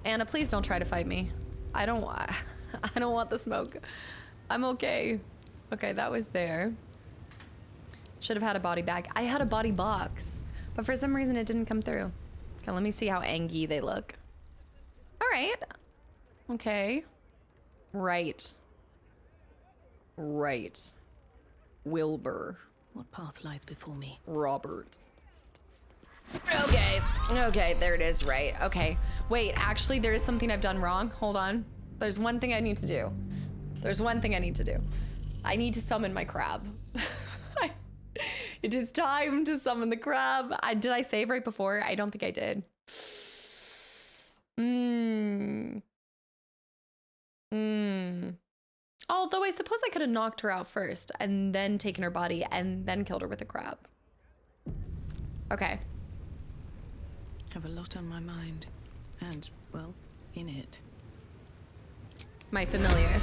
Anna, please don't try to fight me. I don't want the smoke. I'm okay. Okay, that was there. Should have had a body bag. I had a body box, but for some reason it didn't come through. Okay, let me see how angy they look. All right. Okay. Right. Right. Wilbur. What path lies before me? Robert. Okay. Okay, there it is, right. Okay. Wait, actually, there is something I've done wrong. Hold on. There's one thing I need to do. There's one thing I need to do. I need to summon my crab. It is time to summon the crab. Did I save right before? I don't think I did. Although I suppose I could have knocked her out first and then taken her body and then killed her with a crab. Okay. Have a lot on my mind. And, well, in it. My familiar.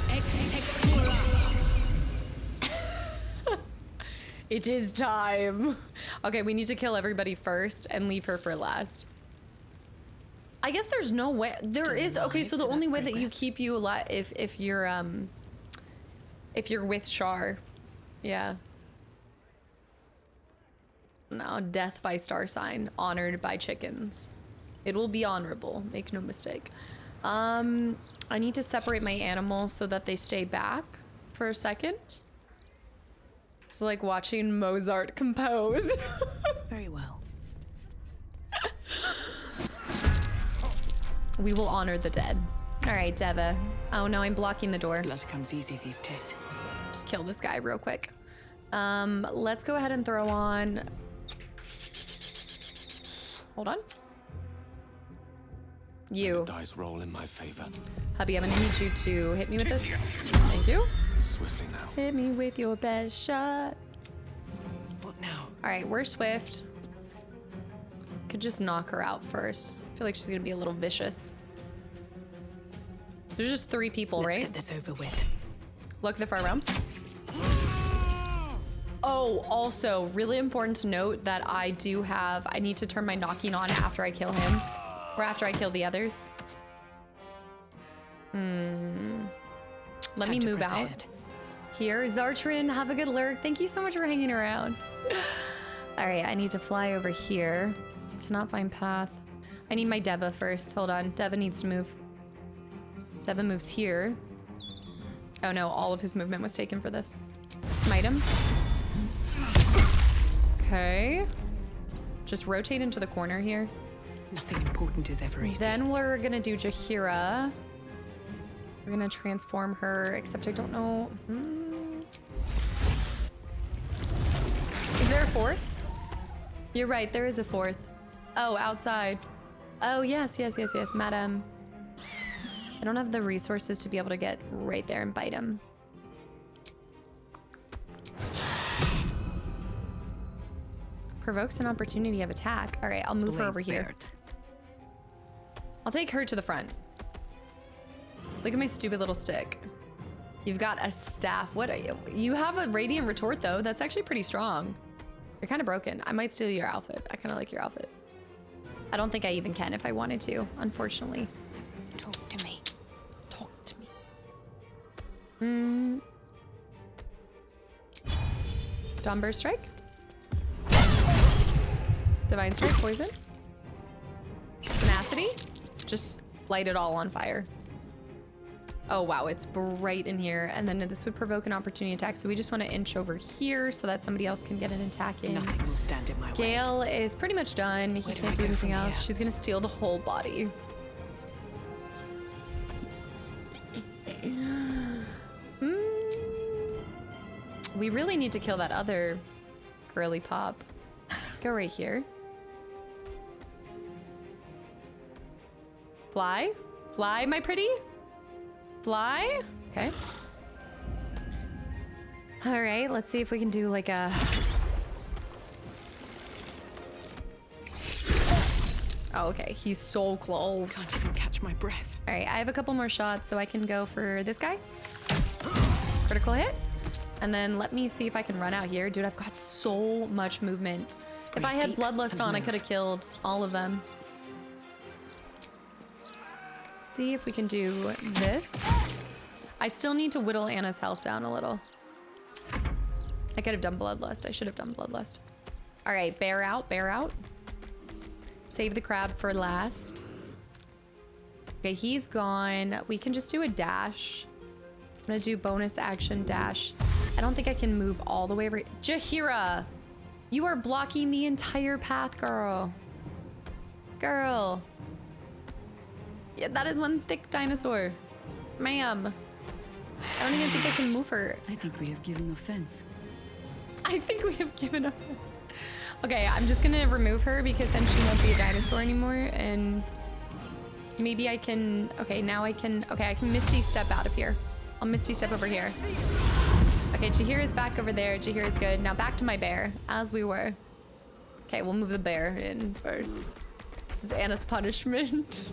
It is time. Okay, we need to kill everybody first and leave her for last. I guess there's no way. There is. Okay, so the only way that you keep you alive if you're with Shar. Yeah. No, death by star sign, honored by chickens. It will be honorable, make no mistake. I need to separate my animals so that they stay back for a second. It's like watching Mozart compose. Very well. We will honor the dead. All right, Deva. Oh no, I'm blocking the door. Blood comes easy these days. Just kill this guy real quick. Let's go ahead and throw on. Hold on. You. The dice roll in my favor. Hubby, I'm gonna need you to hit me with this. Thank you. Swiftly now. Hit me with your best shot. What now? All right, we're swift. Could just knock her out first. I feel like she's gonna be a little vicious. There's just 3 people, right? Let's get this over with. Look, the far realms. Oh, also, really important to note that I need to turn my knocking on after I kill him. Or after I kill the others. Let me move out. Here, Zartrin, have a good lurk. Thank you so much for hanging around. All right, I need to fly over here. Cannot find path. I need my Deva first. Hold on, Deva needs to move. Deva moves here. Oh no, all of his movement was taken for this. Smite him. Okay. Just rotate into the corner here. Nothing important is ever easy. Then we're gonna do Jaheira. We're gonna transform her, except I don't know. Is there a 4th? You're right, there is a 4th. Oh, outside. Oh, yes, madam. I don't have the resources to be able to get right there and bite him. Provokes an opportunity of attack. All right, I'll move her over here. I'll take her to the front. Look at my stupid little stick. You've got a staff. What are you? You have a radiant retort though. That's actually pretty strong. You're kind of broken. I might steal your outfit. I kind of like your outfit. I don't think I even can if I wanted to, unfortunately. Talk to me. Talk to me. Dawnburst Strike. Divine Strike, poison. Tenacity. Just light it all on fire. Oh wow, it's bright in here. And then this would provoke an opportunity attack. So we just want to inch over here so that somebody else can get an attack in. Nothing will stand in my way. Gale is pretty much done. He can't do anything else. She's gonna steal the whole body. We really need to kill that other girly pop. Go right here. Fly? Fly, my pretty? Fly? Okay. All right, let's see if we can do like a Oh, okay. He's so close. Can't even catch my breath. All right, I have a couple more shots, so I can go for this guy. Critical hit. And then let me see if I can run out here. Dude, I've got so much movement. If I had Bloodlust on, I could have killed all of them. Let's see if we can do this. I still need to whittle Anna's health down a little. I could have done Bloodlust. I should have done Bloodlust. All right, bear out, bear out. Save the crab for last. Okay, he's gone. We can just do a dash. I'm gonna do bonus action dash. I don't think I can move all the way over. Jaheira, you are blocking the entire path, girl. Girl. Yeah, that is one thick dinosaur. Ma'am. I don't even think I can move her. I think we have given offense. I think we have given offense. Okay, I'm just gonna remove her because then she won't be a dinosaur anymore, and maybe I can, okay, now I can, okay, I can Misty Step out of here. I'll Misty Step over here. Okay, Jaheira's back over there. Jaheira's good. Now back to my bear, as we were. Okay, we'll move the bear in first. This is Anna's punishment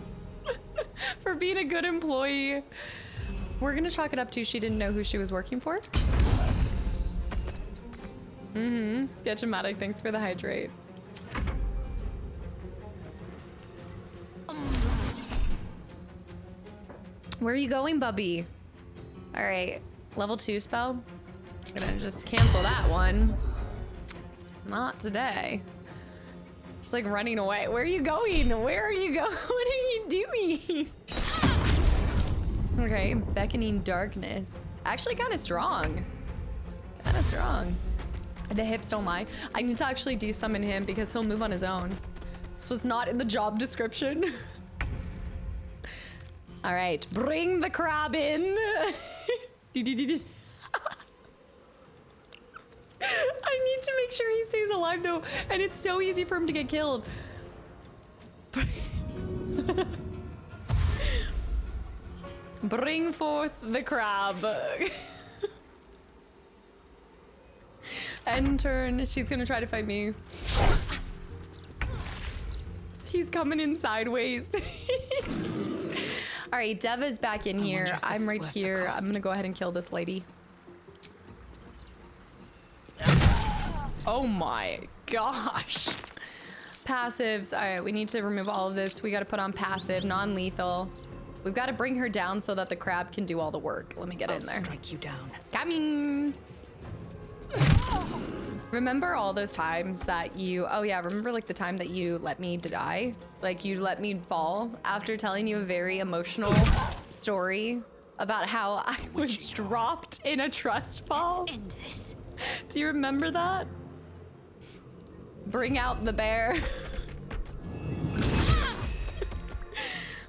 for being a good employee. We're gonna chalk it up to she didn't know who she was working for. Sketch-o-matic, thanks for the hydrate. Where are you going, Bubby? All right, level 2 spell. I'm gonna just cancel that one. Not today. She's like running away. Where are you going? Where are you going? What are you doing? Okay, beckoning darkness. Actually kind of strong. Kind of strong. The hips don't lie. I need to actually desummon him because he'll move on his own. This was not in the job description. All right, bring the crab in. I need to make sure he stays alive though, and it's so easy for him to get killed. Bring forth the crab. End turn. She's gonna try to fight me. He's coming in sideways. All right, Deva's back in here. I'm right here. I'm gonna go ahead and kill this lady. Oh my gosh. Passives. All right, we need to remove all of this. We got to put on passive, non-lethal. We've got to bring her down so that the crab can do all the work. Let me get in there. I'll strike you down. Coming. Remember all those times that you, oh yeah, remember like the time that you let me die? Like you let me fall after telling you a very emotional story about how I was dropped in a trust fall? Let's end this. Do you remember that? Bring out the bear.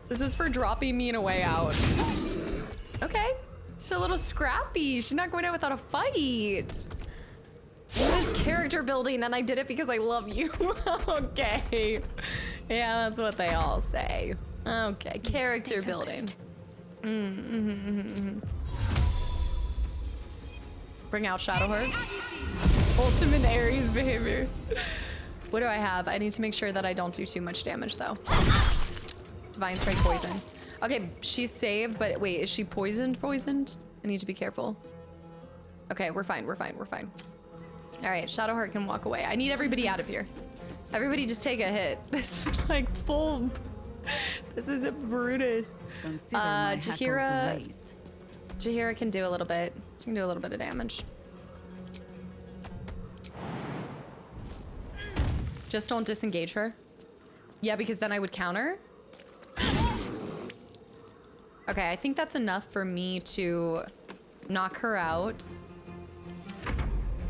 This is for dropping me in a way out. Okay, she's a little scrappy. She's not going out without a fight. This is character building, and I did it because I love you. Okay. Yeah, that's what they all say. Okay, character building. Bring out Shadowheart. Ultimate Ares behavior. What do I have? I need to make sure that I don't do too much damage, though. Divine Strike poison. Okay, she's saved, but wait, is she poisoned? I need to be careful. Okay, we're fine. All right, Shadowheart can walk away. I need everybody out of here. Everybody just take a hit. This is like full. This is a Brutus. Jaheira can do a little bit. She can do a little bit of damage. Just don't disengage her. Yeah, because then I would counter. Okay, I think that's enough for me to knock her out.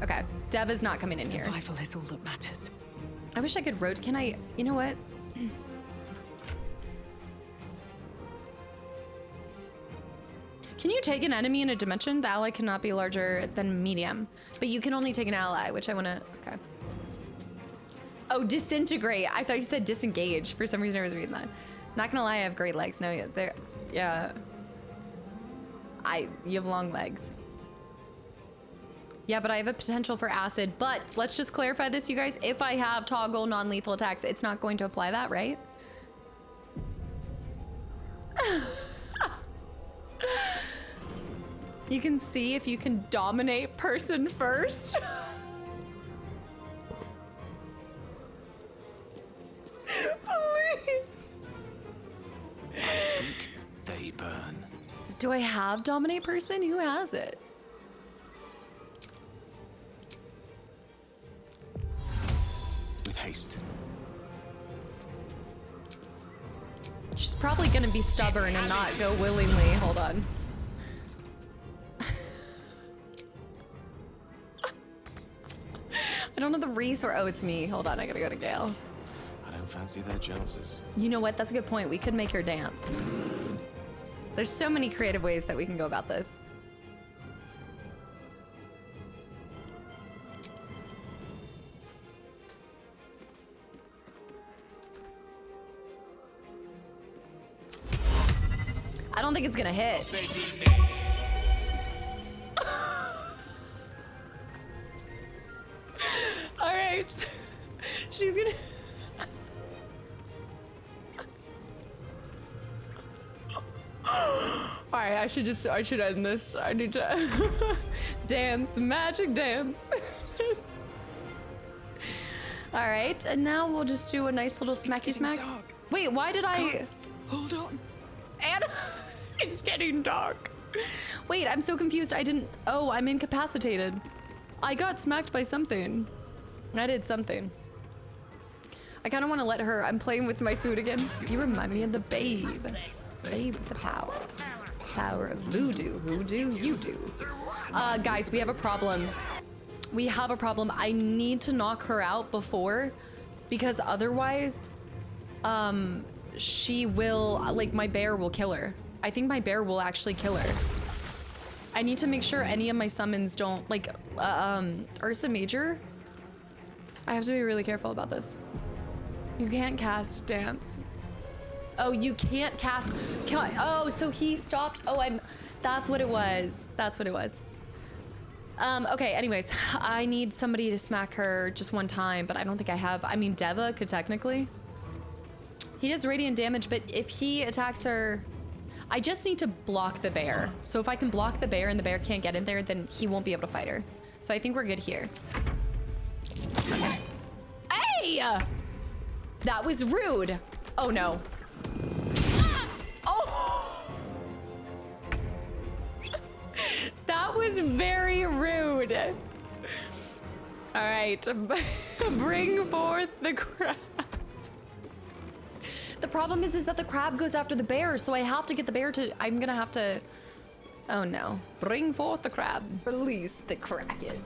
Okay, Dev is not coming in here. Survival is all that matters. I wish I could rotate. Can I? You know what? Can you take an enemy in a dimension? The ally cannot be larger than medium, but you can only take an ally, which I want to. Okay. Oh, disintegrate. I thought you said disengage. For some reason, I was reading that. Not gonna lie, I have great legs. No, they're. Yeah. You have long legs. Yeah, but I have a potential for acid. But let's just clarify this, you guys. If I have toggle non-lethal attacks, it's not going to apply that, right? You can see if you can dominate person first. Please. I speak, they burn. Do I have dominate person? Who has it? With haste. She's probably gonna be stubborn and not go willingly. Hold on. I don't know the resource. Oh, it's me. Hold on, I gotta go to Gale. I don't fancy their chances. You know what? That's a good point. We could make her dance. There's so many creative ways that we can go about this. I don't think it's gonna hit. All right. She's gonna... All right, I should end this. I need to dance, magic dance. All right, and now we'll just do a nice little smacky smack. Dark. Wait, why did I... Hold on. And it's getting dark. Wait, I'm so confused. I didn't... Oh, I'm incapacitated. I got smacked by something. I did something. I kind of want to let her... I'm playing with my food again. You remind me of the babe. Babe with the power. Power of voodoo. Who do you do? Guys, we have a problem. We have a problem. I need to knock her out before, because otherwise, she will, like, my bear will kill her. I think my bear will actually kill her. I need to make sure any of my summons don't, like, Ursa Major. I have to be really careful about this. You can't cast dance. Oh, you can't cast, oh, so he stopped. Oh, that's what it was. That's what it was. Okay, anyways, I need somebody to smack her just one time, but I don't think I have. I mean, Deva could technically. He does radiant damage, but if he attacks her, I just need to block the bear. So if I can block the bear and the bear can't get in there, then he won't be able to fight her. So I think we're good here. Hey! That was rude. Oh no. Oh! That was very rude. All right, bring forth the crab. The problem is that the crab goes after the bear, so I have to get the bear to, I'm gonna have to, oh no. Bring forth the crab. Release the kraken.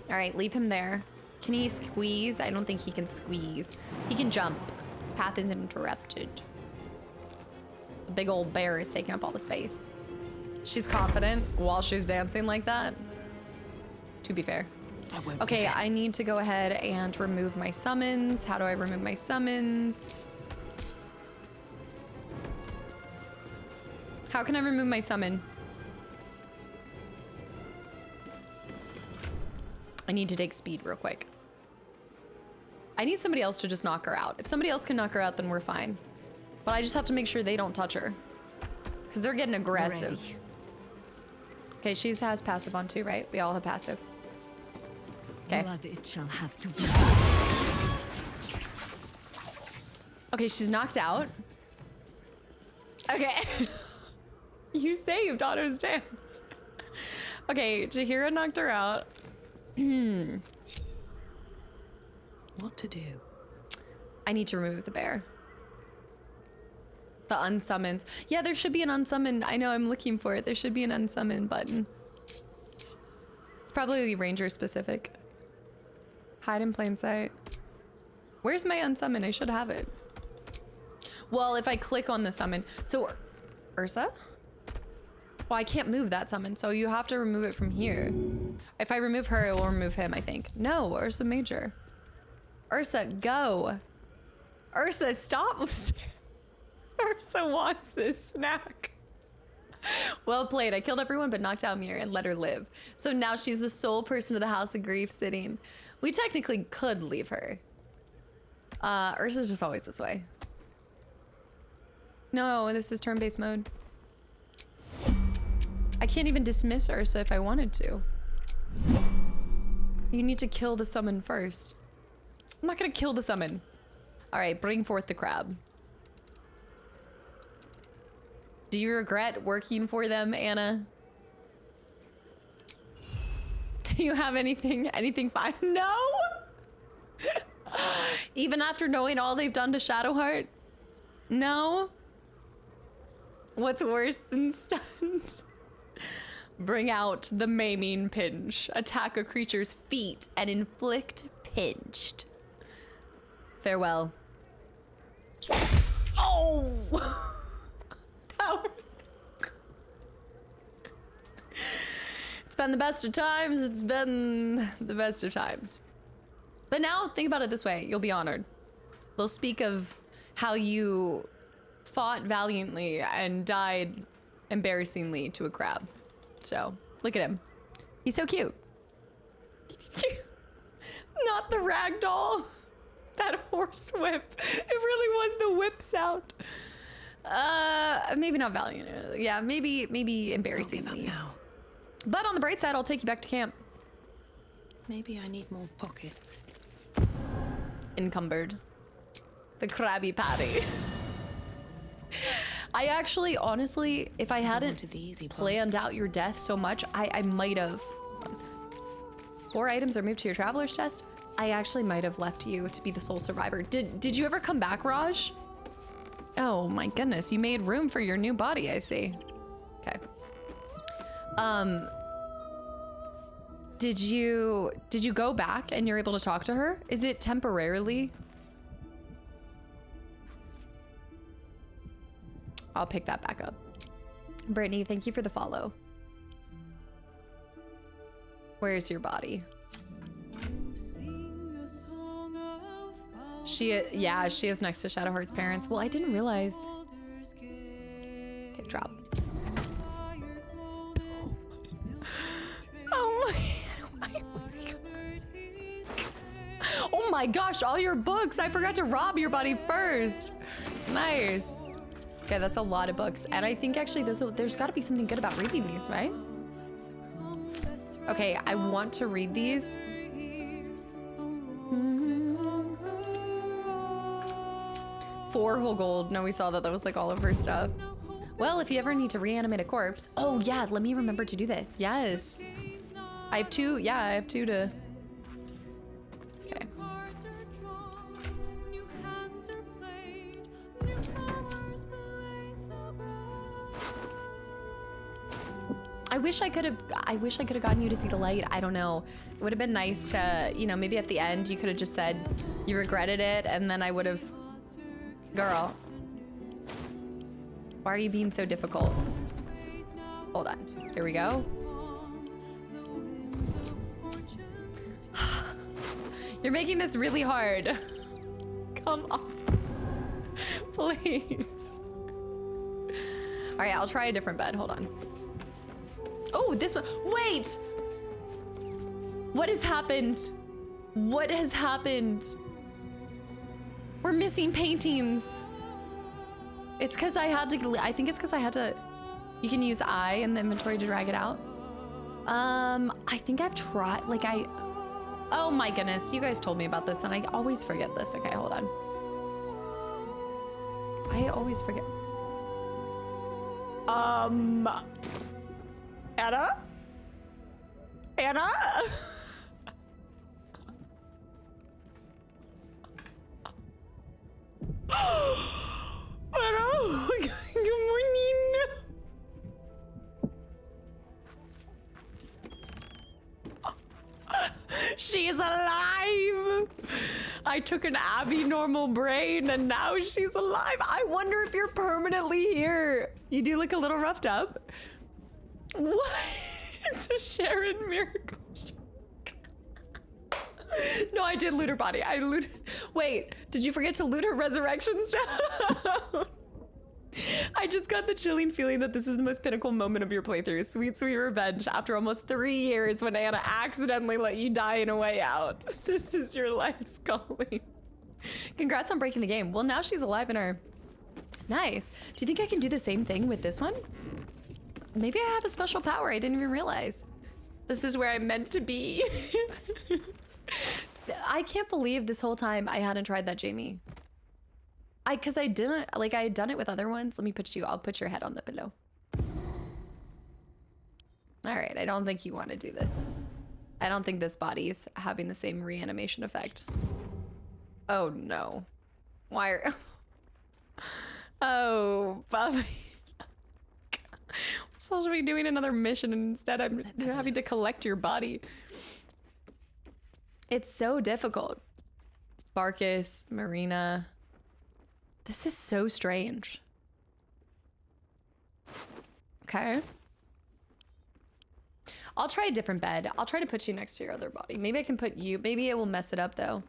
All right, leave him there. Can he squeeze? I don't think he can squeeze. He can jump. Path is interrupted. The big old bear is taking up all the space. She's confident while she's dancing like that. To be fair. Okay, I need to go ahead and remove my summons. How do I remove my summons? How can I remove my summon? I need to take speed real quick. I need somebody else to just knock her out. If somebody else can knock her out, then we're fine. But I just have to make sure they don't touch her, because they're getting aggressive. Ready. Okay, she has passive on too, right? We all have passive. Okay. Blood it shall have to be. Okay, she's knocked out. Okay. You saved Otto's dance. Okay, Jaheira knocked her out. What to do? I need to remove the bear. The unsummons. Yeah, there should be an unsummon. I know, I'm looking for it. There should be an unsummon button. It's probably ranger specific. Hide in plain sight. Where's my unsummon? I should have it. Well, if I click on the summon. So, Ursa? Well, I can't move that summon, so you have to remove it from here. If I remove her, it will remove him, I think. No, Ursa Major. Ursa, go. Ursa, stop. Ursa wants this snack. Well played. I killed everyone but knocked out Mir and let her live. So now she's the sole person of the House of Grief sitting. We technically could leave her. Ursa's just always this way. No, this is turn-based mode. I can't even dismiss Ursa if I wanted to. You need to kill the summon first. I'm not gonna kill the summon. All right, bring forth the crab. Do you regret working for them, Anna? Do you have anything fine? No! Even after knowing all they've done to Shadowheart? No? What's worse than stunned? Bring out the maiming pinch. Attack a creature's feet and inflict pinched. Farewell. Oh! That was... It's been the best of times. It's been the best of times. But now think about it this way. You'll be honored. They'll speak of how you fought valiantly and died embarrassingly to a crab. So look at him. He's so cute. Not the ragdoll. That horse whip. It really was the whip sound. Maybe not valiant. Yeah, maybe embarrassingly. Now. But on the bright side, I'll take you back to camp. Maybe I need more pockets. Encumbered. The Krabby Patty. I actually, honestly, if I hadn't planned out your death so much, I might have. 4 items are moved to your traveler's chest. I actually might have left you to be the sole survivor. Did you ever come back, Raj? Oh my goodness, you made room for your new body, I see. Okay. Did you go back and you're able to talk to her? Is it temporarily? I'll pick that back up. Brittany, thank you for the follow. Where's your body? She is next to Shadowheart's parents. Well, I didn't realize. Okay, drop. Oh my gosh, all your books. I forgot to rob your body first. Nice. Okay, that's a lot of books. And I think actually there's got to be something good about reading these, right? Okay, I want to read these. 4 whole gold. No, we saw that was like all of her stuff. Well, if you ever need to reanimate a corpse. Oh yeah, let me remember to do this. Yes. I have 2. Yeah, I have 2 to. Okay. I wish I could have gotten you to see the light. I don't know. It would have been nice to, you know, maybe at the end you could have just said you regretted it, and then I would have. Girl. Why are you being so difficult? Hold on. Here we go. You're making this really hard. Come on. Please. All right, I'll try a different bed. Hold on. Oh, this one. Wait! What has happened? What has happened? We're missing paintings. It's because I had to, I think it's because I had to, you can use I in the inventory to drag it out. I think I've tried, like oh my goodness, you guys told me about this and I always forget this. Okay, hold on. I always forget. Anna? Anna? Anna? Good morning. She's alive. I took an Abby normal brain and now she's alive. I wonder if you're permanently here. You do look a little roughed up. What? It's a Sharon miracle. No, I did loot her body. I looted. Wait, did you forget to loot her resurrection stuff? I just got the chilling feeling that this is the most pinnacle moment of your playthrough. Sweet, sweet revenge after almost 3 years when Anna accidentally let you die in a way out. This is your life's calling. Congrats on breaking the game. Well, now she's alive in her Nice. Do you think I can do the same thing with this one? Maybe I have a special power I didn't even realize. This is where I'm meant to be. I can't believe this whole time I hadn't tried that, Jamie. Cause I didn't, like I had done it with other ones. Let me put you, I'll put your head on the pillow. All right, I don't think you want to do this. I don't think this body's having the same reanimation effect. Oh no. Why are... Oh, Bobby. We're supposed to be doing another mission and instead I'm having to collect your body. It's so difficult. Barkus, Marina. This is so strange. Okay. I'll try a different bed. I'll try to put you next to your other body. Maybe I can put you, maybe it will mess it up though.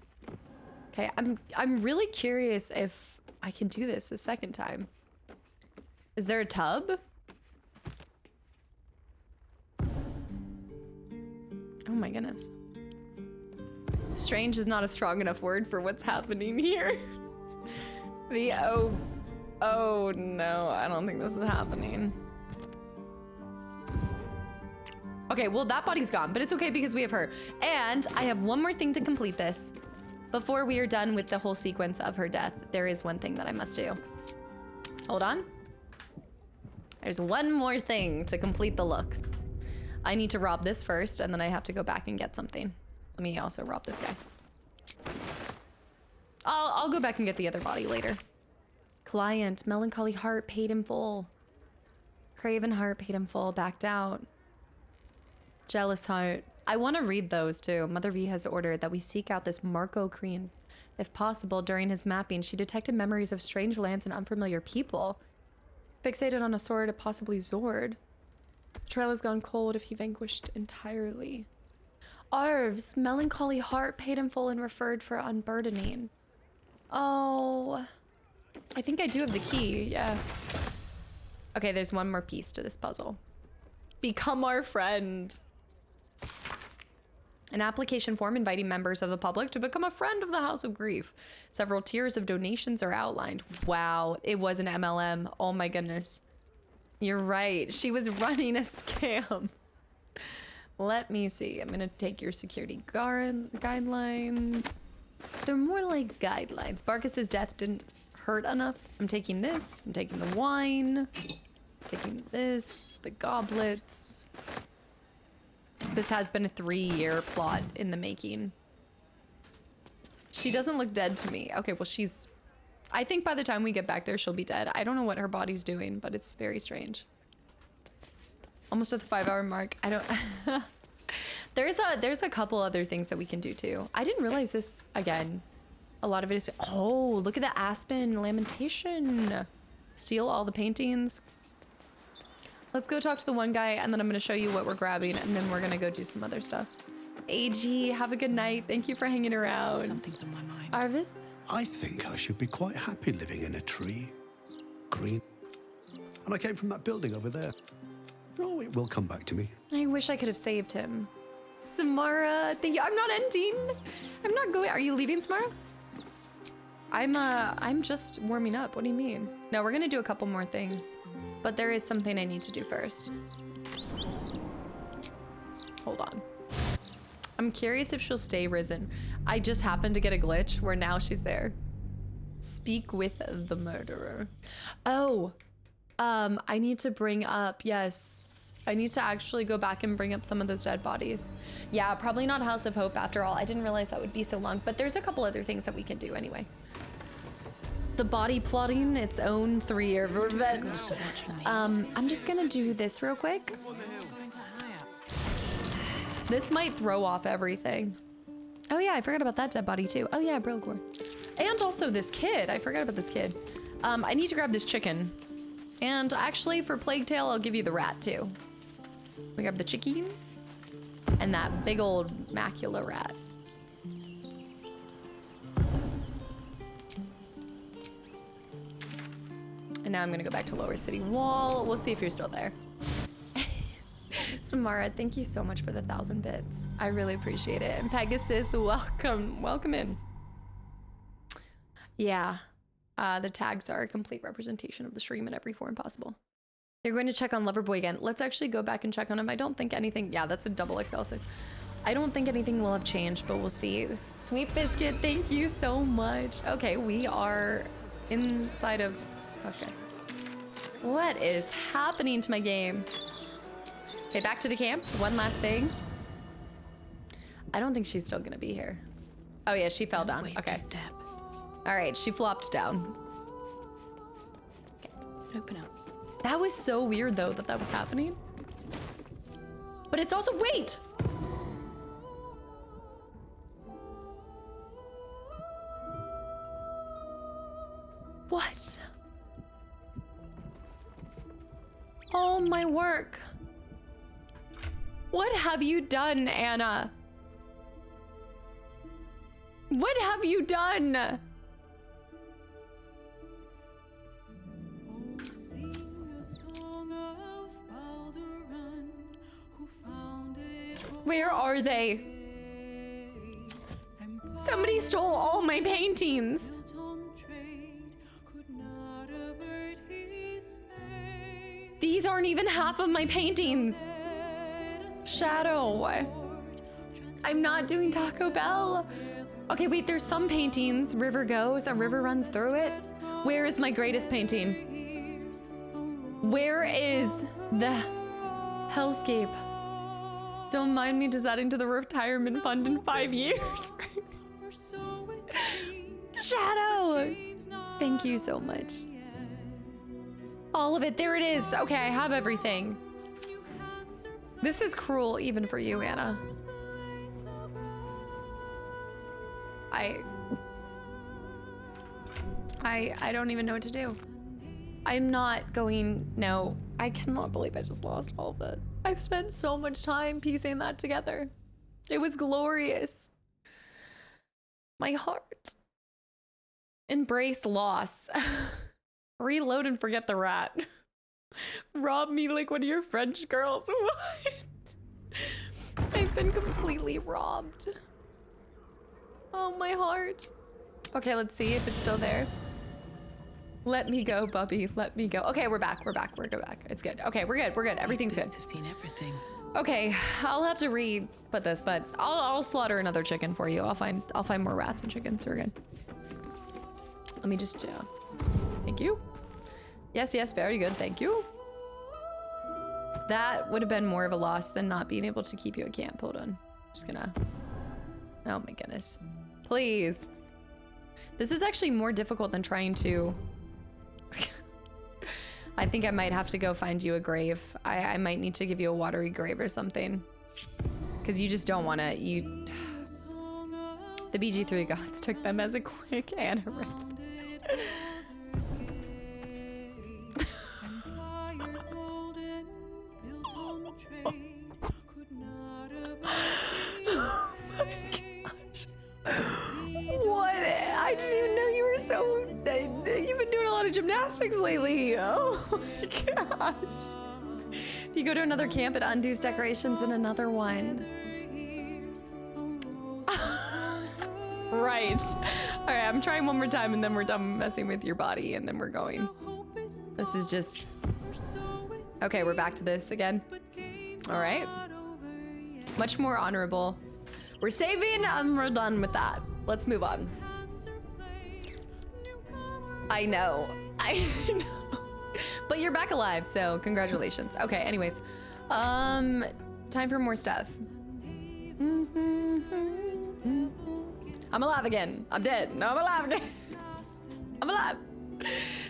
Okay, I'm really curious if I can do this a second time. Is there a tub? Oh my goodness. Strange is not a strong enough word for what's happening here. Oh no, I don't think this is happening. Okay, well that body's gone, but it's okay because we have her. And I have one more thing to complete this. Before we are done with the whole sequence of her death, there is one thing that I must do. Hold on. There's one more thing to complete the look. I need to rob this first, and then I have to go back and get something. Let me also rob this guy. I'll go back and get the other body later. Client, melancholy heart, paid in full. Craven heart, paid in full, backed out. Jealous heart. I want to read those too. Mother V has ordered that we seek out this Marco Kreen. If possible, during his mapping, she detected memories of strange lands and unfamiliar people. Fixated on a sword, possibly Zord. The trail has gone cold if he vanquished entirely. Arves, melancholy heart, paid in full and referred for unburdening. Oh, I think I do have the key, yeah. Okay, there's one more piece to this puzzle. Become our friend. An application form inviting members of the public to become a friend of the House of Grief. Several tiers of donations are outlined. Wow, it was an MLM. Oh my goodness. You're right, she was running a scam. Let me see, I'm gonna take your security guidelines. They're more like guidelines. Barkus's death didn't hurt enough. I'm taking this, I'm taking the wine, taking this, the goblets. This has been a 3-year plot in the making. She doesn't look dead to me. Okay, well she's... I think by the time we get back there, she'll be dead. I don't know what her body's doing, but it's very strange. Almost at the 5-hour mark. I don't... There's a couple other things that we can do too. I didn't realize this again. A lot of it is... Oh, look at the Aspen Lamentation. Steal all the paintings. Let's go talk to the one guy and then I'm gonna show you what we're grabbing and then we're gonna go do some other stuff. AG, have a good night. Thank you for hanging around. Something's on my mind. Arvis? I think I should be quite happy living in a tree. Green. And I came from that building over there. Oh, it will come back to me. I wish I could have saved him. Samara, thank you. I'm not ending. I'm not going. Are you leaving, Samara? I'm just warming up. What do you mean? No, we're gonna do a couple more things. But there is something I need to do first. Hold on. I'm curious if she'll stay risen. I just happened to get a glitch where now she's there. Speak with the murderer. Oh, I need to bring up, yes. I need to actually go back and bring up some of those dead bodies. Yeah, probably not House of Hope after all. I didn't realize that would be so long, but there's a couple other things that we can do anyway. The body plotting its own 3-year revenge. I'm just gonna do this real quick. This might throw off everything. Oh yeah, I forgot about that dead body too. Oh yeah, Brilgor. And also this kid, I forgot about this kid. I need to grab this chicken. And actually for Plague Tale, I'll give you the rat too. We grab the chicken and that big old macula rat. And now I'm gonna go back to Lower City Wall. We'll see if you're still there. Samara, thank you so much for the 1,000 bits. I really appreciate it. And Pegasus, welcome in. Yeah, The tags are a complete representation of the stream in every form possible. You're going to check on Loverboy again. Let's actually go back and check on him. I don't think anything... Yeah, that's a double XL size. I don't think anything will have changed, but we'll see. Sweet Biscuit, thank you so much. Okay, we are inside of... Okay. What is happening to my game? Okay, back to the camp. One last thing. I don't think she's still gonna be here. Oh yeah, she fell down. Okay. All right, she flopped down. Okay. Open up. That was so weird though that was happening. But it's also, wait! What? Oh my work. What have you done, Anna? What have you done? Where are they? Somebody stole all my paintings. These aren't even half of my paintings. Shadow. I'm not doing Taco Bell. Okay, wait, there's some paintings. River goes, a river runs through it. Where is my greatest painting? Where is the hellscape? Don't mind me deciding to the retirement fund in 5 years. Shadow! Thank you so much. All of it, there it is. Okay, I have everything. This is cruel even for you, Anna. I don't even know what to do. I'm not going, no. I cannot believe I just lost all of that. I've spent so much time piecing that together. It was glorious. My heart. Embrace loss. Reload and forget the rat. Rob me like one of your French girls. What? I've been completely robbed. Oh, my heart. Okay, let's see if it's still there. Let me go, Bubby. Let me go. Okay, we're back. We're back. We're back. It's good. Okay, we're good. We're good. Everything's good. I've seen everything. Okay, I'll have to re-put this, but I'll slaughter another chicken for you. I'll find more rats and chickens. We're good. Let me just thank you. Yes, yes, very good. Thank you. That would have been more of a loss than not being able to keep you at camp. Hold on. Just gonna. Oh my goodness. Please. This is actually more difficult than trying to. I think I might have to go find you a grave. I might need to give you a watery grave or something. Because you just don't want to. The BG3 gods took them as a quick anorip. Oh my gosh. What? I didn't even know you were so... You've been doing a lot of gymnastics lately. Oh my gosh. You go to another camp, it undoes decorations in another one. Right. All right, I'm trying one more time and then we're done messing with your body and then we're going. This is just... Okay, we're back to this again. All right. Much more honorable. We're saving and we're done with that. Let's move on. I know. I know. But you're back alive, so congratulations. Okay, anyways. Time for more stuff. I'm alive again. I'm dead. No, I'm alive again. I'm alive.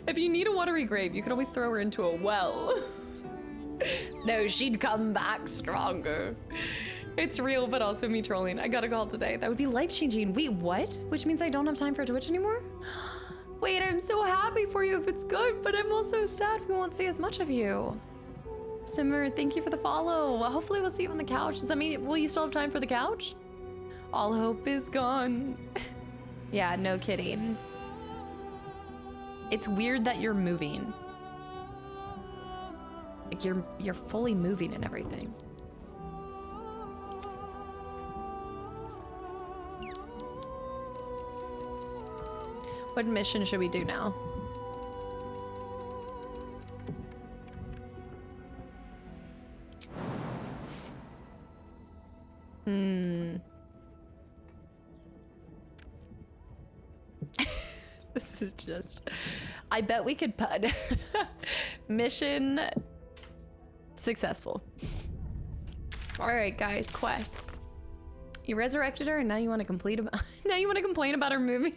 If you need a watery grave, you can always throw her into a well. No, she'd come back stronger. It's real, but also me trolling. I got a call today. That would be life-changing. Wait, what? Which means I don't have time for Twitch anymore? Wait, I'm so happy for you if it's good, but I'm also sad we won't see as much of you. Simmer, thank you for the follow. Hopefully we'll see you on the couch. Does that mean, will you still have time for the couch? All hope is gone. Yeah, no kidding. It's weird that you're moving. Like you're fully moving and everything. What mission should we do now? This is just... I bet we could put mission successful. All right, guys, quest. You resurrected her, and now you want to complete about. Now you want to complain about her moving.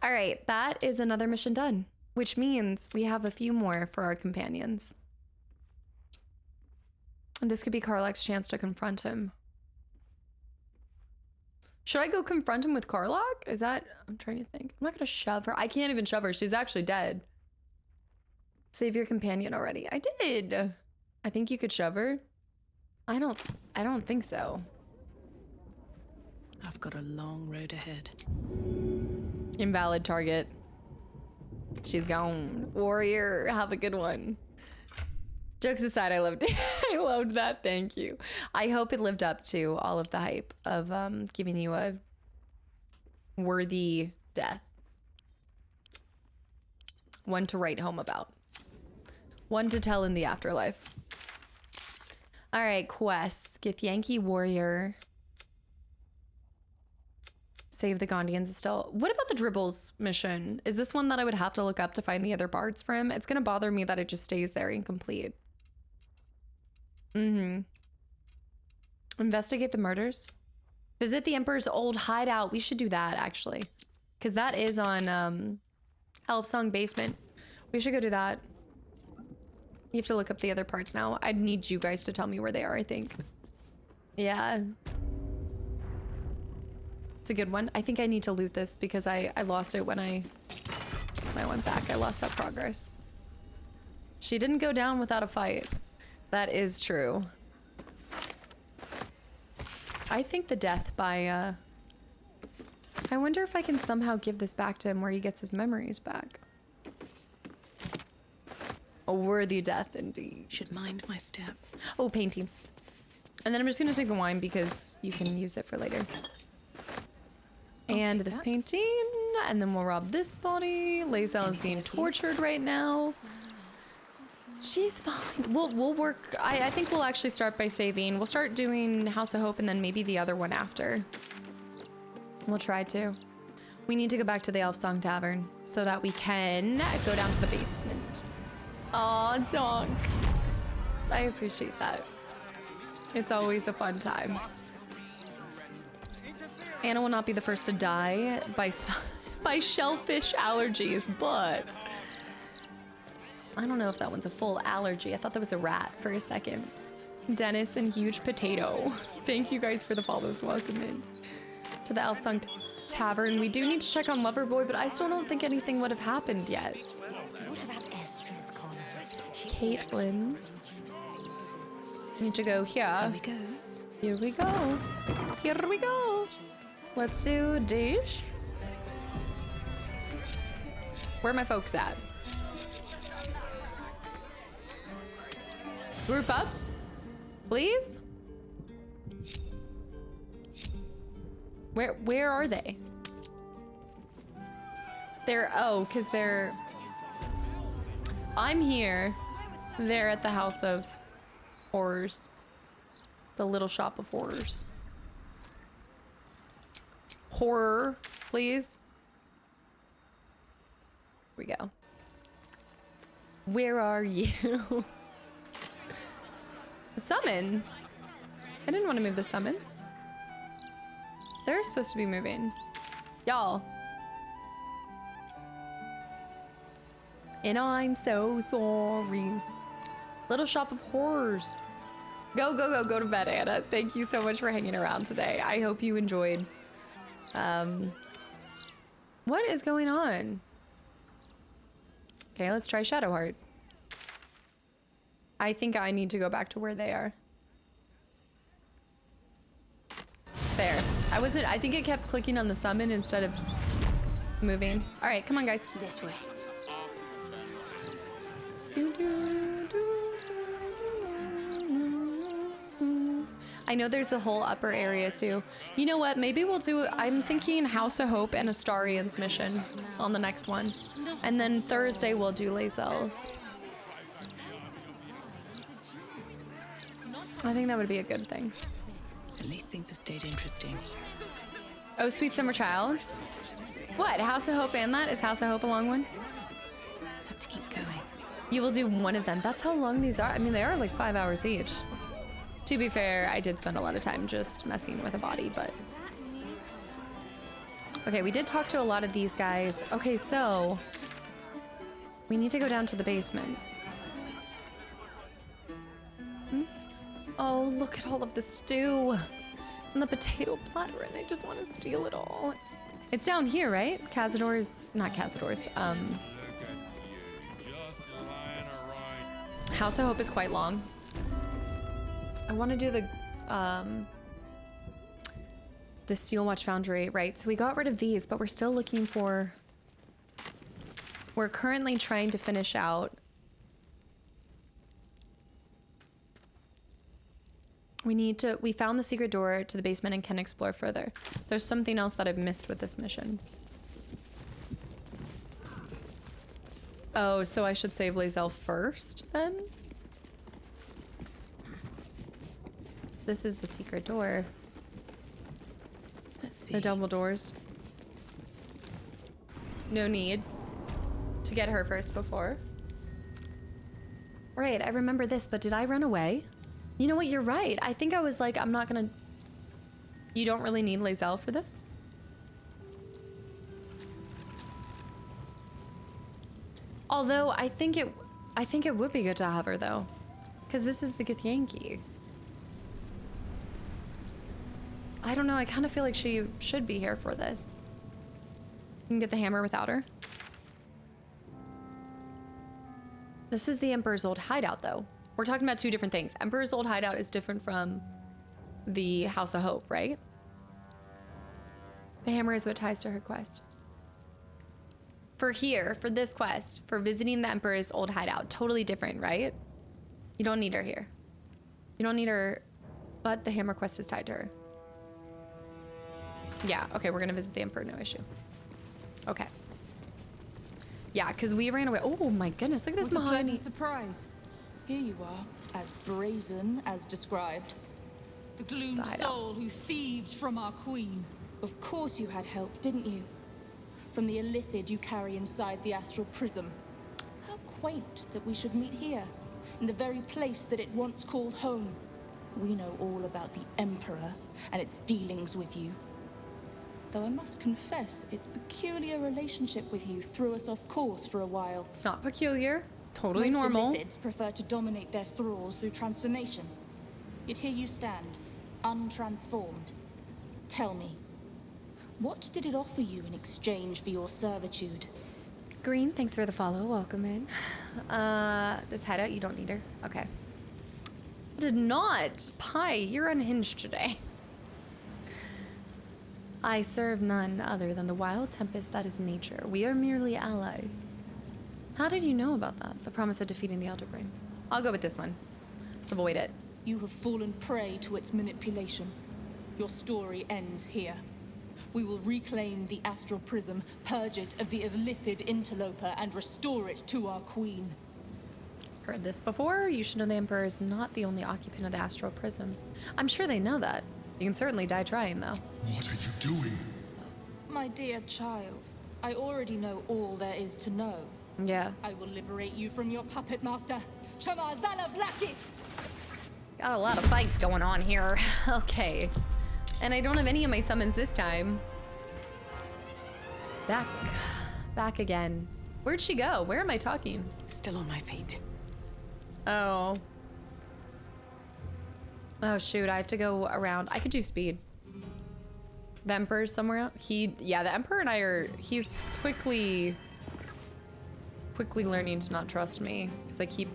All right, that is another mission done, which means we have a few more for our companions. And this could be Karlach's chance to confront him. Should I go confront him with Karlach? Is that... I'm trying to think. I'm not gonna shove her. I can't even shove her. She's actually dead. Save your companion already. I did. I think you could shove her. I don't think so. I've got a long road ahead. Invalid target. She's gone. Warrior, have a good one. Jokes aside, I loved it. I loved that. Thank you. I hope it lived up to all of the hype of giving you a worthy death. One to write home about. One to tell in the afterlife. All right, quests. Githyanki Warrior. Save the Gondians still. What about the Dribbles mission? Is this one that I would have to look up to find the other parts for him? It's gonna bother me that it just stays there incomplete. Investigate the murders. Visit the Emperor's old hideout. We should do that, actually. Because that is on Elfsong Basement. We should go do that. You have to look up the other parts now. I'd need you guys to tell me where they are, I think. Yeah. It's a good one. I think I need to loot this because I lost it when I went back. I lost that progress. She didn't go down without a fight. That is true. I think the death by, I wonder if I can somehow give this back to him where he gets his memories back. A worthy death, indeed. Should mind my step. Oh, paintings. And then I'm just gonna take the wine because you can use it for later. And this painting, and then we'll rob this body. Lae'zel is being tortured right now. She's fine. We'll work. I think we'll actually start by saving. We'll start doing House of Hope and then maybe the other one after. We'll try to. We need to go back to the Elfsong Tavern so that we can go down to the basement. Aw, Donk. I appreciate that. It's always a fun time. Anna will not be the first to die by shellfish allergies, but I don't know if that one's a full allergy. I thought that was a rat for a second. Dennis and Huge Potato. Thank you guys for the follows. Welcome in to the Elfsong Tavern. We do need to check on Loverboy, but I still don't think anything would have happened yet. What about Estra's convent? Caitlin. Need to go here. Here we go. Here we go. Here we go. Let's do dish. Where are my folks at? Group up, please. Where are they? Because they're... I'm here. They're at the House of Horrors. The Little Shop of Horrors. Horror, please. Here we go. Where are you? The summons? I didn't want to move the summons. They're supposed to be moving. Y'all. And I'm so sorry. Little Shop of Horrors. Go to bed, Anna. Thank you so much for hanging around today. I hope you enjoyed. What is going on? Okay, let's try Shadowheart. I think I need to go back to where they are. There. I think it kept clicking on the summon instead of moving. All right, come on, guys. This way. I know there's the whole upper area too. You know what? Maybe we'll do, I'm thinking House of Hope and Astarian's mission on the next one. And then Thursday we'll do Lae'zel's. I think that would be a good thing. At least things have stayed interesting. Oh, Sweet Summer Child. What? House of Hope and that? Is House of Hope a long one? Have to keep going. You will do one of them. That's how long these are. I mean, they are like 5 hours each. To be fair, I did spend a lot of time just messing with a body, but... Okay, we did talk to a lot of these guys. Okay, so... we need to go down to the basement. Oh, look at all of the stew. And the potato platter, and I just want to steal it all. It's down here, right? Cazador's... not Cazador's, House of Hope is quite long. I want to do the Steel Watch Foundry, right? So we got rid of these, but we're still looking for... we're currently trying to finish out... we found the secret door to the basement and can explore further. There's something else that I've missed with this mission. Oh, so I should save Lae'zel first, then? This is the secret door. Let's see. The double doors. No need to get her first before. Right, I remember this, but did I run away? You know what, you're right. I think I was like, I'm not gonna... You don't really need Lae'zel for this? Although, I think it would be good to have her, though. Because this is the Githyanki. I don't know, I kind of feel like she should be here for this. You can get the hammer without her. This is the Emperor's old hideout, though. We're talking about two different things. Emperor's old hideout is different from the House of Hope, right? The hammer is what ties to her quest. For here, for this quest, for visiting the Emperor's old hideout, totally different, right? You don't need her here. You don't need her, but the hammer quest is tied to her. Yeah, okay, we're gonna visit the Emperor, no issue. Okay. Yeah, because we ran away. Oh my goodness, look at this What a mahogany. pleasant surprise. Here you are, as brazen as described. The gloomed Side soul who thieved from our queen. Of course you had help, didn't you? From the illithid you carry inside the astral prism. How quaint that we should meet here, in the very place that it once called home. We know all about the Emperor and its dealings with you. Though I must confess, its peculiar relationship with you threw us off course for a while. It's not peculiar. Totally Most normal. illithids prefer to dominate their thralls through transformation. Yet here you stand, untransformed. Tell me, what did it offer you in exchange for your servitude? Green, thanks for the follow. Welcome in. This hideout, you don't need her. Okay. Did not. Pie, you're unhinged today. I serve none other than the wild tempest that is nature. We are merely allies. How did you know about that? The promise of defeating the Elder Brain. I'll go with this one. Let's avoid it. You have fallen prey to its manipulation. Your story ends here. We will reclaim the astral prism, purge it of the illithid interloper, and restore it to our queen. Heard this before. You should know the Emperor is not the only occupant of the astral prism. I'm sure they know that. You can certainly die trying, though. What are you doing? My dear child, I already know all there is to know. Yeah. I will liberate you from your puppet master, Shamazala Blackie! Got a lot of fights going on here. Okay. And I don't have any of my summons this time. Back again. Where'd she go? Where am I talking? Still on my feet. Oh. Oh shoot, I have to go around. I could do speed. The Emperor's somewhere out. Yeah, the Emperor and I he's quickly learning to not trust me. Because I keep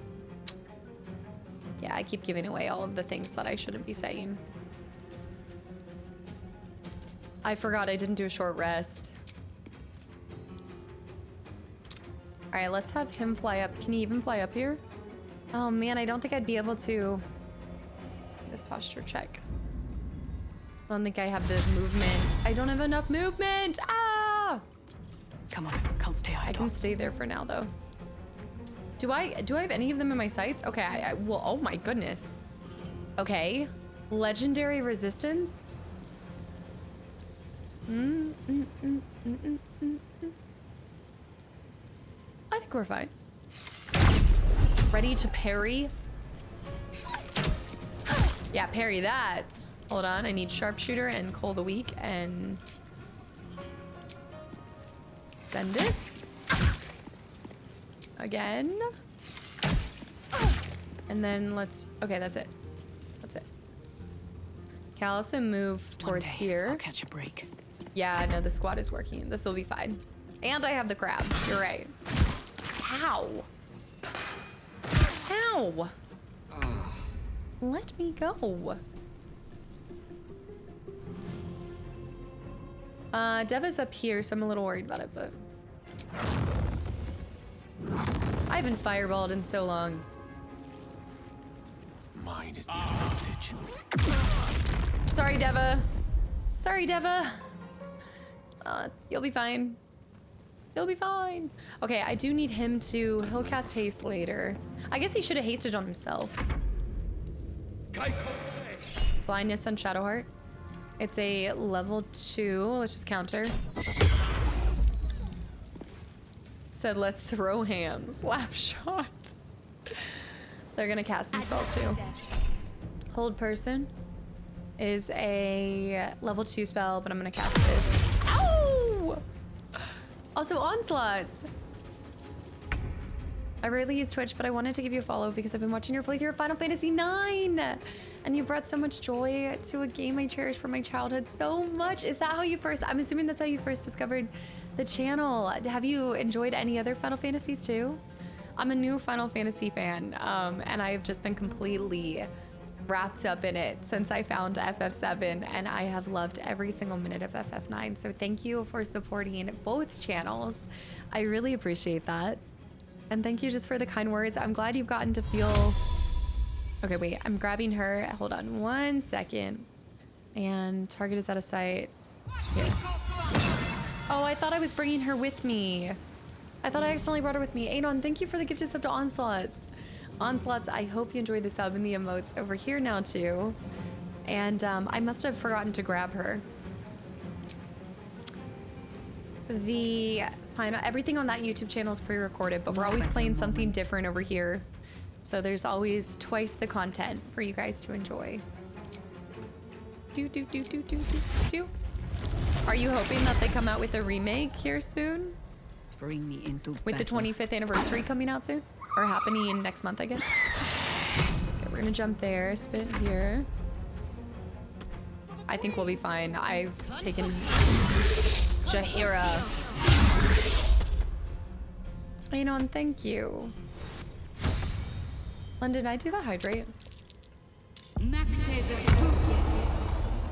giving away all of the things that I shouldn't be saying. I forgot I didn't do a short rest. All right, let's have him fly up. Can he even fly up here? Oh man, I don't think I'd be able to. This posture check. I don't think I have the movement. I don't have enough movement. Ah! Come on, can't stay idle. I can stay there for now though. Do I have any of them in my sights? Okay, I well, oh my goodness. Okay, legendary resistance. I think we're fine. Ready to parry? Yeah, parry that. Hold on, I need sharpshooter and Cole the Weak and send it. Again. And then let's, okay, that's it. That's it. Callus and move towards here. I'll catch a break. Yeah, no, the squad is working. This will be fine. And I have the crab. You're right. Ow. Ow. Let me go. Deva's up here, so I'm a little worried about it, but I haven't fireballed in so long. Mine is the advantage. Sorry, Deva. Sorry, Deva. You'll be fine. You'll be fine. Okay, I do need him to... He'll cast haste later. I guess he should have hasted on himself. Blindness on Shadowheart. It's a level 2. Let's just counter. Said let's throw hands. Slap shot. They're gonna cast some spells too. Hold person is a level 2 spell, but I'm gonna cast this. Ow! Also onslaughts. I rarely use Twitch, but I wanted to give you a follow because I've been watching your playthrough of Final Fantasy IX. And you brought so much joy to a game I cherish from my childhood so much. Is that how you first, I'm assuming that's how you first discovered the channel. Have you enjoyed any other Final Fantasies too? I'm a new Final Fantasy fan, and I've just been completely wrapped up in it since I found FF7, and I have loved every single minute of FF9. So thank you for supporting both channels. I really appreciate that. And thank you just for the kind words. I'm glad you've gotten to feel... Okay, wait, I'm grabbing her. Hold on 1 second. And target is out of sight. Here. Oh, I thought I was bringing her with me. I thought I accidentally brought her with me. Anon, thank you for the gifted sub to Onslaughts. Onslaughts, I hope you enjoyed the sub and the emotes over here now too. And I must have forgotten to grab her. The final, everything on that YouTube channel is pre-recorded, but we're always playing something different over here. So there's always twice the content for you guys to enjoy. Are you hoping that they come out with a remake here soon? Bring me into with the 25th anniversary coming out soon? Or happening next month, I guess. Okay, we're gonna jump there, spit here. I think we'll be fine. I've taken Jaheira. Anon, thank you. London, I do that hydrate.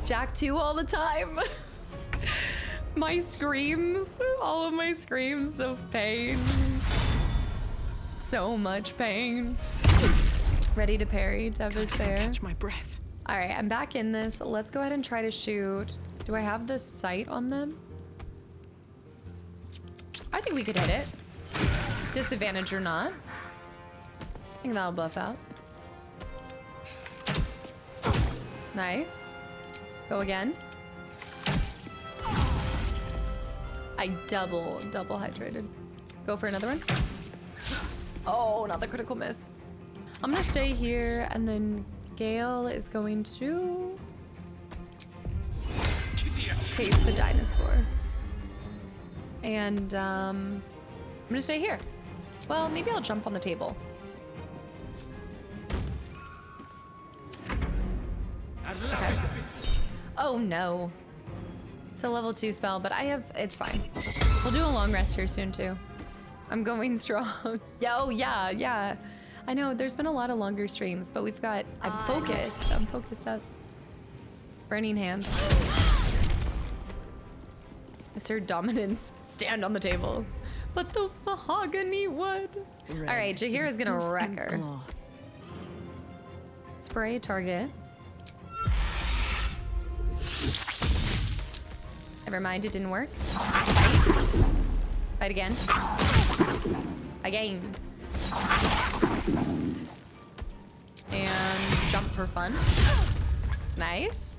Jack 2 all the time. My screams, all of my screams of pain. So much pain. Ready to parry. Dev is there. Catch my breath. All right, I'm back in this. Let's go ahead and try to shoot. Do I have the sight on them? I think we could hit it. Disadvantage or not. I think that'll buff out. Nice. Go again. I double hydrated. Go for another one. Oh, another critical miss. I'm gonna stay here, and then Gale is going to face the dinosaur. And I'm gonna stay here. Well, maybe I'll jump on the table. Okay. Oh no. It's a level 2 spell, but it's fine. We'll do a long rest here soon too. I'm going strong. Yeah, oh yeah. I know, there's been a lot of longer streams, but I'm focused. I'm focused up. Burning hands. Mr. Dominance, stand on the table. But the mahogany wood. All right, Jaheira's gonna wreck her. Spray target. Never mind, it didn't work. Fight. Fight again. Again. And jump for fun. Nice.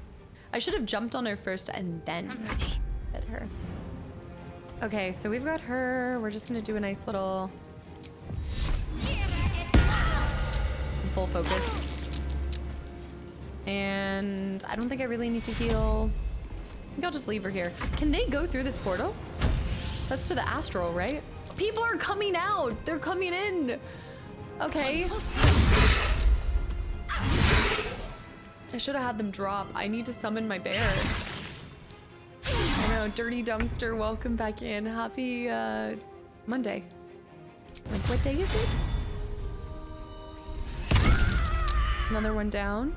I should have jumped on her first and then hit her. Okay, so we've got her. We're just gonna do a nice little full focus. And I don't think I really need to heal. I think I'll just leave her here. Can they go through this portal? That's to the astral, right? People are coming out. They're coming in. Okay. I should have had them drop. I need to summon my bear. I know, Dirty Dumpster, welcome back in. Happy Monday. Like, what day is it? Another one down.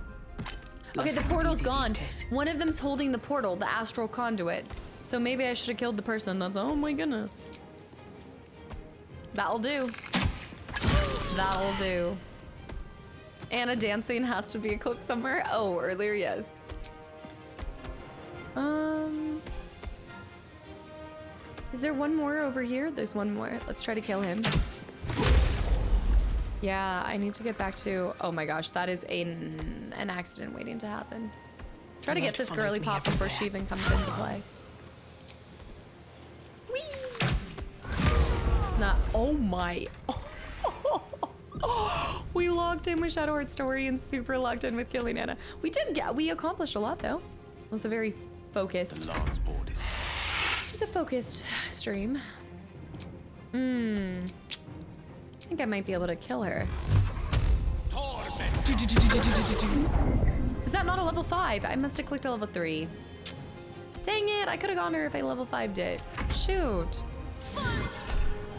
Okay, the portal's gone. One of them's holding the portal, the astral conduit. So maybe I should have killed the person that's, oh my goodness. That'll do. That'll do. Anna dancing has to be a clip somewhere. Oh, earlier, yes. Is there one more over here? There's one more. Let's try to kill him. Yeah, I need to get back to... Oh my gosh, that is an accident waiting to happen. Try to get this girly pop before she even comes into play. Whee! Not... Oh my... We logged in with Shadowheart story and super locked in with killing Anna. We accomplished a lot though. It was a very focused... The last board is... It was a focused stream. I think I might be able to kill her. Is that not a level 5? I must have clicked a level 3. Dang it, I could have gone her if I level 5'd it. Shoot.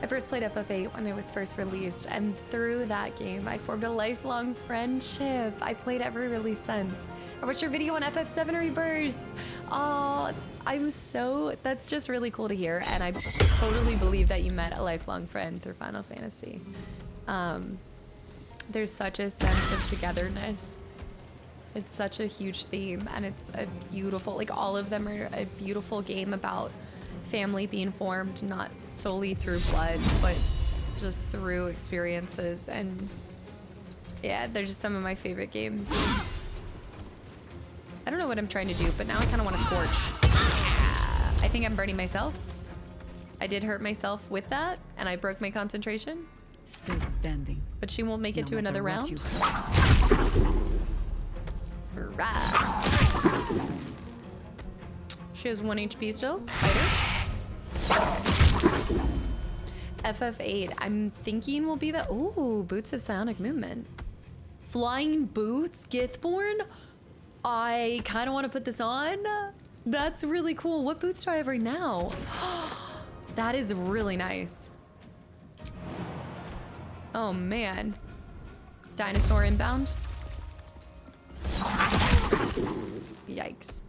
I first played FF8 when it was first released, and through that game, I formed a lifelong friendship. I played every release since. I watched your video on FF7 Rebirth. Oh, that's just really cool to hear, and I totally believe that you met a lifelong friend through Final Fantasy. There's such a sense of togetherness. It's such a huge theme, and it's a beautiful, like all of them are a beautiful game about family being formed not solely through blood, but just through experiences. And yeah, they're just some of my favorite games. I don't know what I'm trying to do, but now I kind of want to scorch. I think I'm burning myself. I did hurt myself with that, and I broke my concentration. Still standing. But she won't make it to another round. She has 1 HP still. Fighter. FF8, I'm thinking will be the, ooh, Boots of Psionic Movement. Flying Boots, Githborn? I kind of want to put this on. That's really cool. What boots do I have right now? That is really nice. Oh man. Dinosaur inbound. Yikes.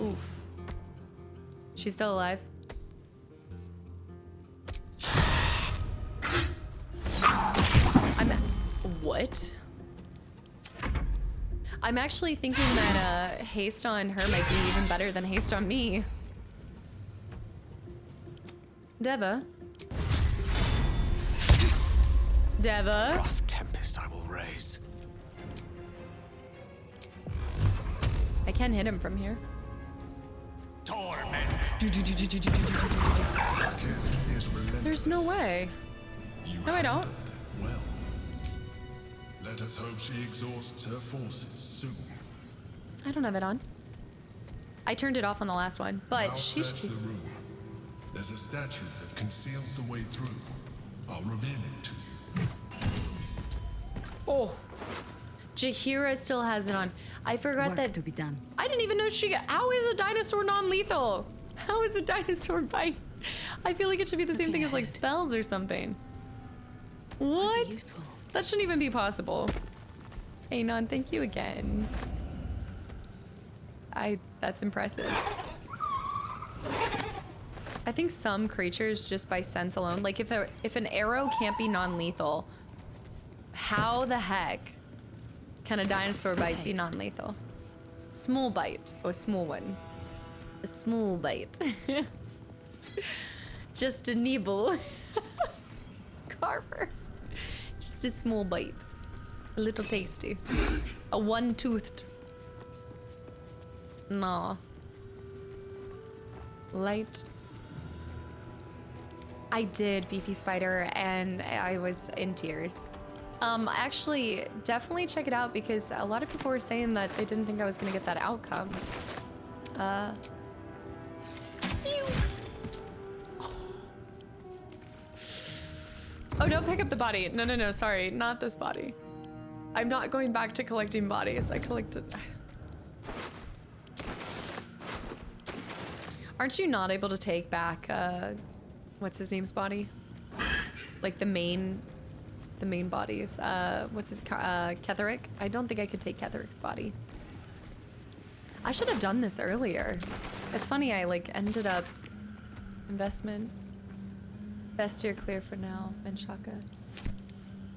Oof. She's still alive. What? I'm actually thinking that haste on her might be even better than haste on me. Deva? Deva? Rough tempest I will raise. I can hit him from here. There's no way. No, I don't. Well, let us hope she exhausts her forces soon. I don't have it on. I turned it off on the last one, but now search the room. There's a statue that conceals the way through. I'll reveal it to you. Oh. Jahira still has it on. I forgot that to be done. I didn't even know how is a dinosaur non-lethal? How is a dinosaur bite? I feel like it should be the same thing as like spells or something. What? That shouldn't even be possible. Hey, Non, thank you again. That's impressive. I think some creatures just by sense alone, like if an arrow can't be non-lethal, how the heck can a dinosaur bite be non-lethal? Small bite, or small one. A small bite. Just a nibble. Carver. Just a small bite. A little tasty. A one-toothed. Nah. Light. I did Beefy Spider and I was in tears. Actually, definitely check it out because a lot of people were saying that they didn't think I was gonna get that outcome. Oh, no, pick up the body. No, sorry, not this body. I'm not going back to collecting bodies. I collected... Aren't you not able to take back, what's his name's body? Like the main bodies. What's his, Ketherick? I don't think I could take Ketherick's body. I should have done this earlier. It's funny, I like ended up investment. Vestir clear for now, Benshaka.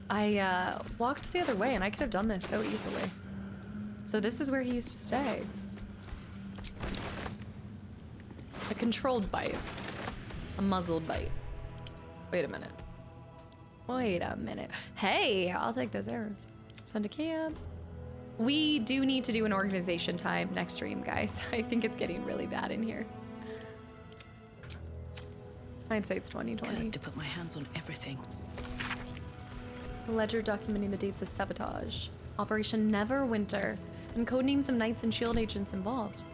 I walked the other way and I could have done this so easily. So this is where he used to stay. A controlled bite. A muzzled bite. Wait a minute. Wait a minute. Hey, I'll take those arrows. Send to camp. We do need to do an organization time next stream, guys. I think it's getting really bad in here. I'd say it's 2020. Cursed to put my hands on everything. The ledger documenting the dates of sabotage. Operation Neverwinter. And codenames of knights and shield agents involved.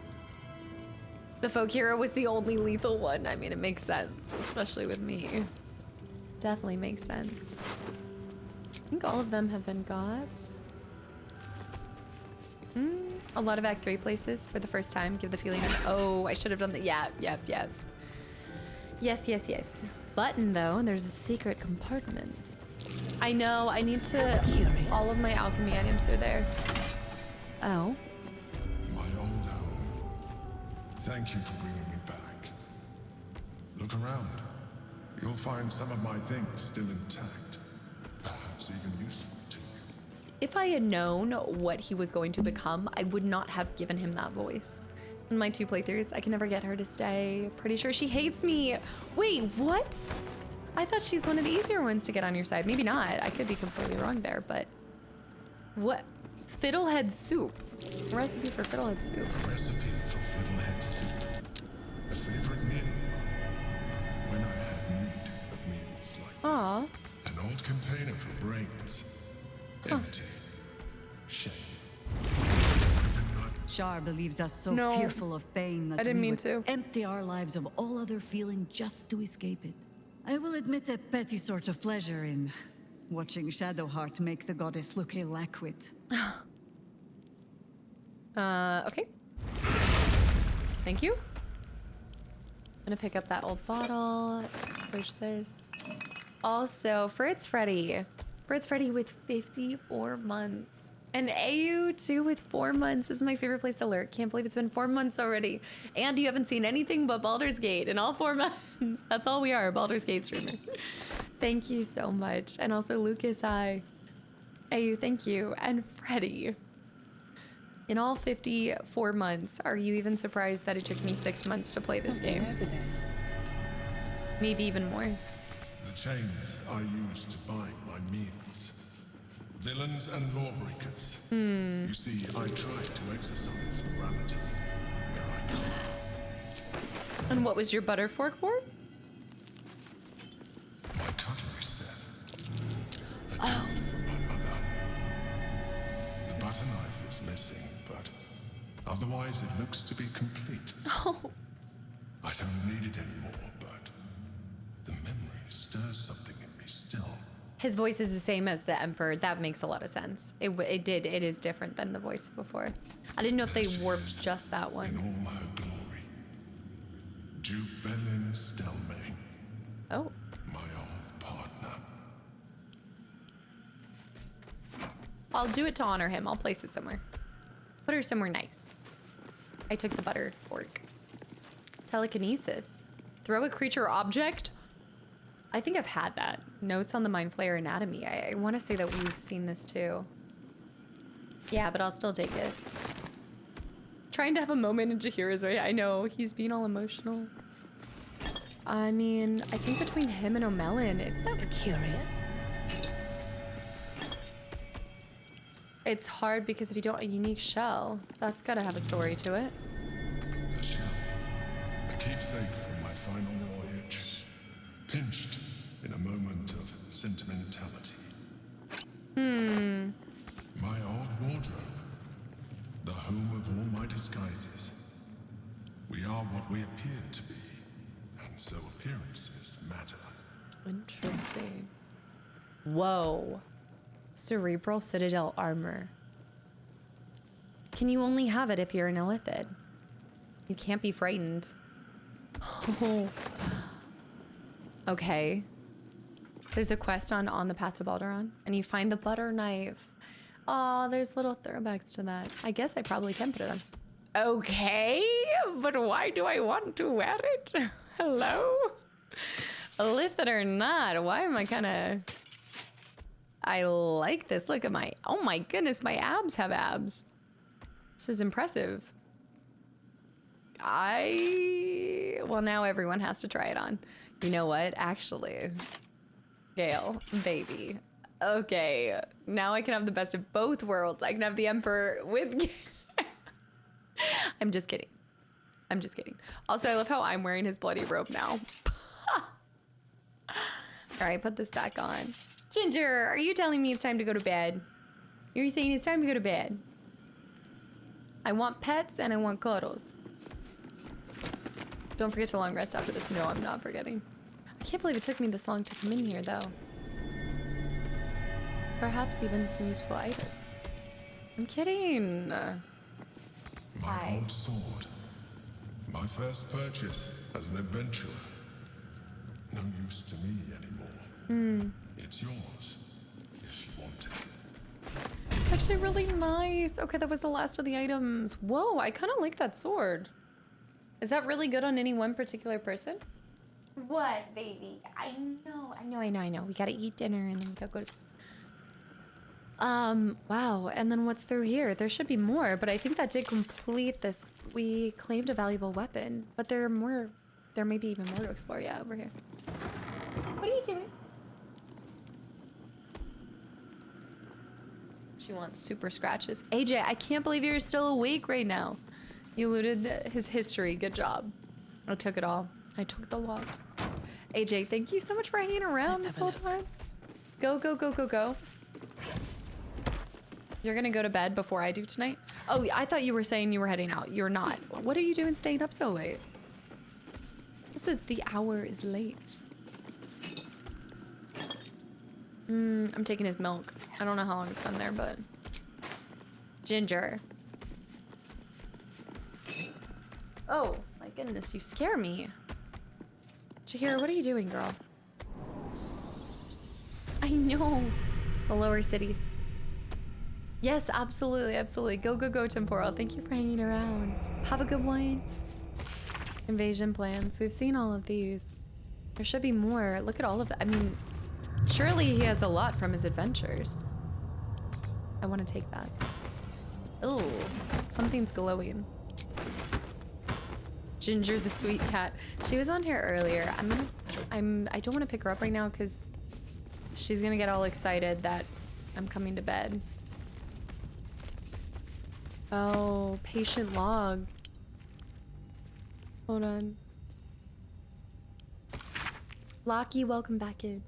The folk hero was the only lethal one. I mean, it makes sense, especially with me. Definitely makes sense. I think all of them have been got. A lot of Act 3 places for the first time give the feeling of, oh, I should have done that. Yep. Yes. Button, though, and there's a secret compartment. I know, I need to... All of my alchemy items are there. Oh. My old home. Thank you for bringing me back. Look around. You'll find some of my things still intact. Perhaps even useful to you. If I had known what he was going to become, I would not have given him that voice. In my 2 playthroughs, I can never get her to stay. Pretty sure she hates me. Wait, what? I thought she's one of the easier ones to get on your side. Maybe not. I could be completely wrong there, but... What? Fiddlehead soup. A recipe for fiddlehead soup. A recipe for fiddlehead soup. A favorite meal of mine. When I had need of meals like Aww. that. An old container for brains. Empty. Shame. Shar believes us so No. fearful of pain that I didn't we mean would to. empty our lives of all other feeling just to escape it. I will admit a petty sort of pleasure in watching Shadowheart make the goddess look ill-equipped. Okay. Thank you. I'm gonna pick up that old bottle, switch this. Also, Fritz Freddy with 54 months. And AU too with 4 months. This is my favorite place to lurk. Can't believe it's been 4 months already. And you haven't seen anything but Baldur's Gate in all 4 months. That's all we are, Baldur's Gate streamers. Thank you so much. And also Lucas, hi. AU, thank you. And Freddy. In all 54 months, are you even surprised that it took me 6 months to play this game? Maybe even more. The chains I use to bind my meals. Villains and lawbreakers. You see, I try to exercise morality where I can. And what was your butter fork for? My cutlery set. A Oh. gift from my mother. The butter knife is missing, but otherwise it looks to be complete. Oh. I don't need it anymore, but the memory stirs something in me still. His voice is the same as the Emperor. That makes a lot of sense. It is different than the voice before. I didn't know if they warped just that one. In all her glory. Duke Belin Stelmane. Oh. My old partner. I'll do it to honor him. I'll place it somewhere. Put her somewhere nice. I took the butter fork. Telekinesis. Throw a creature object? I think I've had that. Notes on the Mind Flayer anatomy. I want to say that we've seen this too. Yeah, but I'll still take it. trying to have a moment in Jahira's way. I know, he's being all emotional. I mean, I think between him and O'Melon, it's curious. It's hard because if you don't have a unique shell, that's gotta have a story to it. The shell. A keepsake from my final voyage. Pinched in a moment of sentimentality. My old wardrobe. The home of all my disguises. We are what we appear to be. And so appearances matter. Interesting. Whoa. Cerebral Citadel armor. Can you only have it if you're an Illithid? You can't be frightened. Oh. Okay. There's a quest on the path to Baldur, and you find the butter knife. Oh, there's little throwbacks to that. I guess I probably can put it on. Okay, but why do I want to wear it? Hello? Illithid or not, why am I kind of... I like this. Look at my... Oh my goodness, my abs have abs. This is impressive. Well, now everyone has to try it on. You know what? Actually, Gale, baby. Okay, now I can have the best of both worlds. I can have the Emperor with... I'm just kidding. I'm just kidding. Also, I love how I'm wearing his bloody robe now. All right, put this back on. Ginger, are you telling me it's time to go to bed? You're saying it's time to go to bed. I want pets and I want cuddles. Don't forget to long rest after this. No, I'm not forgetting. I can't believe it took me this long to come in here, though. Perhaps even some useful items. I'm kidding. My old sword. My first purchase as an adventurer. No use to me anymore. It's yours, if you want it. It's actually really nice. Okay, that was the last of the items. Whoa, I kind of like that sword. Is that really good on any one particular person? What, baby? I know. We gotta eat dinner and then we gotta go to... Wow, and then what's through here? There should be more, but I think that did complete this. We claimed a valuable weapon, but there are more. There may be even more to explore. Yeah, over here. What are you doing? She wants super scratches. AJ, I can't believe you're still awake right now. You looted his history. Good job. I took it all. I took the lot. AJ, thank you so much for hanging around this whole time. Go, go, go, go, go. You're gonna go to bed before I do tonight? Oh, I thought you were saying you were heading out. You're not. What are you doing staying up so late? This is the hour is late. I'm taking his milk. I don't know how long it's been there, but... Ginger. Oh, my goodness, you scare me. Jahira, what are you doing, girl? I know. The lower cities. Yes, absolutely, absolutely. Go, go, go, Temporal. Thank you for hanging around. Have a good one. Invasion plans. We've seen all of these. There should be more. Look at all of that. I mean, surely he has a lot from his adventures. I want to take that. Oh, something's glowing. Ginger the sweet cat. She was on here earlier. I don't want to pick her up right now because she's gonna get all excited that I'm coming to bed. Oh, patient log. Hold on. Lockie, welcome back in.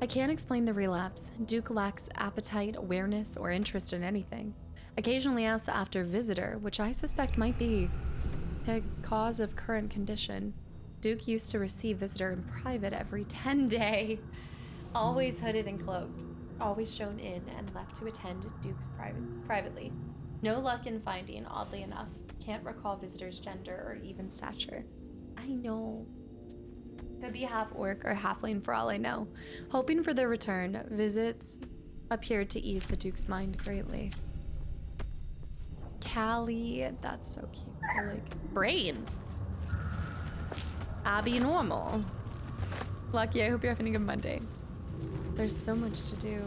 I can't explain the relapse. Duke lacks appetite, awareness, or interest in anything. Occasionally asks after visitor, which I suspect might be a cause of current condition. Duke used to receive visitor in private every 10 day. Always hooded and cloaked. Always shown in and left to attend Duke's privately. No luck in finding, oddly enough. Can't recall visitor's gender or even stature. I know. Could be half orc or halfling for all I know. Hoping for their return, visits appeared to ease the Duke's mind greatly. Callie, that's so cute. I like Brain. Abby normal. Lucky, I hope you're having a good Monday. There's so much to do.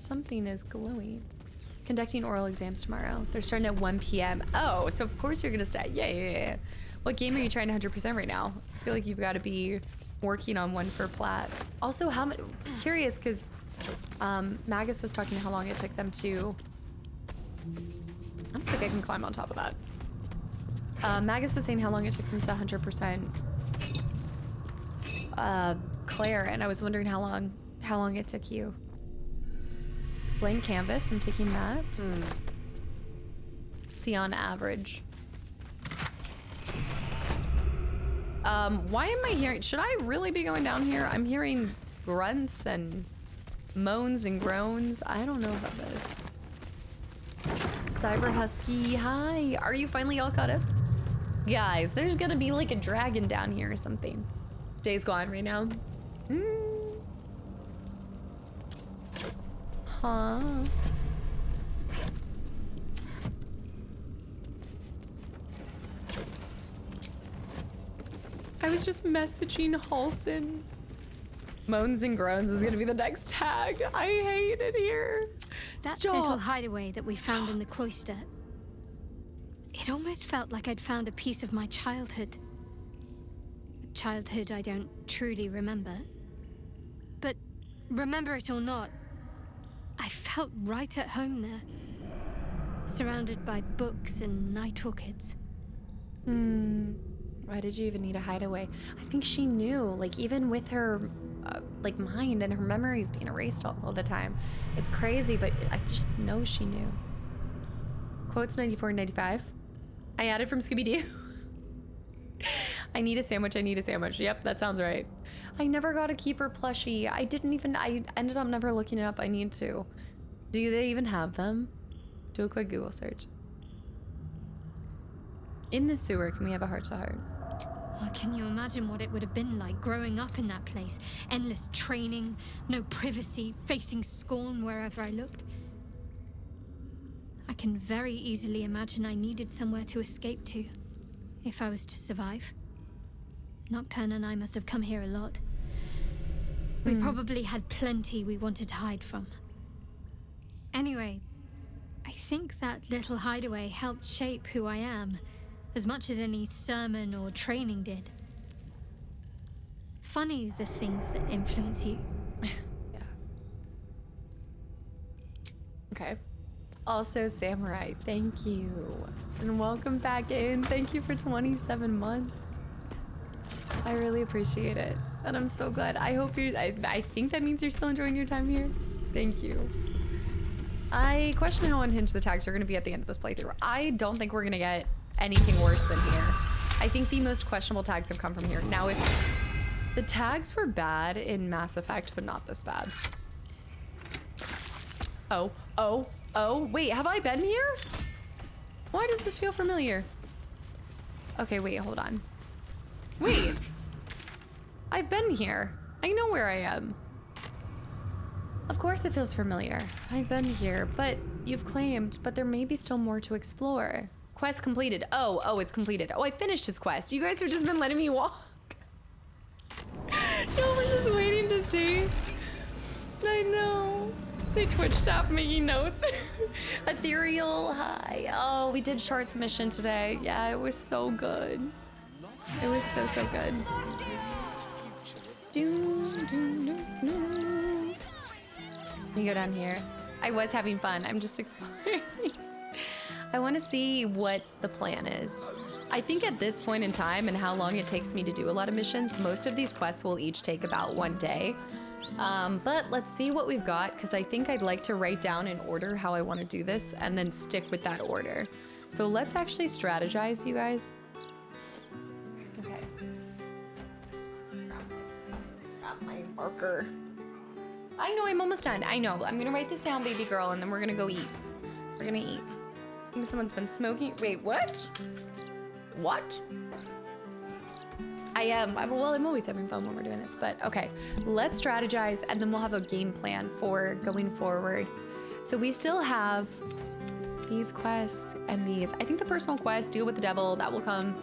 something is glowing. Conducting oral exams tomorrow. They're starting at 1 p.m. Oh, so of course you're gonna stay. Yeah. What game are you trying to 100% right now? I feel like you've got to be working on one for Plat. Also, how much? Curious, because Magus was talking how long it took them to. I don't think I can climb on top of that. Magus was saying how long it took them to 100% Claire, and I was wondering how long it took you. Blank canvas, I'm taking that. See on average. Why am I hearing, should I really be going down here? I'm hearing grunts and moans and groans. I don't know about this. Cyber Husky, hi. Are you finally all caught up? Guys, there's gonna be like a dragon down here or something. Day's gone right now. Huh. I was just messaging Halson. Moans and groans is gonna be the next tag. I hate it here. That Stop. little hideaway that we found in the cloister. It almost felt like I'd found a piece of my childhood. A childhood I don't truly remember. But remember it or not, I felt right at home there. Surrounded by books and night orchids. Why did you even need a hideaway? I think she knew, like even with her like mind and her memories being erased all the time. It's crazy, but I just know she knew. Quotes 94 and 95. I added from Scooby-Doo. I need a sandwich, I need a sandwich. Yep, that sounds right. I never got a keeper plushie. I ended up never looking it up. I need to. Do they even have them? Do a quick Google search. In the sewer, can we have a heart-to-heart? Oh, can you imagine what it would have been like growing up in that place? Endless training, no privacy, facing scorn wherever I looked. I can very easily imagine I needed somewhere to escape to, if I was to survive. Nocturne and I must have come here a lot. We probably had plenty we wanted to hide from. Anyway, I think that little hideaway helped shape who I am, as much as any sermon or training did. Funny the things that influence you. Yeah. Okay. Also, Samurai, thank you. And welcome back in. Thank you for 27 months. I really appreciate it. And I'm so glad. I hope you're, I think that means you're still enjoying your time here. Thank you. I question how unhinged the tags are going to be at the end of this playthrough. I don't think we're going to get anything worse than here. I think the most questionable tags have come from here. Now, if the tags were bad in Mass Effect, but not this bad. Oh, wait, have I been here? Why does this feel familiar? Okay, wait, hold on. Wait. I've been here. I know where I am. Of course it feels familiar. I've been here, but you've claimed, but there may be still more to explore. Quest completed. Oh, it's completed. Oh, I finished his quest. You guys have just been letting me walk. Y'all were just waiting to see. I know. Say Twitch staff making notes. Ethereal, hi. Oh, we did Shard's mission today. Yeah, it was so good. It was so good. Let me go down here. I was having fun. I'm just exploring. I want to see what the plan is. I think at this point in time and how long it takes me to do a lot of missions, most of these quests will each take about 1 day. But let's see what we've got, because I think I'd like to write down in order how I want to do this and then stick with that order. So let's actually strategize, you guys. Okay. Grab my marker. I know I'm almost done. I know. I'm gonna write this down, baby girl, and then we're gonna go eat. We're gonna eat. I think someone's been smoking. Wait, what? What? I'm always having fun when we're doing this, but okay. Let's strategize, and then we'll have a game plan for going forward. So we still have these quests and these. I think the personal quest, deal with the devil, that will come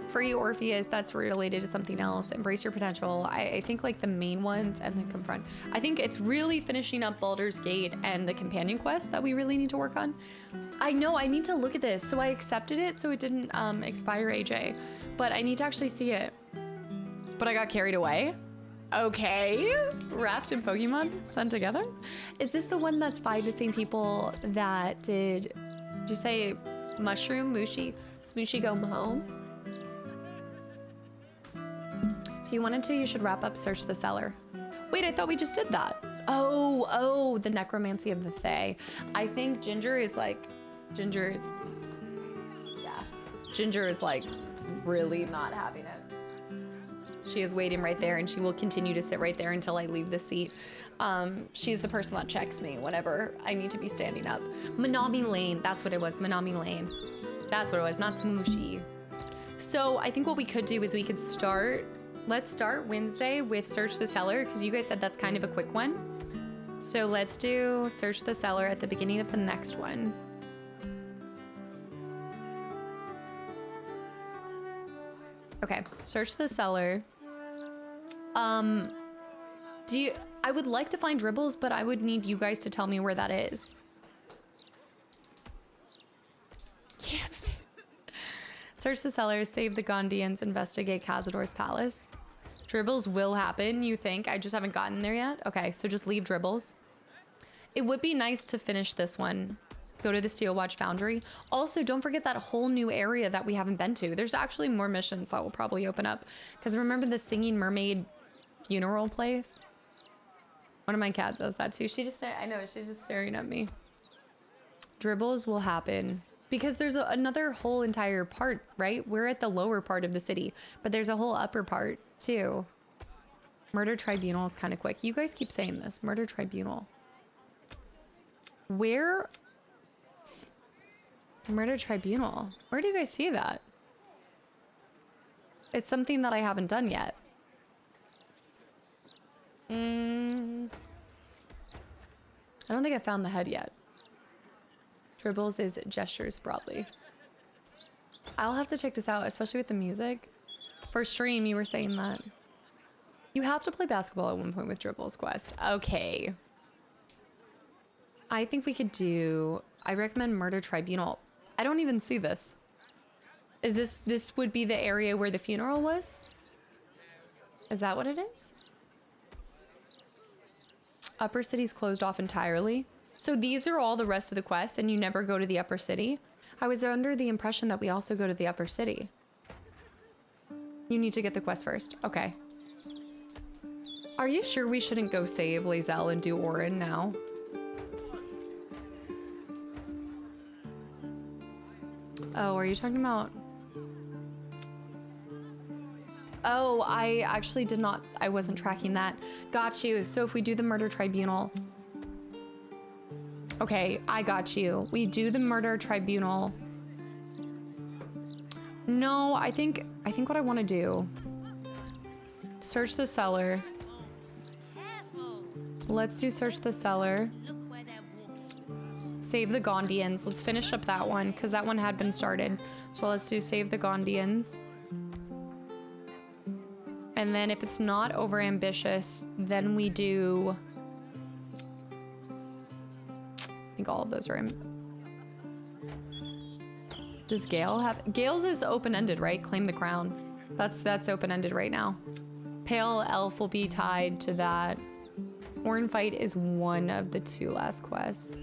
Free Orpheus, that's related to something else. Embrace your potential. I think like the main ones, and then confront. I think it's really finishing up Baldur's Gate and the companion quest that we really need to work on. I know, I need to look at this. So I accepted it so it didn't expire, AJ, but I need to actually see it. But I got carried away. Okay. Raft and Pokemon sent together? Is this the one that's by the same people that did you say Mushroom, Mushi, Smooshy Go Home? If you wanted to, you should wrap up Search the Cellar. Wait, I thought we just did that. Oh, the Necromancy of the Fae. I think Ginger is like really not having it. She is waiting right there, and she will continue to sit right there until I leave the seat. She's the person that checks me whenever I need to be standing up. Manami Lane, that's what it was, Manami Lane. That's what it was, not Smooshy. So I think what we could do is we could let's start Wednesday with Search the Cellar, because you guys said that's kind of a quick one. So let's do Search the Cellar at the beginning of the next one. Okay, Search the Cellar. I would like to find Dribbles, but I would need you guys to tell me where that is. Candidate. Search the Cellar, save the Gondians, investigate Cazador's palace. Dribbles will happen, you think? I just haven't gotten there yet? Okay, so just leave Dribbles. It would be nice to finish this one. Go to the Steel Watch Foundry. Also, don't forget that whole new area that we haven't been to. There's actually more missions that will probably open up. Because remember the Singing Mermaid funeral place? One of my cats does that too. I know, she's just staring at me. Dribbles will happen. Because there's another whole entire part, right? We're at the lower part of the city, but there's a whole upper part too. Murder Tribunal is kind of quick. You guys keep saying this. Murder Tribunal. Where? Murder Tribunal. Where do you guys see that? It's something that I haven't done yet. I don't think I found the head yet. Dribbles is gestures broadly. I'll have to check this out, especially with the music. For stream, you were saying that. You have to play basketball at one point with Dribbles quest. Okay. I think we could do... I recommend Murder Tribunal. I don't even see this. Is this would be the area where the funeral was? Is that what it is? Upper City's closed off entirely. So these are all the rest of the quests and you never go to the Upper City? I was under the impression that we also go to the Upper City. You need to get the quest first. Okay. Are you sure we shouldn't go save Lae'zel and do Orin now? Oh, are you talking about... Oh, I actually did not... I wasn't tracking that. Got you. So if we do the Murder Tribunal... Okay, I got you. We do the Murder Tribunal. No, I think what I want to do... Search the Cellar. Let's do Search the Cellar. Save the Gondians. Let's finish up that one, because that one had been started. So let's do Save the Gondians. And then if it's not over ambitious, then we do... I think all of those are... Does Gale have... Gale's is open-ended, right? Claim the Crown. That's open-ended right now. Pale Elf will be tied to that. Orin Fight is one of the two last quests.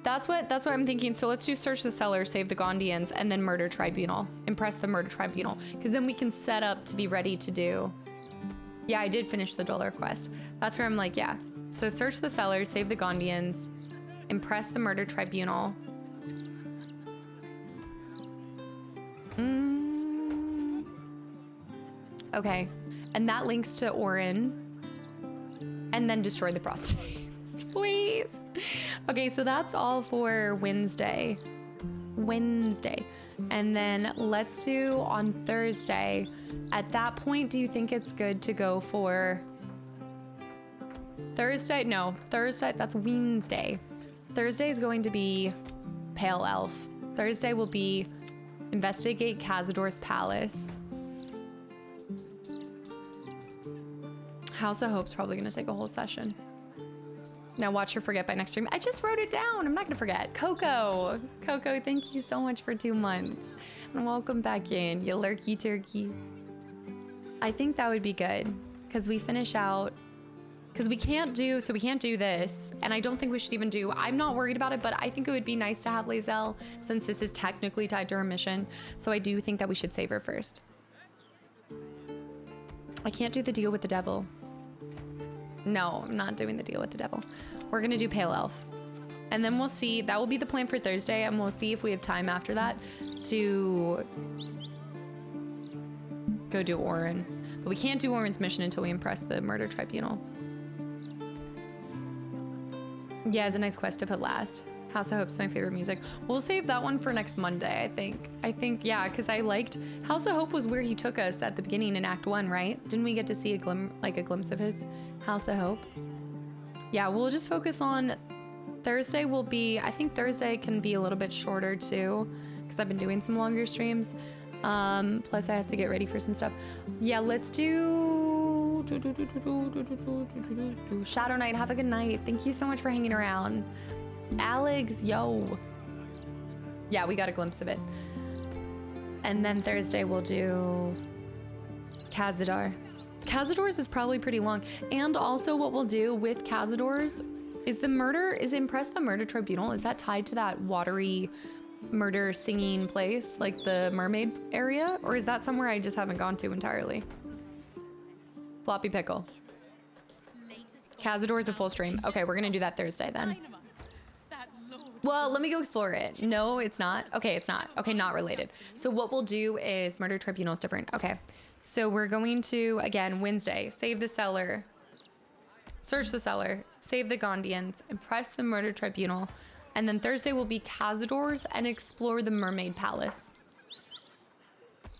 That's what I'm thinking. So let's do Search the Cellar, Save the Gondians, and then Murder Tribunal. Impress the Murder Tribunal. Because then we can set up to be ready to do... Yeah, I did finish the Dollar quest. That's where I'm like, yeah. So Search the Cellar, Save the Gondians, Impress the Murder Tribunal. Okay. And that links to Orin. And then destroy the prostitutes, please. Okay, so that's all for Wednesday. And then let's do on Thursday. At that point, do you think it's good to go for Thursday? No, Thursday, that's Wednesday. Thursday is going to be Pale Elf. Thursday will be Investigate Cazador's palace. House of Hope's probably gonna take a whole session. Now watch her forget by next stream. I just wrote it down. I'm not gonna forget. Coco, thank you so much for 2 months. And welcome back in, you lurky turkey. I think that would be good because we finish out, because we can't do this. And I don't think we should even do, I'm not worried about it, but I think it would be nice to have Lae'zel since this is technically tied to her mission. So I do think that we should save her first. I can't do the deal with the devil. No, I'm not doing the deal with the devil. We're gonna do Pale Elf. And then we'll see, that will be the plan for Thursday, and we'll see if we have time after that to go do Orin. But we can't do Orin's mission until we impress the murder tribunal. Yeah, it's a nice quest to put last. House of Hope's my favorite music. We'll save that one for next Monday, I think, yeah, because I liked, House of Hope was where he took us at the beginning in Act 1, right? Didn't we get to see a glimpse of his House of Hope? Yeah, we'll just focus on Thursday will be, I think Thursday can be a little bit shorter too, because I've been doing some longer streams. Plus I have to get ready for some stuff. Yeah, let's do Shadow Knight. Have a good night. Thank you so much for hanging around. Alex, yo. Yeah, we got a glimpse of it. And then Thursday we'll do Cazador. Cazador's is probably pretty long. And also what we'll do with Cazador's is Impress the Murder Tribunal. Is that tied to that watery murder singing place, like the mermaid area? Or is that somewhere I just haven't gone to entirely? Floppy pickle. Cazador's a full stream. Okay, we're gonna do that Thursday then. Well, let me go explore it. No, it's not. Okay, it's not. Okay, not related. So what we'll do is Murder Tribunal is different. Okay, so we're going to, again, Wednesday, save the cellar, search the cellar, save the Gondians, impress the Murder Tribunal, and then Thursday will be Cazador's and explore the Mermaid Palace.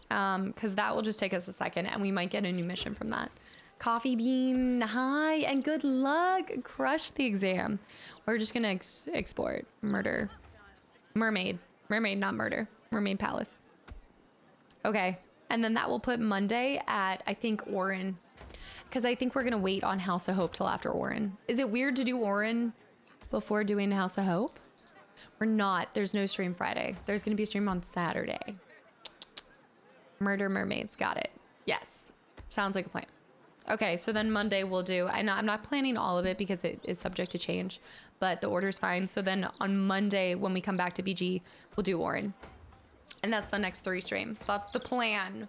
Because that will just take us a second and we might get a new mission from that. Coffee Bean, hi, and good luck. Crush the exam. We're just gonna explore it. Mermaid, not murder. Mermaid Palace. Okay, and then that will put Monday at, I think, Orin. Because I think we're gonna wait on House of Hope till after Orin. Is it weird to do Orin before doing House of Hope? We're not. There's no stream Friday. There's gonna be a stream on Saturday. Murder Mermaids, got it. Yes, sounds like a plan. Okay, so then Monday we'll do, I'm not planning all of it because it is subject to change, but the order's fine. So then on Monday, when we come back to BG, we'll do Orin. And that's the next 3 streams. That's the plan.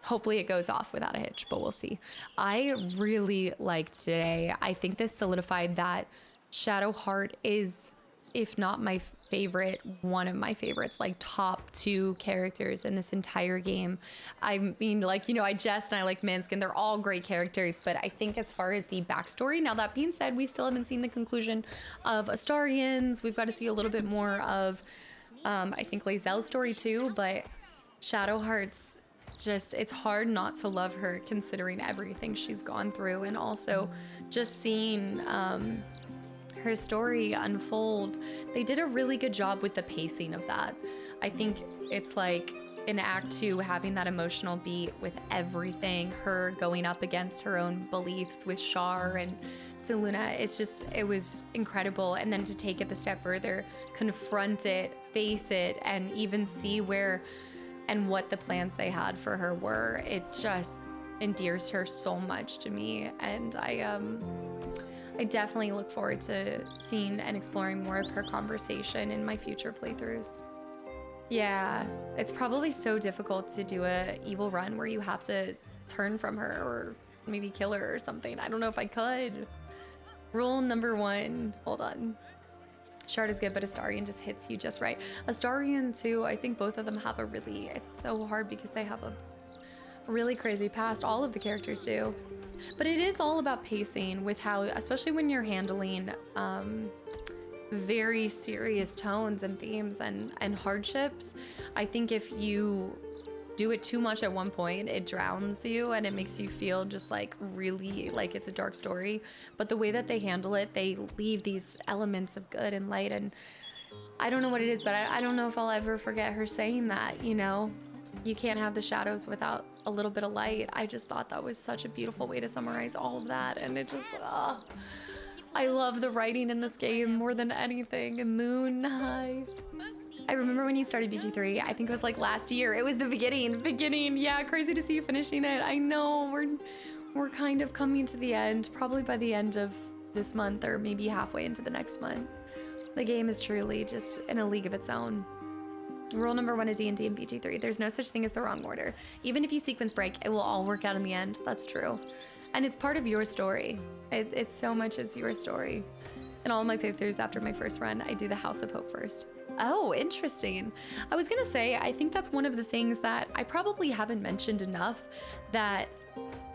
Hopefully it goes off without a hitch, but we'll see. I really liked today. I think this solidified that Shadowheart is, if not my favorite, one of my favorites, like top 2 characters in this entire game. I mean, like, you know, I jest and I like Manskin. They're all great characters, but I think as far as the backstory, now that being said, we still haven't seen the conclusion of Astarians. We've got to see a little bit more of, I think, Lae'zel's story too, but Shadowheart's just, it's hard not to love her considering everything she's gone through, and also just seeing her story unfold. They did a really good job with the pacing of that. I think it's like in Act 2 having that emotional beat with everything, her going up against her own beliefs with Shar and Seluna. It was incredible. And then to take it the step further, confront it, face it, and even see where and what the plans they had for her were. It just endears her so much to me, and I definitely look forward to seeing and exploring more of her conversation in my future playthroughs. Yeah, it's probably so difficult to do a evil run where you have to turn from her or maybe kill her or something. I don't know if I could. Rule number 1, hold on. Shard is good, but Astarian just hits you just right. Astarian too, I think both of them have it's so hard because they have a really crazy past. All of the characters do. But it is all about pacing with how, especially when you're handling very serious tones and themes and hardships. I think if you do it too much at one point, it drowns you and it makes you feel just like really like it's a dark story. But the way that they handle it, they leave these elements of good and light, and I don't know what it is, but I don't know if I'll ever forget her saying that, you know? You can't have the shadows without a little bit of light. I just thought that was such a beautiful way to summarize all of that, and it just, I love the writing in this game more than anything. Moon High. I remember when you started BG3, I think it was like last year. It was the beginning. Yeah, crazy to see you finishing it. I know, we're kind of coming to the end, probably by the end of this month or maybe halfway into the next month. The game is truly just in a league of its own. Rule number 1 of D&D and BG3, there's no such thing as the wrong order. Even if you sequence break, it will all work out in the end. That's true. And it's part of your story. It's so much as your story. In all of my playthroughs after my first run, I do the House of Hope first. Oh, interesting. I was gonna say, I think that's one of the things that I probably haven't mentioned enough that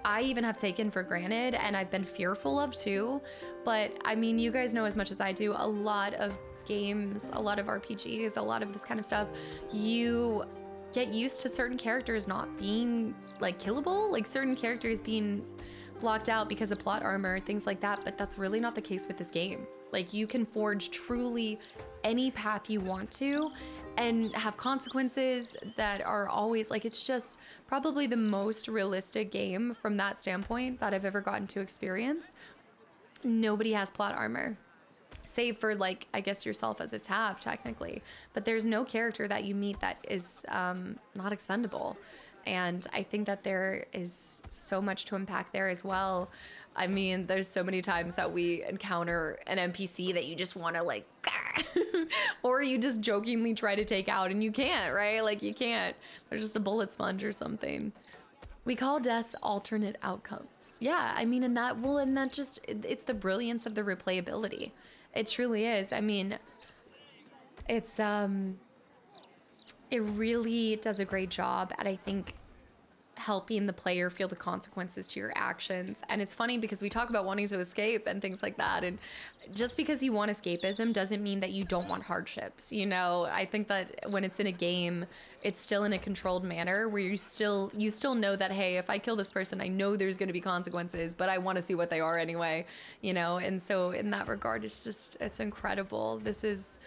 I even have taken for granted and I've been fearful of too. But I mean, you guys know as much as I do, a lot of games, a lot of RPGs, a lot of this kind of stuff, you get used to certain characters not being like killable, like certain characters being blocked out because of plot armor, things like that, but that's really not the case with this game. Like you can forge truly any path you want to and have consequences that are always like, it's just probably the most realistic game from that standpoint that I've ever gotten to experience. Nobody has plot armor, save for like, I guess yourself as a tab technically, but there's no character that you meet that is not expendable. And I think that there is so much to unpack there as well. I mean, there's so many times that we encounter an NPC that you just want to like, or you just jokingly try to take out and you can't, right? Like you can't. There's just a bullet sponge or something. We call deaths alternate outcomes. Yeah, I mean, and that just, it's the brilliance of the replayability. It truly is. I mean, it's, it really does a great job at, I think, helping the player feel the consequences to your actions. And it's funny because we talk about wanting to escape and things like that. And just because you want escapism doesn't mean that you don't want hardships. You know, I think that when it's in a game, it's still in a controlled manner where you still know that, hey, if I kill this person, I know there's going to be consequences, but I want to see what they are anyway, you know? And so in that regard, it's incredible. This is,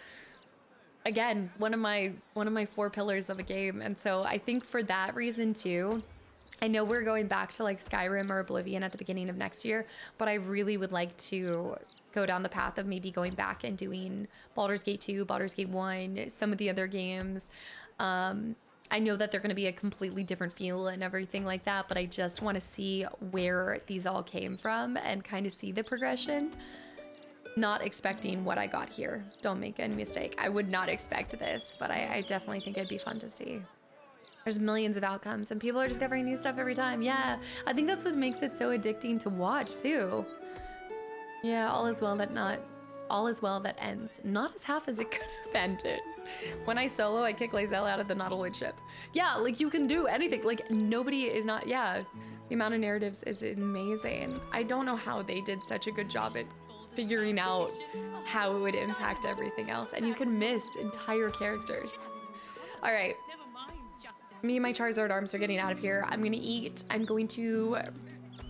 again, one of my 4 pillars of a game. And so I think for that reason too, I know we're going back to like Skyrim or Oblivion at the beginning of next year, but I really would like to go down the path of maybe going back and doing Baldur's Gate 2, Baldur's Gate 1, some of the other games. I know that they're going to be a completely different feel and everything like that, but I just want to see where these all came from and kind of see the progression. Not expecting what I got here. Don't make any mistake. I would not expect this, but I definitely think it'd be fun to see. There's millions of outcomes and people are discovering new stuff every time. Yeah, I think that's what makes it so addicting to watch too. Yeah, all is well that ends. Not as half as it could have ended. When I solo, I kick Lae'zel out of the Nautiloid ship. Yeah, like you can do anything. Like nobody is not, yeah. The amount of narratives is amazing. I don't know how they did such a good job at figuring out how it would impact everything else. And you can miss entire characters. All right. Me and my Charizard arms are getting out of here. I'm gonna eat. I'm going to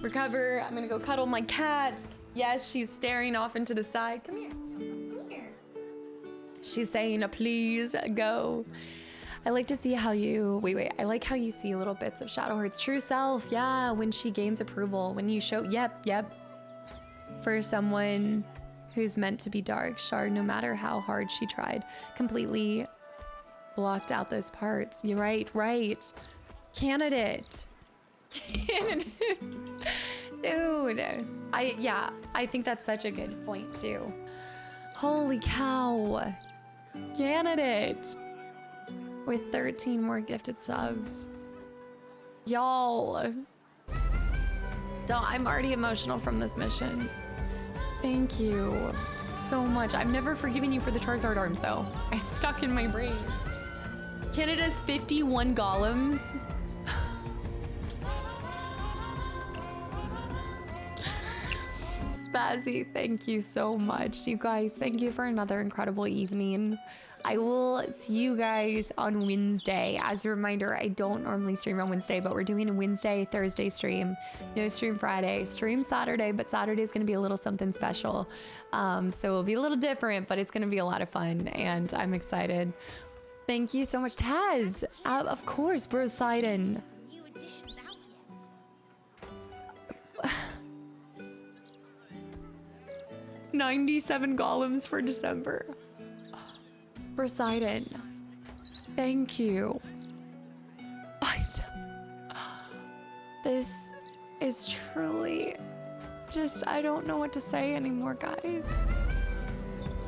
recover. I'm gonna go cuddle my cat. Yes, she's staring off into the side. Come here. Come here. She's saying, please go. I like to see how you, wait. I like how you see little bits of Shadowheart's true self. Yeah, when she gains approval. When you show, yep. For someone who's meant to be dark, Shard, no matter how hard she tried, completely blocked out those parts. You're right. Candidate. Dude. I think that's such a good point too. Holy cow. Candidate. With 13 more gifted subs. Y'all. I'm already emotional from this mission. Thank you so much. I've never forgiven you for the Charizard arms though. It's stuck in my brain. Canada's 51 golems. Spazzy, thank you so much. You guys, thank you for another incredible evening. I will see you guys on Wednesday. As a reminder, I don't normally stream on Wednesday, but we're doing a Wednesday, Thursday stream. No stream Friday, stream Saturday, but Saturday is going to be a little something special. So it'll be a little different, but it's going to be a lot of fun, and I'm excited. Thank you so much, Taz. Of course, Brosidon. 97 golems for December. Poseidon, thank you. This is truly just, I don't know what to say anymore, guys.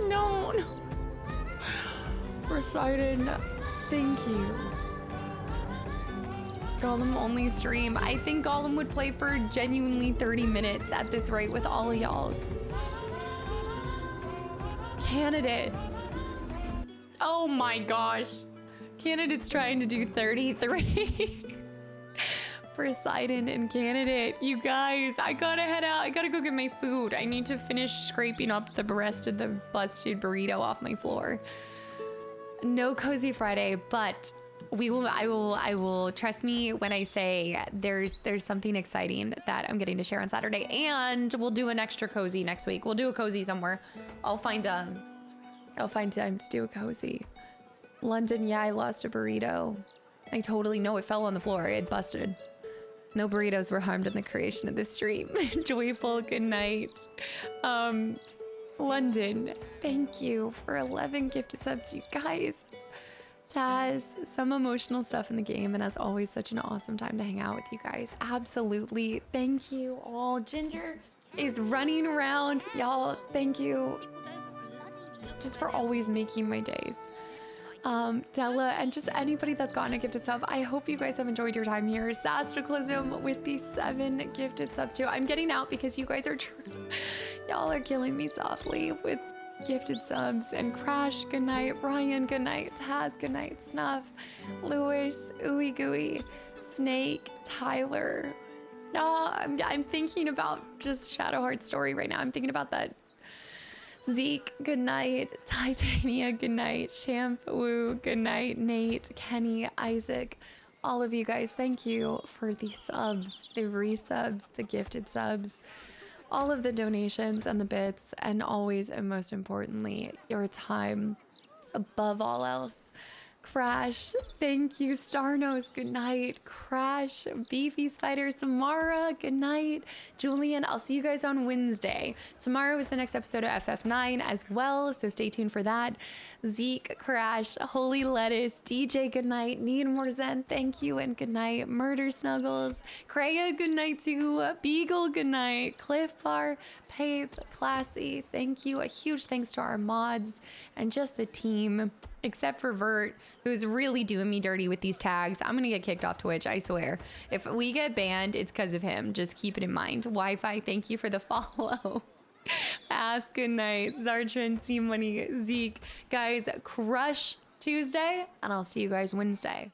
No. Poseidon, thank you. Golem only stream. I think Golem would play for genuinely 30 minutes at this rate with all of y'all's. Candidates. Oh my gosh. Candidate's trying to do 33. Poseidon and candidate. You guys, I gotta head out. I gotta go get my food. I need to finish scraping up the rest of the busted burrito off my floor. No Cozy Friday, but I will trust me when I say there's something exciting that I'm getting to share on Saturday, and we'll do an extra cozy next week. We'll do a cozy somewhere. I'll find time to do a cozy. London, yeah, I lost a burrito. I totally know it fell on the floor. It busted. No burritos were harmed in the creation of this stream. Joyful, good night. London, thank you for 11 gifted subs, you guys. Taz, some emotional stuff in the game, and as always, such an awesome time to hang out with you guys. Absolutely. Thank you all. Ginger is running around. Y'all, thank you just for always making my days. Della, and just anybody that's gotten a gifted sub, I hope you guys have enjoyed your time here. Kastaclysm with the 7 gifted subs too. I'm getting out because you guys are y'all are killing me softly with gifted subs. And Crash, good night. Ryan, good night. Taz, good night. Snuff, Lewis, Ooey Gooey, Snake, Tyler. I'm thinking about just Shadowheart story right now. I'm thinking about that. Zeke, good night. Titania, good night. Shampoo, good night. Nate, Kenny, Isaac, all of you guys, thank you for the subs, the resubs, the gifted subs, all of the donations and the bits, and always and most importantly, your time above all else. Crash, thank you. Starnose, good night. Crash, Beefy Spider, Samara, good night. Julian, I'll see you guys on Wednesday. Tomorrow is the next episode of FF9 as well, so stay tuned for that. Zeke, Crash, Holy Lettuce, DJ, good night. Need More Zen, thank you and good night. Murder Snuggles, Kreia, good night too. Beagle, good night. Cliff Bar, Pape, Classy, thank you. A huge thanks to our mods and just the team, except for Vert, who's really doing me dirty with these tags. I'm gonna get kicked off Twitch, I swear. If we get banned, it's because of him. Just keep it in mind. Wi-Fi, thank you for the follow. Ask, good night. Zartran, Team Money, Zeke. Guys, crush Tuesday, and I'll see you guys Wednesday.